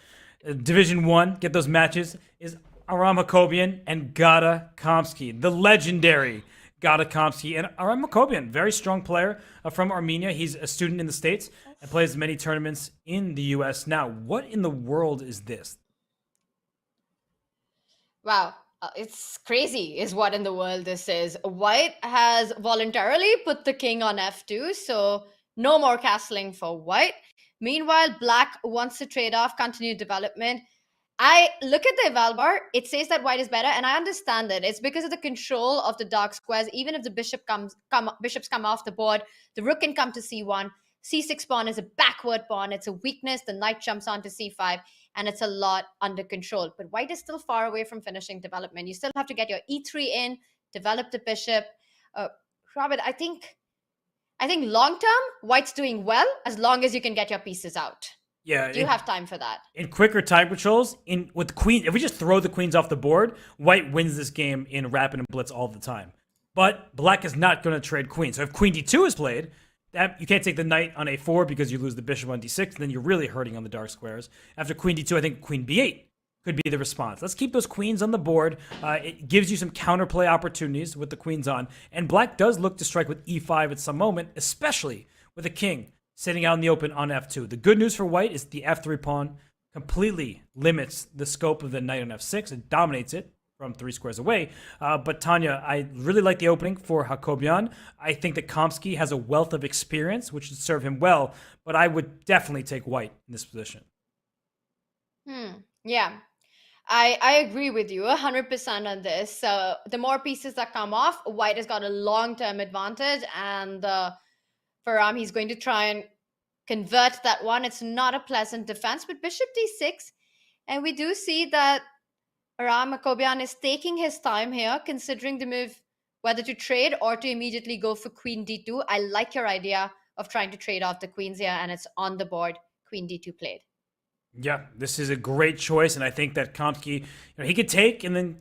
Division 1, get those matches, is Aram Hakobian and Gada Kamsky, the legendary Gada Kamsky. And Aram Hakobian, very strong player from Armenia. He's a student in the States and plays many tournaments in the US. Now, what in the world is this? Wow. It's crazy is what in the world this is. White has voluntarily put the king on f2, so no more castling for white. Meanwhile, black wants to trade off continued development. I look at the eval bar. It says that white is better, and I understand it. It's because of the control of the dark squares. Even if the bishops come off the board, the rook can come to c1. c6 pawn is a backward pawn. It's a weakness. The knight jumps onto c5, and it's a lot under control. But white is still far away from finishing development. You still have to get your e3 in, develop the bishop. Robert, I think long term, white's doing well as long as you can get your pieces out. Yeah, Do you have time for that? In quicker time controls, with the queen, if we just throw the queens off the board, white wins this game in rapid and blitz all the time. But black is not going to trade queens. So if queen d2 is played, that you can't take the knight on a4 because you lose the bishop on d6, and then you're really hurting on the dark squares. After queen d2, I think queen b8 could be the response. Let's keep those queens on the board. It gives you some counterplay opportunities with the queens on. And black does look to strike with e5 at some moment, especially with a king sitting out in the open on f2. The good news for white is the f3 pawn completely limits the scope of the knight on f6. It dominates it from 3 squares away. But Tanya, I really like the opening for Hakobian. I think that Kamsky has a wealth of experience, which should serve him well. But I would definitely take white in this position. Yeah. I agree with you 100% on this. So the more pieces that come off, white has got a long-term advantage. And for Ram, he's going to try and convert that one. It's not a pleasant defense, but bishop d6. And we do see that Ram Hakobian is taking his time here, considering the move, whether to trade or to immediately go for queen d2. I like your idea of trying to trade off the queens here, and it's on the board. Queen d2 played. Yeah, this is a great choice, and I think that Kamsky, he could take and then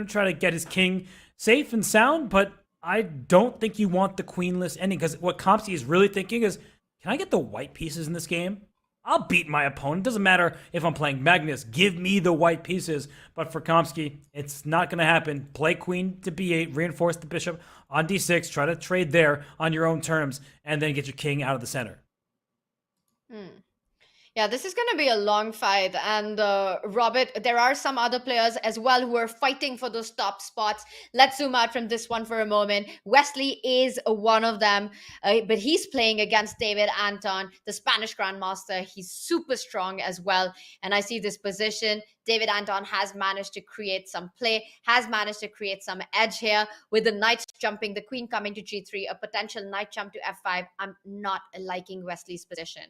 try to get his king safe and sound, but I don't think you want the queenless ending, because what Kamsky is really thinking is, can I get the white pieces in this game? I'll beat my opponent. Doesn't matter if I'm playing Magnus. Give me the white pieces. But for Kamsky, it's not going to happen. Play queen to b8, reinforce the bishop on d6, try to trade there on your own terms, and then get your king out of the center. Yeah, this is going to be a long fight. And Robert, there are some other players as well who are fighting for those top spots. Let's zoom out from this one for a moment. Wesley is one of them, but he's playing against David Anton, the Spanish Grandmaster. He's super strong as well. And I see this position. David Anton has managed to create some play, has managed to create some edge here with the knight jumping, the queen coming to g3, a potential knight jump to f5. I'm not liking Wesley's position.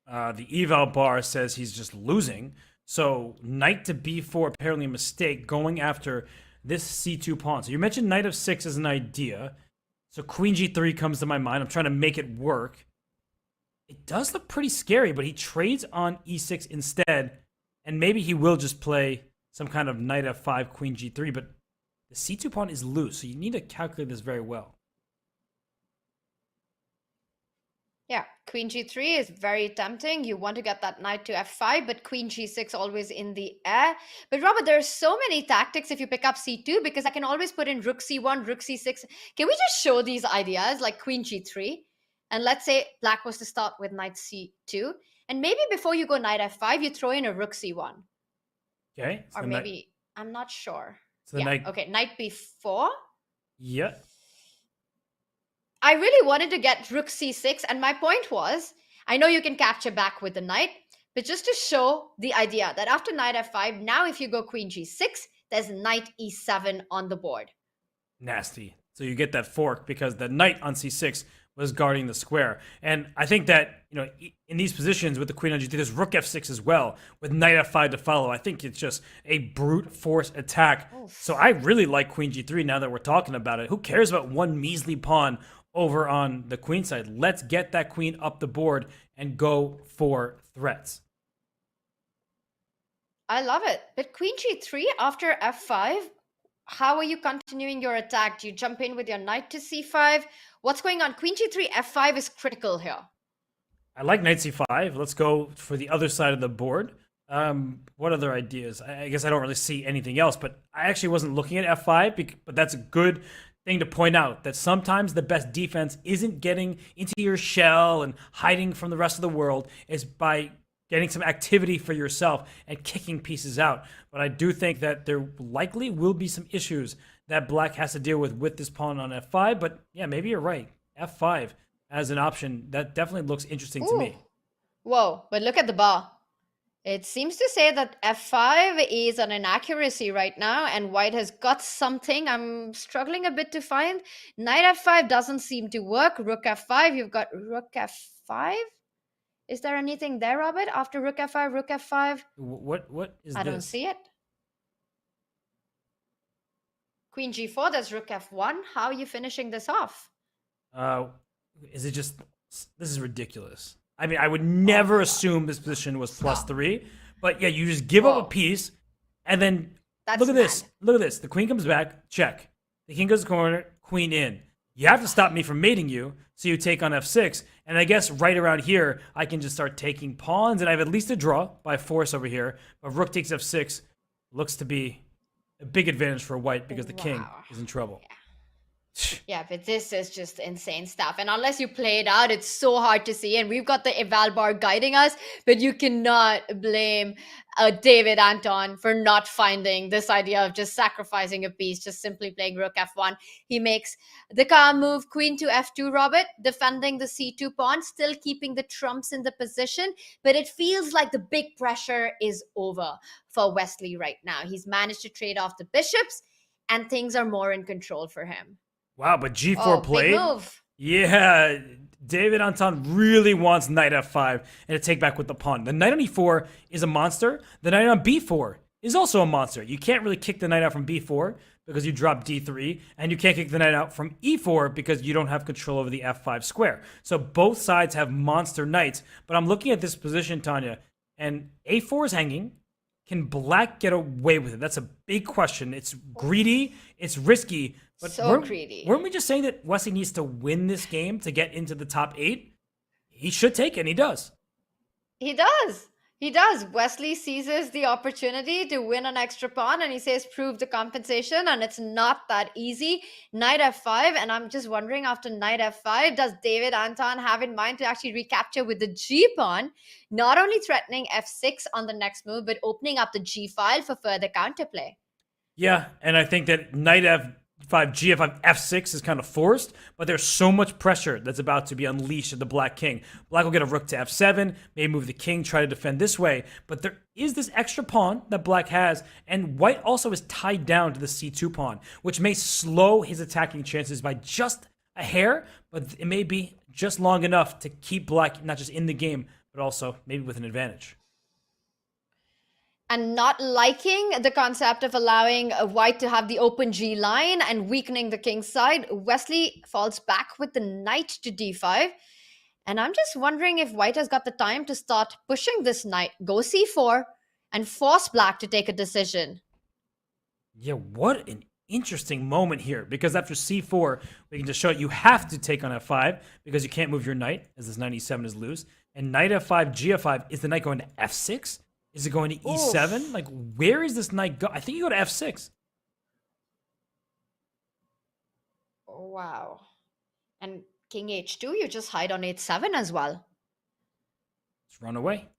The eval bar says he's just losing. So knight to b4, apparently a mistake, going after this c2 pawn. So you mentioned knight of 6 as an idea. So queen g3 comes to my mind. I'm trying to make it work. It does look pretty scary, but he trades on e6 instead. And maybe he will just play some kind of knight f5, queen g3. But the c2 pawn is loose, so you need to calculate this very well. Yeah, queen g3 is very tempting. You want to get that knight to f5, but queen g6 always in the air. But Robert, there are so many tactics if you pick up c2, because I can always put in rook c1, rook c6. Can we just show these ideas like queen g3? And let's say black was to start with knight c2. And maybe before you go knight f5, you throw in a rook c1. Okay. So or maybe, I'm not sure. So yeah, okay, knight b4. Yeah. I really wanted to get rook c6, and my point was, I know you can capture back with the knight, but just to show the idea that after knight f5, now if you go queen g6, there's knight e7 on the board. Nasty. So you get that fork because the knight on c6 was guarding the square. And I think that, in these positions with the queen on g3, there's rook f6 as well, with knight f5 to follow. I think it's just a brute force attack. Oof. So I really like queen g3 now that we're talking about it. Who cares about one measly pawn over on the queen side? Let's get that queen up the board and go for threats. I love it. But queen g3 after f5, how are you continuing your attack? Do you jump in with your knight to c5? What's going on? Queen g3, f5 is critical here. I like knight c5. Let's go for the other side of the board. What other ideas? I guess I don't really see anything else, but I actually wasn't looking at f5, but that's a good thing to point out, that sometimes the best defense isn't getting into your shell and hiding from the rest of the world. It's by getting some activity for yourself and kicking pieces out. But I do think that there likely will be some issues that black has to deal with this pawn on f5. But yeah, maybe you're right. f5 as an option, that definitely looks interesting to me. Whoa, but look at the bar. It seems to say that f5 is an inaccuracy right now, and white has got something I'm struggling a bit to find. Knight f5 doesn't seem to work. Rook f5, you've got rook f5. Is there anything there, Robert, after rook f5, rook f5? What is this? I don't see it. Queen g4, there's rook f1. How are you finishing this off? Is it just... This is ridiculous. I mean, I would never assume this position was +3, but yeah, you just give up a piece, and then look at this. Look at this. The queen comes back, check. The king goes to the corner, queen in. You have to stop me from mating you, so you take on f6, and I guess right around here, I can just start taking pawns, and I have at least a draw by force over here, but rook takes f6 Looks to be a big advantage for white because the king Wow. is in trouble. Yeah, but this is just insane stuff. And unless you play it out, it's so hard to see. And we've got the eval bar guiding us, but you cannot blame David Anton for not finding this idea of just sacrificing a piece, just simply playing rook f1. He makes the calm move, queen to f2, Robert, defending the c2 pawn, still keeping the trumps in the position. But it feels like the big pressure is over for Wesley right now. He's managed to trade off the bishops, and things are more in control for him. Wow, but g4 played. Big move. Yeah, David Anton really wants knight f5 and to take back with the pawn. The knight on e4 is a monster. The knight on b4 is also a monster. You can't really kick the knight out from b4 because you drop d3, and you can't kick the knight out from e4 because you don't have control over the f5 square. So both sides have monster knights, but I'm looking at this position, Tanya, and a4 is hanging. Can black get away with it? That's a big question. It's greedy, it's risky, but Greedy. weren't we just saying that Wesley needs to win this game to get into the top 8? He should take it, and he does. He does. He does. Wesley seizes the opportunity to win an extra pawn, and he says, prove the compensation, and it's not that easy. Knight f5, and I'm just wondering, after knight f5, does David Anton have in mind to actually recapture with the g pawn, not only threatening f6 on the next move, but opening up the g file for further counterplay? Yeah, and I think that knight f5, g5, f6 is kind of forced, but there's so much pressure that's about to be unleashed at the black king. Black will get a rook to f7, maybe move the king, try to defend this way, but there is this extra pawn that black has, and white also is tied down to the c2 pawn, which may slow his attacking chances by just a hair, but it may be just long enough to keep black not just in the game, but also maybe with an advantage. And not liking the concept of allowing white to have the open G line and weakening the king's side, Wesley falls back with the knight to d5. And I'm just wondering if white has got the time to start pushing this knight, go c4, and force black to take a decision. Yeah, what an interesting moment here, because after c4, we can just show you have to take on f5 because you can't move your knight, as this knight e7 is loose. And knight f5, g f5, is the knight going to f6? Is it going to e7? Oof. Like, where is this knight go? I think you go to f6. Oh, wow. And king h2, you just hide on h7 as well. Let's run away.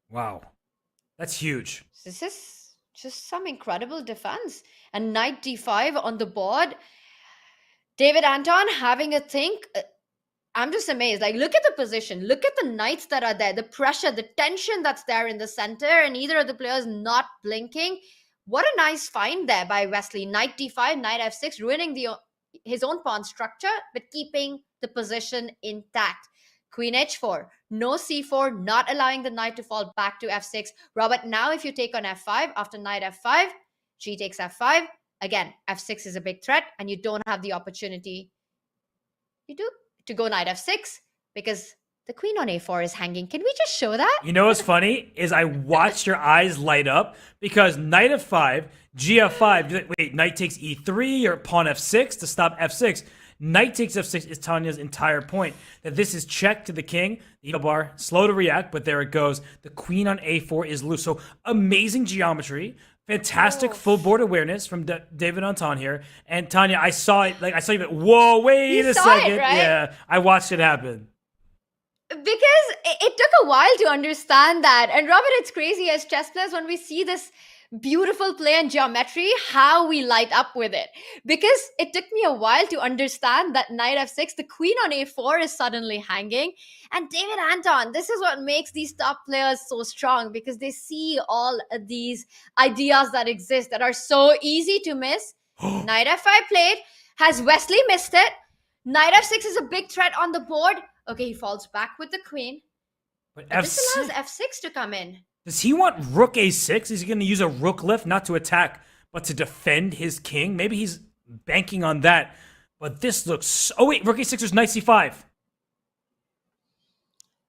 Wow. That's huge. This is just some incredible defense. And knight d5 on the board. David Anton having a think. I'm just amazed. Like, look at the position. Look at the knights that are there. The pressure, the tension that's there in the center, and either of the players not blinking. What a nice find there by Wesley. Knight d5, knight f6, ruining his own pawn structure, but keeping the position intact. Queen h4, no c4, not allowing the knight to fall back to f6. Robert, now if you take on f5, after knight f5, g takes f5. Again, f6 is a big threat, and you don't have the opportunity. You do. To go knight f6 because the queen on a4 is hanging. Can we just show that? You know what's funny is I watched your eyes light up because knight f5, g f5, wait, knight takes e3 or pawn f6 to stop f6. Knight takes f6 is Tanya's entire point, that this is check to the king. The eagle bar, slow to react, but there it goes. The queen on a4 is loose. So amazing geometry. Fantastic full board awareness from David Anton here. And Tanya, I saw it, like I saw you, but whoa, wait a second. Right? Yeah, I watched it happen. Because it took a while to understand that. And Robert, it's crazy as chess players when we see this beautiful play and geometry, how we light up with it. Because it took me a while to understand that knight f6, the queen on a4 is suddenly hanging. And David Anton, this is what makes these top players so strong, because they see all of these ideas that exist that are so easy to miss. Knight f5 played. Has Wesley missed it? Knight f6 is a big threat on the board. Okay, he falls back with the queen. But this allows f6 to come in. Does he want rook a6? Is he going to use a rook lift, not to attack, but to defend his king? Maybe he's banking on that. But this looks so... Oh, wait, rook a6 is knight c5.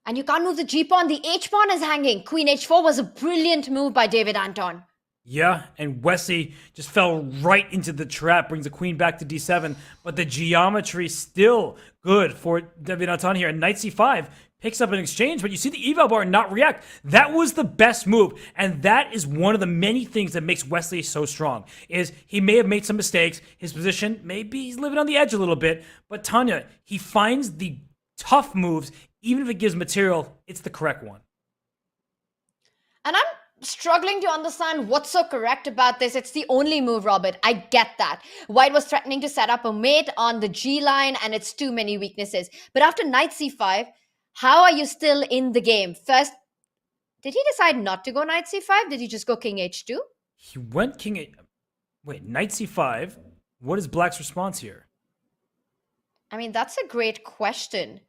And you can't move the g-pawn. The h-pawn is hanging. Queen h4 was a brilliant move by David Anton. Yeah, and Wesley just fell right into the trap, brings the queen back to d7. But the geometry still good for David Anton here. And knight c5 picks up an exchange, but you see the eval bar not react. That was the best move, and that is one of the many things that makes Wesley so strong, is he may have made some mistakes. His position, maybe he's living on the edge a little bit, but Tanya, he finds the tough moves, even if it gives material, it's the correct one. And I'm struggling to understand what's so correct about this. It's the only move, Robert. I get that. White was threatening to set up a mate on the G line, and it's too many weaknesses. But after knight c5, how are you still in the game? First, did he decide not to go knight c5? Did he just go king h2? He went king h... Wait, knight c5? What is Black's response here? I mean, that's a great question.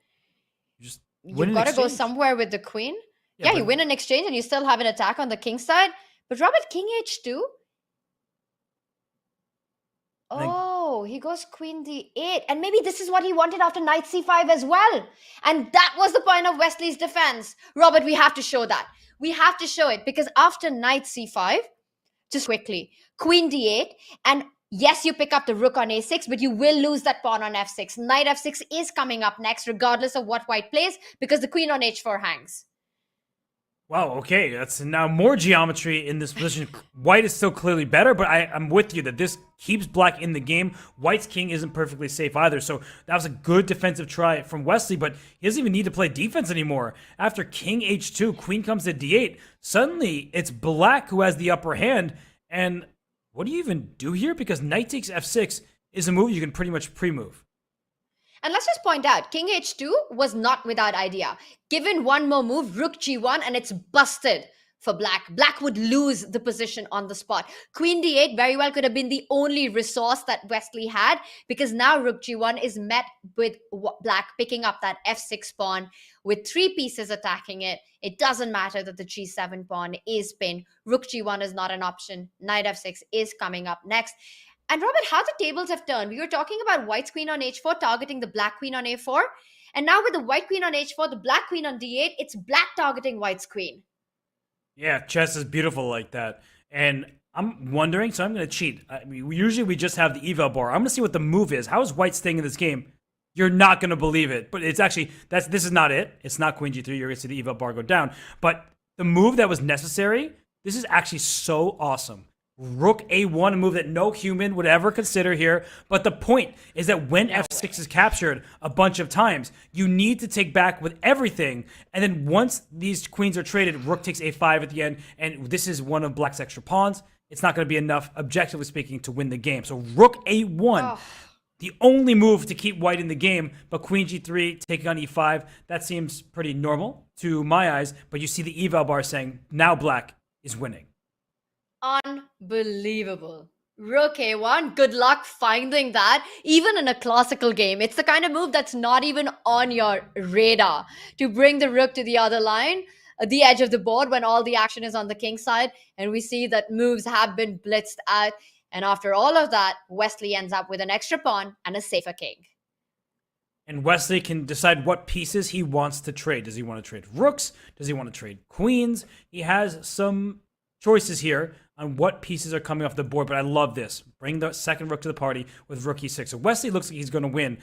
You've got to go somewhere with the queen. Yeah, you win an exchange and you still have an attack on the king side. But Robert, king h2? Oh, he goes queen d8. And maybe this is what he wanted after knight c5 as well. And that was the point of Wesley's defense. Robert, we have to show that. We have to show it because after knight c5, just quickly, queen d8. And yes, you pick up the rook on a6, but you will lose that pawn on f6. Knight f6 is coming up next, regardless of what white plays, because the queen on h4 hangs. Wow, okay, that's now more geometry in this position. White is still clearly better, but I'm with you that this keeps Black in the game. White's king isn't perfectly safe either, so that was a good defensive try from Wesley, but he doesn't even need to play defense anymore. After king h2, queen comes to d8, suddenly it's Black who has the upper hand, and what do you even do here? Because knight takes f6 is a move you can pretty much pre-move. And let's just point out, king h2 was not without idea. Given one more move, rook g1, and it's busted for Black. Black would lose the position on the spot. Queen d8 very well could have been the only resource that Wesley had, because now rook g1 is met with Black picking up that f6 pawn with 3 pieces attacking it. It doesn't matter that the g7 pawn is pinned. Rook g1 is not an option. Knight f6 is coming up next. And Robert, how the tables have turned. We were talking about white's queen on h4, targeting the Black queen on a4. And now with the white queen on h4, the Black queen on d8, it's Black targeting white's queen. Yeah, chess is beautiful like that. And I'm wondering, so I'm going to cheat. I mean, usually we just have the eval bar. I'm going to see what the move is. How is white staying in this game? You're not going to believe it. But it's actually, this is not it. It's not queen g3. You're going to see the eval bar go down. But the move that was necessary, this is actually so awesome. Rook a1, a move that no human would ever consider here. But the point is that when f6 is captured a bunch of times, you need to take back with everything. And then once these queens are traded, rook takes a5 at the end. And this is one of Black's extra pawns. It's not going to be enough, objectively speaking, to win the game. So rook a1, the only move to keep white in the game. But queen g3, taking on e5, that seems pretty normal to my eyes. But you see the eval bar saying, now Black is winning. Unbelievable. Rook a1, good luck finding that. Even in a classical game, it's the kind of move that's not even on your radar. To bring the rook to the other line, the edge of the board when all the action is on the king side. And we see that moves have been blitzed out. And after all of that, Wesley ends up with an extra pawn and a safer king. And Wesley can decide what pieces he wants to trade. Does he want to trade rooks? Does he want to trade queens? He has some choices here on what pieces are coming off the board, but I love this. Bring the second rook to the party with rook e6. So Wesley looks like he's going to win.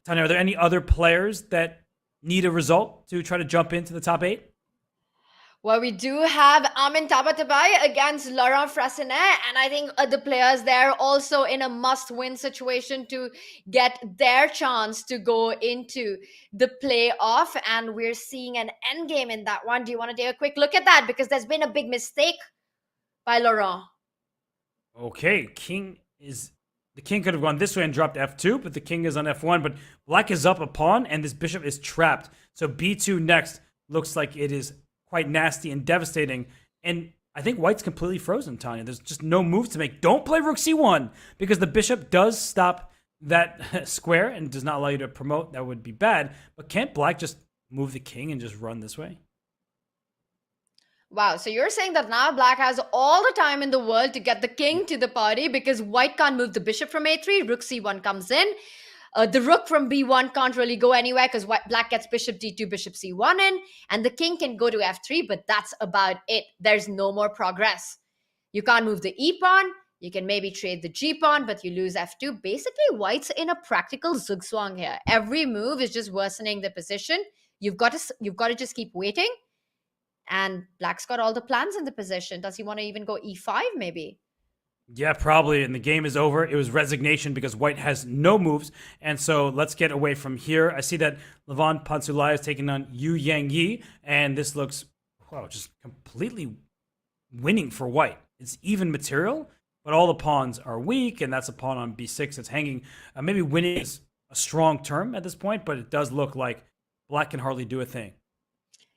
Tanya, are there any other players that need a result to try to jump into the top 8? Well, we do have Amin Tabatabai against Laurent Fressinet, and I think the players there also in a must-win situation to get their chance to go into the playoff, and we're seeing an endgame in that one. Do you want to take a quick look at that? Because there's been a big mistake by Laurent. Okay, the king could have gone this way and dropped f2, but the king is on f1, but Black is up a pawn, and this bishop is trapped. So b2 next looks like it is quite nasty and devastating. And I think white's completely frozen, Tanya. There's just no moves to make. Don't play rook c1, because the bishop does stop that square and does not allow you to promote. That would be bad. But can't Black just move the king and just run this way? Wow, so you're saying that now Black has all the time in the world to get the king to the party because white can't move the bishop from a3, rook c1 comes in. The rook from b1 can't really go anywhere because Black gets bishop d2, bishop c1 in, and the king can go to f3, but that's about it. There's no more progress. You can't move the e pawn. You can maybe trade the g pawn, but you lose f2. Basically, white's in a practical zugzwang here. Every move is just worsening the position. You've got to just keep waiting. And Black's got all the plans in the position. Does he want to even go e5 maybe? Yeah, probably. And the game is over. It was resignation because White has no moves. And so let's get away from here. I see that Levon Pansulai is taking on Yu Yang Yi. And this looks, wow, just completely winning for White. It's even material, but all the pawns are weak. And that's a pawn on b6 that's hanging. Maybe winning is a strong term at this point, but it does look like Black can hardly do a thing.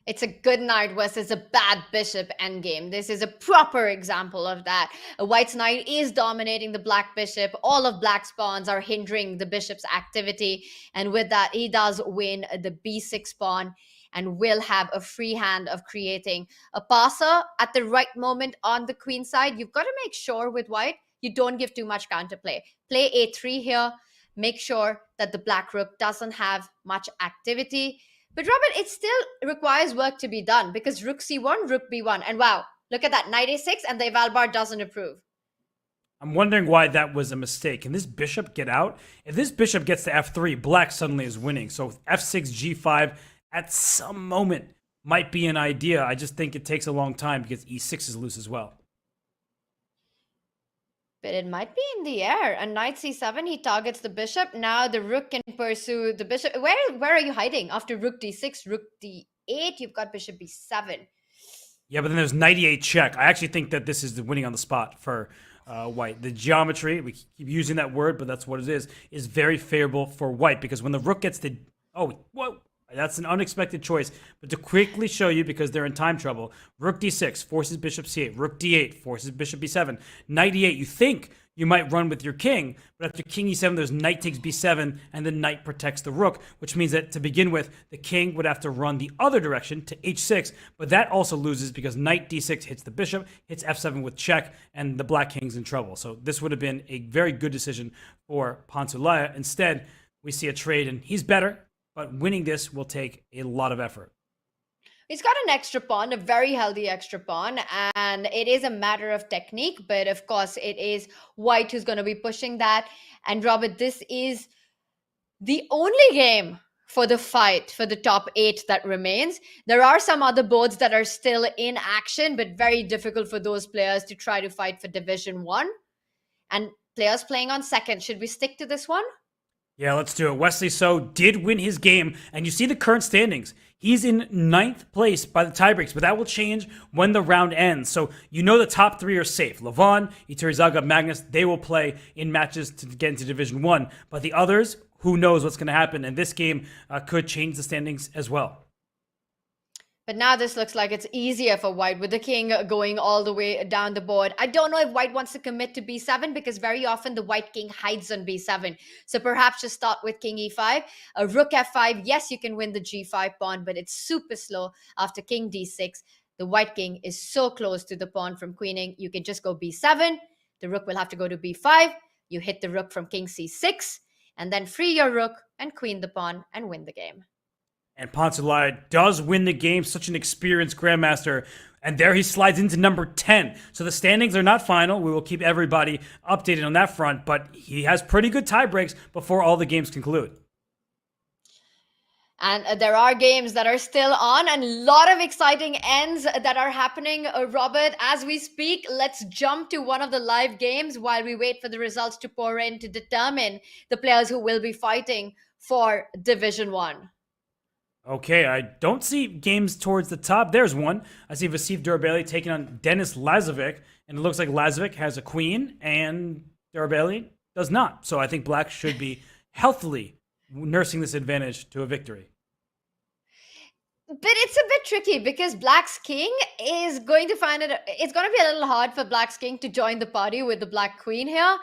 It's a good knight versus a bad bishop endgame. This is a proper example of that. White's knight is dominating the black bishop. All of Black's pawns are hindering the bishop's activity. And with that, he does win the b6 pawn and will have a free hand of creating a passer at the right moment on the queen side. You've got to make sure with White, you don't give too much counterplay. Play a3 here. Make sure that the black rook doesn't have much activity. But Robert, it still requires work to be done because rook c1, rook b1. And wow, look at that, knight a6, and the eval bar doesn't approve. I'm wondering why that was a mistake. Can this bishop get out? If this bishop gets to f3, Black suddenly is winning. So f6, g5 at some moment might be an idea. I just think it takes a long time because e6 is loose as well. But it might be in the air. And knight c7, he targets the bishop. Now the rook can pursue the bishop. Where are you hiding? After rook d6, rook d8, you've got bishop b7. Yeah, but then there's knight e8 check. I actually think that this is the winning on the spot for White. The geometry, we keep using that word, but that's what it is very favorable for White because when the rook gets to... Oh, whoa. That's an unexpected choice. But to quickly show you, because they're in time trouble, rook d6 forces bishop c8. Rook d8 forces bishop b7. Knight e8, you think you might run with your king, but after king e7, there's knight takes b7, and the knight protects the rook, which means that to begin with, the king would have to run the other direction to h6, but that also loses because knight d6 hits the bishop, hits f7 with check, and the black king's in trouble. So this would have been a very good decision for Pansulaya. Instead, we see a trade, and he's better. But winning this will take a lot of effort. He's got an extra pawn, a very healthy extra pawn, and it is a matter of technique. But of course, it is White who's going to be pushing that. And Robert, this is the only game for the fight for the top 8 that remains. There are some other boards that are still in action, but very difficult for those players to try to fight for Division 1. And players playing on second, should we stick to this one? Yeah, let's do it. Wesley So did win his game, and you see the current standings. He's in 9th place by the tiebreaks, but that will change when the round ends. So you know the top 3 are safe. Levon, Iturrizaga, Magnus, they will play in matches to get into Division 1. But the others, who knows what's going to happen, and this game could change the standings as well. But now this looks like it's easier for White with the king going all the way down the board. I don't know if White wants to commit to b7 because very often the White king hides on b7. So perhaps just start with king e5. A rook f5. Yes, you can win the g5 pawn, but it's super slow after king d6. The White king is so close to the pawn from queening. You can just go b7. The rook will have to go to b5. You hit the rook from king c6 and then free your rook and queen the pawn and win the game. And Pansulaya does win the game, such an experienced grandmaster. And there he slides into number 10. So the standings are not final. We will keep everybody updated on that front. But he has pretty good tie breaks before all the games conclude. And there are games that are still on and a lot of exciting ends that are happening, Robert. As we speak, let's jump to one of the live games while we wait for the results to pour in to determine the players who will be fighting for Division 1. Okay, I don't see games towards the top. There's one. I see Vaseev Durabeli taking on Denis Lazovic, and it looks like Lazovic has a queen, and Durabeli does not. So I think Black should be healthily nursing this advantage to a victory. But it's a bit tricky because Black's king is going to find it's going to be a little hard for Black's king to join the party with the Black queen here.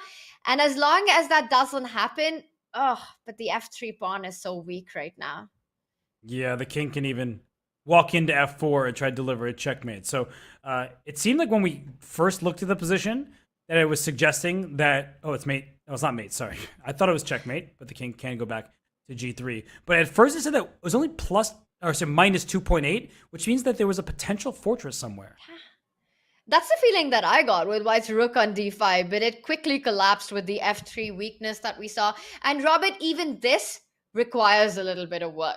And as long as that doesn't happen, but the f3 pawn is so weak right now. Yeah, the king can even walk into f4 and try to deliver a checkmate. So it seemed like when we first looked at the position that it was suggesting that, it's mate. No, it's not mate, sorry. I thought it was checkmate, but the king can go back to g3. But at first it said that it was only minus 2.8, which means that there was a potential fortress somewhere. That's the feeling that I got with White's rook on d5, but it quickly collapsed with the f3 weakness that we saw. And Robert, even this requires a little bit of work.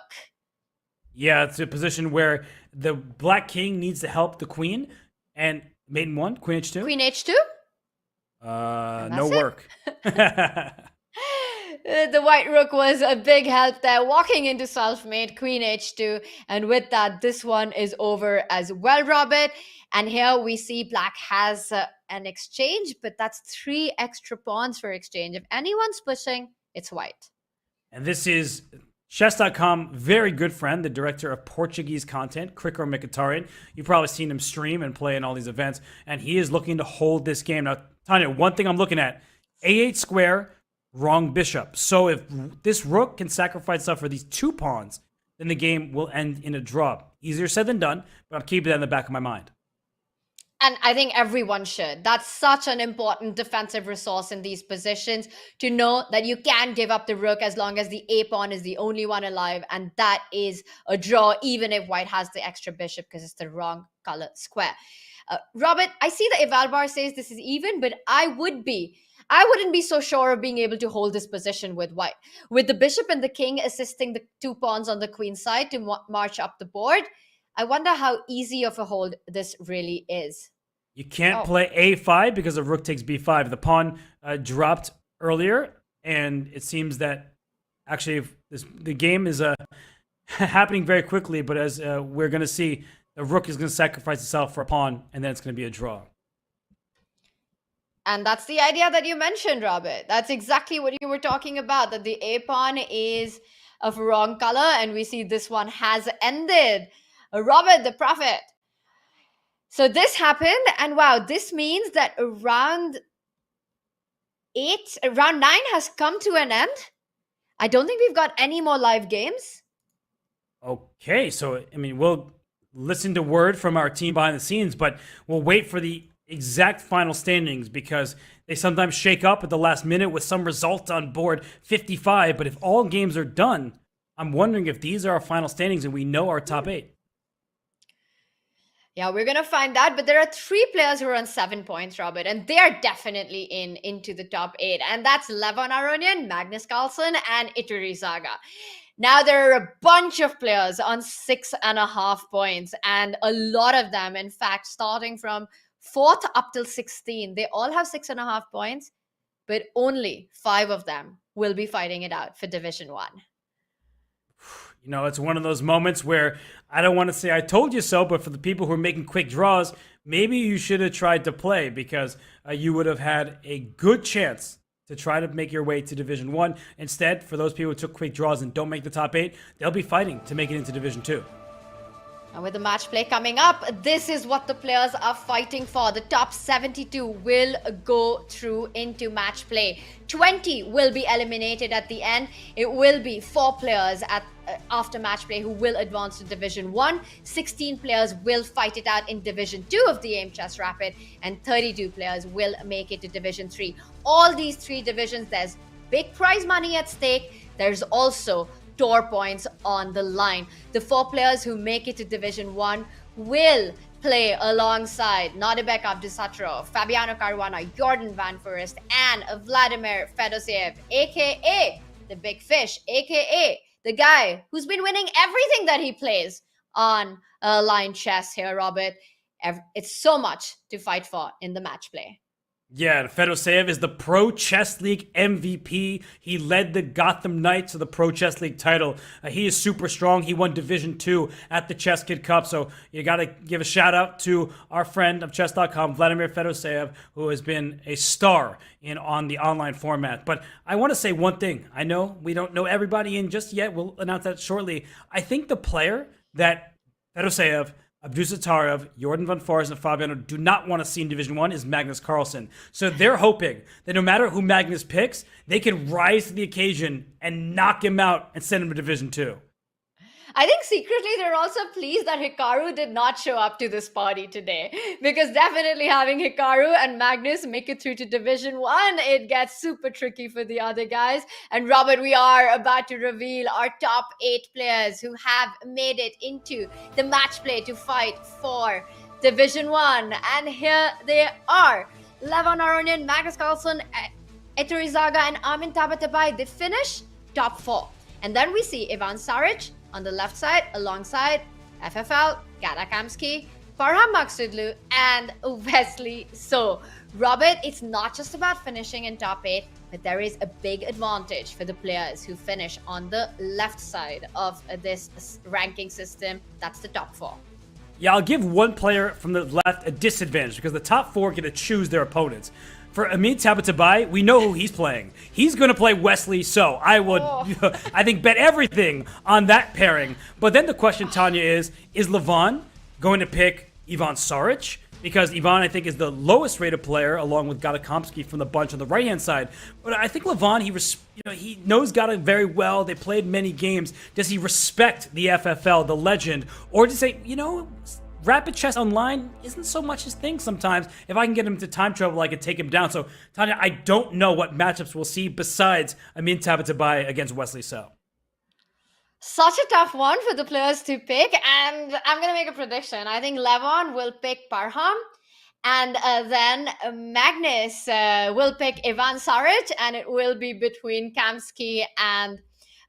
Yeah, it's a position where the black king needs to help the queen. And mate in 1, queen h2. Queen h2. No work. The white rook was a big help there, walking into self-mate, queen h2. And with that, this one is over as well, Robert. And here we see black has an exchange, but that's 3 extra pawns for exchange. If anyone's pushing, it's white. And this is Chess.com, very good friend, the director of Portuguese content, Kriko Mkhitaryan. You've probably seen him stream and play in all these events, and he is looking to hold this game. Now, Tanya, one thing I'm looking at, a8 square, wrong bishop. So if this rook can sacrifice itself for these 2 pawns, then the game will end in a draw. Easier said than done, but I'm keeping that in the back of my mind. And I think everyone should. That's such an important defensive resource in these positions, to know that you can give up the rook as long as the A pawn is the only one alive. And that is a draw, even if white has the extra bishop because it's the wrong color square. Robert, I see that Evalbar says this is even, but I wouldn't be so sure of being able to hold this position with white. With the bishop and the king assisting the 2 pawns on the queen side to march up the board, I wonder how easy of a hold this really is. You can't play a5 because the rook takes b5. The pawn dropped earlier, and it seems that actually the game is happening very quickly, but as we're going to see, the rook is going to sacrifice itself for a pawn, and then it's going to be a draw. And that's the idea that you mentioned, Robert. That's exactly what you were talking about, that the A pawn is of wrong color, and we see this one has ended. Robert the Prophet. So this happened, and wow, this means that round 9 has come to an end. I don't think we've got any more live games. Okay, so, I mean, we'll listen to word from our team behind the scenes, but we'll wait for the exact final standings because they sometimes shake up at the last minute with some result on board 55. But if all games are done, I'm wondering if these are our final standings and we know our top 8. Yeah, we're going to find that. But there are 3 players who are on 7 points, Robert, and they are definitely into the top 8. And that's Levon Aronian, Magnus Carlsen, and Ituri Zaga. Now, there are a bunch of players on 6.5 points, and a lot of them, in fact, starting from 4th up till 16, they all have 6.5 points, but only 5 of them will be fighting it out for Division 1. You know, it's one of those moments where I don't want to say I told you so, but for the people who are making quick draws, maybe you should have tried to play because you would have had a good chance to try to make your way to Division 1. Instead, for those people who took quick draws and don't make the top 8, they'll be fighting to make it into Division 2. And with the match play coming up, this is what the players are fighting for. The top 72 will go through into match play. 20 will be eliminated at the end. It will be 4 players after match play who will advance to Division 1. 16 players will fight it out in Division 2 of the Aimchess Rapid. And 32 players will make it to Division 3. All these 3 divisions, there's big prize money at stake. There's also tour points on the line. The 4 players who make it to Division 1 will play alongside Nodirbek Abdusattorov, Fabiano Caruana, Jorden van Foreest, and Vladimir Fedoseev, aka the Big Fish, aka the guy who's been winning everything that he plays on line chess here, Robert. It's so much to fight for in the match play. Yeah, Fedoseev is the Pro Chess League MVP. He led the Gotham Knights to the Pro Chess League title. He is super strong. He won Division 2 at the Chess Kid Cup. So you got to give a shout out to our friend of Chess.com, Vladimir Fedoseev, who has been a star on the online format. But I want to say one thing. I know we don't know everybody in just yet. We'll announce that shortly. I think the player that Fedoseev, Abdusattorov, Jorden van Foreest, and Fabiano do not want to see in Division 1 is Magnus Carlsen. So they're hoping that no matter who Magnus picks, they can rise to the occasion and knock him out and send him to Division 2. I think secretly they're also pleased that Hikaru did not show up to this party today, because definitely having Hikaru and Magnus make it through to Division 1, it gets super tricky for the other guys. And Robert, we are about to reveal our top 8 players who have made it into the match play to fight for Division 1. And here they are. Levon Aronian, Magnus Carlsen, Ituri Zaga, and Armin Tabatabai. They finish top 4. And then we see Ivan Saric, On the left side, alongside FFL, Gadakamsky, Farham Maksudlu, and Wesley So. Robert, it's not just about finishing in top 8, but there is a big advantage for the players who finish on the left side of this ranking system. That's the top 4. Yeah, I'll give one player from the left a disadvantage because the top 4 get to choose their opponents. For Amit Tabatabai, we know who he's playing. He's going to play Wesley So. I would, I think, bet everything on that pairing. But then the question, Tanya, is Levon going to pick Ivan Saric? Because Ivan, I think, is the lowest rated player, along with Gadakomsky from the bunch on the right-hand side. But I think Levon, he knows Gada very well. They played many games. Does he respect the FFL, the legend? Or does he say, Rapid Chess Online isn't so much his thing sometimes. If I can get him to time trouble, I could take him down. So, Tanya, I don't know what matchups we'll see besides Amin Tabatabai against Wesley So. Such a tough one for the players to pick, and I'm going to make a prediction. I think Levon will pick Parham, and then Magnus will pick Ivan Saric, and it will be between Kamsky and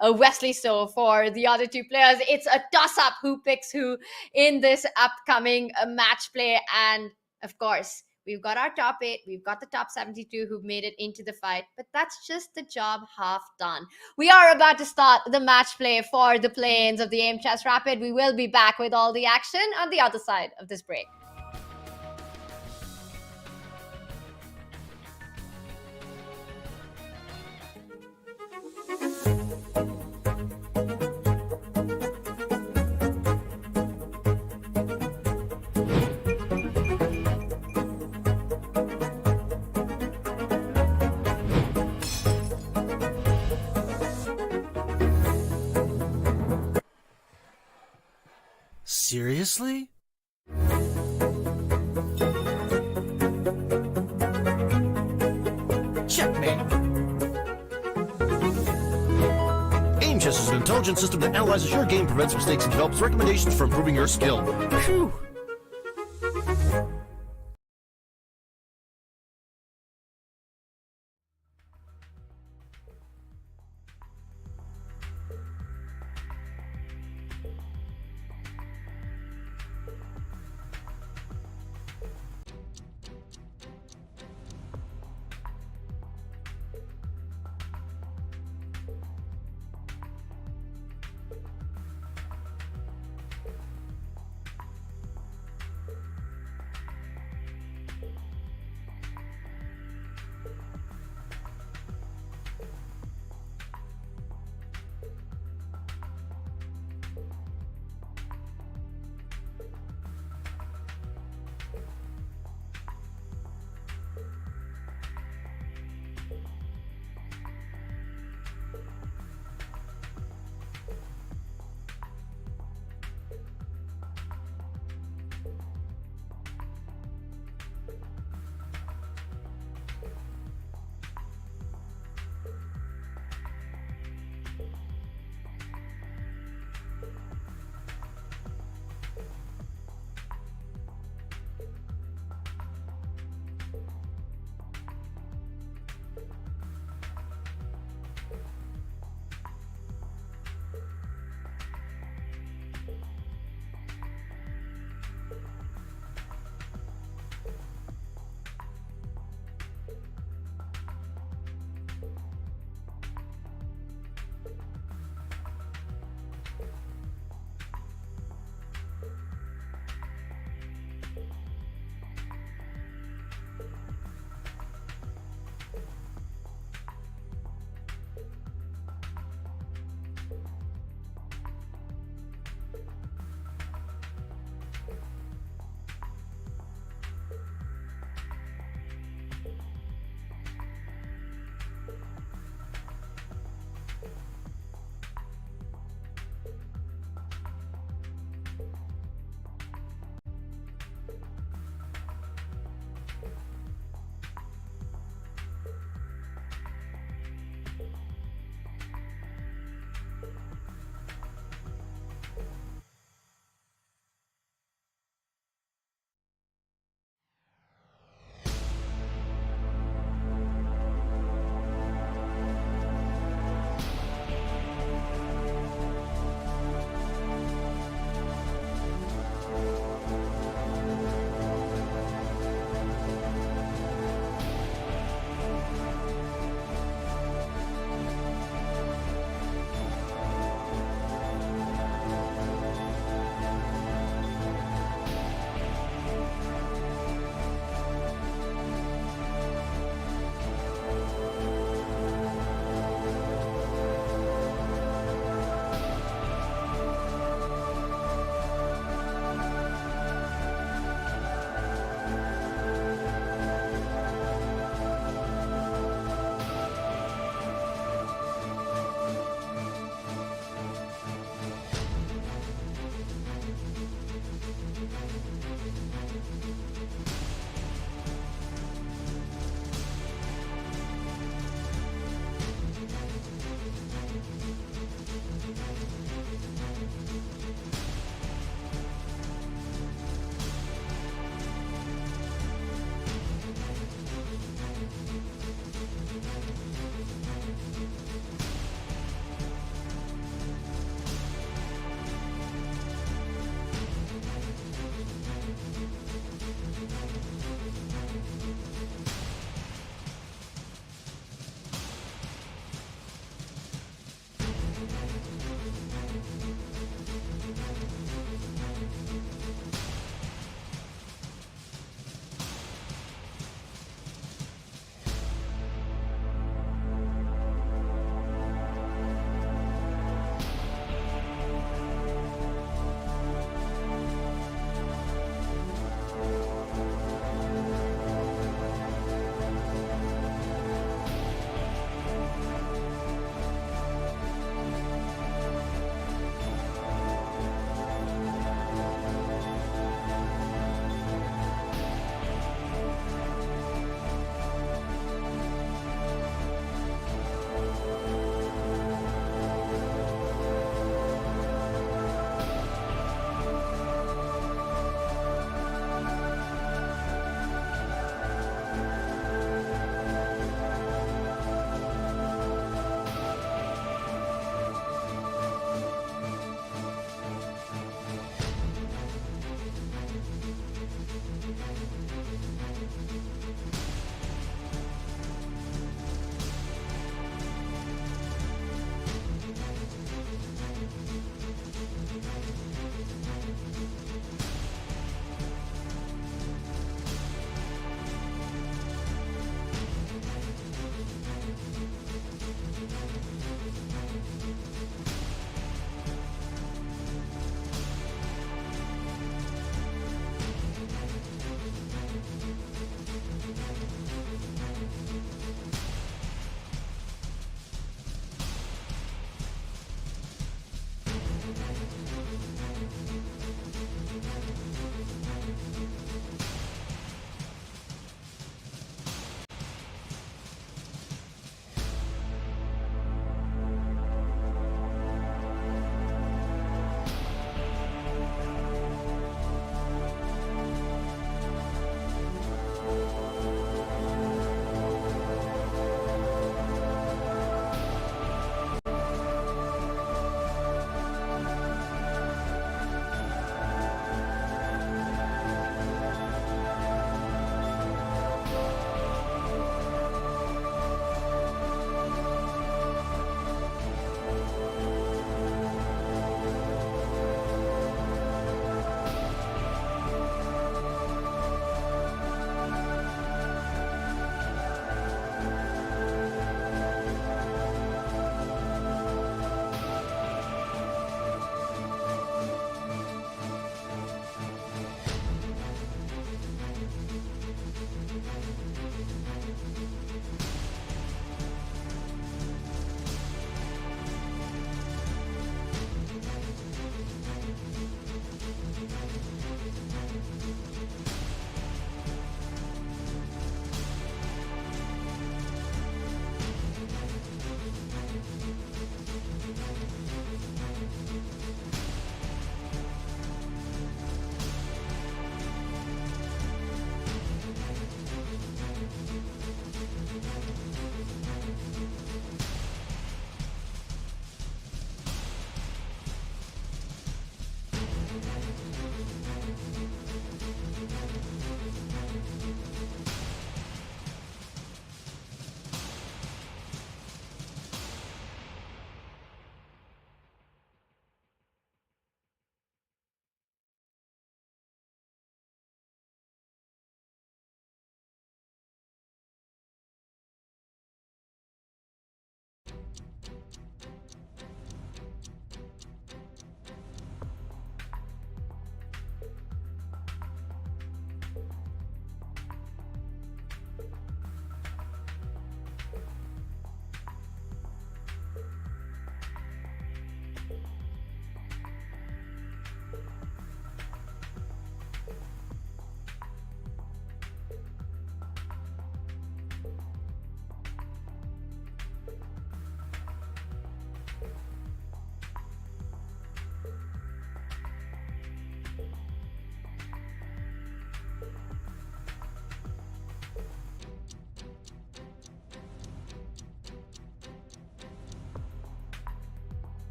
Wesley So for the other two players. It's a toss-up who picks who in this upcoming match play, and of course, we've got our top 8, we've got the top 72 who've made it into the fight, but that's just the job half done. We are about to start the match play for the play-ins of the Aimchess Rapid. We will be back with all the action on the other side of this break. Seriously? Checkmate! Aimchess is an intelligent system that analyzes your game, prevents mistakes, and develops recommendations for improving your skill. Phew!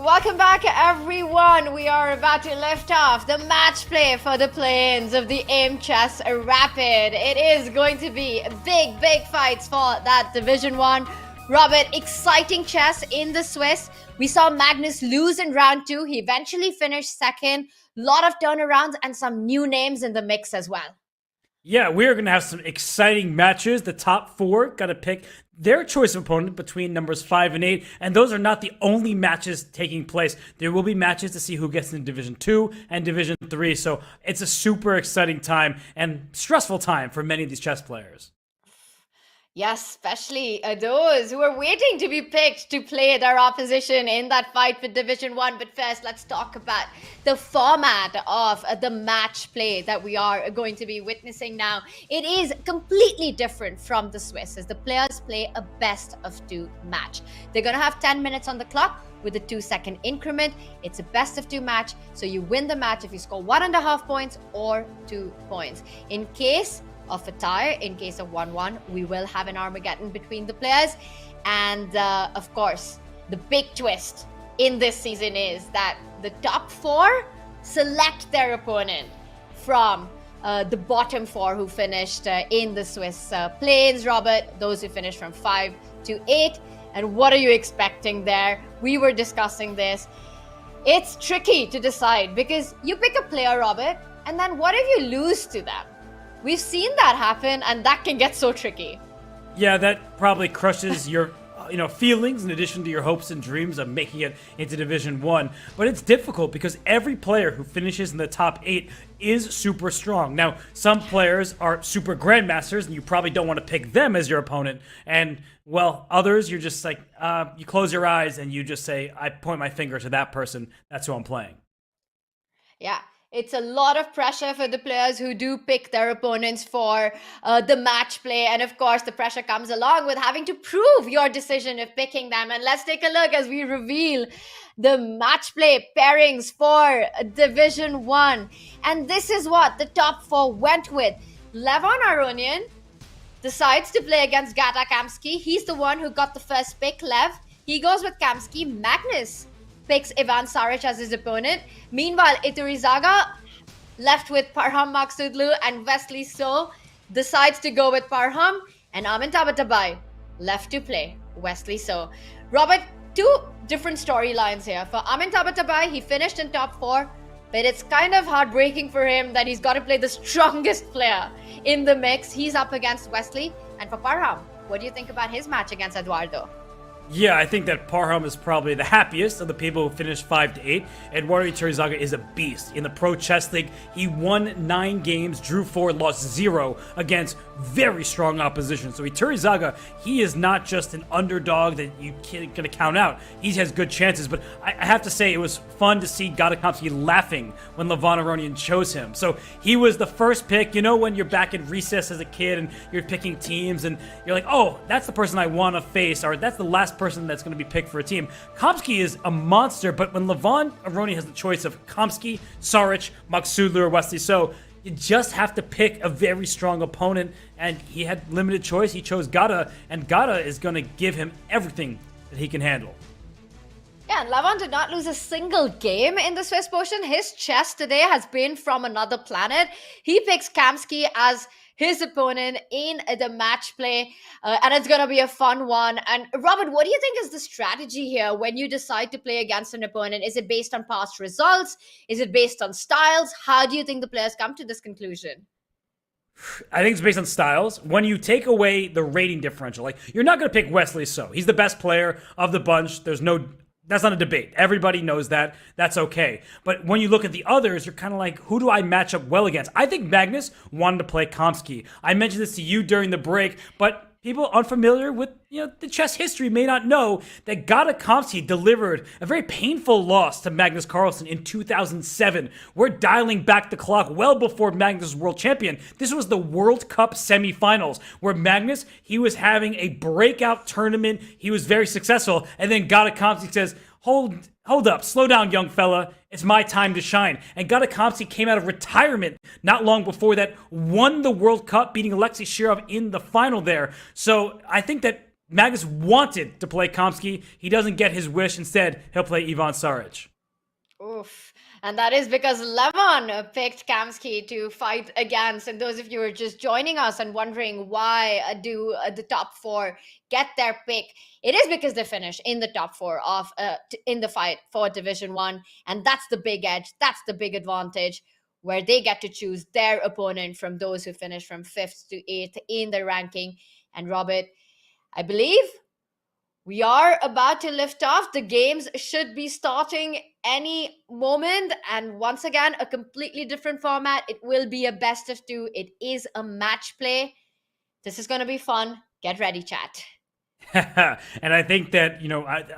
Welcome back, everyone. We are about to lift off the match play for the play-ins of the Aimchess Rapid. It is going to be big fights for that Division 1. Robert, exciting chess in the Swiss. We saw Magnus lose in round 2. He eventually finished second. Lot of turnarounds and some new names in the mix as well. Yeah, we're going to have some exciting matches. The top 4 got to pick their choice of opponent between numbers 5 and 8. And those are not the only matches taking place. There will be matches to see who gets in Division 2 and Division 3. So it's a super exciting time and stressful time for many of these chess players. Yes, especially those who are waiting to be picked to play their opposition in that fight for Division 1. But first, let's talk about the format of the match play that we are going to be witnessing now. It is completely different from the Swiss, as the players play a best-of-2 match. They're going to have 10 minutes on the clock with a 2-second increment. It's a best-of-2 match, so you win the match if you score 1.5 points or 2 points. In case of a tie, in case of 1-1, we will have an armageddon between the players. And of course, the big twist in this season is that the top 4 select their opponent from the bottom 4 who finished in the Swiss play-ins. Robert, those who finished from 5 to 8. And what are you expecting there? We were discussing this. It's tricky to decide because you pick a player, Robert, and then what if you lose to them? We've seen that happen, and that can get so tricky. Yeah, that probably crushes your feelings in addition to your hopes and dreams of making it into Division 1. But it's difficult because every player who finishes in the top 8 is super strong. Now, some players are super grandmasters, and you probably don't want to pick them as your opponent. And, well, others, you're just like, you close your eyes and you just say, I point my finger to that person. That's who I'm playing. Yeah. It's a lot of pressure for the players who do pick their opponents for the match play. And of course, the pressure comes along with having to prove your decision of picking them. And let's take a look as we reveal the match play pairings for Division 1. And this is what the top 4 went with. Levon Aronian decides to play against Gata Kamsky. He's the one who got the first pick, Lev. He goes with Kamsky. Magnus picks Ivan Saric as his opponent. Meanwhile, Iturizaga, left with Parham Maksudlu and Wesley So, decides to go with Parham, and Amin Tabatabai left to play Wesley So. Robert, 2 different storylines here. For Amin Tabatabai, he finished in top 4, but it's kind of heartbreaking for him that he's got to play the strongest player in the mix. He's up against Wesley. And for Parham, what do you think about his match against Eduardo? Yeah, I think that Parham is probably the happiest of the people who finished 5 to 8. Eduardo Iturizaga is a beast. In the Pro Chess League, he won 9 games, drew 4, lost 0 against very strong opposition. So Iturizaga, he is not just an underdog that you can't gonna count out. He has good chances, but I have to say it was fun to see Gata Kamsky laughing when Levon Aronian chose him. So he was the first pick. You know when you're back in recess as a kid and you're picking teams and you're like, oh, that's the person I want to face, or that's the last person that's going to be picked for a team. Kamsky is a monster, but when Levon Aronian has the choice of Kamsky, Saric, Maksudlu, or Wesley So, you just have to pick a very strong opponent, and he had limited choice. He chose Gata, and Gata is going to give him everything that he can handle. Yeah, and Levon did not lose a single game in the Swiss portion. His chess today has been from another planet. He picks Kamsky as his opponent in the match play, and it's going to be a fun one. And Robert, what do you think is the strategy here when you decide to play against an opponent? Is it based on past results? Is it based on styles? How do you think the players come to this conclusion? I think it's based on styles. When you take away the rating differential, like you're not going to pick Wesley So. He's the best player of the bunch. That's not a debate. Everybody knows that. That's okay. But when you look at the others, you're kind of like, who do I match up well against? I think Magnus wanted to play Kamsky. I mentioned this to you during the break, but people unfamiliar with the chess history may not know that Gata Kamsky delivered a very painful loss to Magnus Carlsen in 2007. We're dialing back the clock well before Magnus was world champion. This was the World Cup semifinals where Magnus, he was having a breakout tournament. He was very successful. And then Gata Kamsky says, hold up, slow down, young fella. It's my time to shine. And Gata Kamsky came out of retirement not long before that, won the World Cup, beating Alexei Shirov in the final there. So I think that Magnus wanted to play Kamsky. He doesn't get his wish. Instead, he'll play Ivan Saric. Oof. And that is because Levon picked Kamsky to fight against. And those of you who are just joining us and wondering why do the top four get their pick, it is because they finish in the top four of in the fight for Division 1. And that's the big edge. That's the big advantage, where they get to choose their opponent from those who finish from 5th to 8th in the ranking. And Robert, I believe we are about to lift off. The games should be starting any moment. And once again, a completely different format. It will be a best of 2. It is a match play. This is going to be fun. Get ready, chat. And I think that,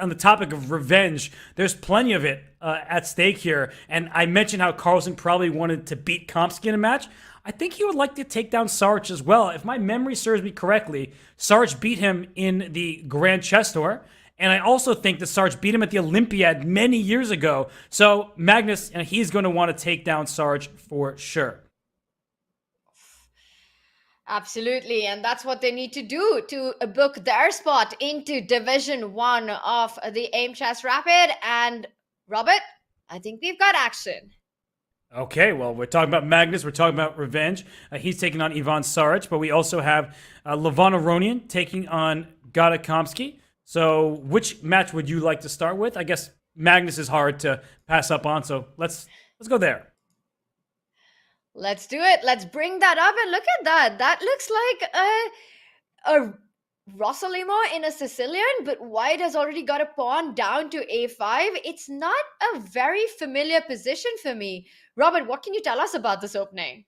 on the topic of revenge, there's plenty of it at stake here. And I mentioned how Carlsen probably wanted to beat Kamsky in a match. I think he would like to take down Saric as well. If my memory serves me correctly, Saric beat him in the Grand Chess Tour. And I also think that Saric beat him at the Olympiad many years ago. So Magnus, he's going to want to take down Saric for sure. Absolutely. And that's what they need to do to book their spot into Division 1 of the Aimchess Rapid. And Robert, I think we've got action. Okay, well, we're talking about Magnus. We're talking about revenge. He's taking on Ivan Saric, but we also have Levon Aronian taking on Gada Kamsky. So which match would you like to start with? I guess Magnus is hard to pass up on, so let's go there. Let's do it. Let's bring that up and look at that. That looks like a Rossolimo in a Sicilian, but white has already got a pawn down to a5. It's not a very familiar position for me. Robert, what can you tell us about this opening?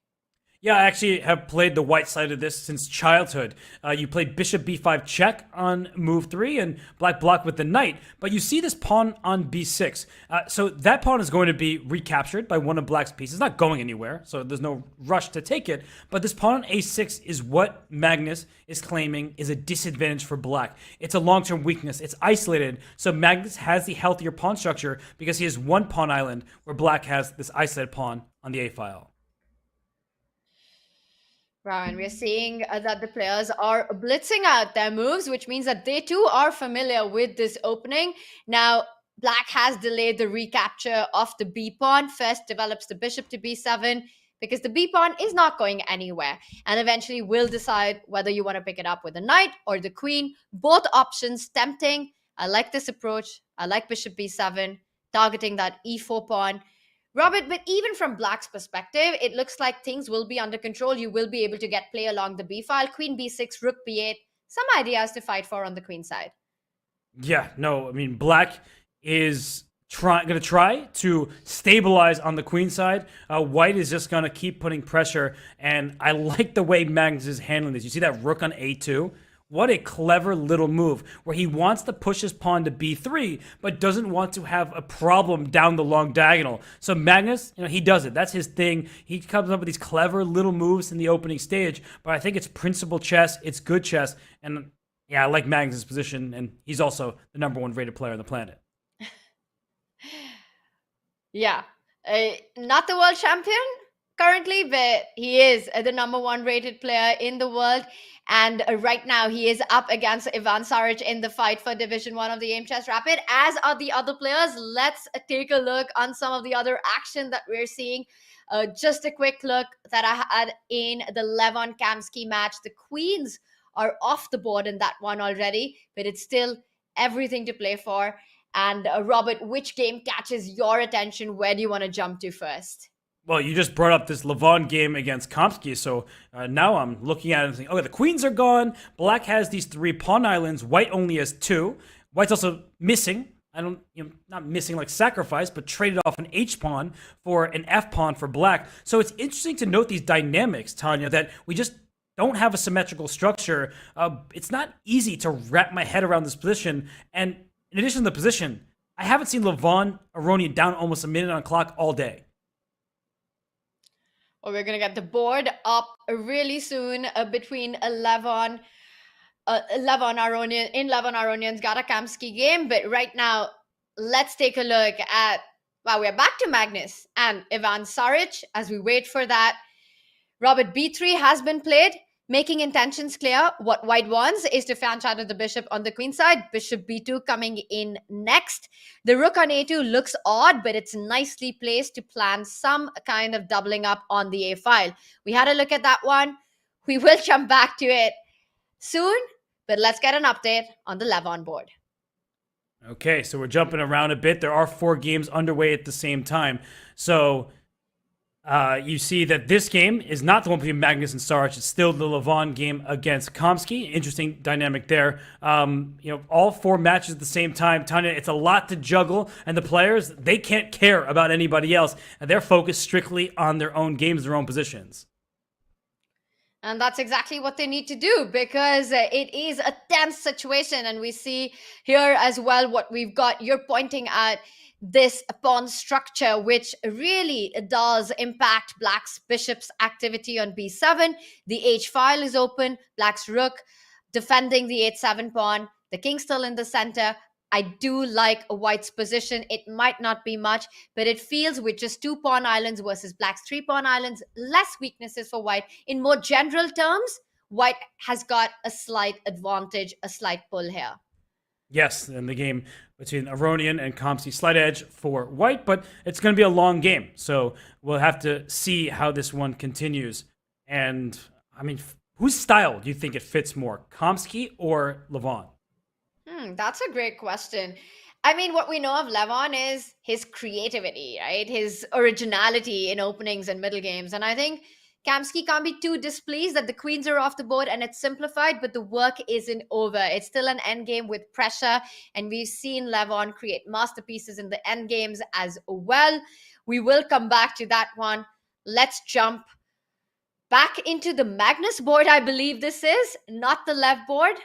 Yeah, I actually have played the white side of this since childhood. You played bishop b5 check on move 3 and black block with the knight, but you see this pawn on b6. So that pawn is going to be recaptured by one of black's pieces. It's not going anywhere, so there's no rush to take it. But this pawn on a6 is what Magnus is claiming is a disadvantage for black. It's a long-term weakness. It's isolated, so Magnus has the healthier pawn structure because he has one pawn island where black has this isolated pawn on the a file. Wow, and we're seeing that the players are blitzing out their moves, which means that they too are familiar with this opening. Now, black has delayed the recapture of the b pawn. First develops the bishop to b7 because the b pawn is not going anywhere, and eventually will decide whether you want to pick it up with the knight or the queen. Both options tempting. I like this approach. I like bishop b7, targeting that e4 pawn. Robert, but even from black's perspective, it looks like things will be under control. You will be able to get play along the b file, queen b6, rook b8. Some ideas to fight for on the queen side. Yeah, no, I mean, black is going to try to stabilize on the queen side. White is just going to keep putting pressure, and I like the way Magnus is handling this. You see that rook on a2? What a clever little move where he wants to push his pawn to b3, but doesn't want to have a problem down the long diagonal. So Magnus, he does it. That's his thing. He comes up with these clever little moves in the opening stage, but I think it's principled chess. It's good chess. And yeah, I like Magnus' position, and he's also the #1 rated player on the planet. Yeah. Not the world champion currently, but he is the #1 rated player in the world. And right now he is up against Ivan Saric in the fight for Division 1 of the Aimchess Rapid, as are the other players. Let's take a look on some of the other action that we're seeing. Just a quick look that I had in the Levon Kamsky match. The queens are off the board in that one already, but it's still everything to play for. And Robert, which game catches your attention? Where do you want to jump to first? Well, you just brought up this Levon game against Kamsky, so now I'm looking at it and thinking, okay, the queens are gone. Black has these 3 pawn islands. White only has 2. White's also missing. Not missing like sacrifice, but traded off an H pawn for an F pawn for black. So it's interesting to note these dynamics, Tanya, that we just don't have a symmetrical structure. It's not easy to wrap my head around this position. And in addition to the position, I haven't seen Levon Aronian down almost a minute on clock all day. Well, we're going to get the board up really soon between Levon Aronian's Gada Kamsky game. But right now, let's take a look at, we're back to Magnus and Ivan Saric as we wait for that. Robert, b3 has been played. Making intentions clear, what white wants is to fan shadow the bishop on the queen side. Bishop b2 coming in next. The rook on a2 looks odd, but it's nicely placed to plan some kind of doubling up on the a file. We had a look at that one. We will jump back to it soon, but let's get an update on the Levon board. Okay, so we're jumping around a bit. There are 4 games underway at the same time. So you see that this game is not the one between Magnus and Saric. It's still the Levon game against Kamsky. Interesting dynamic there. All 4 matches at the same time. Tanya, it's a lot to juggle, and the players, they can't care about anybody else, and they're focused strictly on their own games, their own positions. And that's exactly what they need to do, because it is a tense situation. And we see here as well what we've got. You're pointing at this pawn structure, which really does impact Black's bishop's activity on b7. The h file is open. Black's rook defending the h7 pawn. The king still in the center. I do like a white's position. It might not be much, but it feels with just 2 pawn islands versus Black's 3 pawn islands, less weaknesses for white. In more general terms, white has got a slight advantage, a slight pull here. Yes, in the game between Aronian and Kamsky, slight edge for white, but it's going to be a long game. So we'll have to see how this one continues. And, I mean, whose style do you think it fits more, Kamsky or Levon? That's a great question. I mean, what we know of Levon is his creativity, right? His originality in openings and middle games. And I think Kamsky can't be too displeased that the queens are off the board and it's simplified, but the work isn't over. It's still an endgame with pressure, and we've seen Levon create masterpieces in the endgames as well. We will come back to that one. Let's jump back into the Magnus board, I believe this is, not the Lev board.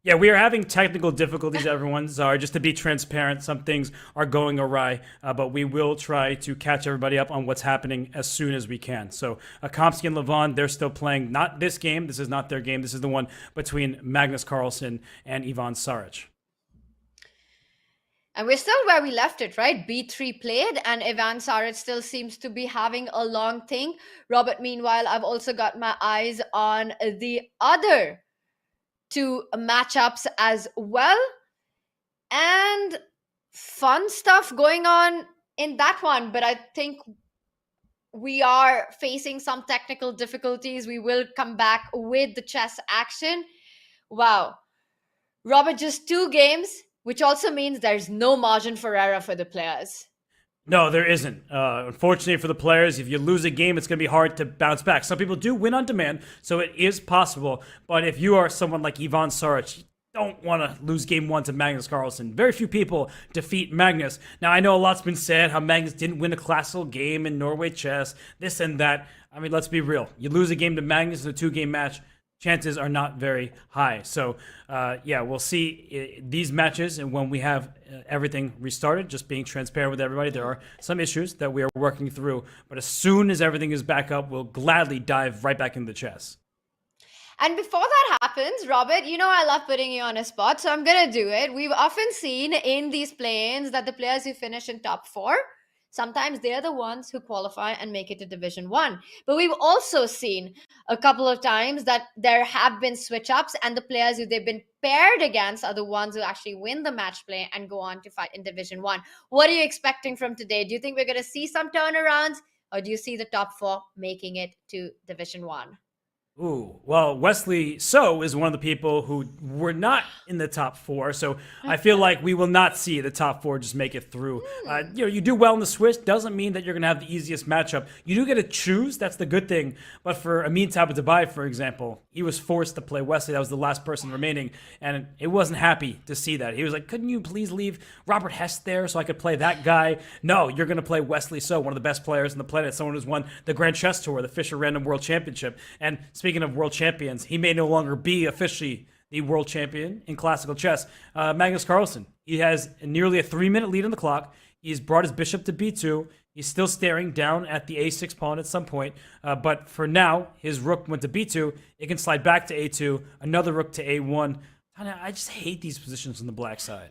Yeah, we are having technical difficulties, everyone. Sorry, just to be transparent, some things are going awry, but we will try to catch everybody up on what's happening as soon as we can. So Kamsky and Levon, they're still playing not this game. This is not their game. This is the one between Magnus Carlsen and Ivan Saric. And we're still where we left it, right? b3 played, and Ivan Saric still seems to be having a long thing. Robert, meanwhile, I've also got my eyes on the other 2 matchups as well, and fun stuff going on in that one, but I think we are facing some technical difficulties. We will come back with the chess action. Wow, Robert, just 2 games, which also means there's no margin for error for the players. No, there isn't. Unfortunately for the players, if you lose a game, it's going to be hard to bounce back. Some people do win on demand, so it is possible. But if you are someone like Ivan Saric, you don't want to lose game 1 to Magnus Carlsen. Very few people defeat Magnus. Now, I know a lot's been said, how Magnus didn't win a classical game in Norway chess, this and that. I mean, let's be real. You lose a game to Magnus in a 2-game match, chances are not very high. So, we'll see these matches, and when we have everything restarted, just being transparent with everybody, there are some issues that we are working through. But as soon as everything is back up, we'll gladly dive right back into chess. And before that happens, Robert, you know I love putting you on a spot, so I'm going to do it. We've often seen in these play-ins that the players who finish in top 4, sometimes they're the ones who qualify and make it to Division 1. But we've also seen a couple of times that there have been switch-ups, and the players who they've been paired against are the ones who actually win the match play and go on to fight in Division 1. What are you expecting from today? Do you think we're going to see some turnarounds, or do you see the top 4 making it to Division 1? Ooh, well, Wesley So is one of the people who were not in the top 4, so I feel like we will not see the top 4 just make it through. You do well in the Swiss doesn't mean that you're going to have the easiest matchup. You do get to choose, that's the good thing. But for Amin Tabatabai, for example, he was forced to play Wesley. That was the last person remaining, and it wasn't happy to see that. He was like, couldn't you please leave Robert Hest there so I could play that guy? No, you're going to play Wesley So, one of the best players on the planet, someone who's won the Grand Chess Tour, the Fischer Random World Championship, and speaking of world champions, he may no longer be officially the world champion in classical chess. Magnus Carlsen, he has nearly a 3-minute lead on the clock. He's brought his bishop to b2. He's still staring down at the a6 pawn at some point. But for now, his rook went to b2. It can slide back to a2. Another rook to a1. I just hate these positions on the black side.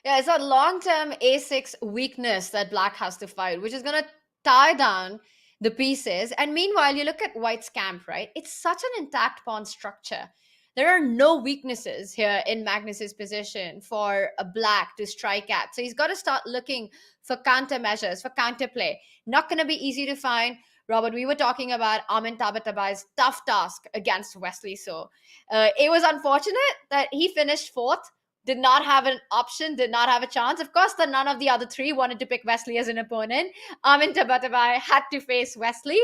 Yeah, it's a long-term a6 weakness that black has to fight, which is going to tie down the pieces. And meanwhile, you look at White's camp, right? It's such an intact pawn structure. There are no weaknesses here in Magnus's position for a black to strike at. So he's got to start looking for countermeasures, for counterplay. Not going to be easy to find. Robert, we were talking about Armin Tabatabai's tough task against Wesley So. It was unfortunate that he finished fourth, did not have an option, did not have a chance. Of course, none of the other three wanted to pick Wesley as an opponent. Armin Tabatabai had to face Wesley.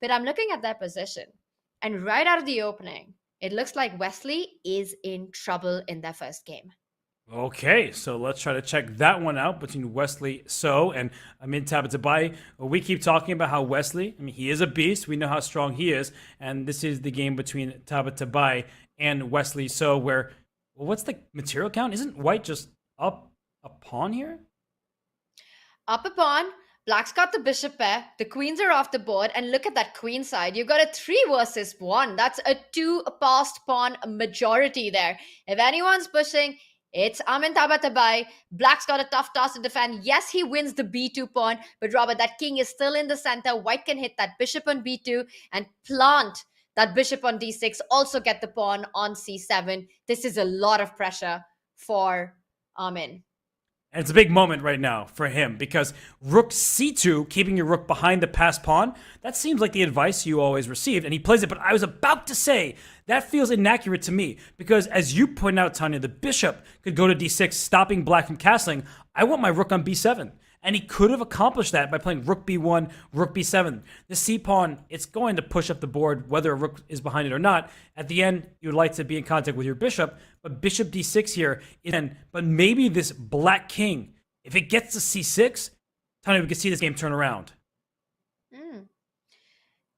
But I'm looking at their position. And right out of the opening, it looks like Wesley is in trouble in their first game. Okay, so let's try to check that one out between Wesley So and Armin Tabatabai. We keep talking about how Wesley, he is a beast. We know how strong he is. And this is the game between Tabatabai and Wesley So, where, well, what's the material count? Isn't White just up a pawn here? Up a pawn. Black's got the bishop pair. The queens are off the board. And look at that queen side. You've got a 3 versus 1. That's a 2 passed pawn majority there. If anyone's pushing, it's Armin Tabatabai. Black's got a tough task to defend. Yes, he wins the b2 pawn. But Robert, that king is still in the center. White can hit that bishop on b2 and plant that bishop on d6. Also get the pawn on c7. This is a lot of pressure for Armin. And it's a big moment right now for him because rook c2, keeping your rook behind the passed pawn, that seems like the advice you always received, and he plays it. But I was about to say, that feels inaccurate to me because as you point out, Tanya, the bishop could go to d6, stopping black from castling. I want my rook on b7. And he could have accomplished that by playing rook b1, rook b7. The c-pawn, it's going to push up the board whether a rook is behind it or not. At the end, you would like to be in contact with your bishop, but bishop d6 here. But maybe this black king, if it gets to c6, Tony, we could see this game turn around.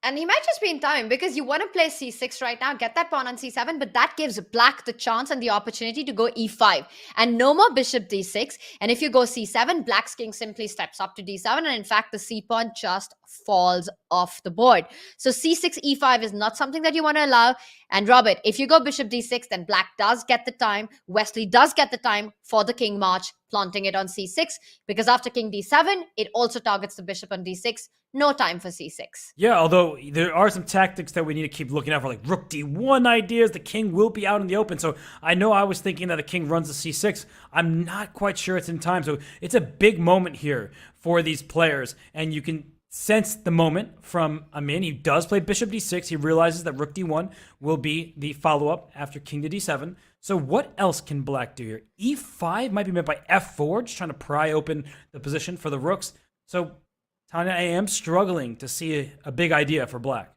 And he might just be in time because you want to play c6 right now, get that pawn on c7, but that gives black the chance and the opportunity to go e5. And no more bishop d6. And if you go c7, black's king simply steps up to d7. And in fact, the c-pawn just falls off the board. So c6, e5 is not something that you want to allow. And Robert, if you go bishop d6, then black does get the time. Wesley does get the time for the king march, planting it on c6. Because after king d7, it also targets the bishop on d6. No time for c6. Yeah, although there are some tactics that we need to keep looking out for, like rook d1 ideas. The king will be out in the open. So I know I was thinking that the king runs to c6. I'm not quite sure it's in time. So it's a big moment here for these players. And you can sense the moment from Amin. He does play bishop d6. He realizes that rook d1 will be the follow-up after king to d7. So what else can black do here? e5 might be met by f4, just trying to pry open the position for the rooks. So Tanya, I am struggling to see a big idea for black.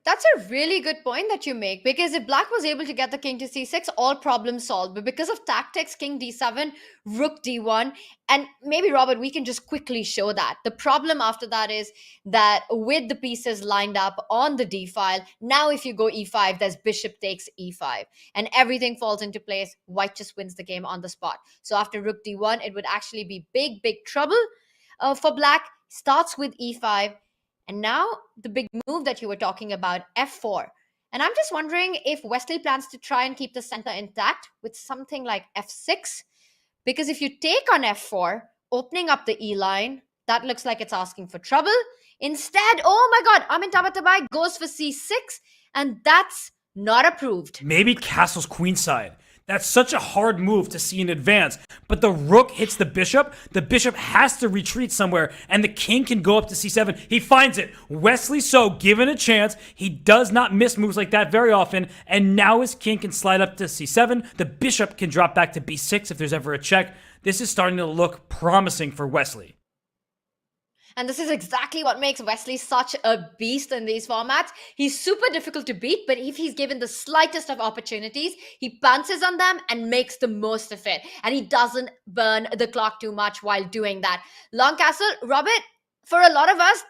That's a really good point that you make, because if black was able to get the king to c6, all problems solved. But because of tactics, king d7, rook d1, and maybe, Robert, we can just quickly show that. The problem after that is that with the pieces lined up on the d file, now if you go e5, there's bishop takes e5, and everything falls into place. White just wins the game on the spot. So after rook d1, it would actually be big, big trouble for black. Starts with e5. And now the big move that you were talking about, f4. And I'm just wondering if Wesley plans to try and keep the center intact with something like f6. Because if you take on f4, opening up the e line, that looks like it's asking for trouble. Instead, oh my God, Armin Tabatabai goes for c6, and that's not approved. Maybe castles queenside. That's such a hard move to see in advance. But the rook hits the bishop has to retreat somewhere, and the king can go up to c7. He finds it. Wesley So, given a chance, he does not miss moves like that very often, and now his king can slide up to c7. The bishop can drop back to b6 if there's ever a check. This is starting to look promising for Wesley. And this is exactly what makes Wesley such a beast in these formats. He's super difficult to beat, but if he's given the slightest of opportunities, he pounces on them and makes the most of it. And he doesn't burn the clock too much while doing that. Long castle, Robert, for a lot of us,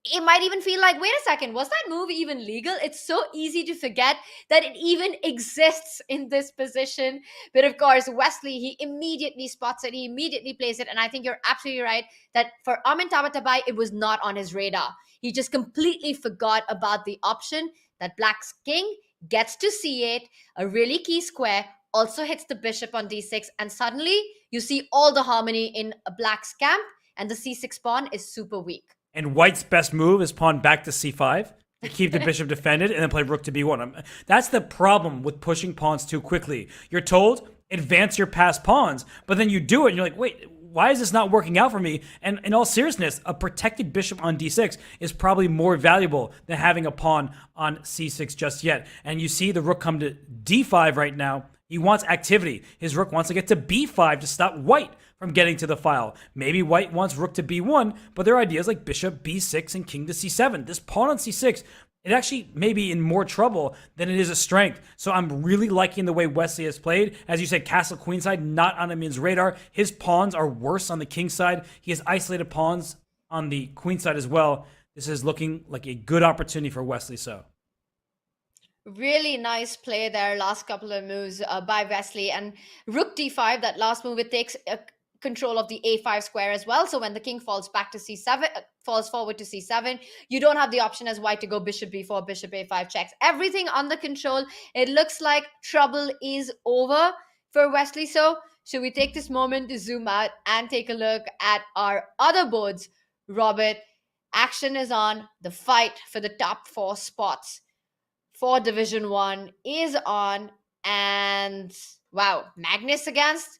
it might even feel like, wait a second, was that move even legal? It's so easy to forget that it even exists in this position. But of course, Wesley, he immediately spots it. He immediately plays it. And I think you're absolutely right that for Armin Tabatabai, it was not on his radar. He just completely forgot about the option that black's king gets to c8, a really key square, also hits the bishop on d6. And suddenly you see all the harmony in a black's camp, and the c6 pawn is super weak. And white's best move is pawn back to c5 to keep the bishop defended and then play rook to b1. That's the problem with pushing pawns too quickly. You're told, advance your past pawns, but then you do it and you're like, wait, why is this not working out for me? And in all seriousness, a protected bishop on d6 is probably more valuable than having a pawn on c6 just yet. And you see the rook come to d5 right now. He wants activity. His rook wants to get to b5 to stop white from getting to the file. Maybe white wants rook to b1, but there are ideas like bishop b6 and king to c7. This pawn on c6, it actually may be in more trouble than it is a strength. So I'm really liking the way Wesley has played. As you said, castle queenside, not on Amin's radar. His pawns are worse on the king side. He has isolated pawns on the queen side as well. This is looking like a good opportunity for Wesley So. Really nice play there, last couple of moves by Wesley. And rook d5, that last move, it takes control of the a5 square as well. So when the king falls back to c7, falls forward to c7, you don't have the option as white to go bishop b4, bishop a5 checks. Everything under control. It looks like trouble is over for Wesley So. Should we take this moment to zoom out and take a look at our other boards? Robert, action is on. The fight for the top 4 spots for Division 1 is on. And wow, Magnus against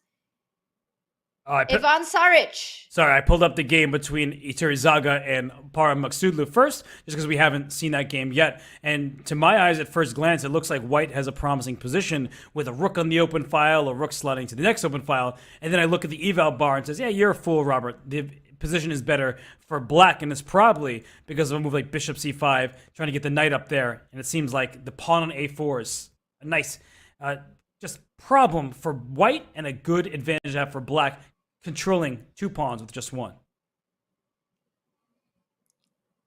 Ivan Saric. Sorry, I pulled up the game between Iturizaga and Parham Maksudlu first, just because we haven't seen that game yet. And to my eyes, at first glance, it looks like white has a promising position with a rook on the open file, a rook sliding to the next open file. And then I look at the eval bar and says, yeah, you're a fool, Robert. The position is better for black, and it's probably because of a move like bishop c5, trying to get the knight up there. And it seems like the pawn on a4 is a nice just problem for white and a good advantage for black, controlling 2 pawns with just 1.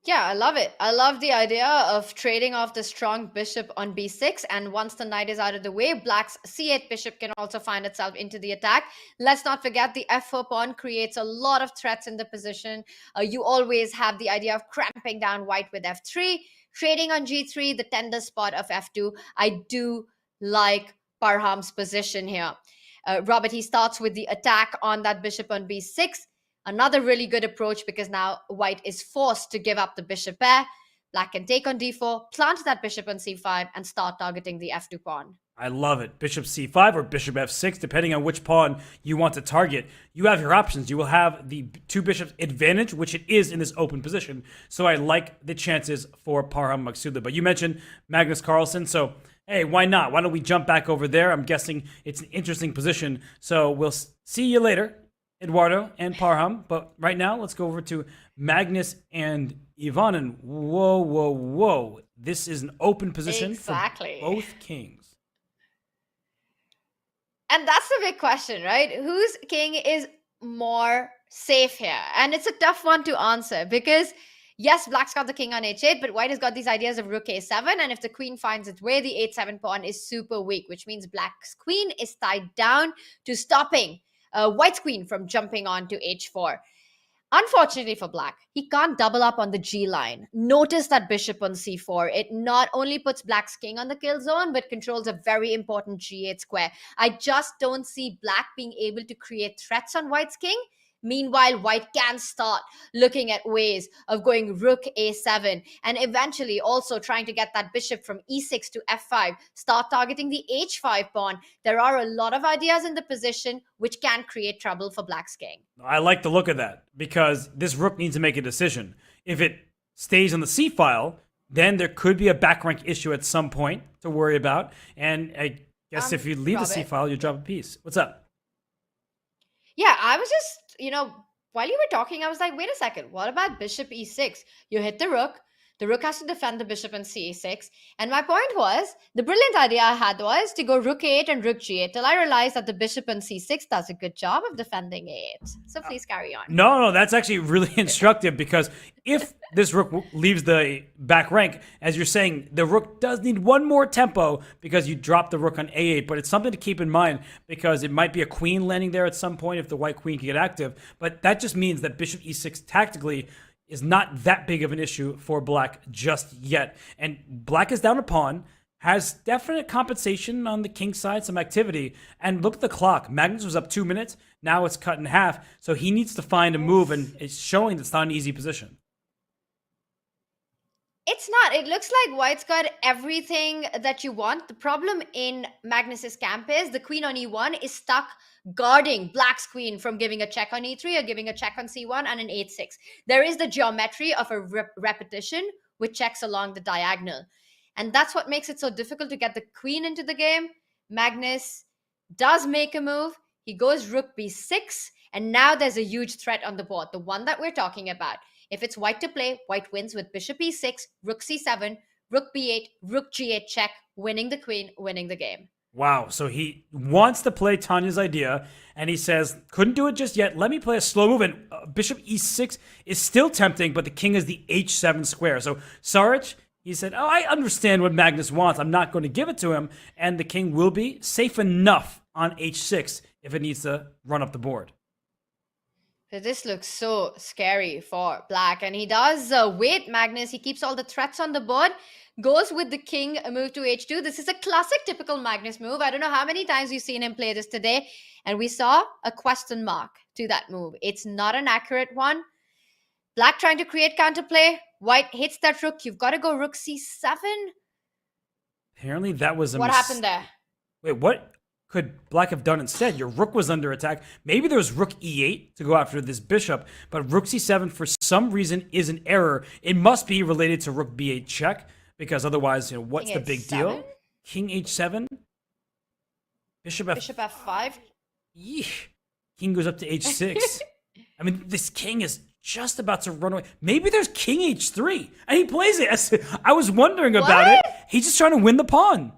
Yeah, I love it. I love the idea of trading off the strong bishop on b6. And once the knight is out of the way, black's c8 bishop can also find itself into the attack. Let's not forget the f4 pawn creates a lot of threats in the position. You always have the idea of cramping down white with f3. Trading on g3, the tender spot of f2. I do like Parham's position here. Robert, he starts with the attack on that bishop on b6. Another really good approach because now white is forced to give up the bishop pair. Black can take on d4, plant that bishop on c5, and start targeting the f2 pawn. I love it. Bishop c5 or bishop f6, depending on which pawn you want to target. You have your options. You will have the 2 bishops advantage, which it is in this open position. So I like the chances for Parham Maksudlu. But you mentioned Magnus Carlsen, so hey, why not? Why don't we jump back over there? I'm guessing it's an interesting position. So we'll see you later, Eduardo and Parham. But right now, let's go over to Magnus and Ivan. And whoa. This is an open position for both kings. And that's the big question, right? Whose king is more safe here? And it's a tough one to answer because yes, black's got the king on h8, but white has got these ideas of rook a7. And if the queen finds its way, the h7 pawn is super weak, which means black's queen is tied down to stopping white's queen from jumping on to h4. Unfortunately for black, he can't double up on the G line. Notice that bishop on c4. It not only puts black's king on the kill zone, but controls a very important g8 square. I just don't see black being able to create threats on white's king. Meanwhile, white can start looking at ways of going rook a7 and eventually also trying to get that bishop from e6 to f5, start targeting the h5 pawn. There are a lot of ideas in the position which can create trouble for black's king. I like the look of that because this rook needs to make a decision. If it stays on the c file, then there could be a back rank issue at some point to worry about. And I guess if you leave the c file, you drop a piece. What's up? Yeah, I was just, while you were talking, I was like, wait a second, what about bishop e6? You hit the rook has to defend the bishop on c6. And my point was, the brilliant idea I had was to go rook a8 and rook g8 till I realized that the bishop on c6 does a good job of defending a8. So please carry on. No, that's actually really instructive because if this rook leaves the back rank, as you're saying, the rook does need one more tempo because you drop the rook on a8, but it's something to keep in mind because it might be a queen landing there at some point if the white queen can get active, but that just means that bishop e6 tactically is not that big of an issue for black just yet. And black is down a pawn, has definite compensation on the king side, some activity. And look at the clock. Magnus was up 2 minutes. Now it's cut in half. So he needs to find a move, and it's showing that's not an easy position. It's not. It looks like white's got everything that you want. The problem in Magnus's camp is the queen on e1 is stuck guarding black's queen from giving a check on e3 or giving a check on c1 and an 8-6. There is the geometry of a repetition with checks along the diagonal. And that's what makes it so difficult to get the queen into the game. Magnus does make a move. He goes rook b6, and now there's a huge threat on the board, the one that we're talking about. If it's white to play, white wins with bishop e6, rook c7, rook b8, rook g8 check, winning the queen, winning the game. Wow, so he wants to play Tanya's idea, and he says, couldn't do it just yet. Let me play a slow move, and bishop e6 is still tempting, but the king is the h7 square. So Saric, he said, oh, I understand what Magnus wants. I'm not going to give it to him, and the king will be safe enough on h6 if it needs to run up the board. So this looks so scary for black, and he does wait, Magnus. He keeps all the threats on the board, goes with the king, a move to h2. This is a classic, typical Magnus move. I don't know how many times we've seen him play this today, and we saw a question mark to that move. It's not an accurate one. Black trying to create counterplay. White hits that rook. You've got to go rook c7. Apparently that was a What happened there? Wait, what could black have done instead? Your rook was under attack. Maybe there's rook e8 to go after this bishop, but rook c7 for some reason is an error. It must be related to rook b8 check, because otherwise, what's King the big h7? deal? King h7? Bishop f5? Yeesh. King goes up to h6. I mean, this king is just about to run away. Maybe there's king h3, and he plays it. I was wondering about it. He's just trying to win the pawn.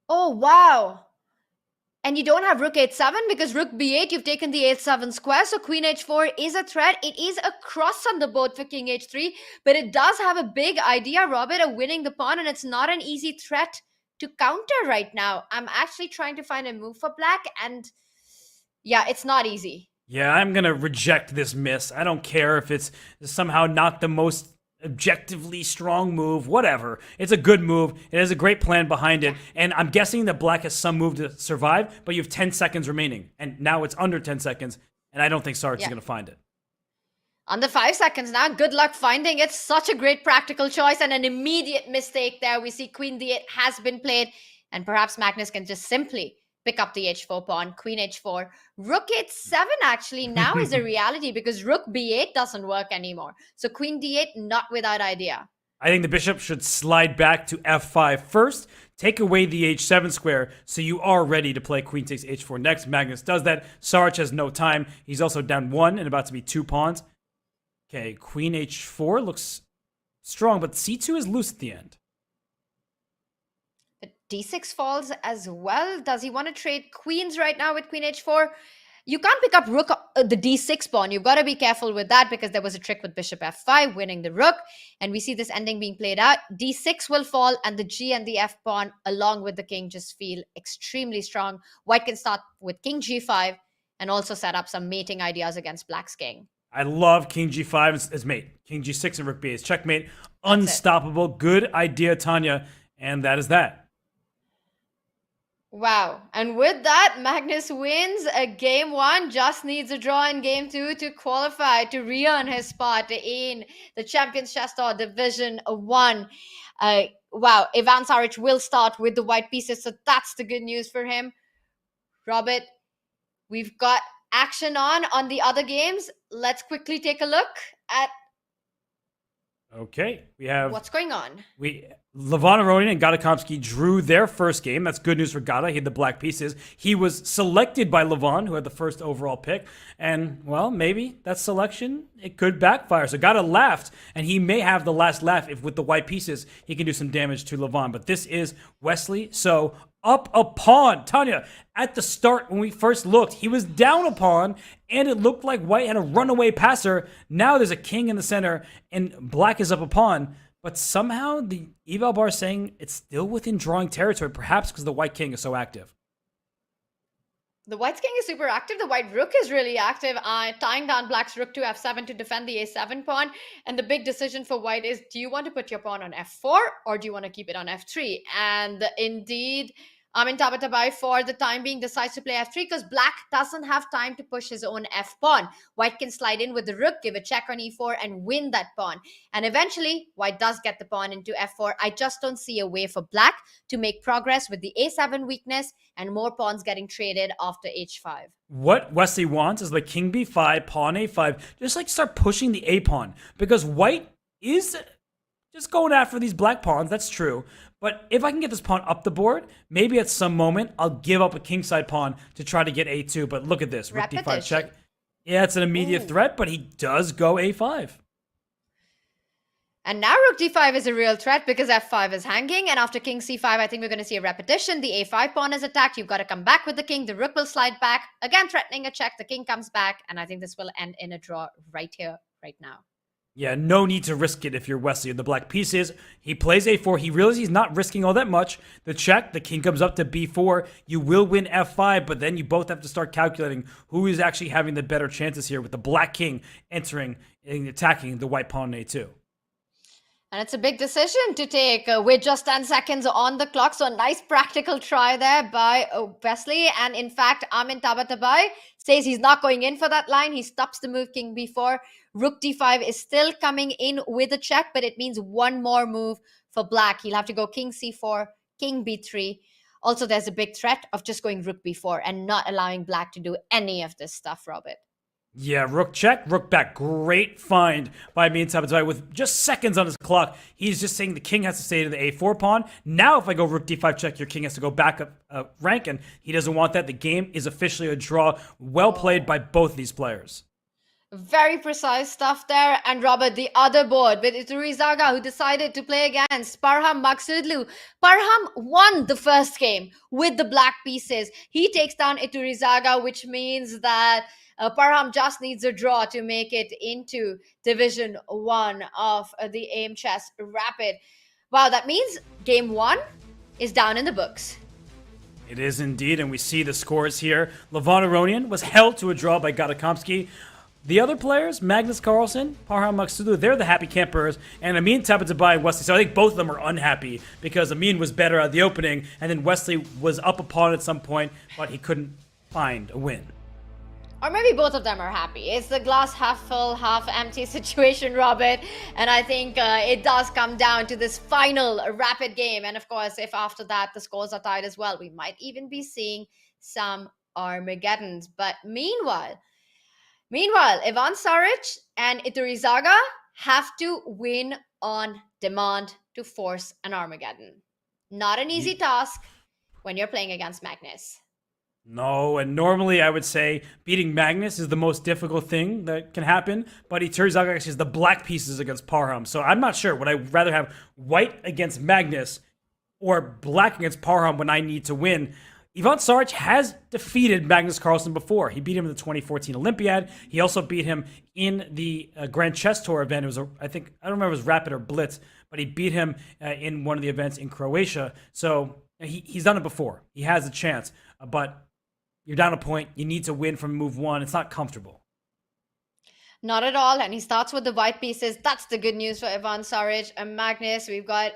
Oh, wow. And you don't have rook h7 because rook b8, you've taken the h7 square. So queen h4 is a threat. It is a cross on the board for king h3, but it does have a big idea, Robert, of winning the pawn, and it's not an easy threat to counter right now. I'm actually trying to find a move for black, and yeah, it's not easy. Yeah, I'm going to reject this miss. I don't care if it's somehow not the most objectively strong move, whatever. It's a good move. It has a great plan behind it. And I'm guessing that black has some move to survive, but you have 10 seconds remaining. And now it's under 10 seconds. And I don't think Saric is going to find it. Under 5 seconds now. Good luck finding it. Such a great practical choice and an immediate mistake there. We see queen d8 has been played. And perhaps Magnus can just simply pick up the h4 pawn, queen h4. Rook h7 actually now is a reality because rook b8 doesn't work anymore. So queen d8, not without idea. I think the bishop should slide back to f5 first, take away the h7 square, so you are ready to play queen takes h4 next. Magnus does that. Saric has no time. He's also down 1 and about to be 2 pawns. Okay, queen h4 looks strong, but c2 is loose at the end. D6 falls as well. Does he want to trade queens right now with queen h4? You can't pick up rook, the d6 pawn. You've got to be careful with that because there was a trick with bishop f5, winning the rook. And we see this ending being played out. d6 will fall, and the g and the f pawn, along with the king, just feel extremely strong. White can start with king g5 and also set up some mating ideas against black's king. I love king g5 as mate. King g6 and rook b8 is checkmate. Unstoppable. Good idea, Tanya. And that is that. Wow. And with that, Magnus wins a game 1, just needs a draw in game 2 to qualify to re-earn his spot in the Champions Chess Tour Division 1. Wow, Ivan Saric will start with the white pieces, so that's the good news for him. Robert, we've got action on the other games. Let's quickly take a look at we have what's going on. Levon Aronian and Gadakomsky drew their first game. That's good news for Gada. He had the black pieces. He was selected by Levon, who had the first overall pick. And, well, maybe that selection, it could backfire. So Gada laughed, and he may have the last laugh if with the white pieces he can do some damage to Levon. But this is Wesley. So up a pawn. Tanya, at the start when we first looked, he was down a pawn, and it looked like white had a runaway passer. Now there's a king in the center, and black is up a pawn. But somehow the eval bar is saying it's still within drawing territory, perhaps because the white king is so active. The white's king is super active. The white rook is really active, tying down black's rook to f7 to defend the a7 pawn. And the big decision for white is, do you want to put your pawn on f4 or do you want to keep it on f3? And indeed, Armin Tabatabai, for the time being, decides to play f3 because black doesn't have time to push his own f pawn. White can slide in with the rook, give a check on e4, and win that pawn. And eventually, white does get the pawn into f4. I just don't see a way for black to make progress with the a7 weakness and more pawns getting traded after h5. What Wesley wants is like king b5, pawn a5, just like start pushing the a pawn, because white is just going after these black pawns. That's true. But if I can get this pawn up the board, maybe at some moment I'll give up a kingside pawn to try to get a2. But look at this, rook d5 check. Yeah, it's an immediate threat, but he does go a5. And now rook d5 is a real threat because f5 is hanging. And after king c5, I think we're going to see a repetition. The a5 pawn is attacked. You've got to come back with the king. The rook will slide back. Again, threatening a check. The king comes back. And I think this will end in a draw right here, right now. Yeah, no need to risk it if you're Wesley. The black pieces, he plays a4. He realizes he's not risking all that much. The check, the king comes up to b4. You will win f5, but then you both have to start calculating who is actually having the better chances here with the black king entering and attacking the white pawn in a2. And it's a big decision to take with just 10 seconds on the clock. So a nice practical try there by Wesley. And in fact, Armin Tabatabai says he's not going in for that line. He stops the move king b4. Rook d5 is still coming in with a check, but it means one more move for black. He'll have to go king c4, king b3. Also, there's a big threat of just going rook b4 and not allowing black to do any of this stuff, Robert. Yeah, rook check, rook back. Great find by Armin Tabatabai with just seconds on his clock. He's just saying the king has to stay to the a4 pawn. Now, if I go rook d5 check, your king has to go back up rank, and he doesn't want that. The game is officially a draw. Well played by both of these players. Very precise stuff there. And Robert, the other board with Iturizaga, who decided to play against Parham Maksudlu. Parham won the first game with the black pieces. He takes down Iturizaga, which means that Parham just needs a draw to make it into Division 1 of the Aimchess Rapid. Wow, that means game 1 is down in the books. It is indeed, and we see the scores here. Levon Aronian was held to a draw by Gadakomsky. The other players, Magnus Carlsen, Parham Maksudlu, they're the happy campers, and Armin Tabatabai and Wesley. So I think both of them are unhappy because Armin was better at the opening, and then Wesley was up a pawn at some point, but he couldn't find a win. Or maybe both of them are happy. It's the glass half full, half empty situation, Robert. And I think it does come down to this final rapid game. And of course, if after that the scores are tied as well, we might even be seeing some Armageddons. But meanwhile, Ivan Saric and Iturizaga have to win on demand to force an Armageddon. Not an easy task when you're playing against Magnus. No, and normally I would say beating Magnus is the most difficult thing that can happen, but Iturizaga actually has the black pieces against Parham. So I'm not sure. Would I rather have white against Magnus or black against Parham when I need to win? Ivan Saric has defeated Magnus Carlsen before. He beat him in the 2014 Olympiad. He also beat him in the Grand Chess Tour event. It was, I don't remember if it was Rapid or Blitz, but he beat him in one of the events in Croatia. So he's done it before. He has a chance, but you're down a point. You need to win from move 1. It's not comfortable. Not at all. And he starts with the white pieces. That's the good news for Ivan Saric. And Magnus, we've got,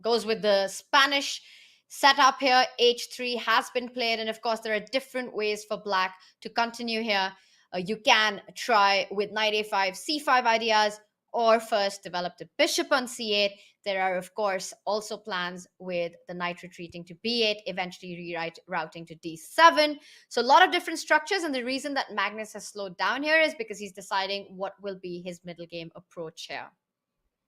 goes with the Spanish setup here. H3 has been played. And of course, there are different ways for black to continue here. You can try with knight a5, c5 ideas, or first develop the bishop on c8. There are, of course, also plans with the knight retreating to b8, eventually rerouting to d7. So a lot of different structures. And the reason that Magnus has slowed down here is because he's deciding what will be his middle game approach here.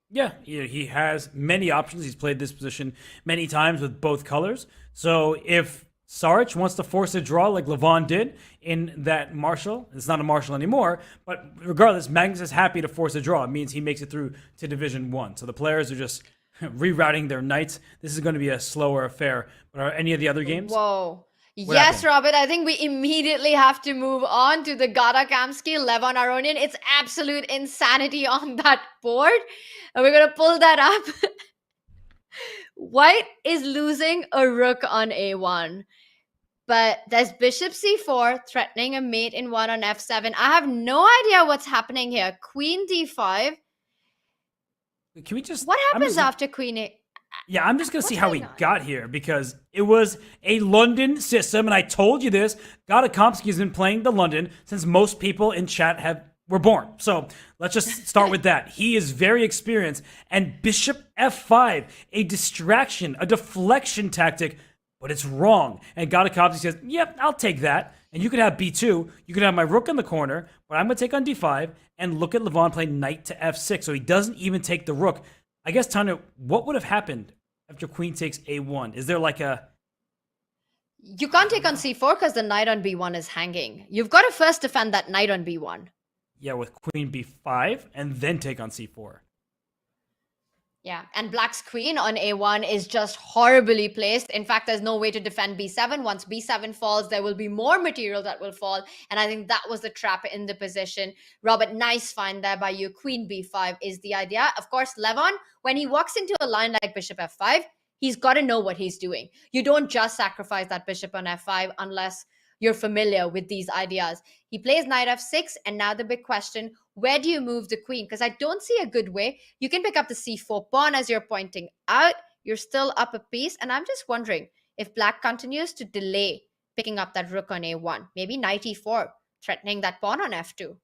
Yeah, he has many options. He's played this position many times with both colors. So if Saric wants to force a draw like Levon did in that Marshall, it's not a Marshall anymore, but regardless, Magnus is happy to force a draw. It means he makes it through to Division 1. So the players are just rerouting their knights. This is going to be a slower affair. But are any of the other games? Whoa. Yes, Robert, I think we immediately have to move on to the Gada Kamsky, Levon Aronian. It's absolute insanity on that board. And we're going to pull that up. White is losing a rook on a1. But there's bishop c4 threatening a mate in 1 on f7. I have no idea what's happening here. Queen d5. Can we just... What happens after queen a... Yeah, I'm just going to see What's how he going on? got here because it was a London system. And I told you this. Gadakovsky has been playing the London since most people in chat were born. So let's just start with that. He is very experienced. And bishop f5, a distraction, a deflection tactic, but it's wrong. And Gadakovsky says, yep, I'll take that. And you could have b2. You could have my rook in the corner, but I'm going to take on d5 and look at Levon play knight to f6. So he doesn't even take the rook. I guess, Tanya, what would have happened after queen takes a1? Is there like a... You can't take on c4 because the knight on b1 is hanging. You've got to first defend that knight on b1. Yeah, with queen b5 and then take on c4. Yeah, and black's queen on a1 is just horribly placed. In fact, there's no way to defend b7. Once b7 falls, there will be more material that will fall. And I think that was the trap in the position. Robert, nice find there by you. Queen b5 is the idea. Of course, Levon, when he walks into a line like bishop f5, he's got to know what he's doing. You don't just sacrifice that bishop on f5 unless you're familiar with these ideas. He plays knight f6, and now the big question, where do you move the queen? Because I don't see a good way. You can pick up the c4 pawn as you're pointing out. You're still up a piece, and I'm just wondering if black continues to delay picking up that rook on a1. Maybe knight e4, threatening that pawn on f2.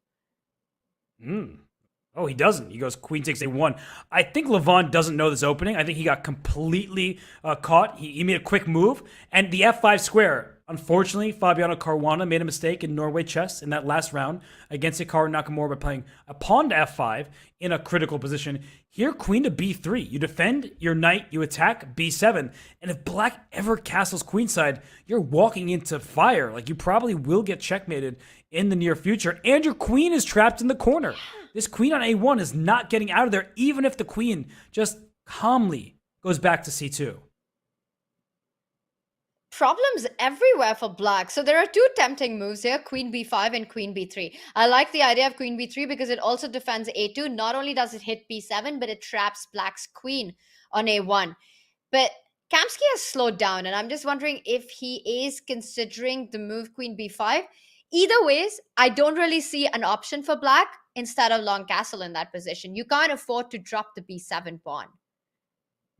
Oh, he doesn't. He goes queen takes a1. I think Levon doesn't know this opening. I think he got completely caught. He made a quick move, and the f5 square. Unfortunately, Fabiano Caruana made a mistake in Norway chess in that last round against Hikaru Nakamura by playing a pawn to f5 in a critical position. Here, queen to b3. You defend your knight, you attack b7. And if black ever castles queenside, you're walking into fire. Like, you probably will get checkmated in the near future. And your queen is trapped in the corner. This queen on a1 is not getting out of there, even if the queen just calmly goes back to c2. Problems everywhere for black. So there are two tempting moves here, queen b5 and queen b3. I like the idea of queen b3 because it also defends a2. Not only does it hit b7, but it traps black's queen on a1. But Kamsky has slowed down, and I'm just wondering if he is considering the move queen b5. Either ways, I don't really see an option for black instead of long castle in that position. You can't afford to drop the b7 pawn.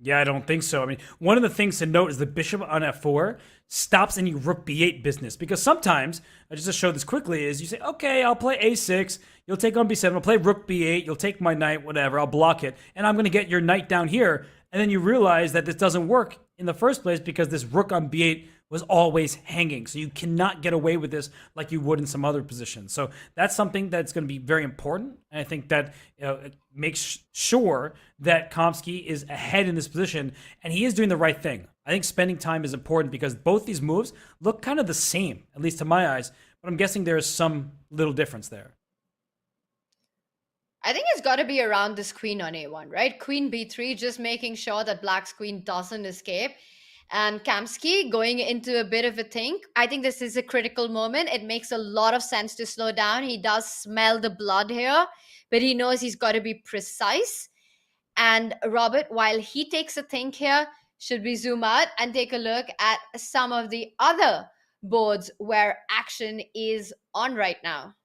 Yeah, I don't think so. I mean, one of the things to note is the bishop on f4 stops any rook b8 business. Because sometimes, just to show this quickly, is you say, okay, I'll play a6, you'll take on b7, I'll play rook b8, you'll take my knight, whatever, I'll block it, and I'm going to get your knight down here. And then you realize that this doesn't work in the first place because this rook on b8 was always hanging. So you cannot get away with this like you would in some other positions. So that's something that's going to be very important. And I think that it makes sure that Kamsky is ahead in this position. And he is doing the right thing. I think spending time is important because both these moves look kind of the same, at least to my eyes. But I'm guessing there is some little difference there. I think it's got to be around this queen on a1, right? Queen b3, just making sure that black's queen doesn't escape. And Kamsky going into a bit of a think. I think this is a critical moment. It makes a lot of sense to slow down. He does smell the blood here, but he knows he's got to be precise. And Robert, while he takes a think here, should we zoom out and take a look at some of the other boards where action is on right now?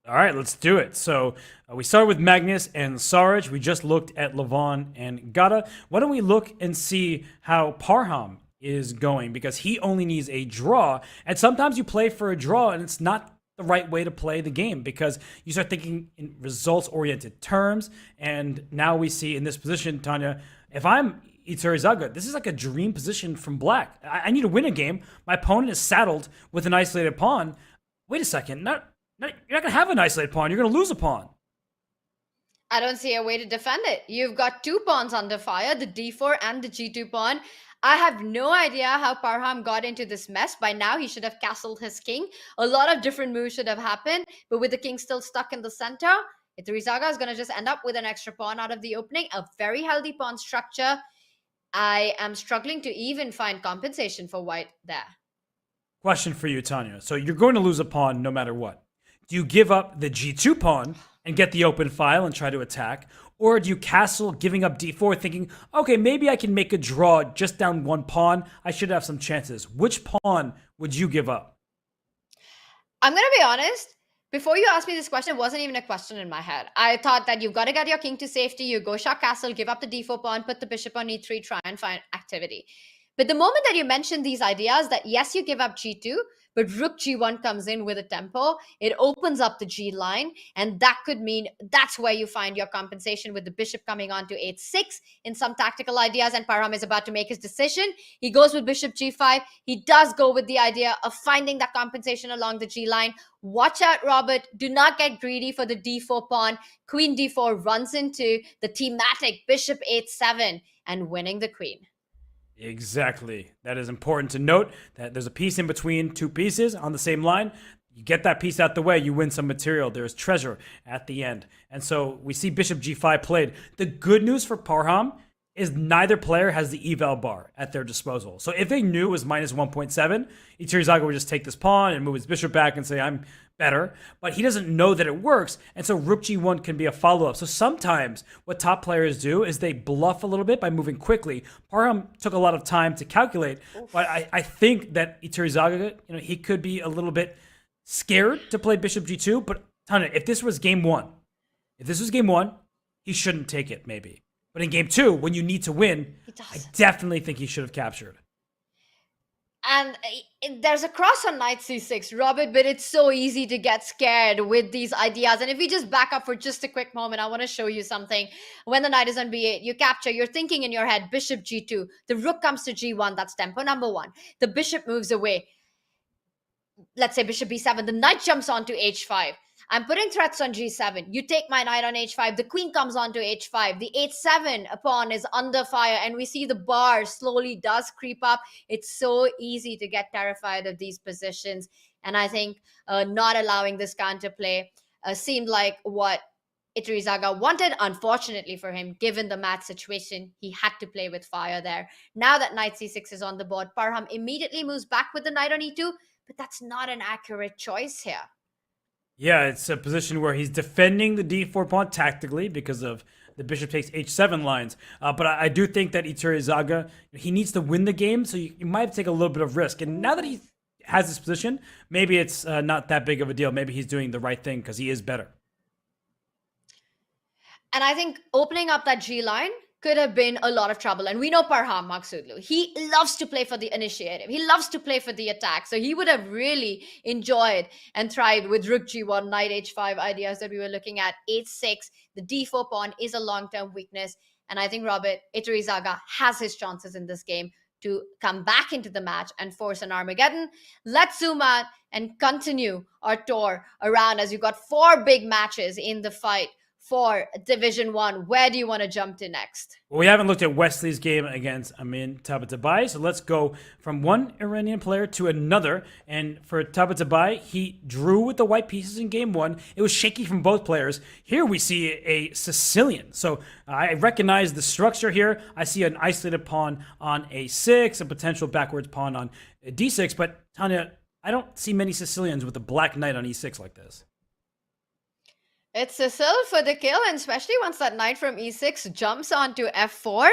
All right, let's do it. So we started with Magnus and Saraj. We just looked at Levon and Gata. Why don't we look and see how Parham is going? Because he only needs a draw. And sometimes you play for a draw and it's not the right way to play the game because you start thinking in results-oriented terms. And now we see in this position, Tanya, if I'm Iturizaga, this is like a dream position from black. I need to win a game. My opponent is saddled with an isolated pawn. Wait a second, you're not going to have an isolated pawn. You're going to lose a pawn. I don't see a way to defend it. You've got two pawns under fire, the d4 and the g2 pawn. I have no idea how Parham got into this mess. By now, he should have castled his king. A lot of different moves should have happened, but with the king still stuck in the center, Iturizaga is going to just end up with an extra pawn out of the opening. A very healthy pawn structure. I am struggling to even find compensation for white there. Question for you, Tanya. So you're going to lose a pawn no matter what. Do you give up the g2 pawn and get the open file and try to attack? Or do you castle, giving up d4, thinking, okay, maybe I can make a draw just down one pawn. I should have some chances. Which pawn would you give up? I'm going to be honest. Before you asked me this question, it wasn't even a question in my head. I thought that you've got to get your king to safety. You go shot castle, give up the d4 pawn, put the bishop on e3, try and find activity. But the moment that you mentioned these ideas that yes, you give up g2, but rook g1 comes in with a tempo, it opens up the g line, and that could mean that's where you find your compensation with the bishop coming on to h6 in some tactical ideas, and Parham is about to make his decision. He goes with bishop g5. He does go with the idea of finding that compensation along the g line. Watch out, Robert. Do not get greedy for the d4 pawn. Queen d4 runs into the thematic bishop h7 and winning the queen. Exactly. That is important to note, that there's a piece in between two pieces on the same line. You get that piece out the way, you win some material. There's treasure at the end. And so we see bishop g5 played. The good news for Parham is neither player has the eval bar at their disposal. So if they knew it was minus 1.7, Ichirizaga would just take this pawn and move his bishop back and say, I'm better. But he doesn't know that it works, and so rook g1 can be a follow-up. So sometimes what top players do is they bluff a little bit by moving quickly. Parham took a lot of time to calculate, but I think that Ichirizaga, he could be a little bit scared to play bishop g2. But Tanya, if this was game one, he shouldn't take it, maybe. But in game two, when you need to win, I definitely think he should have captured. And there's a cross on knight c6, Robert, but it's so easy to get scared with these ideas. And if we just back up for just a quick moment, I want to show you something. When the knight is on b8, you capture, you're thinking in your head, bishop g2. The rook comes to g1, that's tempo number one. The bishop moves away. Let's say bishop b7. The knight jumps onto h5. I'm putting threats on g7. You take my knight on h5. The queen comes onto h5. The h7 pawn is under fire, and we see the bar slowly does creep up. It's so easy to get terrified of these positions. And I think not allowing this counterplay seemed like what Ichirizaga wanted. Unfortunately for him, given the match situation, he had to play with fire there. Now that knight c6 is on the board, Parham immediately moves back with the knight on e2, but that's not an accurate choice here. Yeah, it's a position where he's defending the d4 pawn tactically because of the bishop takes h7 lines. But I do think that Ichirizaga, he needs to win the game, so you might have to take a little bit of risk. And now that he has this position, maybe it's not that big of a deal. Maybe he's doing the right thing because he is better. And I think opening up that G line could have been a lot of trouble. And we know Parham Maghsoodloo. He loves to play for the initiative. He loves to play for the attack. So he would have really enjoyed and thrived with rook g1, knight h5 ideas that we were looking at. h6, the d4 pawn is a long-term weakness. And I think Robert Ichirizaga has his chances in this game to come back into the match and force an Armageddon. Let's zoom out and continue our tour around as you've got 4 big matches in the fight for Division 1. Where do you want to jump to next? Well, we haven't looked at Wesley's game against Amin Tabatabai, so let's go from one Iranian player to another. And for Tabatabai, he drew with the white pieces in game 1. It was shaky from both players. Here we see a Sicilian. So I recognize the structure here. I see an isolated pawn on a6, a potential backwards pawn on d6, but Tanya, I don't see many Sicilians with a black knight on e6 like this. It's Sicil for the kill, and especially once that knight from e6 jumps onto f4.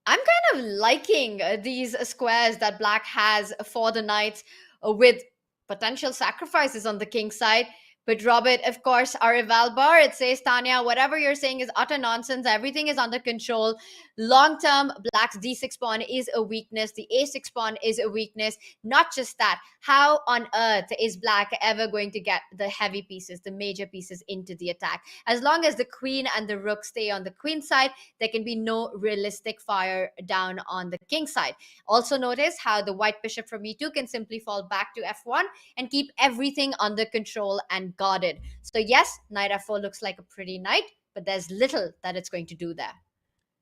I'm kind of liking these squares that black has for the knights with potential sacrifices on the king side. But Robert, of course, our eval bar, it says, Tanya, whatever you're saying is utter nonsense. Everything is under control. Long-term, black's d6 pawn is a weakness. The a6 pawn is a weakness. Not just that. How on earth is black ever going to get the heavy pieces, the major pieces into the attack? As long as the queen and the rook stay on the queen side, there can be no realistic fire down on the king side. Also notice how the white bishop from e2 can simply fall back to f1 and keep everything under control and guarded. So yes, knight f4 looks like a pretty knight, but there's little that it's going to do there.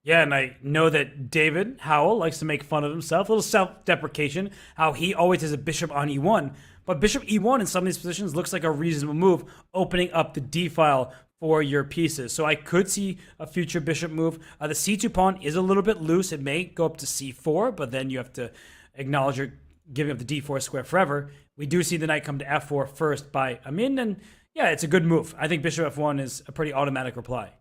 Yeah, and I know that David Howell likes to make fun of himself, a little self-deprecation, how he always has a bishop on e1. But bishop e1 in some of these positions looks like a reasonable move, opening up the d-file for your pieces. So I could see a future bishop move. The c2 pawn is a little bit loose. It may go up to c4, but then you have to acknowledge you're giving up the d4 square forever. We do see the knight come to f4 first by Amin, and yeah, it's a good move. I think bishop f1 is a pretty automatic reply.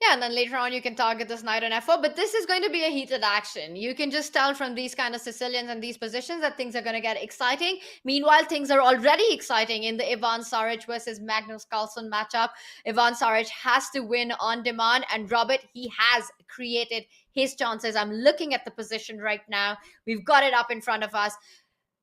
Yeah, and then later on you can target this knight on f4, but this is going to be a heated action. You can just tell from these kind of Sicilians and these positions that things are going to get exciting. Meanwhile, things are already exciting in the Ivan Saric versus Magnus Carlsen matchup. Ivan Saric has to win on demand, and Robert, he has created his chances. I'm looking at the position right now. We've got it up in front of us.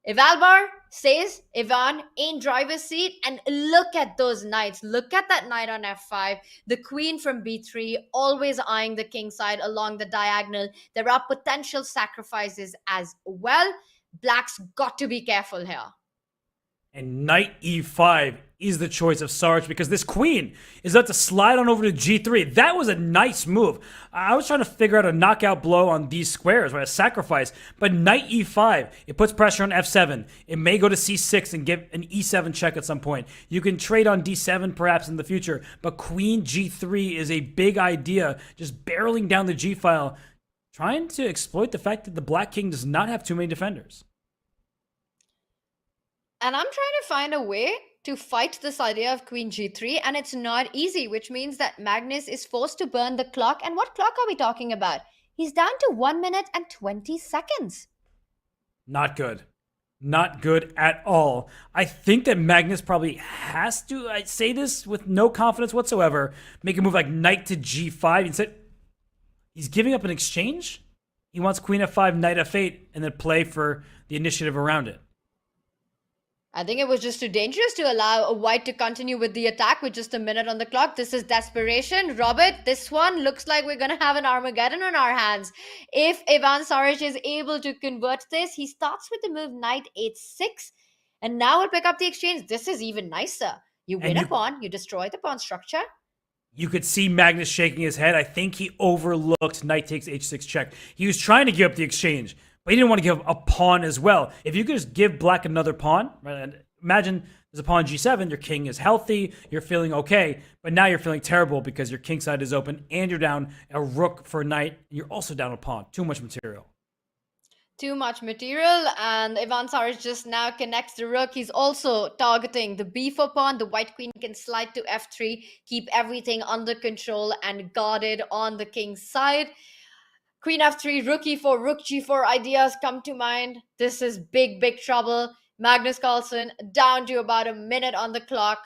Evalbar says Ivan in driver's seat, and look at those knights. Look at that knight on f5. The queen from b3, always eyeing the king side along the diagonal. There are potential sacrifices as well. Black's got to be careful here. And knight e5 is the choice of Sarge because this queen is about to slide on over to g3. That was a nice move. I was trying to figure out a knockout blow on these squares, right? A sacrifice. But knight e5, it puts pressure on f7. It may go to c6 and give an e7 check at some point. You can trade on d7 perhaps in the future. But queen g3 is a big idea, just barreling down the g file, trying to exploit the fact that the black king does not have too many defenders. And I'm trying to find a way to fight this idea of queen g3, and it's not easy, which means that Magnus is forced to burn the clock. And what clock are we talking about? He's down to 1 minute and 20 seconds. Not good. Not good at all. I think that Magnus probably has to, I say this with no confidence whatsoever, make a move like knight to g5. Instead, he's giving up an exchange. He wants queen f5, knight f8, and then play for the initiative around it. I think it was just too dangerous to allow a white to continue with the attack with just a minute on the clock. This is desperation. Robert, this one looks like we're going to have an Armageddon on our hands. If Ivan Saric is able to convert this, he starts with the move knight h6. And now we'll pick up the exchange. This is even nicer. You win a pawn, you destroy the pawn structure. You could see Magnus shaking his head. I think he overlooked knight takes h6 check. He was trying to give up the exchange, but he didn't want to give a pawn as well. If you could just give black another pawn, right? And imagine there's a pawn g7, your king is healthy, you're feeling okay, but now you're feeling terrible because your king side is open and you're down a rook for a knight, and you're also down a pawn. Too much material. Too much material, and Ivan Saric just now connects the rook. He's also targeting the b4 pawn. The white queen can slide to f3, keep everything under control and guarded on the king's side. Queen f3, rook e4, rook g4 ideas come to mind. This is big, big trouble. Magnus Carlsen down to about a minute on the clock.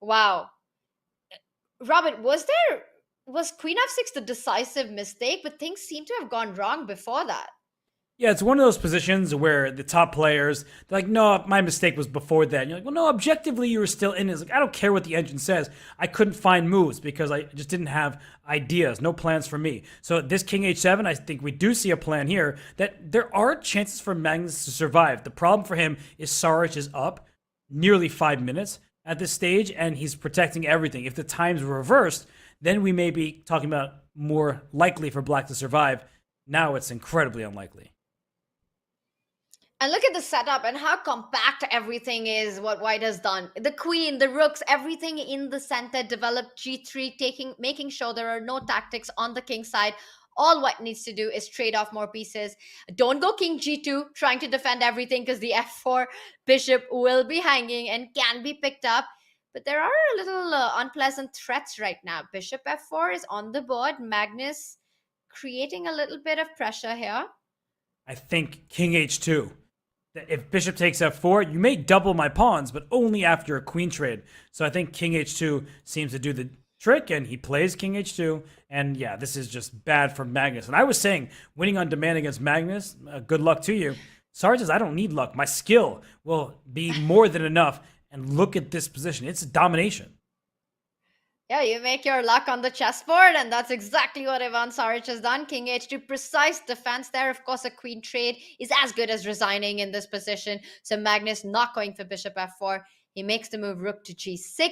Wow. Robert, was queen f6 the decisive mistake? But things seem to have gone wrong before that. Yeah, it's one of those positions where the top players, they're like, no, my mistake was before that. And you're like, well, no, objectively, you were still in it. It's like, I don't care what the engine says. I couldn't find moves because I just didn't have ideas, no plans for me. So this king h7, I think we do see a plan here that there are chances for Magnus to survive. The problem for him is Saric is up nearly 5 minutes at this stage, and he's protecting everything. If the times were reversed, then we may be talking about more likely for black to survive. Now it's incredibly unlikely. And look at the setup and how compact everything is, what white has done. The queen, the rooks, everything in the center, developed g3, making sure there are no tactics on the king side. All white needs to do is trade off more pieces. Don't go king g2, trying to defend everything, because the f4 bishop will be hanging and can be picked up. But there are a little unpleasant threats right now. Bishop f4 is on the board. Magnus creating a little bit of pressure here. I think king h2. If bishop takes f4, you may double my pawns, but only after a queen trade. So I think king h2 seems to do the trick, and he plays king h2. And yeah, this is just bad for Magnus. And I was saying, winning on demand against Magnus, good luck to you. Sarge says, I don't need luck. My skill will be more than enough. And look at this position. It's domination. Yeah, you make your luck on the chessboard, and that's exactly what Ivan Saric has done. King h2, precise defense there. Of course, a queen trade is as good as resigning in this position. So Magnus not going for bishop f4. He makes the move rook to g6.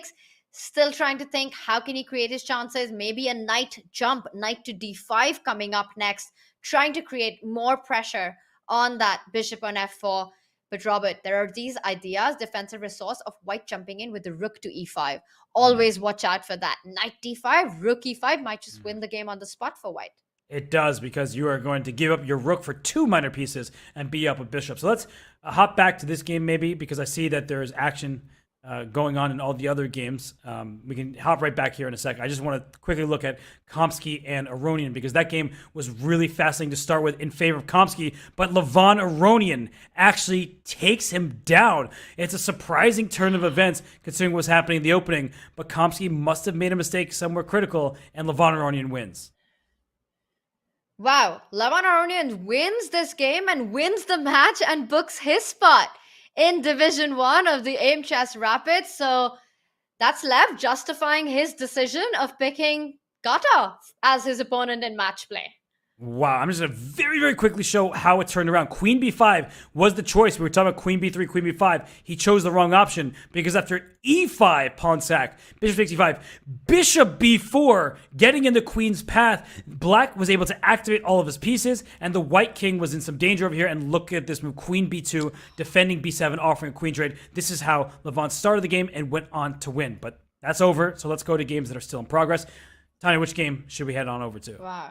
Still trying to think, how can he create his chances? Maybe a knight jump, knight to d5 coming up next. Trying to create more pressure on that bishop on f4. But Robert, there are these ideas, defensive resource of white jumping in with the rook to e5. Always watch out for that. Knight d5, rook e5 might just win the game on the spot for white. It does, because you are going to give up your rook for 2 minor pieces and be up a bishop. So let's hop back to this game maybe, because I see that there's action going on in all the other games. We can hop right back here in a second. I just want to quickly look at Kamsky and Aronian because that game was really fascinating to start with in favor of Kamsky, but Levon Aronian actually takes him down. It's a surprising turn of events considering what's happening in the opening, but Kamsky must have made a mistake somewhere critical, and Levon Aronian wins. Wow, Levon Aronian wins this game and wins the match and books his spot in Division 1 of the Aimchess Rapid. So that's Lev justifying his decision of picking Gata as his opponent in match play. Wow, I'm just going to very, very quickly show how it turned around. Queen b5 was the choice. We were talking about queen b3, queen b5. He chose the wrong option because after e5, pawn sack, bishop takes e5, bishop b4, getting in the queen's path, black was able to activate all of his pieces, and the white king was in some danger over here. And look at this move, queen b2, defending b7, offering a queen trade. This is how Levon started the game and went on to win. But that's over, so let's go to games that are still in progress. Tanya, which game should we head on over to? Wow.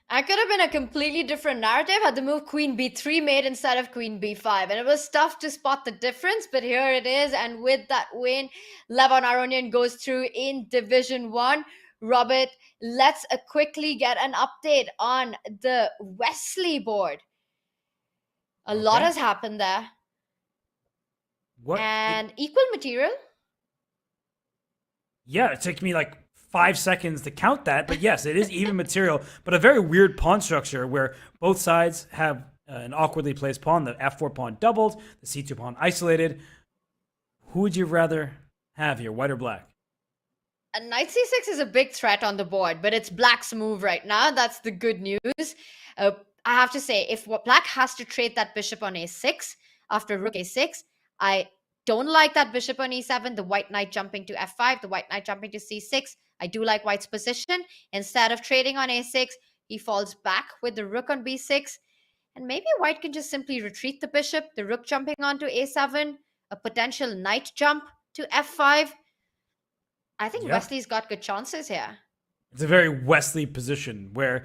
I could have been a completely different narrative had the move queen b3 made instead of queen b5. And it was tough to spot the difference, but here it is. And with that win, Levon Aronian goes through in Division 1. Robert, let's quickly get an update on the Wesley board. A lot has happened there. What? And equal material. Yeah, it took me like 5 seconds to count that, but yes, it is even material, but a very weird pawn structure where both sides have an awkwardly placed pawn. The f4 pawn doubled, the c2 pawn isolated. Who would you rather have here, white or black? A knight c6 is a big threat on the board, but it's black's move right now. That's the good news. I have to say, if black has to trade that bishop on a6 after rook a6, I don't like that bishop on e7, the white knight jumping to f5, the white knight jumping to c6. I do like white's position. Instead of trading on a6, he falls back with the rook on b6. And maybe white can just simply retreat the bishop, the rook jumping onto a7, a potential knight jump to f5. I think Wesley's got good chances here. It's a very Wesley position where,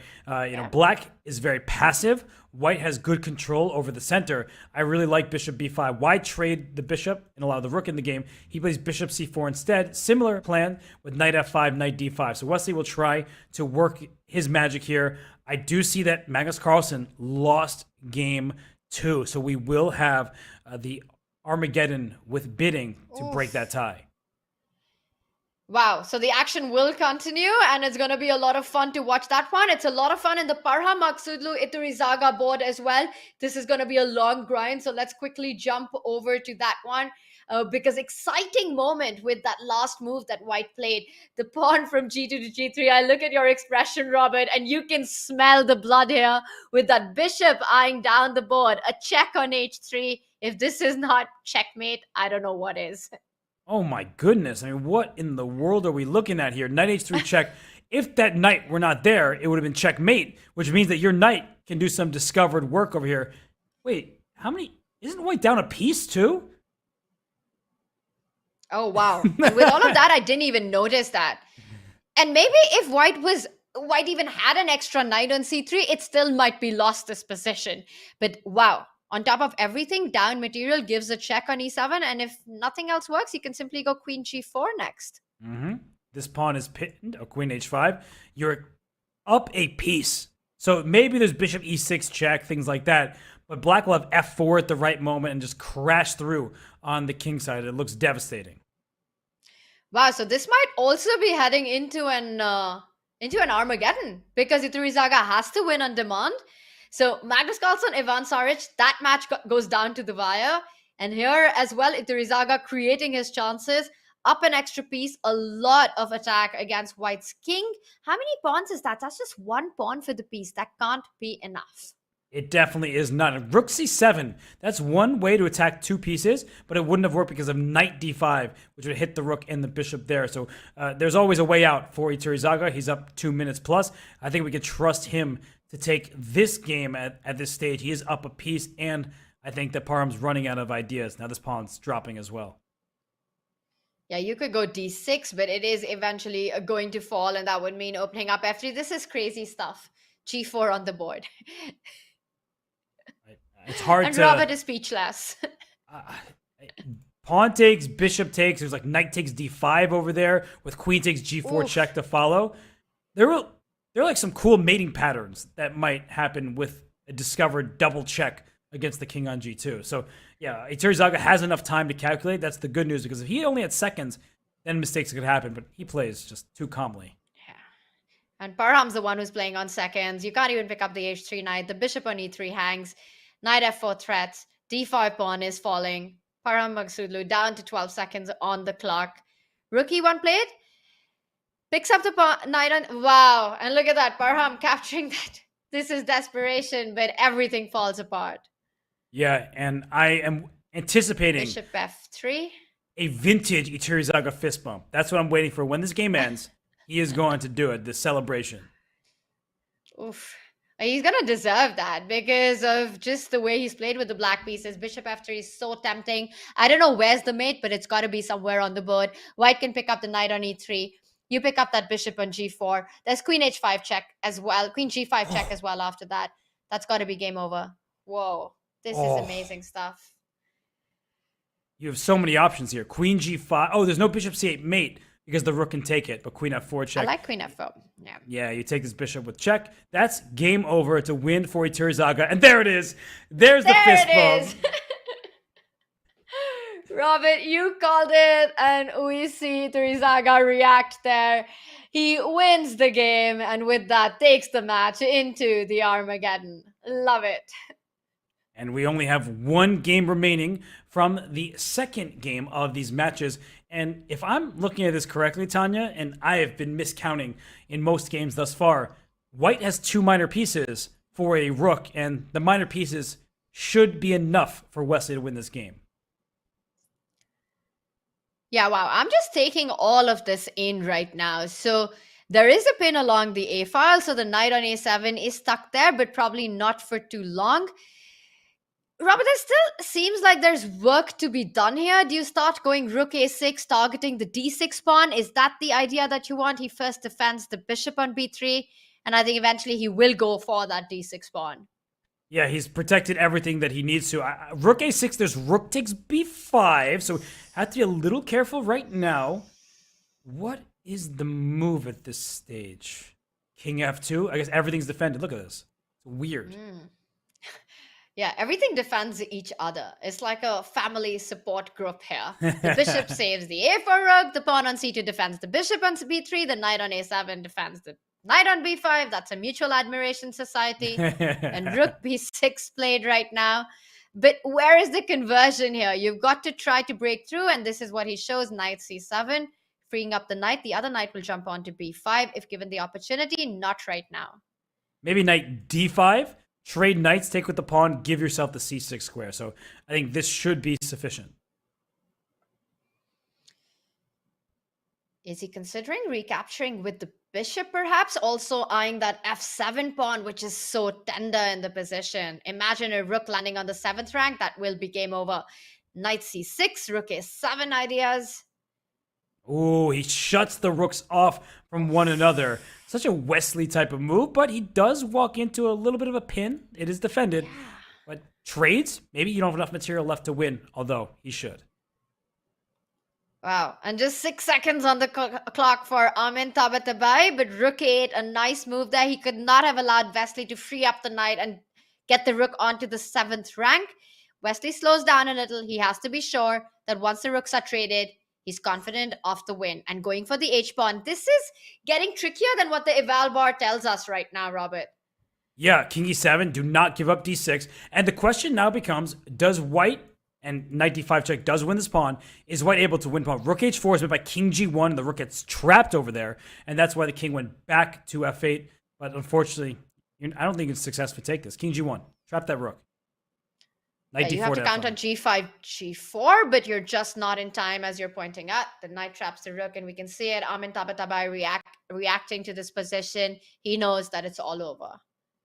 black is very passive. White has good control over the center. I really like bishop b5. Why trade the bishop and allow the rook in the game? He plays bishop c4 instead. Similar plan with knight f5, knight d5. So Wesley will try to work his magic here. I do see that Magnus Carlsen lost game 2. So we will have the Armageddon with bidding to break that tie. Wow, so the action will continue and it's going to be a lot of fun to watch that one. It's a lot of fun in the Parha Maksudlu Iturizaga board as well. This is going to be a long grind, so let's quickly jump over to that one because exciting moment with that last move that white played. The pawn from g2 to g3. I look at your expression, Robert, and you can smell the blood here with that bishop eyeing down the board. A check on h3. If this is not checkmate, I don't know what is. Oh my goodness. I mean, what in the world are we looking at here? Knight h3 check. If that knight were not there, it would have been checkmate, which means that your knight can do some discovered work over here. Wait, how many? Isn't white down a piece too? Oh, wow. And with all of that, I didn't even notice that. And maybe if white even had an extra knight on c3, it still might be lost this position. But wow. On top of everything, down material gives a check on e7, and if nothing else works, you can simply go queen g4 next. This pawn is pinned, queen h5. You're up a piece. So maybe there's bishop e6 check, things like that, but black will have f4 at the right moment and just crash through on the king side. It looks devastating. Wow, so this might also be heading into an Armageddon, because Iturizaga has to win on demand. So Magnus Carlsen, Ivan Saric, that match goes down to the wire. And here as well, Iturizaga creating his chances, up an extra piece, a lot of attack against white's king. How many pawns is that? That's just one pawn for the piece. That can't be enough. It definitely is not. Rook c7, that's one way to attack two pieces, but it wouldn't have worked because of knight d5, which would hit the rook and the bishop there. So there's always a way out for Iturizaga. He's up 2 minutes plus. I think we could trust him to take this game at this stage. He is up a piece, and I think that Parham's running out of ideas. Now this pawn's dropping as well. Yeah, you could go d6, but it is eventually going to fall, and that would mean opening up f3. This is crazy stuff. g4 on the board. It's hard and to... Robert is speechless. pawn takes, bishop takes. There's like knight takes d5 over there with queen takes g4 check to follow. There are like some cool mating patterns that might happen with a discovered double check against the king on g2. So yeah, Iturrizaga has enough time to calculate. That's the good news, because if he only had seconds, then mistakes could happen. But he plays just too calmly. Yeah. And Parham's the one who's playing on seconds. You can't even pick up the h3 knight. The bishop on e3 hangs. Knight f4 threats. d5 pawn is falling. Parham Magsudlu down to 12 seconds on the clock. Rook e1 played. Picks up the knight on... Wow. And look at that. Parham capturing that. This is desperation, but everything falls apart. Yeah, and I am anticipating... Bishop f3. A vintage Iturrizaga fist bump. That's what I'm waiting for. When this game ends, he is going to do it, the celebration. Oof. He's going to deserve that because of just the way he's played with the black pieces. Bishop f3 is so tempting. I don't know where's the mate, but it's got to be somewhere on the board. White can pick up the knight on e3. You pick up that bishop on g4. There's queen h5 check as well. Queen g5 check as well after that. That's got to be game over. Whoa. This is amazing stuff. You have so many options here. Queen g5. Oh, there's no bishop c8 mate because the rook can take it, but queen f4 check. I like queen f4. Yeah. Yeah, you take this bishop with check. That's game over. It's a win for Iturrizaga. And there it is. There's the fist bump. Robert, you called it, and we see Iturrizaga react there. He wins the game, and with that, takes the match into the Armageddon. Love it. And we only have one game remaining from the second game of these matches. And if I'm looking at this correctly, Tanya, and I have been miscounting in most games thus far, White has 2 minor pieces for a rook, and the minor pieces should be enough for Wesley to win this game. Yeah, wow. I'm just taking all of this in right now. So there is a pin along the A file. So the knight on A7 is stuck there, but probably not for too long. Robert, it still seems like there's work to be done here. Do you start going rook A6, targeting the D6 pawn? Is that the idea that you want? He first defends the bishop on B3, and I think eventually he will go for that D6 pawn. Yeah, he's protected everything that he needs to. Rook A6, there's rook takes B5, so have to be a little careful right now. What is the move at this stage? King F2? I guess everything's defended. Look at this. It's weird. Yeah, everything defends each other. It's like a family support group here. The bishop saves the A4 rook. The pawn on C2 defends the bishop on B3. The knight on A7 defends the knight on B5. That's a mutual admiration society. And rook B6 played right now. But where is the conversion here? You've got to try to break through. And this is what he shows. Knight C7, freeing up the knight. The other knight will jump onto B5 if given the opportunity. Not right now. Maybe knight D5. Trade knights, take with the pawn, give yourself the C6 square. So I think this should be sufficient. Is he considering recapturing with the bishop, perhaps? Also eyeing that F7 pawn, which is so tender in the position. Imagine a rook landing on the 7th rank. That will be game over. Knight C6, rook A7 ideas. Ooh, he shuts the rooks off from one another. Such a Wesley type of move, but he does walk into a little bit of a pin. It is defended. Yeah. But trades, maybe you don't have enough material left to win, although he should. Wow, and just 6 seconds on the clock for Armin Tabatabai, but rook A8, a nice move there. He could not have allowed Wesley to free up the knight and get the rook onto the 7th rank. Wesley slows down a little. He has to be sure that once the rooks are traded, he's confident of the win and going for the H-pawn. This is getting trickier than what the eval bar tells us right now, Robert. Yeah, King E7, do not give up D6. And the question now becomes, does White, and Knight D5 check does win this pawn, is White able to win pawn? Rook H4 is made by King G1, and the rook gets trapped over there. And that's why the king went back to F8. But unfortunately, I don't think you can successfully take this. King G1, trap that rook. Yeah, you have to count on G5, G4, but you're just not in time as you're pointing out. The knight traps the rook, and we can see it. Armin Tabatabai reacting to this position. He knows that it's all over.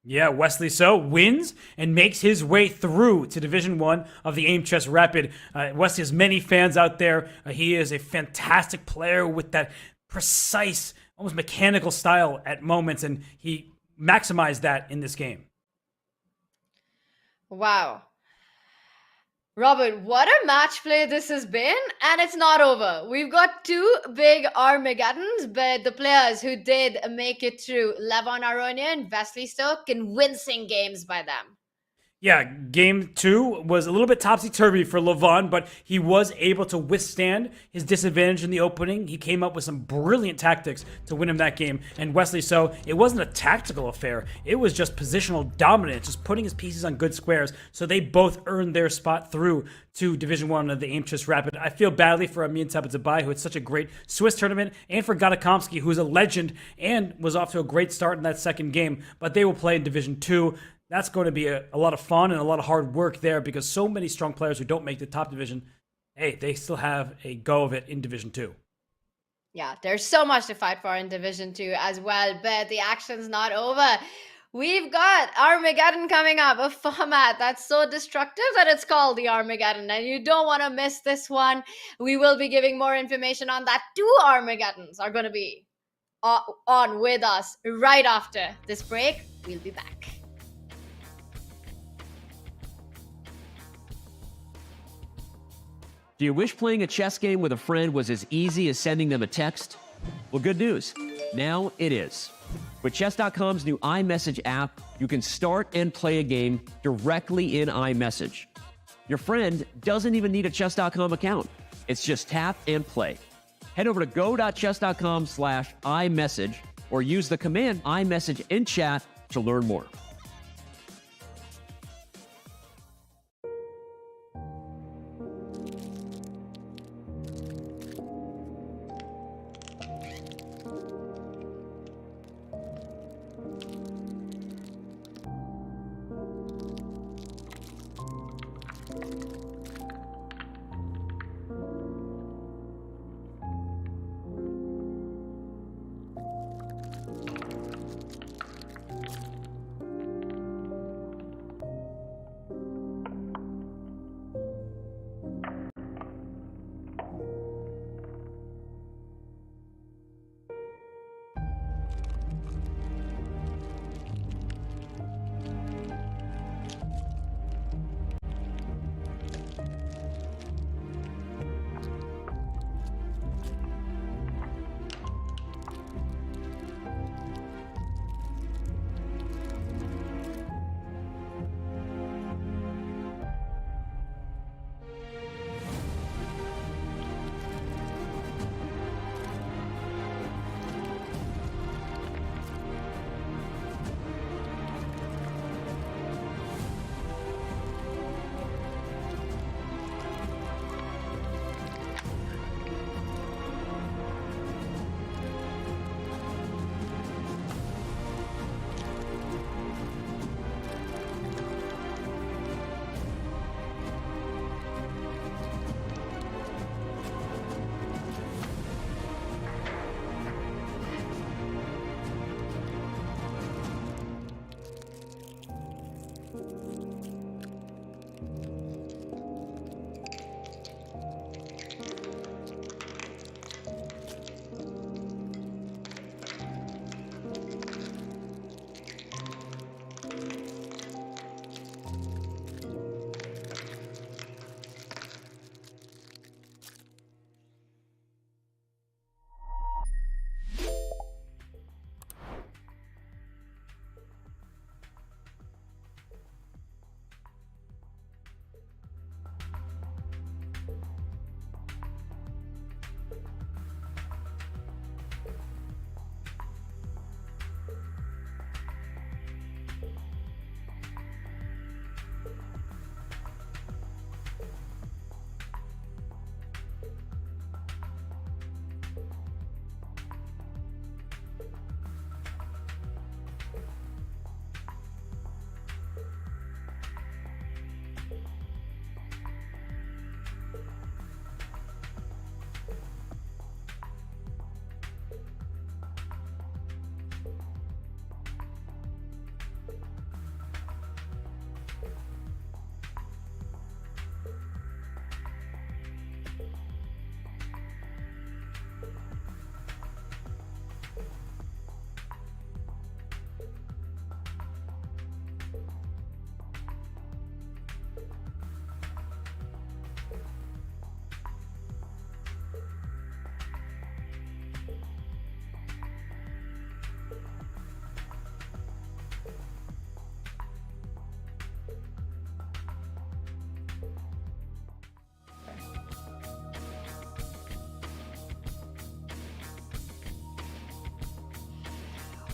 Yeah, Wesley So wins and makes his way through to Division 1 of the Aimchess Rapid. Wesley has many fans out there. He is a fantastic player with that precise, almost mechanical style at moments, and he maximized that in this game. Wow. Robert, what a match play this has been, and it's not over. We've got two big Armageddons, but the players who did make it through, Levon Aronian, Wesley So, convincing games by them. Yeah, game 2 was a little bit topsy-turvy for Levon, but he was able to withstand his disadvantage in the opening. He came up with some brilliant tactics to win him that game. And Wesley So, it wasn't a tactical affair. It was just positional dominance, just putting his pieces on good squares. So they both earned their spot through to Division 1 of the Aimchess Rapid. I feel badly for Amin Tabatabai, who had such a great Swiss tournament, and for Gadakomsky, who's a legend and was off to a great start in that second game. But they will play in Division 2. That's going to be a lot of fun and a lot of hard work there because so many strong players who don't make the top division, hey, they still have a go of it in Division 2. Yeah, there's so much to fight for in Division 2 as well, but the action's not over. We've got Armageddon coming up, a format that's so destructive that it's called the Armageddon, and you don't want to miss this one. We will be giving more information on that. 2 Armageddons are going to be on with us right after this break. We'll be back. Do you wish playing a chess game with a friend was as easy as sending them a text? Well, good news. Now it is. With Chess.com's new iMessage app, you can start and play a game directly in iMessage. Your friend doesn't even need a Chess.com account. It's just tap and play. Head over to go.chess.com/iMessage or use the command iMessage in chat to learn more.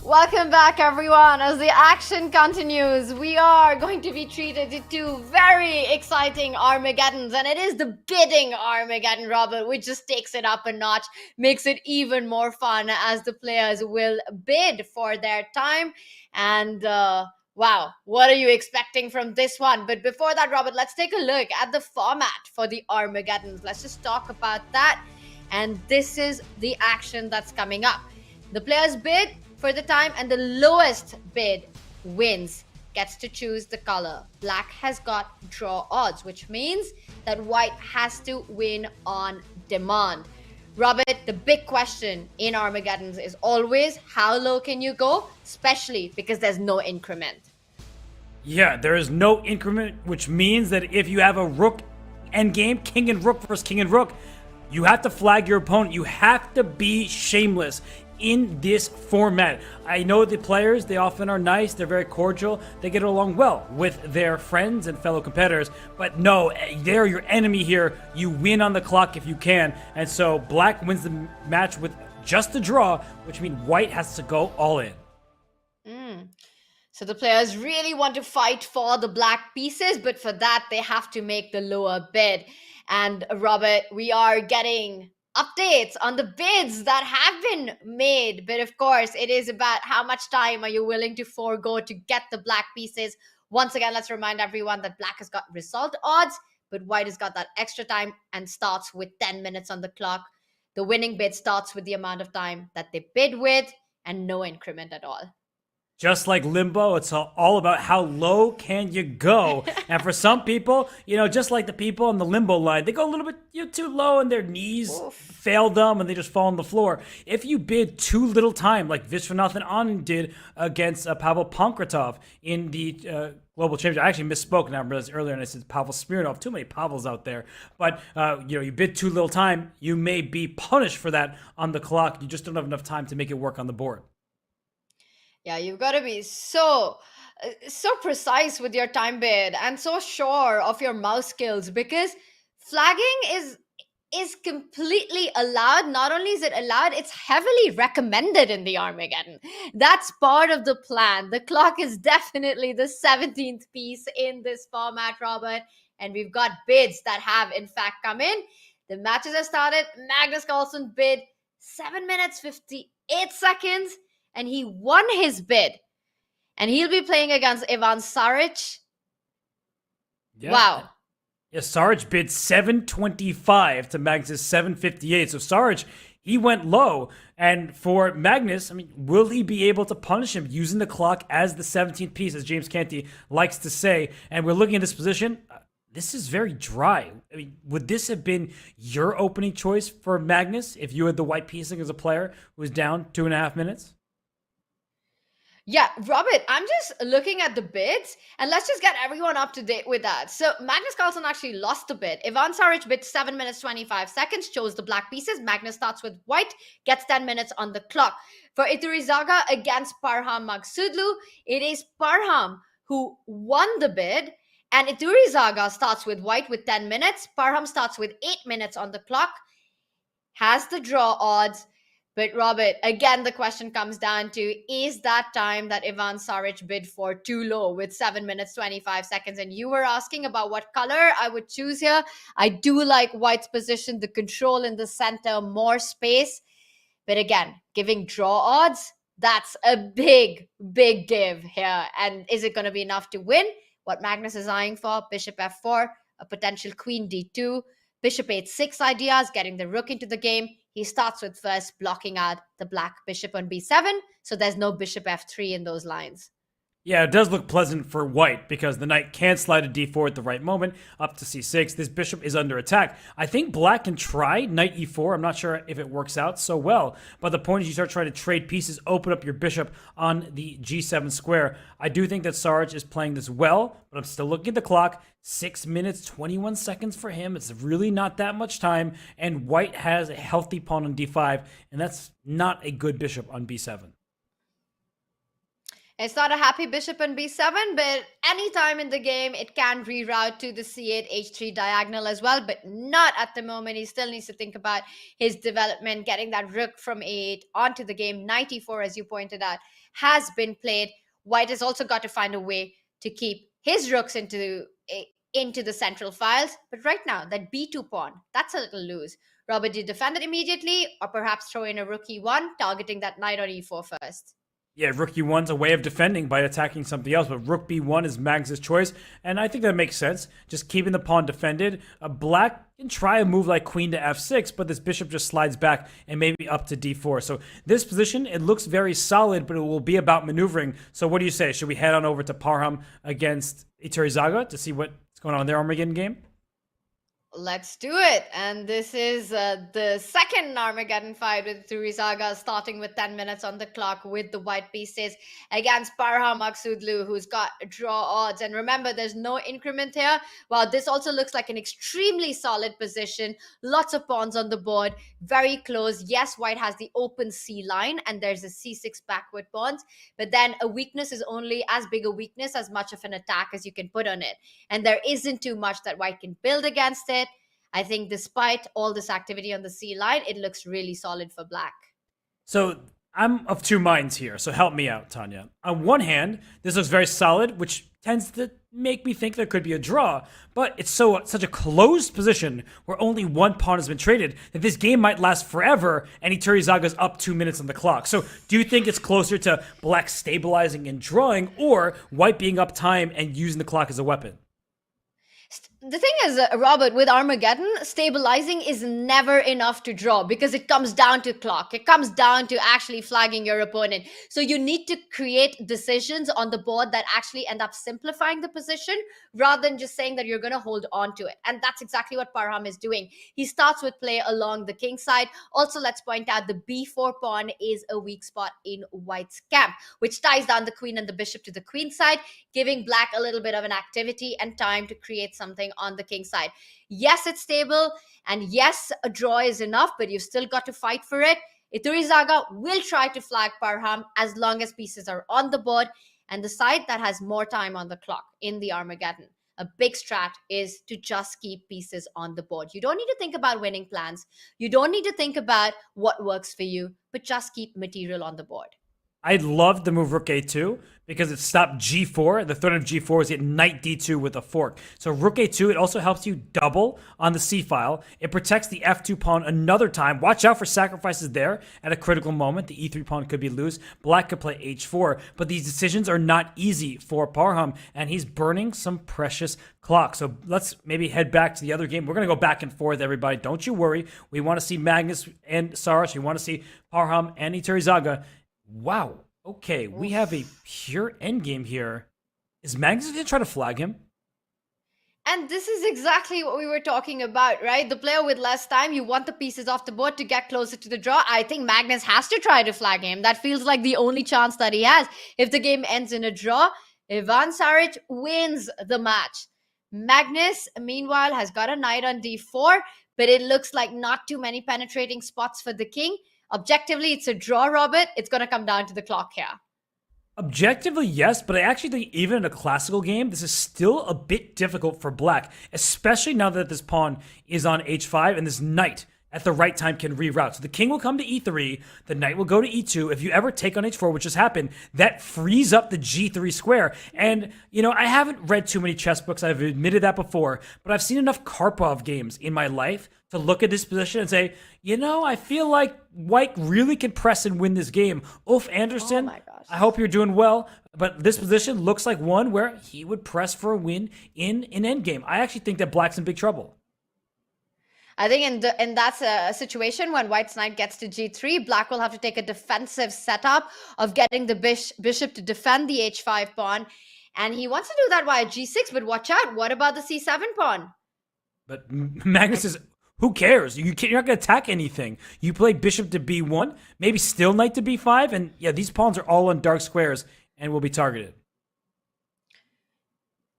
Welcome back, everyone. As the action continues, we are going to be treated to two very exciting Armageddons, and it is the bidding Armageddon, Robert, which just takes it up a notch, makes it even more fun as the players will bid for their time. And wow, what are you expecting from this one? But before that, Robert, let's take a look at the format for the Armageddons. Let's just talk about that. And this is the action that's coming up. The players bid for the time, and the lowest bid wins, gets to choose the color. Black has got draw odds, which means that white has to win on demand. Robert, the big question in Armageddons is always, how low can you go? Especially because there's no increment. Yeah, there is no increment, which means that if you have a rook endgame, king and rook versus king and rook, you have to flag your opponent. You have to be shameless in this format. I know the players, they often are nice, they're very cordial, they get along well with their friends and fellow competitors, but no, they're your enemy here. You win on the clock if you can, and so black wins the match with just a draw, which means white has to go all in. So the players really want to fight for the black pieces, but for that they have to make the lower bid. And Robert, we are getting updates on the bids that have been made, but of course it is about how much time are you willing to forego to get the black pieces. Once again, let's remind everyone that black has got result odds, but white has got that extra time and starts with 10 minutes on the clock. The winning bid starts with the amount of time that they bid with and no increment at all. Just like limbo, it's all about how low can you go. And for some people, just like the people on the limbo line, they go a little bit too low and their knees fail them and they just fall on the floor. If you bid too little time, like Viswanathan Anand did against Pavel Pankratov in the Global Championship. I actually misspoke now, I realized earlier, and I said Pavel Smirnov. Too many Pavels out there. But, you bid too little time, you may be punished for that on the clock. You just don't have enough time to make it work on the board. Yeah, you've got to be so precise with your time bid and so sure of your mouse skills, because flagging is completely allowed. Not only is it allowed, it's heavily recommended in the Armageddon. That's part of the plan. The clock is definitely the 17th piece in this format, Robert, and we've got bids that have in fact come in. The matches have started. Magnus Carlsen bid 7 minutes 58 seconds. And he won his bid. And he'll be playing against Ivan Saric. Yeah. Wow. Yeah, Saric bid 725 to Magnus' 758. So Saric, he went low. And for Magnus, will he be able to punish him using the clock as the 17th piece, as James Canty likes to say? And we're looking at this position. This is very dry. Would this have been your opening choice for Magnus if you had the white piecing as a player who was down 2.5 minutes? Yeah, Robert, I'm just looking at the bids and let's just get everyone up to date with that. So Magnus Carlsen actually lost the bid. Ivan Saric bid 7 minutes 25 seconds, chose the black pieces. Magnus starts with white, gets 10 minutes on the clock. For Iturizaga against Parham Magsudlu, it is Parham who won the bid, and Iturizaga starts with white with 10 minutes. Parham starts with 8 minutes on the clock, has the draw odds. But Robert, again, the question comes down to, is that time that Ivan Saric bid for too low with 7 minutes, 25 seconds? And you were asking about what color I would choose here. I do like white's position, the control in the center, more space. But again, giving draw odds, that's a big, big give here. And is it going to be enough to win? What Magnus is eyeing for, bishop f4, a potential queen d2, bishop h6 ideas, getting the rook into the game. He starts with first blocking out the black bishop on b7, so there's no bishop f3 in those lines. Yeah, it does look pleasant for white because the knight can slide to d4 at the right moment, up to c6. This bishop is under attack. I think black can try knight e4. I'm not sure if it works out so well, but the point is you start trying to trade pieces, open up your bishop on the g7 square. I do think that Saric is playing this well, but I'm still looking at the clock. 6 minutes, 21 seconds for him. It's really not that much time, and white has a healthy pawn on d5, and that's not a good bishop on b7. It's not a happy bishop on b7, but anytime in the game, it can reroute to the c8, h3 diagonal as well, but not at the moment. He still needs to think about his development, getting that rook from a8 onto the game. Knight e4, as you pointed out, has been played. White has also got to find a way to keep his rooks into the central files. But right now, that b2 pawn, that's a little loose. Robert, do you defend it immediately, or perhaps throw in a rook e1, targeting that knight on e4 first? Yeah, rook e1's a way of defending by attacking something else, but rook b1 is Magnus' choice, and I think that makes sense. Just keeping the pawn defended. Black can try a move like queen to f6, but this bishop just slides back and maybe up to d4. So this position, it looks very solid, but it will be about maneuvering. So what do you say? Should we head on over to Parham against Iturrizaga to see what's going on in their Armageddon game? Let's do it. And this is the second Armageddon fight with Iturrizaga, starting with 10 minutes on the clock with the white pieces against Parham Aksooglu, who's got draw odds. And remember, there's no increment here. Wow, this also looks like an extremely solid position. Lots of pawns on the board, very close. Yes, white has the open C line, and there's a C6 backward pawns. But then a weakness is only as big a weakness as much of an attack as you can put on it. And there isn't too much that white can build against it. I think despite all this activity on the C line, it looks really solid for black. So I'm of two minds here, so help me out, Tanya. On one hand, this looks very solid, which tends to make me think there could be a draw, but it's such a closed position where only one pawn has been traded that this game might last forever, and Iturizaga's up 2 minutes on the clock. So do you think it's closer to black stabilizing and drawing, or white being up time and using the clock as a weapon? The thing is, Robert, with Armageddon, stabilizing is never enough to draw because it comes down to clock. It comes down to actually flagging your opponent. So you need to create decisions on the board that actually end up simplifying the position rather than just saying that you're going to hold on to it. And that's exactly what Parham is doing. He starts with play along the king side. Also, let's point out the b4 pawn is a weak spot in white's camp, which ties down the queen and the bishop to the queen side, giving black a little bit of an activity and time to create something on the king side. Yes, it's stable, and yes, a draw is enough, but you've still got to fight for it. Iturizaaga will try to flag Parham as long as pieces are on the board, and the side that has more time on the clock in the Armageddon. A big strat is to just keep pieces on the board. You don't need to think about winning plans. You don't need to think about what works for you, but just keep material on the board. I loved the move rook a2 because it stopped g4. The threat of g4 is get knight d2 with a fork. So rook a2, it also helps you double on the c file. It protects the f2 pawn another time. Watch out for sacrifices there at a critical moment. The e3 pawn could be loose. Black could play h4, but these decisions are not easy for Parham, and he's burning some precious clock. So let's maybe head back to the other game. We're going to go back and forth, everybody. Don't you worry. We want to see Magnus and Saros. We want to see Parham and Iturizaaga. Wow. Okay, we have a pure endgame here. Is Magnus going to try to flag him? And this is exactly what we were talking about, right? The player with less time, you want the pieces off the board to get closer to the draw. I think Magnus has to try to flag him. That feels like the only chance that he has. If the game ends in a draw, Ivan Saric wins the match. Magnus, meanwhile, has got a knight on d4, but it looks like not too many penetrating spots for the king. Objectively, it's a draw, Robert. It's going to come down to the clock here. Objectively, yes, but I actually think even in a classical game, this is still a bit difficult for black, especially now that this pawn is on h5 and this knight at the right time can reroute. So the king will come to e3, the knight will go to e2. If you ever take on h4, which has happened, that frees up the g3 square. And, you know, I haven't read too many chess books, I've admitted that before, but I've seen enough Karpov games in my life to look at this position and say, you know, I feel like white really can press and win this game. Ulf Anderson, I hope you're doing well, but this position looks like one where he would press for a win in an endgame. I actually think that black's in big trouble. I think in that situation, when white's knight gets to g3, black will have to take a defensive setup of getting the bishop to defend the h5 pawn. And he wants to do that via g6, but watch out. What about the c7 pawn? But Magnus is... Who cares? You're not going to attack anything. You play bishop to b1, maybe still knight to b5, and yeah, these pawns are all on dark squares and will be targeted.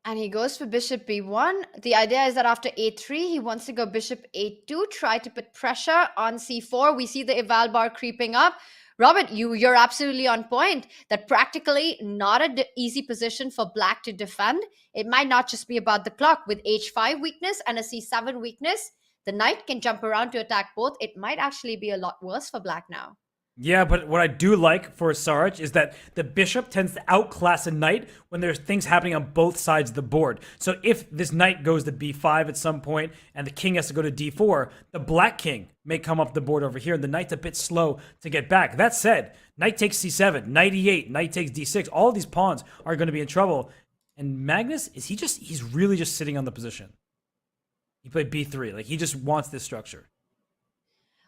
And he goes for bishop b1. The idea is that after a3, he wants to go bishop a2, try to put pressure on c4. We see the eval bar creeping up. Robert, you're absolutely on point that practically not an easy position for black to defend. It might not just be about the clock. With h5 weakness and a c7 weakness, the knight can jump around to attack both. It might actually be a lot worse for black now. Yeah, but what I do like for Sarge is that the bishop tends to outclass a knight when there's things happening on both sides of the board. So if this knight goes to b5 at some point and the king has to go to d4, the black king may come up the board over here and the knight's a bit slow to get back. That said, knight takes c7, knight e8, knight takes d6. All these pawns are going to be in trouble. And Magnus, he's really just sitting on the position. He played b3. Like, he just wants this structure.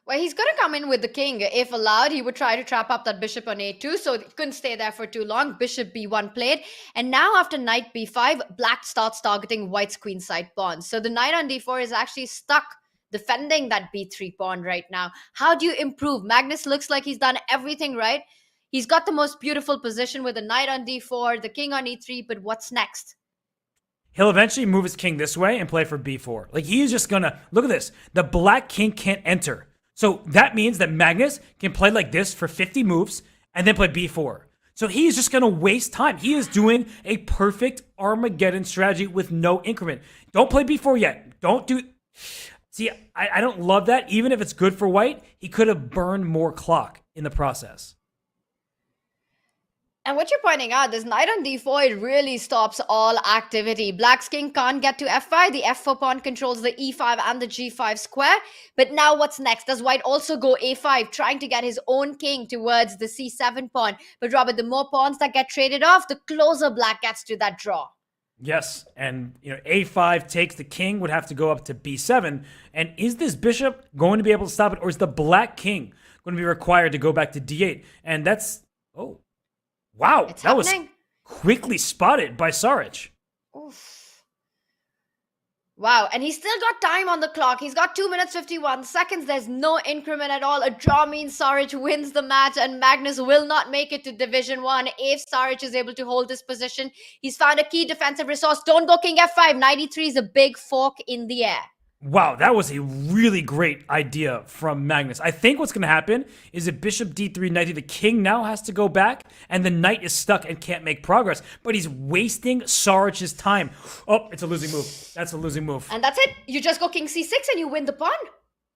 Well, he's going to come in with the king. If allowed, he would try to trap up that bishop on a2, so it couldn't stay there for too long. Bishop b1 played. And now after knight b5, black starts targeting white's queenside pawn. So the knight on d4 is actually stuck defending that b3 pawn right now. How do you improve? Magnus looks like he's done everything right. He's got the most beautiful position with the knight on d4, the king on e3, but what's next? He'll eventually move his king this way and play for b4. Like, he's just going to... Look at this. The black king can't enter. So that means that Magnus can play like this for 50 moves and then play b4. So he's just going to waste time. He is doing a perfect Armageddon strategy with no increment. Don't play b4 yet. Don't do... See, I don't love that. Even if it's good for white, he could have burned more clock in the process. And what you're pointing out, this knight on d4, it really stops all activity. Black's king can't get to f5. The f4 pawn controls the e5 and the g5 square. But now what's next? Does white also go a5, trying to get his own king towards the c7 pawn? But Robert, the more pawns that get traded off, the closer black gets to that draw. Yes, and a5 takes the king, would have to go up to b7. And is this bishop going to be able to stop it? Or is the black king going to be required to go back to d8? And that's... Oh. Wow, it's that happening. Was quickly spotted by Sarich. Oof. Wow, and he's still got time on the clock. He's got 2 minutes 51 seconds. There's no increment at all. A draw means Sarich wins the match and Magnus will not make it to Division 1 if Sarich is able to hold this position. He's found a key defensive resource. Don't go king f5. 93 is a big fork in the air. Wow, that was a really great idea from Magnus. I think what's going to happen is if bishop d3, knight d, the king now has to go back, and the knight is stuck and can't make progress. But he's wasting Sarich's time. Oh, it's a losing move. That's a losing move. And that's it. You just go king c6 and you win the pawn.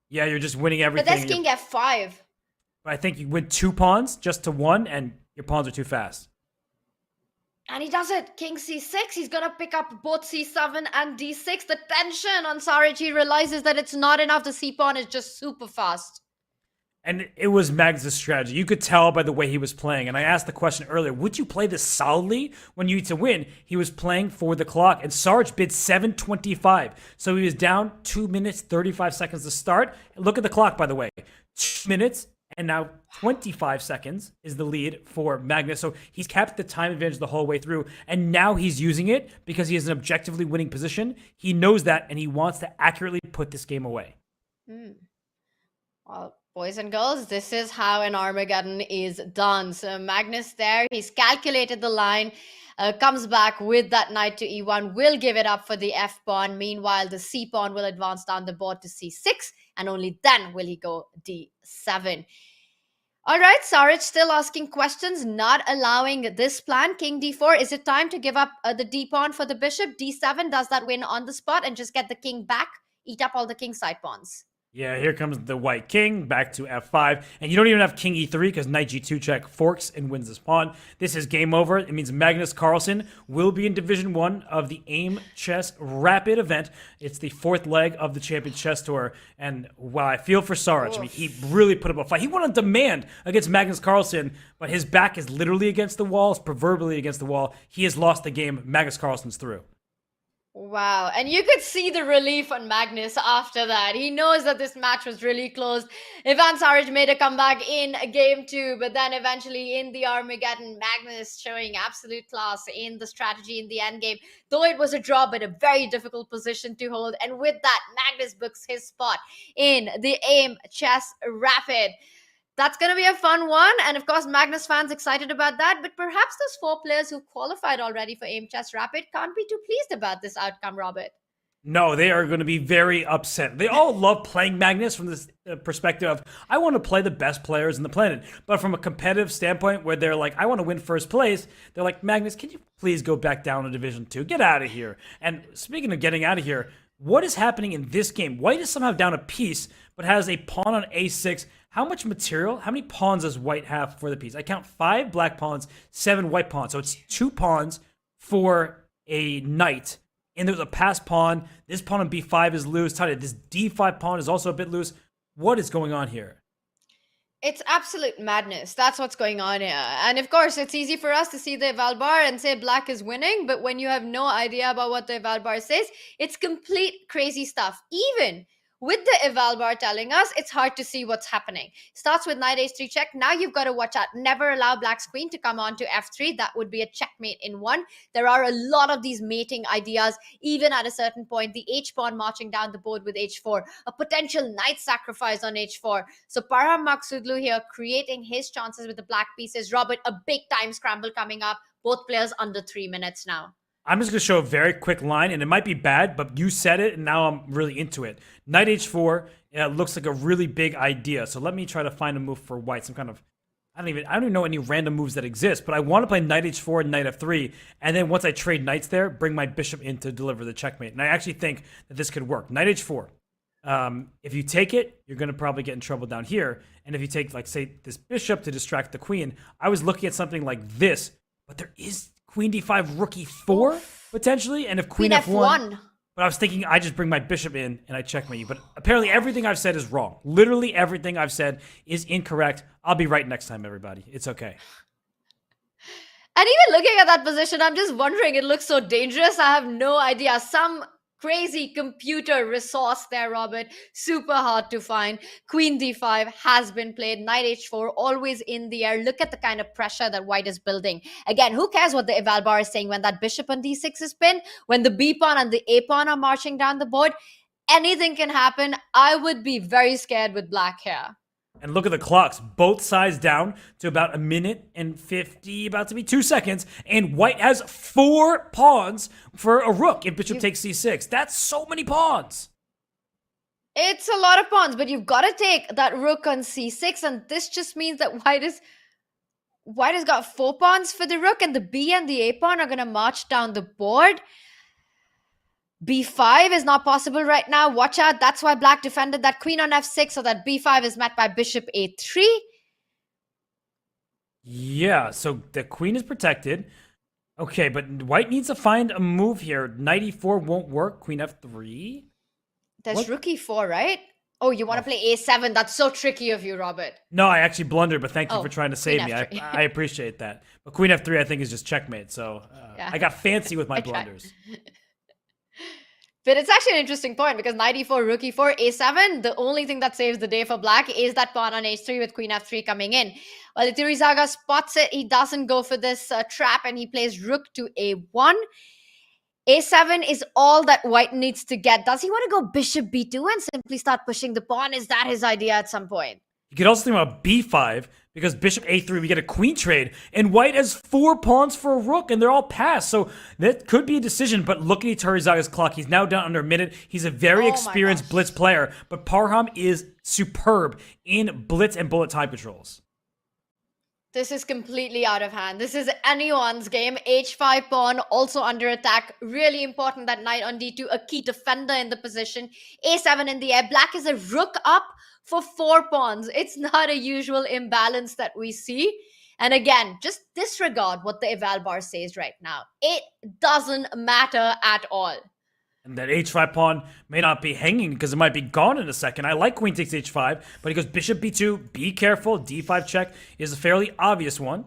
Yeah, you're just winning everything. But that's king f5. I think you win 2 pawns just to 1, and your pawns are too fast. And he does it. King c6. He's going to pick up both c7 and d6. The tension on Sarich. He realizes that it's not enough. The c-pawn is just super fast. And it was Magnus' strategy. You could tell by the way he was playing. And I asked the question earlier, would you play this solidly when you need to win? He was playing for the clock. And Sarich bid 7:25. So he was down 2 minutes, 35 seconds to start. Look at the clock, by the way. 2 minutes. And now 25 seconds is the lead for Magnus. So he's kept the time advantage the whole way through. And now he's using it because he has an objectively winning position. He knows that, and he wants to accurately put this game away. Well, boys and girls, this is how an Armageddon is done. So Magnus there, he's calculated the line, comes back with that knight to e1, will give it up for the f-pawn. Meanwhile, the c-pawn will advance down the board to c6, and only then will he go d7. All right, Sarich still asking questions, not allowing this plan. King d4, is it time to give up the d-pawn for the bishop? d7, does that win on the spot and just get the king back? Eat up all the king side pawns. Yeah, here comes the white king back to f5. And you don't even have king e3 because knight g2 check forks and wins this pawn. This is game over. It means Magnus Carlsen will be in Division 1 of the Aimchess Rapid event. It's the 4th leg of the Champion Chess Tour. And wow, I feel for Sarich. I mean, he really put up a fight. He won on demand against Magnus Carlsen, but his back is literally against the wall. It's proverbially against the wall. He has lost the game. Magnus Carlsen's through. Wow, and you could see the relief on Magnus after that. He knows that this match was really close. Ivan Sarich made a comeback in game 2, but then eventually in the Armageddon, Magnus showing absolute class in the strategy in the endgame. Though it was a draw, but a very difficult position to hold. And with that, Magnus books his spot in the Aimchess Rapid. That's going to be a fun one. And of course, Magnus fans excited about that. But perhaps those 4 players who qualified already for Aimchess Rapid can't be too pleased about this outcome, Robert. No, they are going to be very upset. They all love playing Magnus from this perspective of, I want to play the best players in the planet. But from a competitive standpoint where they're like, I want to win first place, they're like, Magnus, can you please go back down to Division 2? Get out of here. And speaking of getting out of here, what is happening in this game? White is somehow down a piece, but has a pawn on a6. How much material, how many pawns does White have for the piece? I count 5 black pawns, 7 white pawns. So it's 2 pawns for a knight. And there's a passed pawn. This pawn on b5 is loose. This d5 pawn is also a bit loose. What is going on here? It's absolute madness. That's what's going on here. And of course, it's easy for us to see the eval bar and say black is winning. But when you have no idea about what the eval bar says, it's complete crazy stuff. Even with the eval bar telling us, it's hard to see what's happening. Starts with knight h3 check. Now you've got to watch out. Never allow black's queen to come on to f3. That would be a checkmate in 1. There are a lot of these mating ideas. Even at a certain point, the h-pawn marching down the board with h4. A potential knight sacrifice on h4. So Parham Maksudlu here creating his chances with the black pieces. Robert, a big time scramble coming up. Both players under 3 minutes now. I'm just going to show a very quick line, and it might be bad, but you said it, and now I'm really into it. Knight h4 looks like a really big idea. So let me try to find a move for white. Some kind of, I don't even know any random moves that exist, but I want to play knight h4 and knight f3, and then once I trade knights there, bring my bishop in to deliver the checkmate. And I actually think that this could work. Knight h4. If you take it, you're going to probably get in trouble down here. And if you take, like, say, this bishop to distract the queen, I was looking at something like this, but there is queen d5, rook e4, potentially, and if queen f1. But I was thinking I just bring my bishop in and I checkmate you. But apparently everything I've said is wrong. Literally everything I've said is incorrect. I'll be right next time, everybody. It's okay. And even looking at that position, I'm just wondering, it looks so dangerous. I have no idea. Some crazy computer resource there, Robert. Super hard to find. Queen d5 has been played. Knight h4 always in the air. Look at the kind of pressure that white is building. Again, who cares what the eval bar is saying when that bishop on d6 is pinned? When the b pawn and the a pawn are marching down the board? Anything can happen. I would be very scared with black here. And look at the clocks. Both sides down to about 1 minute and 50, about to be 2 seconds. And white has 4 pawns for a rook if bishop takes c6. That's so many pawns. It's a lot of pawns, but you've got to take that rook on c6. And this just means that white has got 4 pawns for the rook, and the b and the a pawn are going to march down the board. b5 is not possible right now. Watch out. That's why black defended that queen on f6, so that b5 is met by bishop a3. Yeah, so the queen is protected. Okay, but white needs to find a move here. Knight e4 won't work. Queen f3. There's rook e4, right? Oh, you want to play a7. That's so tricky of you, Robert. No, I actually blundered, but thank you for trying to save me. I appreciate that. But queen f3, I think, is just checkmate. So I got fancy with my blunders. But it's actually an interesting point because knight e4, rook e4, a7, the only thing that saves the day for black is that pawn on h3 with queen f3 coming in. Well, Iturizaga spots it. He doesn't go for this trap and he plays rook to a1. a7 is all that white needs to get. Does he want to go bishop b2 and simply start pushing the pawn? Is that his idea at some point? You could also think about b5 because bishop a3, we get a queen trade, and white has 4 pawns for a rook, and they're all passed. So that could be a decision, but look at Itarizaga's clock. He's now down under a minute. He's a very experienced blitz player, but Parham is superb in blitz and bullet time controls. This is completely out of hand. This is anyone's game. h5 pawn also under attack. Really important that knight on d2, a key defender in the position. a7 in the air. Black is a rook up for 4 pawns. It's not a usual imbalance that we see. And again, just disregard what the eval bar says right now. It doesn't matter at all. And that h5 pawn may not be hanging because it might be gone in a second. I like queen takes h5, but he goes bishop b2, be careful. d5 check is a fairly obvious one.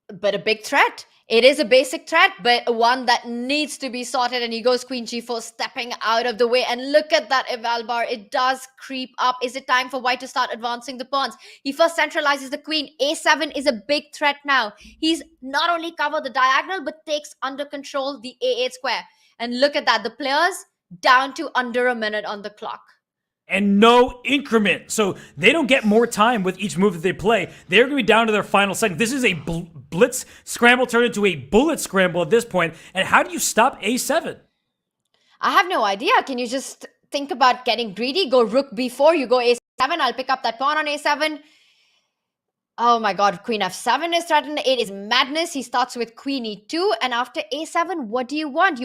But a big threat. It is a basic threat, but one that needs to be sorted. And he goes queen g4, stepping out of the way. And look at that eval bar. It does creep up. Is it time for white to start advancing the pawns? He first centralizes the queen. a7 is a big threat now. He's not only covered the diagonal, but takes under control the a8 square. And look at that. The players down to under a minute on the clock. And no increment. So they don't get more time with each move that they play. They're going to be down to their final second. This is a blitz scramble turned into a bullet scramble at this point. And how do you stop a7? I have no idea. Can you just think about getting greedy? Go rook b4, you go a7, I'll pick up that pawn on a7. Oh my god, queen f7 is threatened. It is madness. He starts with queen e2, and after a7, what do you want?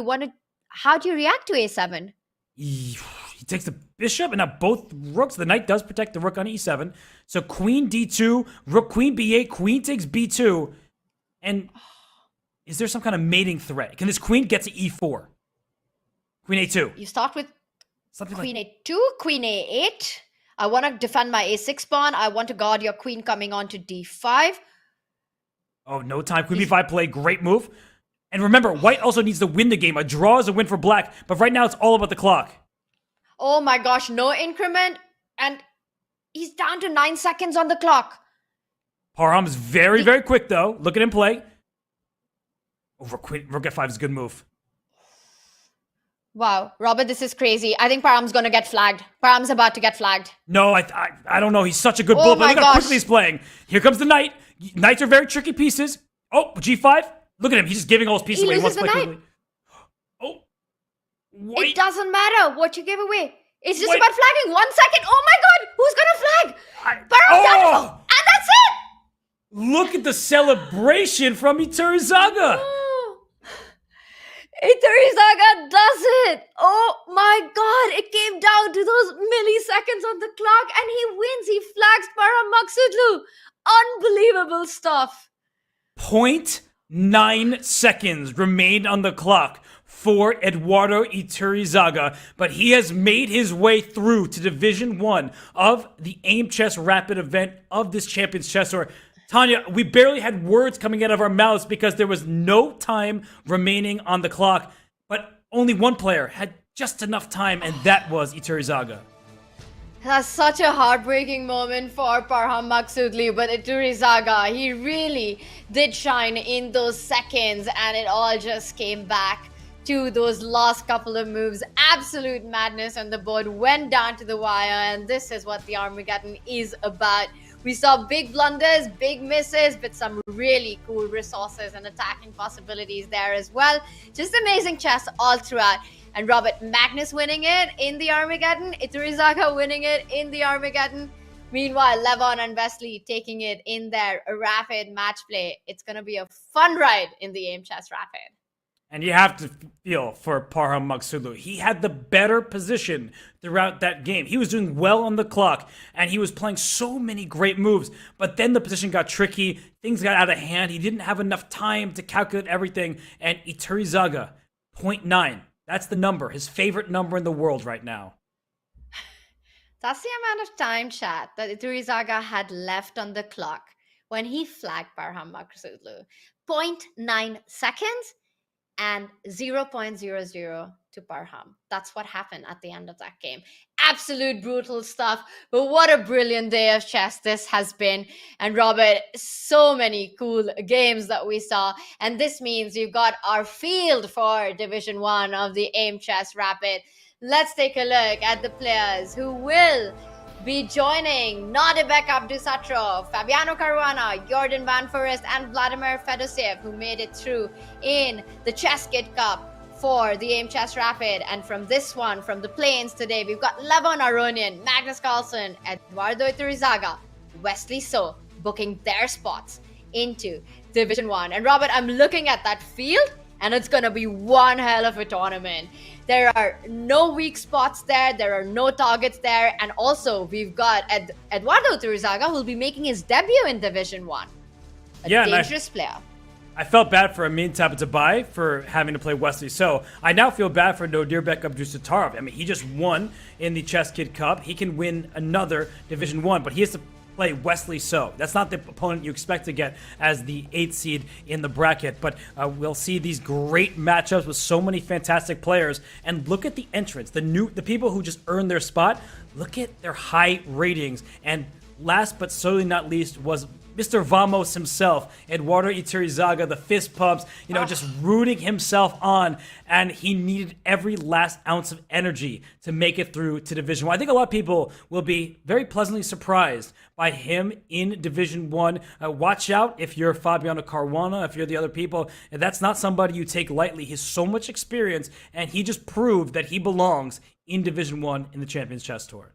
How do you react to a7? He takes the bishop and now both rooks. The knight does protect the rook on e7. So queen d2, rook queen b8, queen takes b2. And is there some kind of mating threat? Can this queen get to e4? Queen a2. You start with something queen like a2, queen a8. I want to defend my a6 pawn. I want to guard your queen coming on to d5. Oh, no time. Queen b5 play. Great move. And remember, white also needs to win the game. A draw is a win for black. But right now, it's all about the clock. Oh my gosh, no increment. And he's down to 9 seconds on the clock. Parham's very, very quick, though. Look at him play. Oh, rook f5 is a good move. Wow, Robert, this is crazy. I think Parham's going to get flagged. Parham's about to get flagged. No, I don't know. He's such a good bull, but look how quickly he's playing. Here comes the knight. Knights are very tricky pieces. Oh, g5. Look at him. He's just giving all his pieces away. He loses the knight. Oh, white. It doesn't matter what you give away. It's just about flagging. 1 second. Oh my god, who's going to flag? Parham's done it. And that's it. Look at the celebration from Iturrizaga. Iturrizaga does it! Oh my god, it came down to those milliseconds on the clock and he wins. He flags Parham Maghsoodloo. Unbelievable stuff. 0.9 seconds remained on the clock for Eduardo Iturrizaga, but he has made his way through to Division 1 of the Aimchess Rapid event of this Champions Chess Tour. Tanya, we barely had words coming out of our mouths because there was no time remaining on the clock. But only one player had just enough time, and that was Iturrizaga. That's such a heartbreaking moment for Parham Maghsoodloo, but Iturrizaga, he really did shine in those seconds, and it all just came back to those last couple of moves. Absolute madness on the board, went down to the wire, and this is what the Armageddon is about. We saw big blunders, big misses, but some really cool resources and attacking possibilities there as well. Just amazing chess all throughout. And Robert, Magnus winning it in the Armageddon, Iturrizaga winning it in the Armageddon. Meanwhile, Levon and Wesley taking it in their rapid match play. It's going to be a fun ride in the Aimchess Rapid. And you have to feel for Parham Maghsoodloo. He had the better position throughout that game. He was doing well on the clock, and he was playing so many great moves. But then the position got tricky. Things got out of hand. He didn't have enough time to calculate everything. And Iturrizaga, 0.9. That's the number, his favorite number in the world right now. That's the amount of time, chat, that Iturrizaga had left on the clock when he flagged Parham Maghsoodloo. 0.9 seconds. And 0.00 to Parham. That's what happened at the end of that game. Absolute brutal stuff, but what a brilliant day of chess this has been. And Robert, so many cool games that we saw. And this means you've got our field for Division 1 of the Aimchess Rapid. Let's take a look at the players who will be joining Nodirbek Abdusattorov, Fabiano Caruana, Jorden van Foreest, and Vladimir Fedoseev, who made it through in the Chess Kid Cup for the Aimchess Rapid. And from this one, from the plains today, we've got Levon Aronian, Magnus Carlsen, Eduardo Iturrizaga, Wesley So booking their spots into Division 1. And Robert, I'm looking at that field, and it's going to be one hell of a tournament. There are no weak spots there. There are no targets there. And also, we've got Eduardo Iturrizaga, who will be making his debut in Division 1. A dangerous player. I felt bad for Amin Tabatabai for having to play Wesley So. I now feel bad for Nodirbek Abdusattorov. I mean, he just won in the Chess Kid Cup. He can win another Division 1, but he has to play Wesley So. That's not the opponent you expect to get as the 8th seed in the bracket, but we'll see these great matchups with so many fantastic players. And look at the entrants, the people who just earned their spot. Look at their high ratings. And last but certainly not least was Mr. Vamos himself, Eduardo Iturrizaga, the fist pumps, just rooting himself on, and he needed every last ounce of energy to make it through to Division 1. I think a lot of people will be very pleasantly surprised by him in Division 1. Watch out if you're Fabiano Caruana, if you're the other people. That's not somebody you take lightly. He has so much experience, and he just proved that he belongs in Division 1 in the Champions Chess Tour.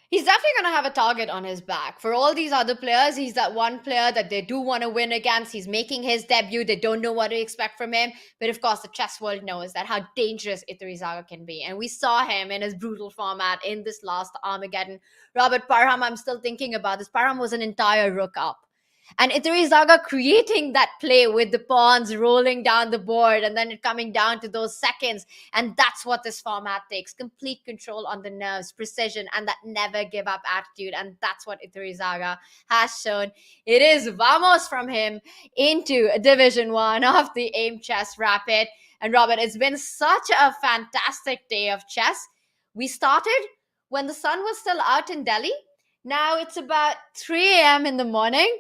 He's definitely going to have a target on his back. For all these other players, he's that one player that they do want to win against. He's making his debut. They don't know what to expect from him. But of course, the chess world knows that how dangerous Iturrizaga can be. And we saw him in his brutal format in this last Armageddon. Robert Parham, I'm still thinking about this. Parham was an entire rook up. And Iturrizaga creating that play with the pawns rolling down the board and then it coming down to those seconds. And that's what this format takes. Complete control on the nerves, precision, and that never give up attitude. And that's what Iturrizaga has shown. It is vamos from him into Division 1 of the Aimchess Rapid. And Robert, it's been such a fantastic day of chess. We started when the sun was still out in Delhi. Now it's about 3 a.m. in the morning.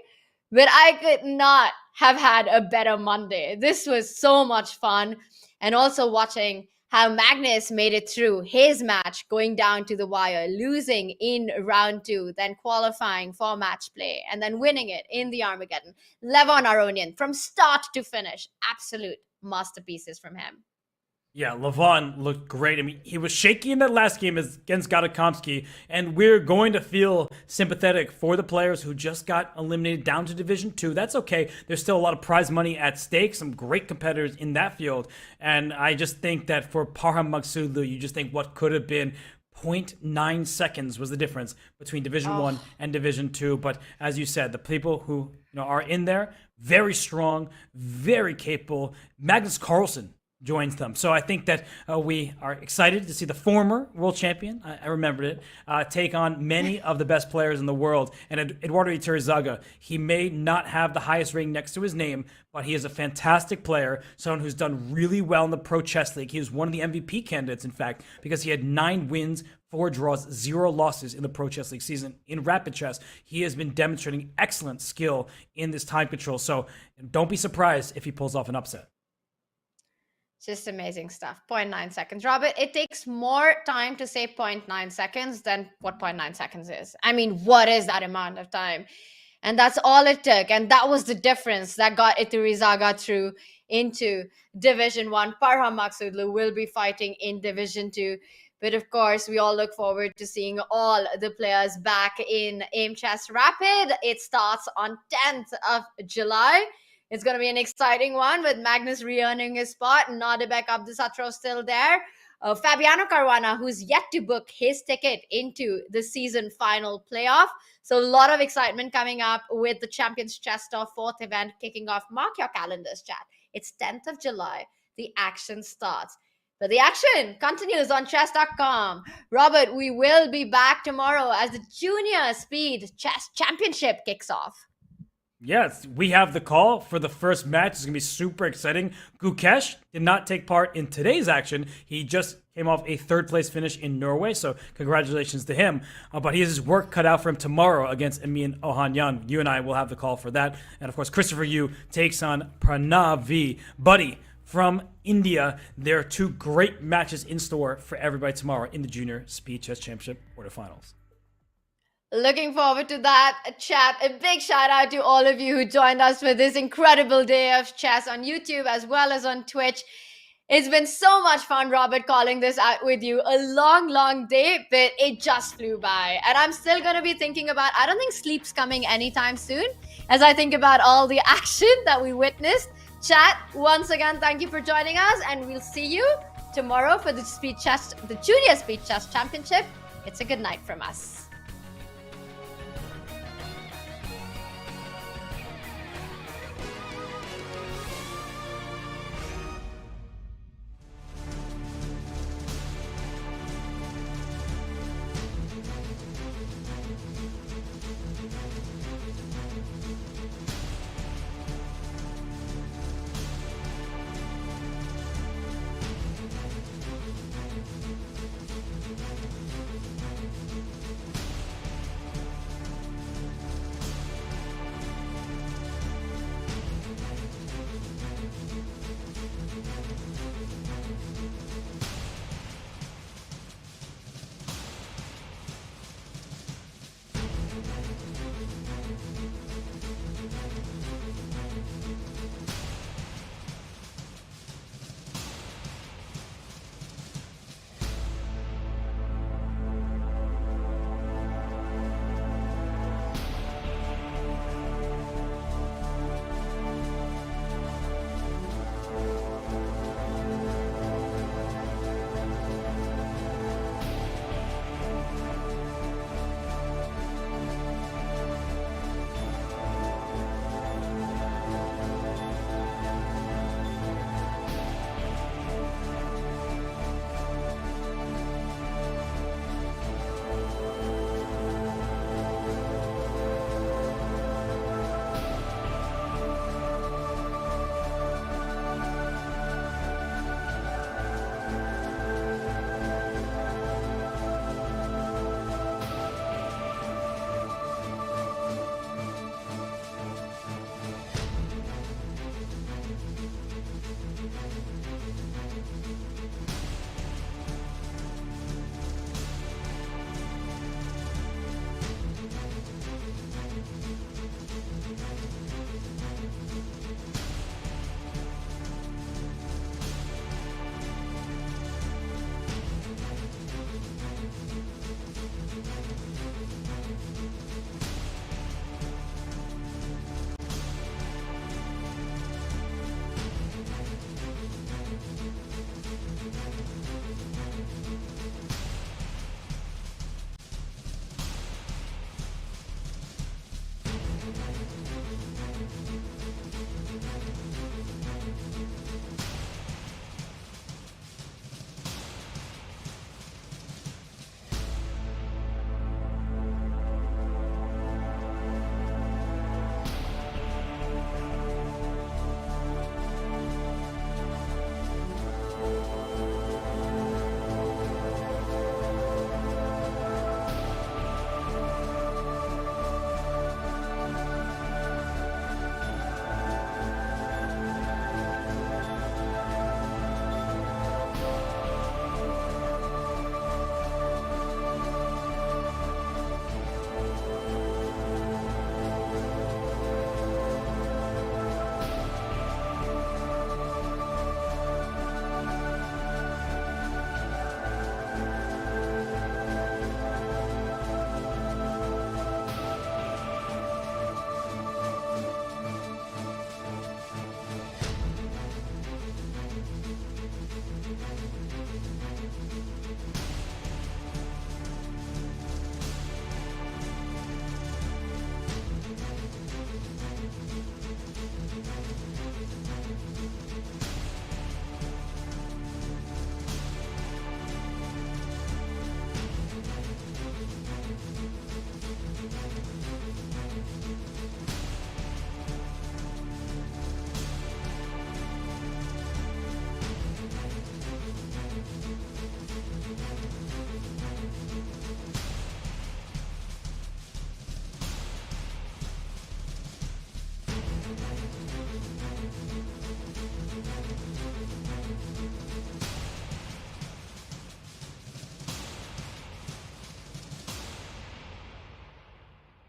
But I could not have had a better Monday. This was so much fun. And also watching how Magnus made it through his match, going down to the wire, losing in round 2, then qualifying for match play, and then winning it in the Armageddon. Levon Aronian, from start to finish, absolute masterpieces from him. Yeah, Levon looked great. I mean, he was shaky in that last game against Gadakomsky, and we're going to feel sympathetic for the players who just got eliminated down to Division 2. That's okay. There's still a lot of prize money at stake, some great competitors in that field, and I just think that for Parham Maghsoodloo, you just think what could have been 0.9 seconds was the difference between Division 1 and Division 2. But as you said, the people who are in there, very strong, very capable. Magnus Carlsen joins them. So I think that we are excited to see the former world champion, I remembered it, take on many of the best players in the world. And Eduardo Iturrizaga, he may not have the highest ring next to his name, but he is a fantastic player, someone who's done really well in the Pro Chess League. He was one of the MVP candidates, in fact, because he had 9 wins, 4 draws, 0 losses in the Pro Chess League season. In Rapid Chess, he has been demonstrating excellent skill in this time control. So don't be surprised if he pulls off an upset. Just amazing stuff. 0.9 seconds. Robert, it takes more time to say 0.9 seconds than what 0.9 seconds is. I mean, what is that amount of time? And that's all it took. And that was the difference that got Iturrizaga through into Division 1. Parham Maghsoodloo will be fighting in Division 2. But of course, we all look forward to seeing all the players back in Aimchess Rapid. It starts on 10th of July. It's going to be an exciting one with Magnus re-earning his spot. Nodirbek Abdusattorov still there. Fabiano Caruana, who's yet to book his ticket into the season final playoff. So a lot of excitement coming up with the Champions Chess Tour 4th event kicking off. Mark your calendars, chat. It's 10th of July. The action starts. But the action continues on Chess.com. Robert, we will be back tomorrow as the Junior Speed Chess Championship kicks off. Yes, we have the call for the first match. It's going to be super exciting. Gukesh did not take part in today's action. He just came off a 3rd place finish in Norway, so congratulations to him. But he has his work cut out for him tomorrow against Emin Ohanyan. You and I will have the call for that. And of course, Christopher Yu takes on Pranav Buddy from India. There are 2 great matches in store for everybody tomorrow in the Junior Speed Chess Championship quarterfinals. Looking forward to that, chat. A big shout out to all of you who joined us for this incredible day of chess on YouTube as well as on Twitch. It's been so much fun, Robert, calling this out with you. A long, long day, but it just flew by. And I'm still going to be thinking about, I don't think sleep's coming anytime soon, as I think about all the action that we witnessed. Chat, once again, thank you for joining us, and we'll see you tomorrow for the Junior Speed Chess Championship. It's a good night from us.